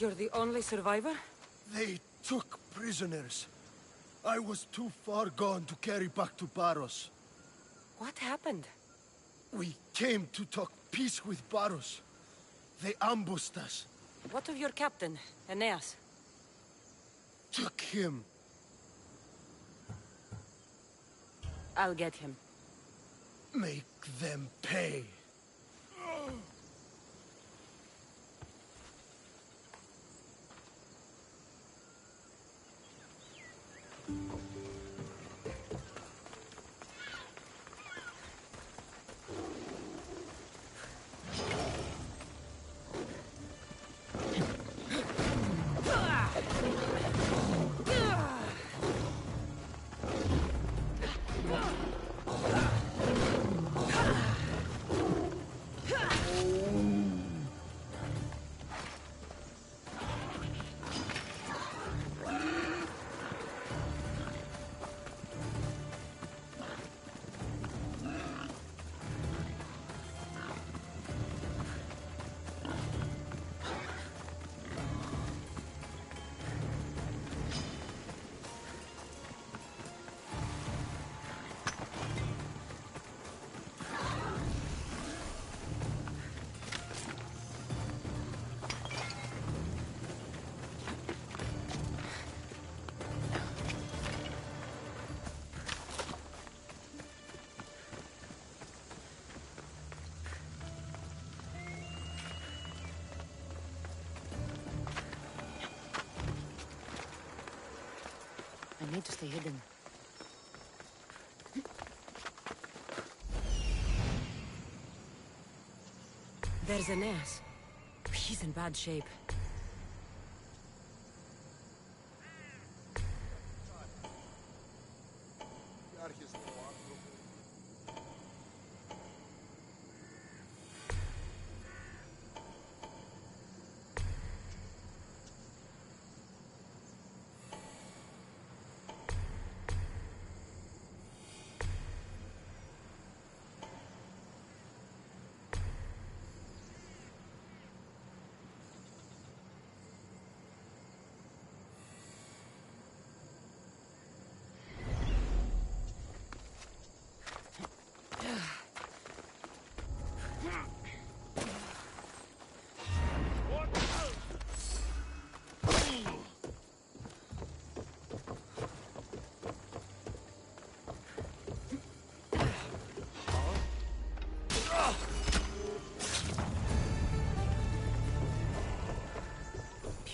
You're the only survivor? They took prisoners. I was too far gone to carry back to Barros. What happened? We came to talk peace with Barros. They ambushed us. What of your captain, Aeneas? Took him. I'll get him. Make them pay. I need to stay hidden. There's Aeneas. He's in bad shape.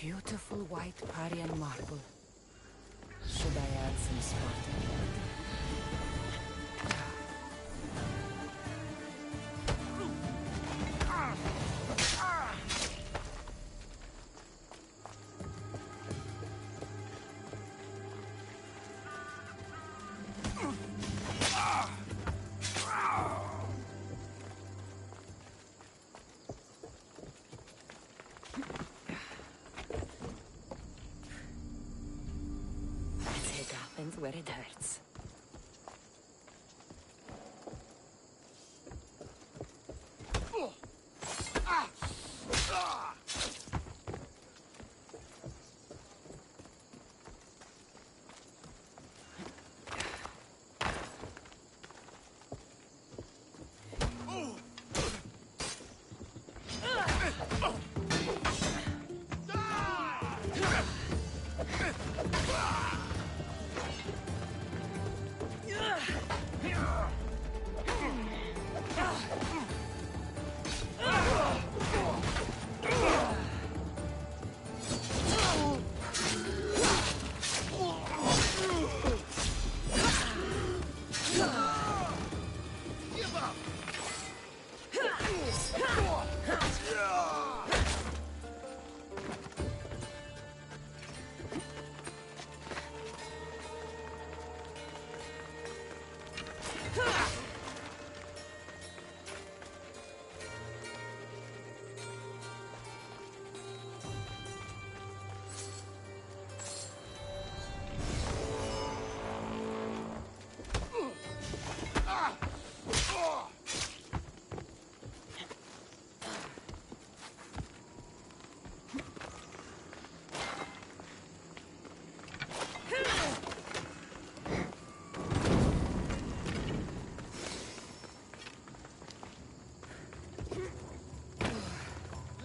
Beautiful white Parian marble. Should I add some Spartan blood? Where it hurts.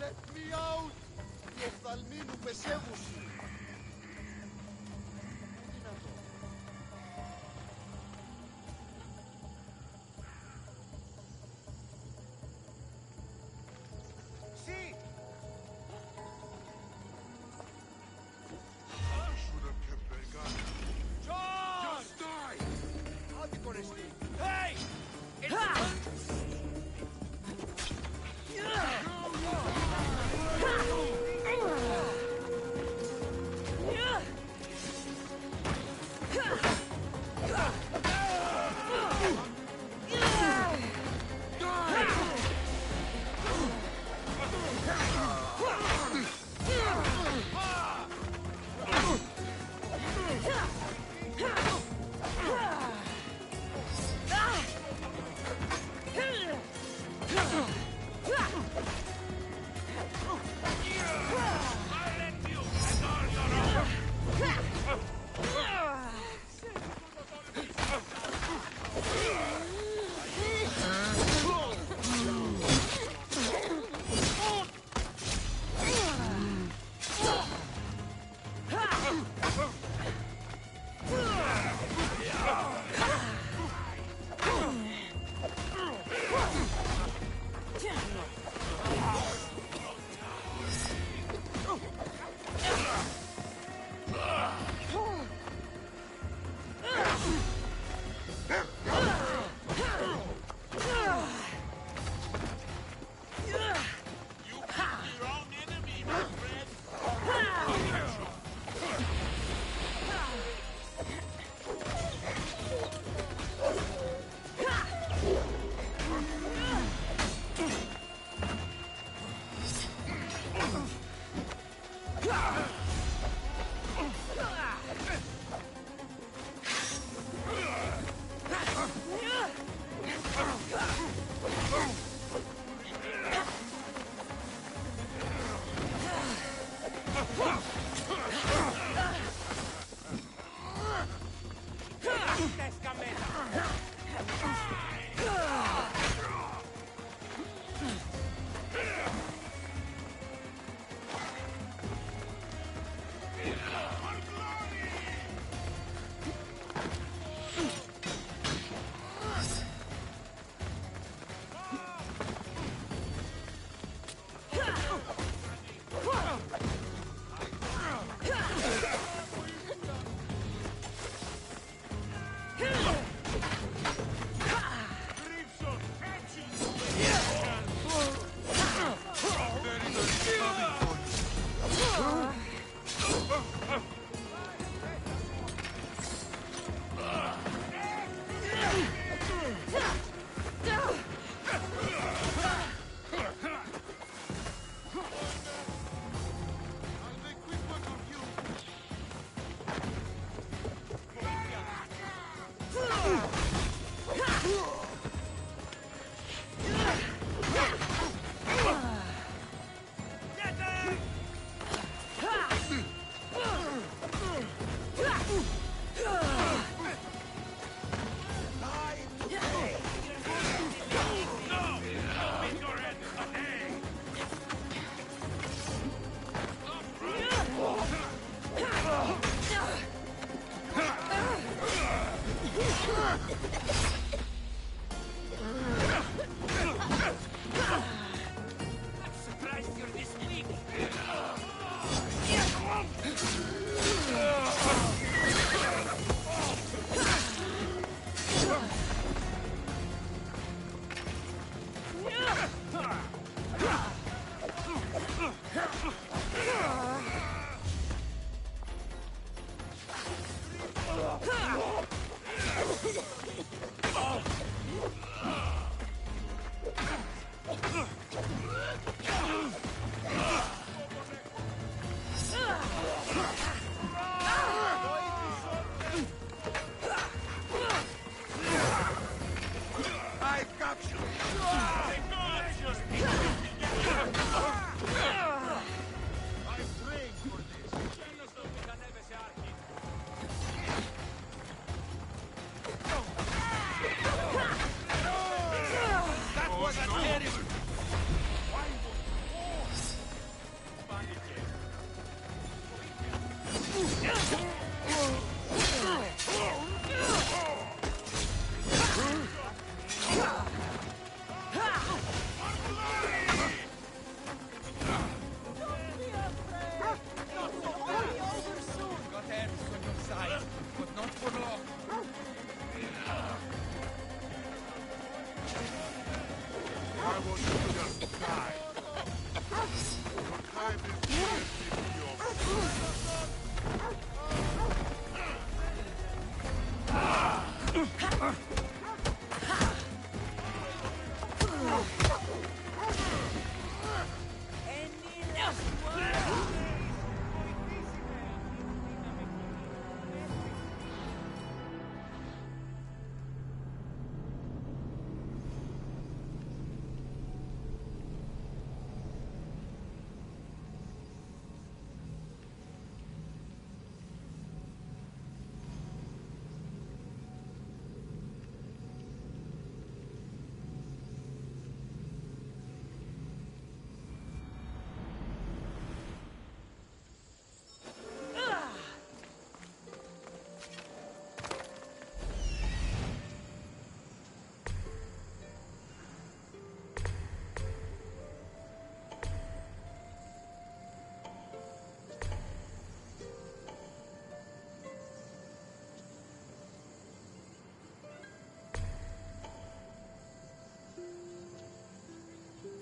Let me out! Οι οφθαλμοί μου πεσεύουσι.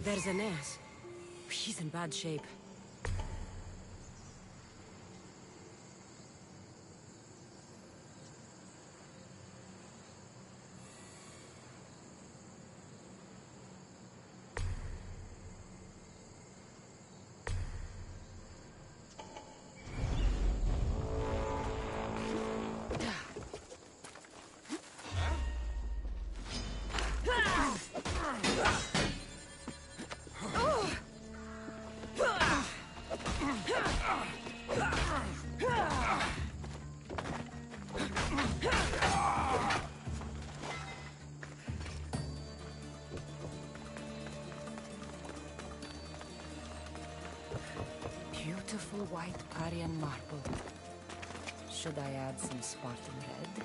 There's Aeneas. He's in bad shape. Beautiful white Parian marble. Should I add some Spartan red?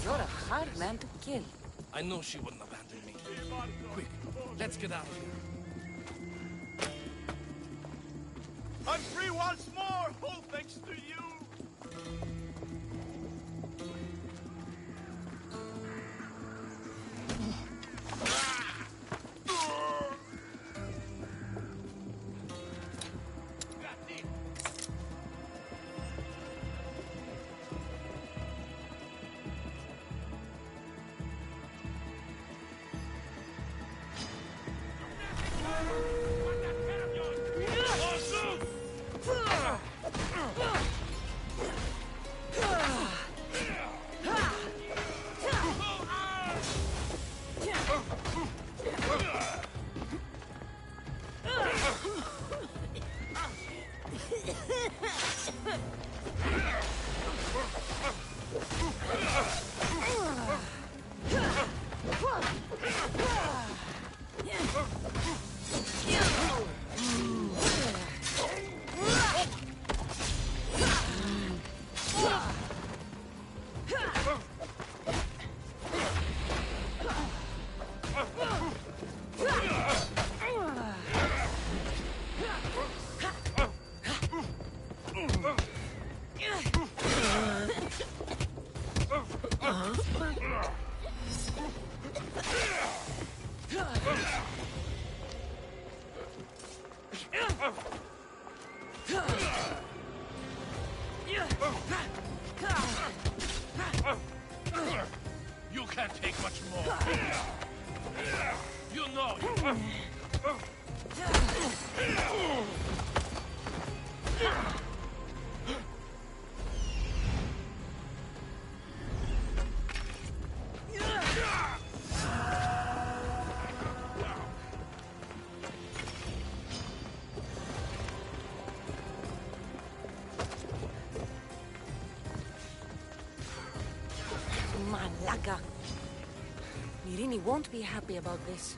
You're a hard man to kill. I know she wouldn't abandon me. Quick, let's get out of here. I'm free once more, all thanks to you. You can't take much more. You know it. Malaga. Mirini won't be happy about this.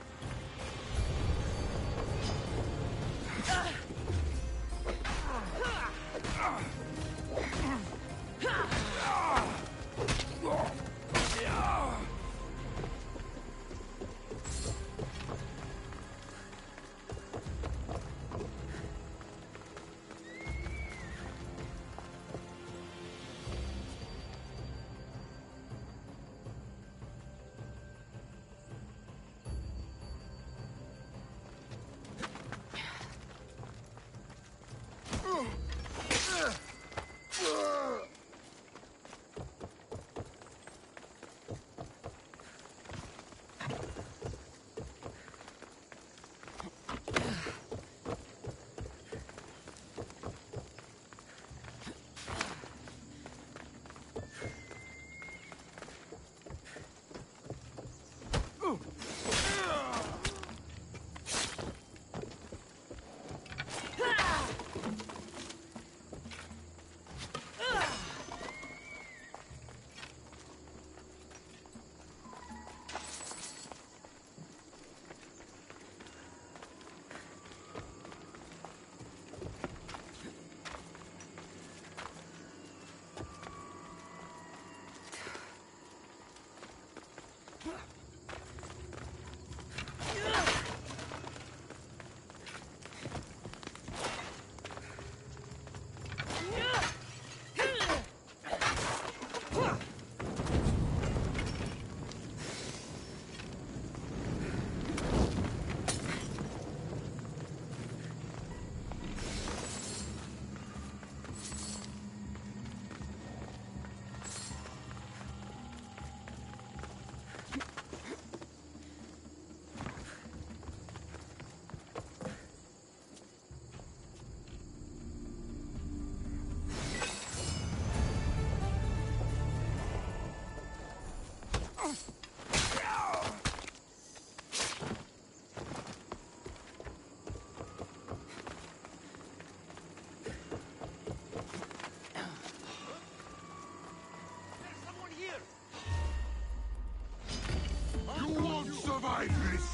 You won't survive this!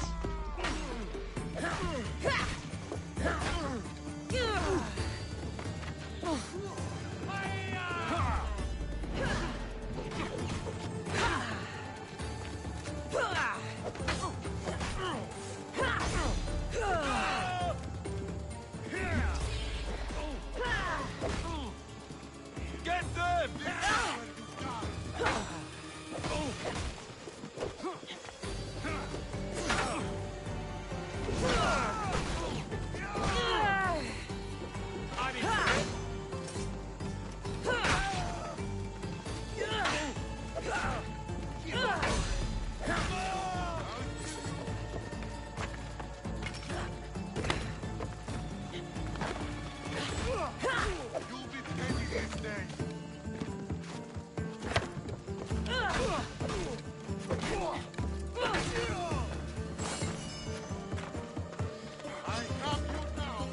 Get them! You'll be paying this day! I have you now!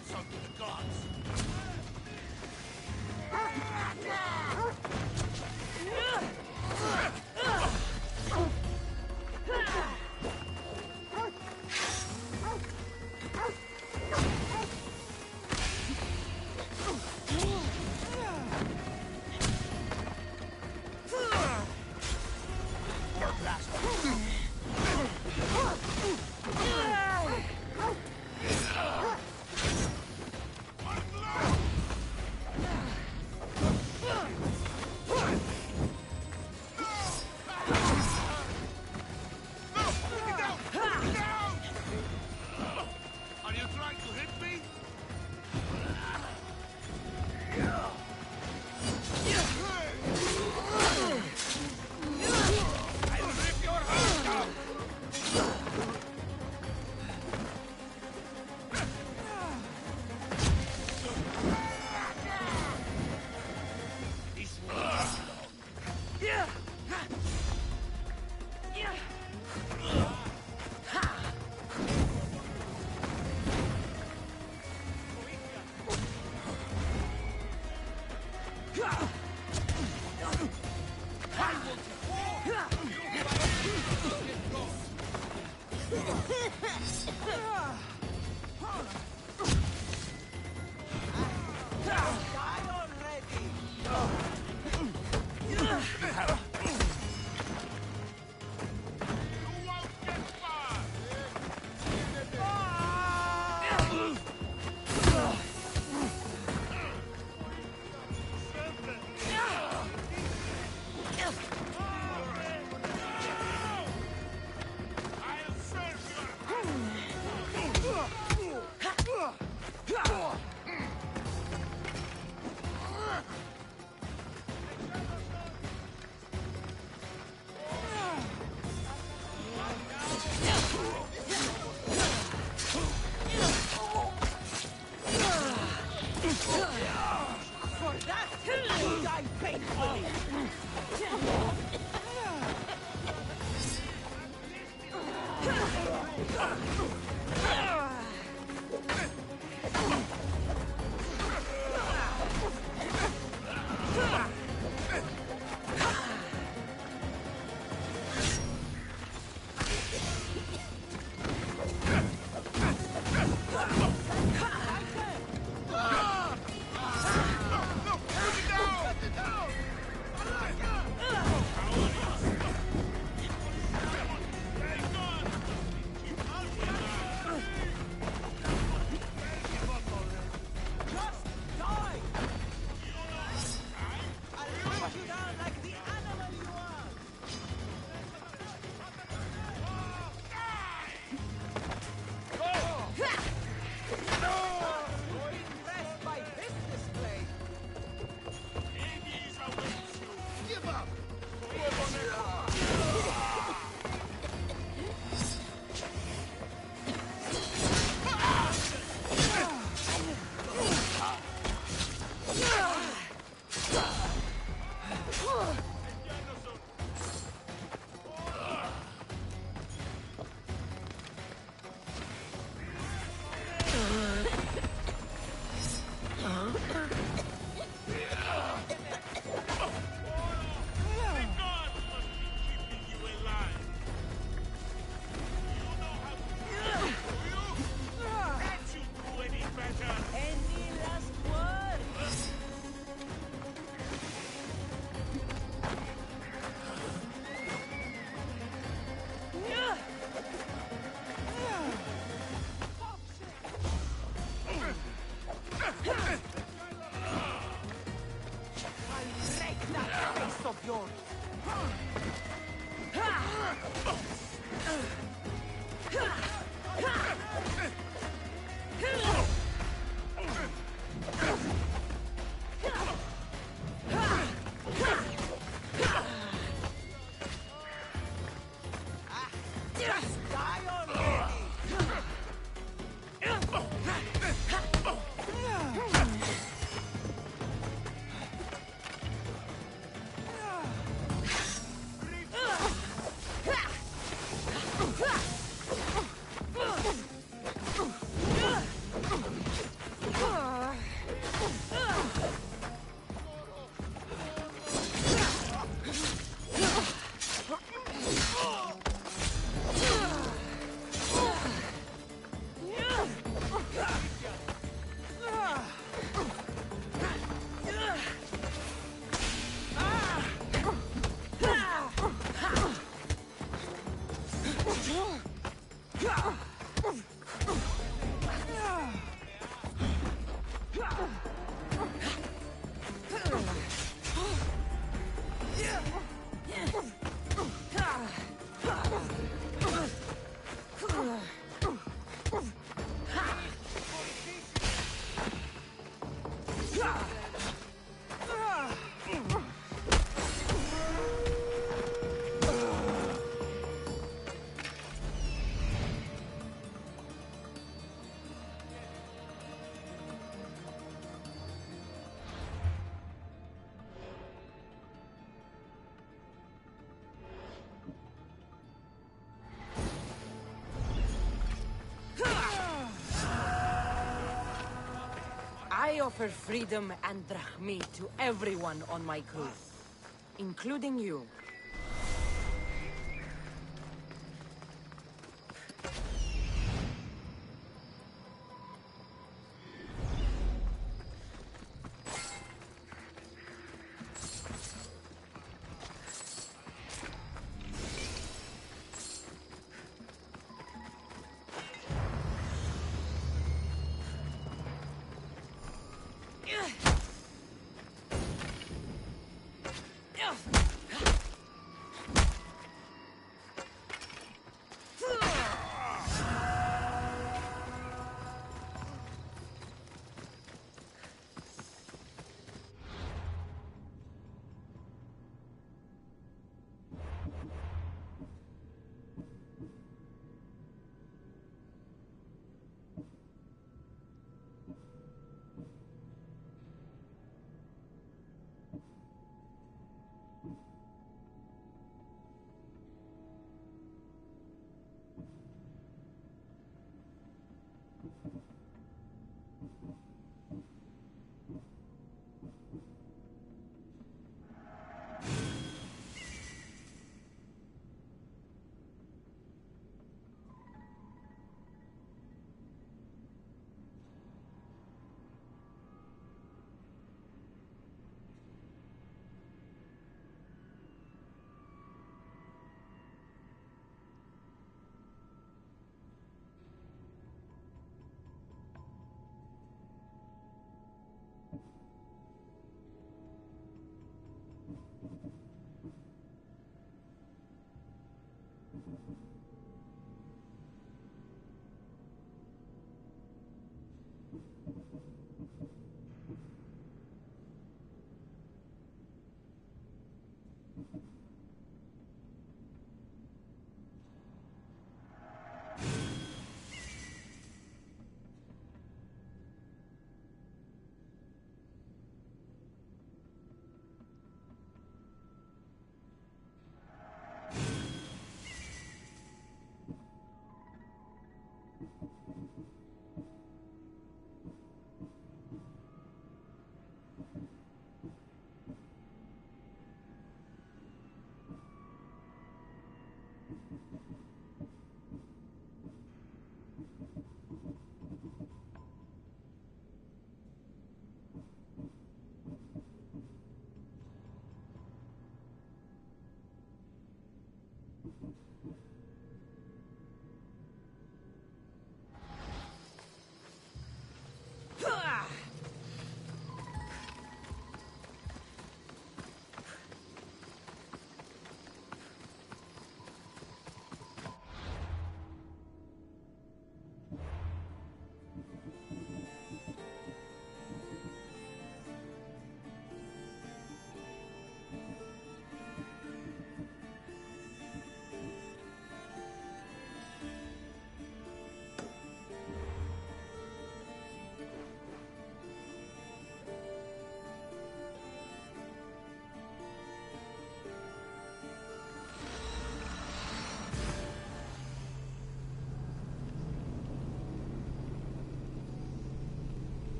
insult to the gods. I offer freedom and drachmi to everyone on my crew, including you.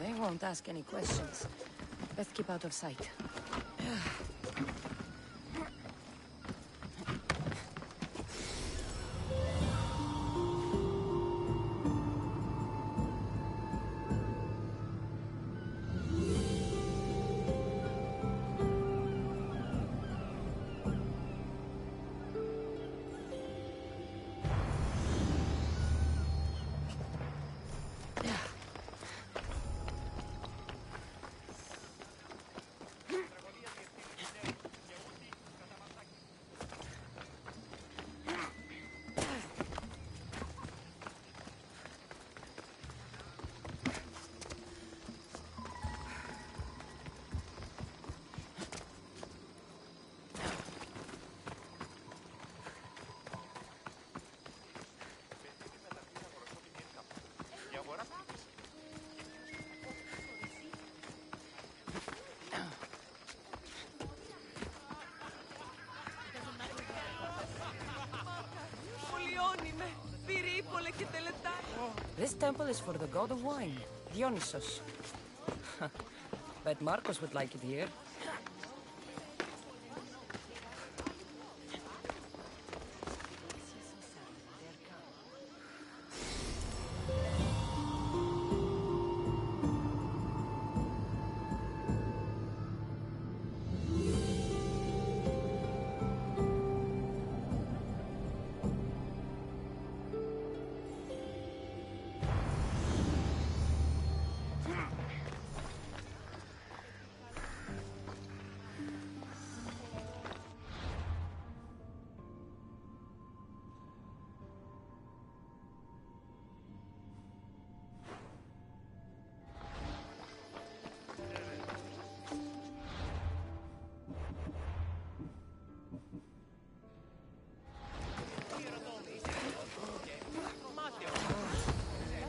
They won't ask any questions. Best keep out of sight. This temple is for the god of wine, Dionysus. Bet Marcos would like it here.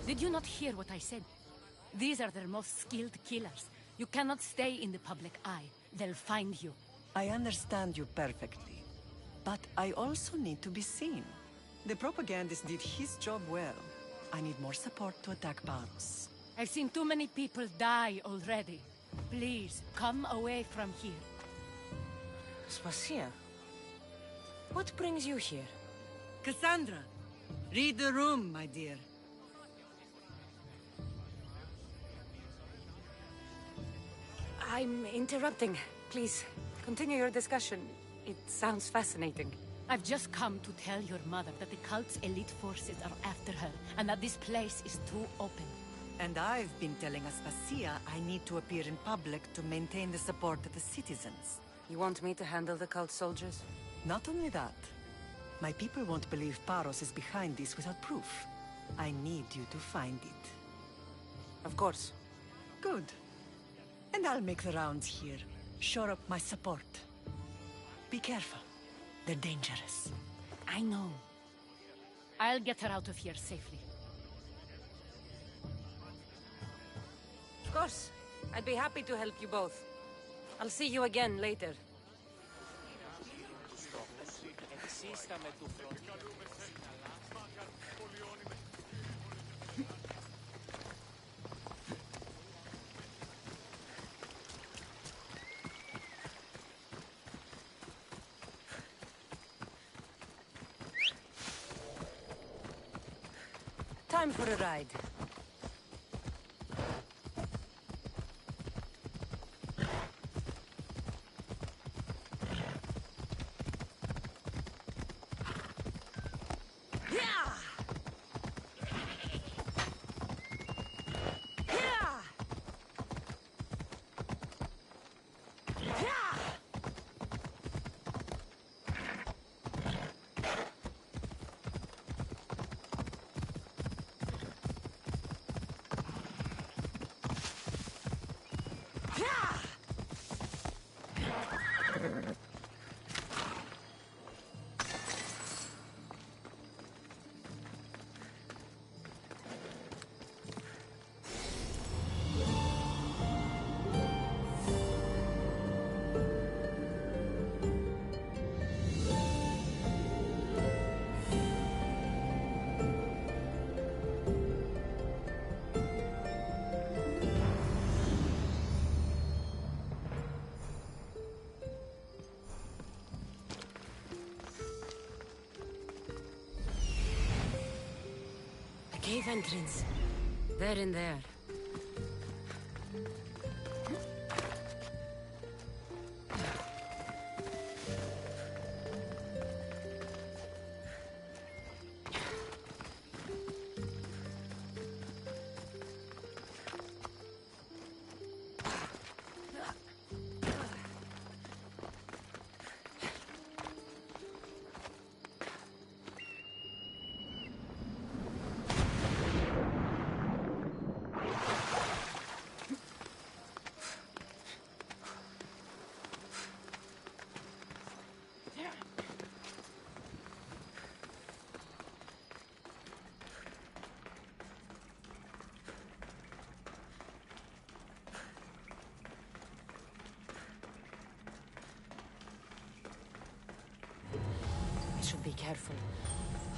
Did you not hear what I said? These are their most skilled killers. You cannot stay in the public eye. They'll find you. I understand you perfectly. But I also need to be seen. The propagandist did his job well. I need more support to attack Paros. I've seen too many people die already. Please, come away from here. Spacia, what brings you here? Cassandra, read the room, my dear. I'm interrupting. Please, continue your discussion. It sounds fascinating. I've just come to tell your mother that the cult's elite forces are after her, and that this place is too open. And I've been telling Aspasia I need to appear in public to maintain the support of the citizens. You want me to handle the cult soldiers? Not only that. My people won't believe Paros is behind this without proof. I need you to find it. Of course. Good. And I'll make the rounds here. Shore up my support. Be careful. They're dangerous. I know. I'll get her out of here safely. Of course. I'd be happy to help you both. I'll see you again later. Time for a ride. Cave entrance. They're in there. I should be careful.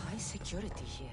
High security here.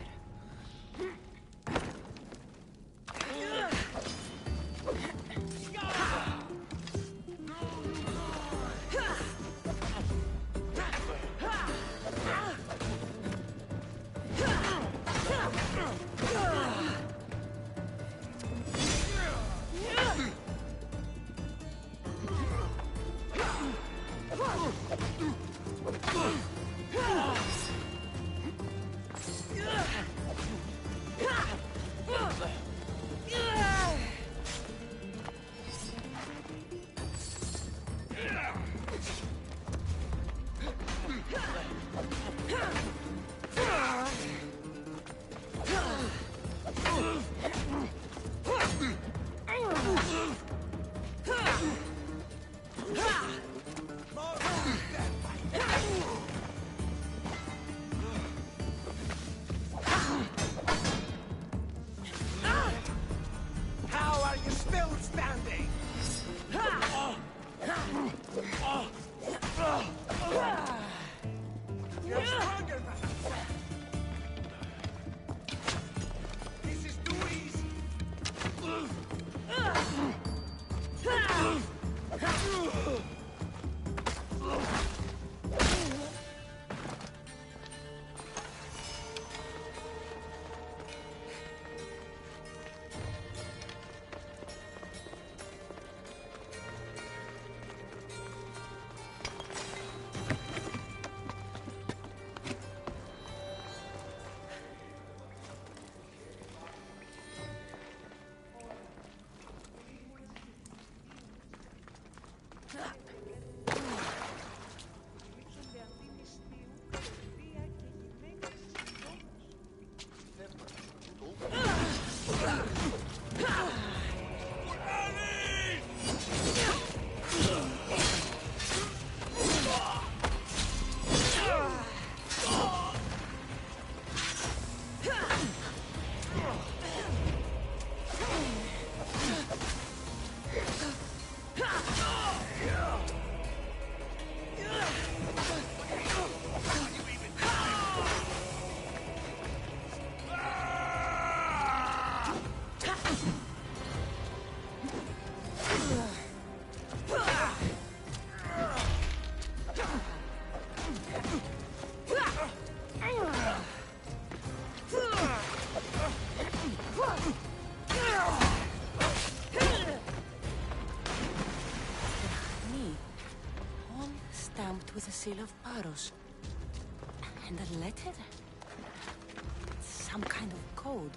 How are you still standing? You're stronger than us. This is too easy. With a seal of Paros. And a letter? Some kind of code.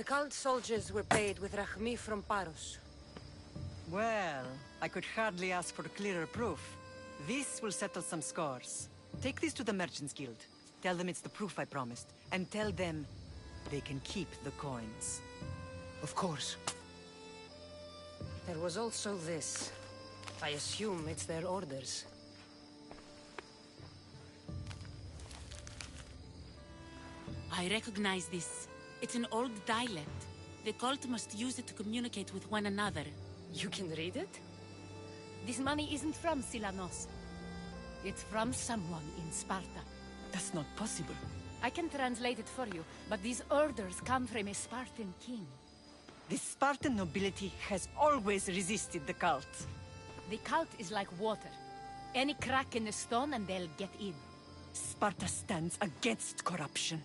cult soldiers were paid with Rachmi from Paros. Well, I could hardly ask for clearer proof. This will settle some scores. Take this to the Merchants Guild. Tell them it's the proof I promised. And tell them they can keep the coins. Of course. There was also this. I assume it's their orders. I recognize this. It's an old dialect. The cult must use it to communicate with one another. You can read it? This money isn't from Silanos. It's from someone in Sparta. That's not possible. I can translate it for you, but these orders come from a Spartan king. The Spartan nobility has always resisted the cult. The cult is like water. Any crack in the stone and they'll get in. Sparta stands against corruption.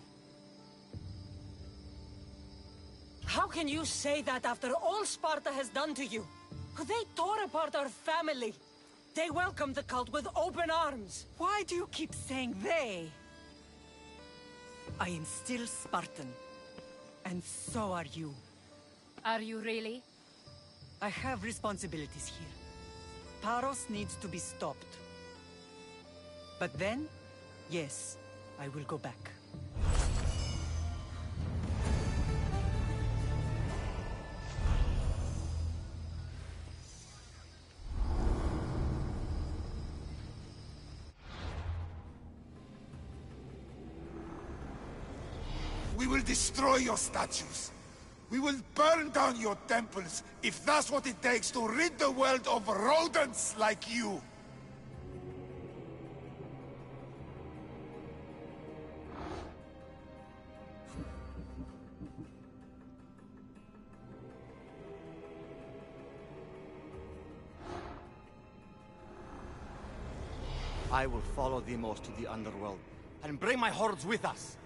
How can you say that after all Sparta has done to you? They tore apart our family. They welcomed the cult with open arms. Why do you keep saying they? I am still Spartan. And so are you. Are you really? I have responsibilities here. Paros needs to be stopped. But then, yes, I will go back. We will destroy your statues. We will burn down your temples, if that's what it takes to rid the world of rodents like you. I will follow Demos to the underworld, and bring my hordes with us.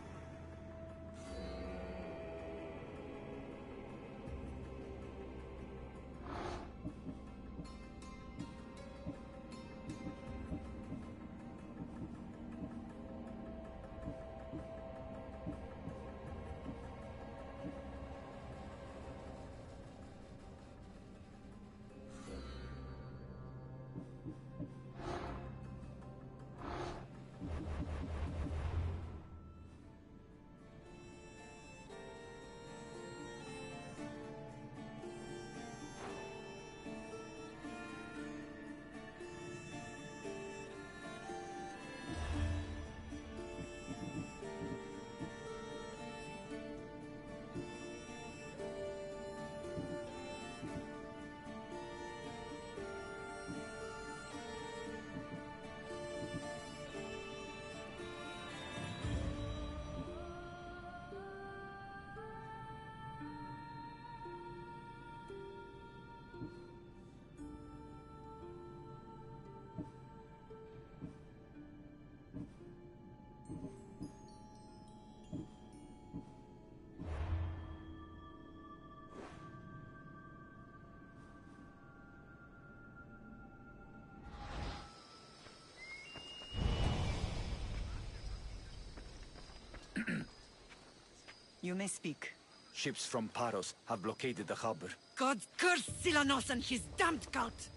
You may speak. Ships from Paros have blockaded the harbor. God curse Silanos and his damned cult!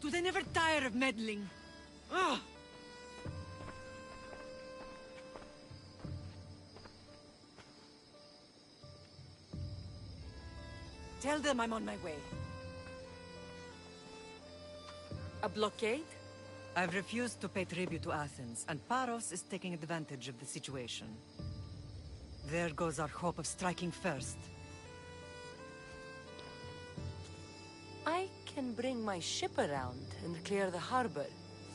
Do they never tire of meddling? Ugh! Tell them I'm on my way. A blockade? I've refused to pay tribute to Athens, and Paros is taking advantage of the situation. There goes our hope of striking first. I can bring my ship around and clear the harbor.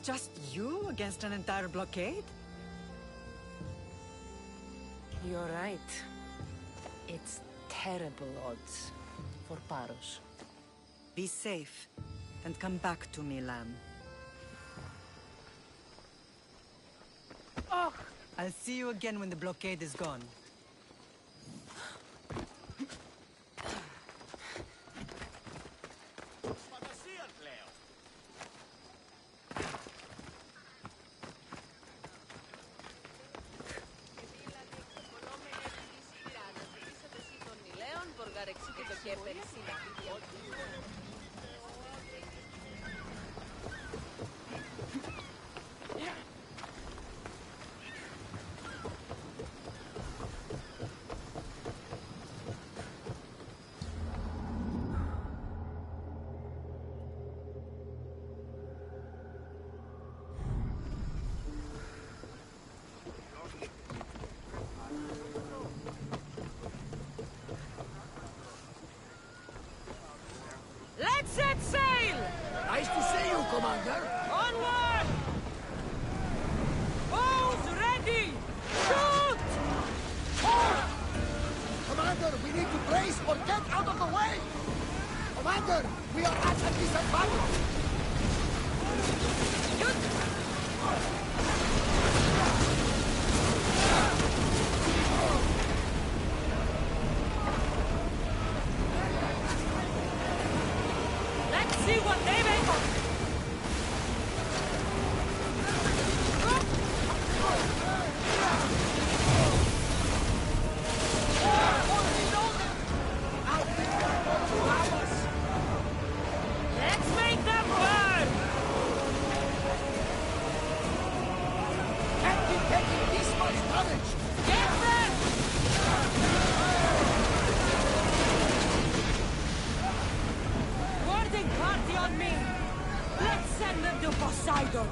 Just you against an entire blockade? You're right. It's terrible odds for Paros. Be safe, and come back to me, lamb. Oh! I'll see you again when the blockade is gone. Let's set sail! Nice to see you, Commander. Onward! Bows ready! Shoot! Commander, we need to brace or get out of the way! Commander, we are at a disadvantage! Let's see what they make of it! Let's make them burn! Can't be taking this much damage! Get them! Boarding party on me! Let's send them to Poseidon!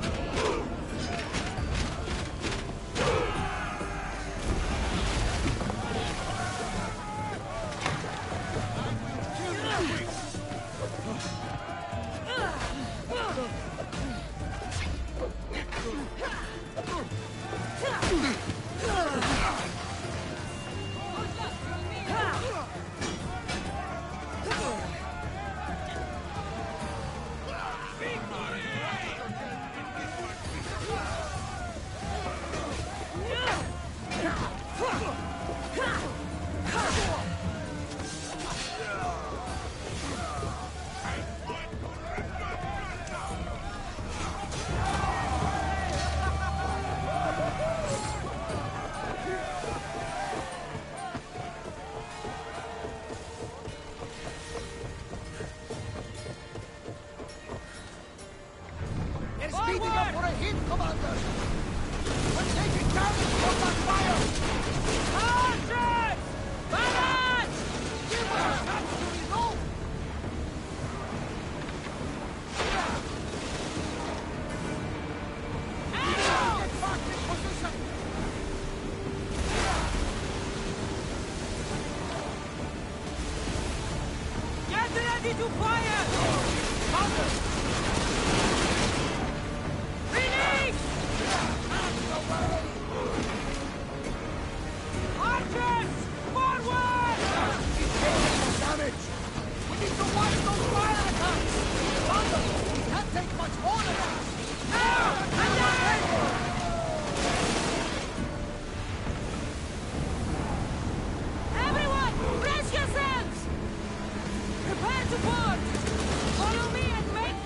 They're speeding up for a hit, Commander! We're taking damage from that fire! Archers! Balance! Give us a chance to reload! Get back in position! Get ready to fire! Commander! Finish! Archers! Forward! He's taking some damage! We need to watch those fire attacks! Commander, we can't take much more than that! Everyone, brace yourselves! Prepare to board! Follow me and make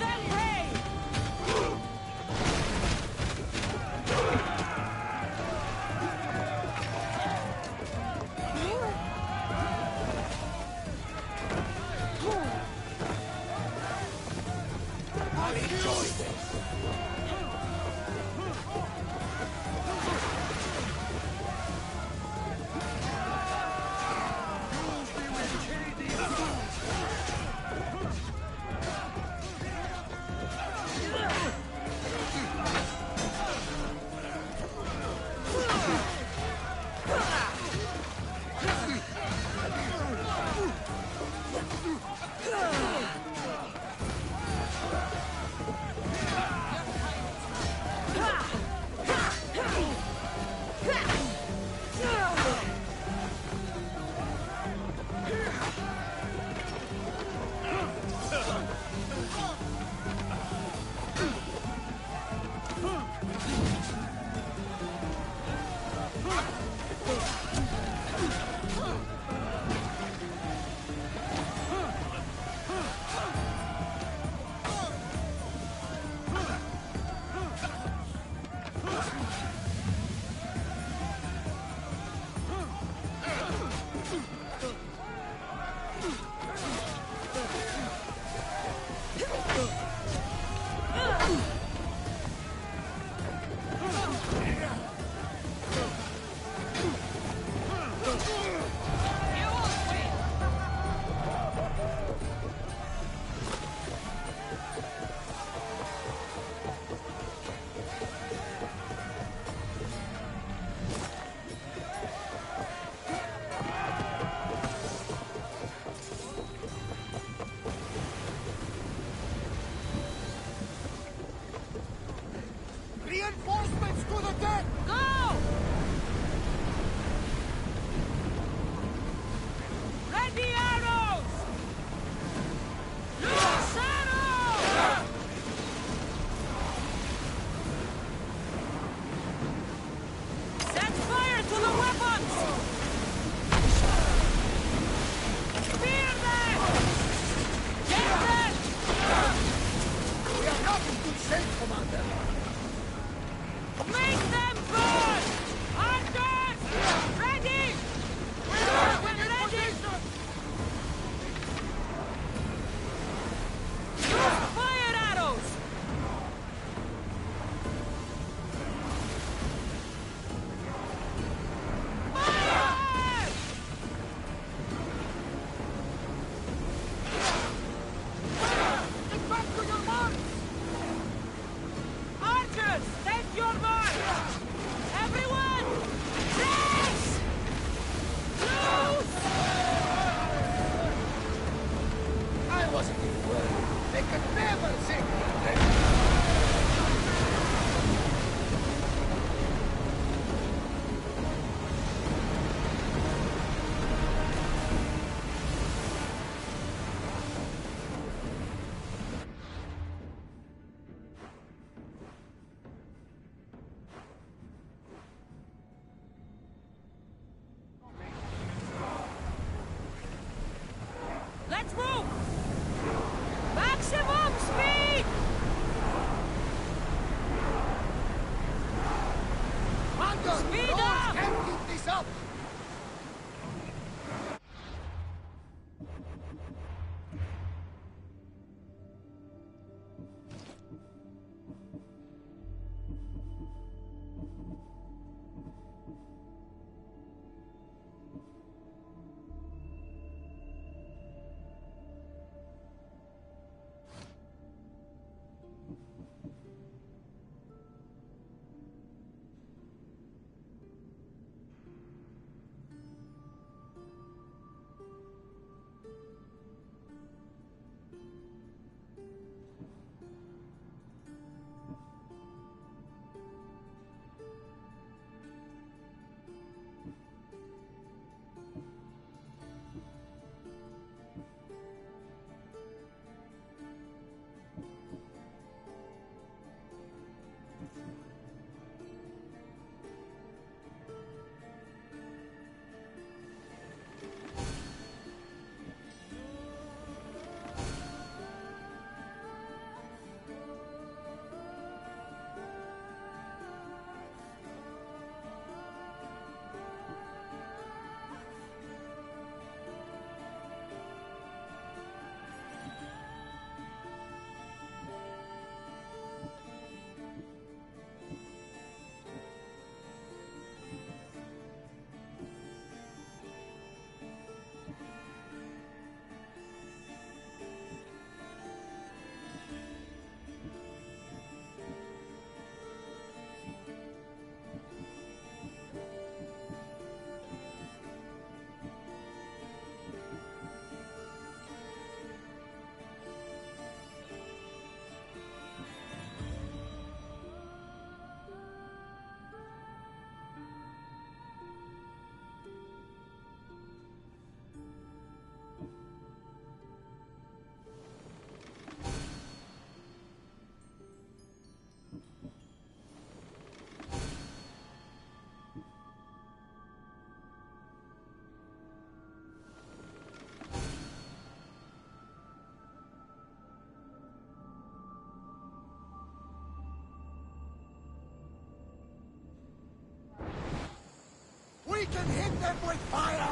We can hit them with fire!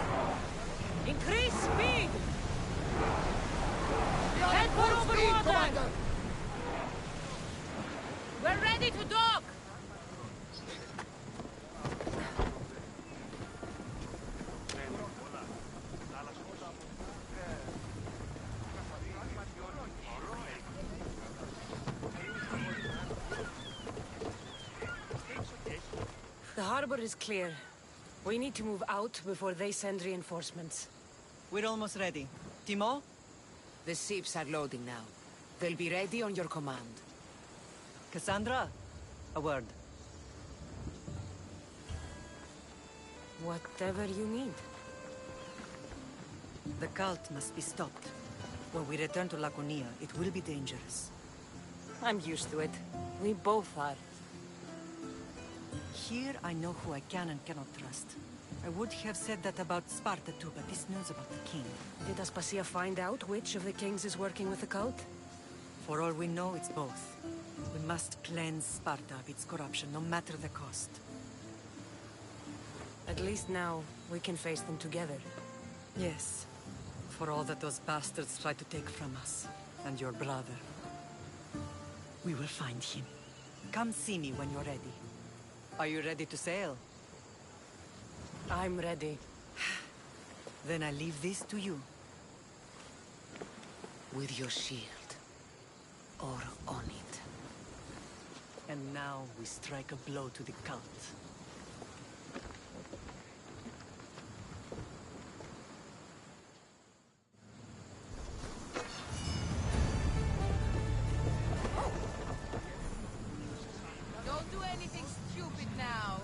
Increase speed! Head for overwater! Commander! We're ready to dock! The harbor is clear. We need to move out before they send reinforcements. We're almost ready. Timo? The ships are loading now. They'll be ready on your command. Cassandra? A word. Whatever you need. The cult must be stopped. When we return to Laconia, it will be dangerous. I'm used to it. We both are. Here I know who I can and cannot trust. I would have said that about Sparta too, but this news about the king... Did Aspasia find out which of the kings is working with the cult? For all we know, it's both. We must cleanse Sparta of its corruption, no matter the cost. At least now, we can face them together. Yes. For all that those bastards tried to take from us. And your brother. We will find him. Come see me when you're ready. Are you ready to sail? I'm ready. Then I leave this to you. With your shield. Or on it. And now we strike a blow to the cult. Don't do anything stupid now.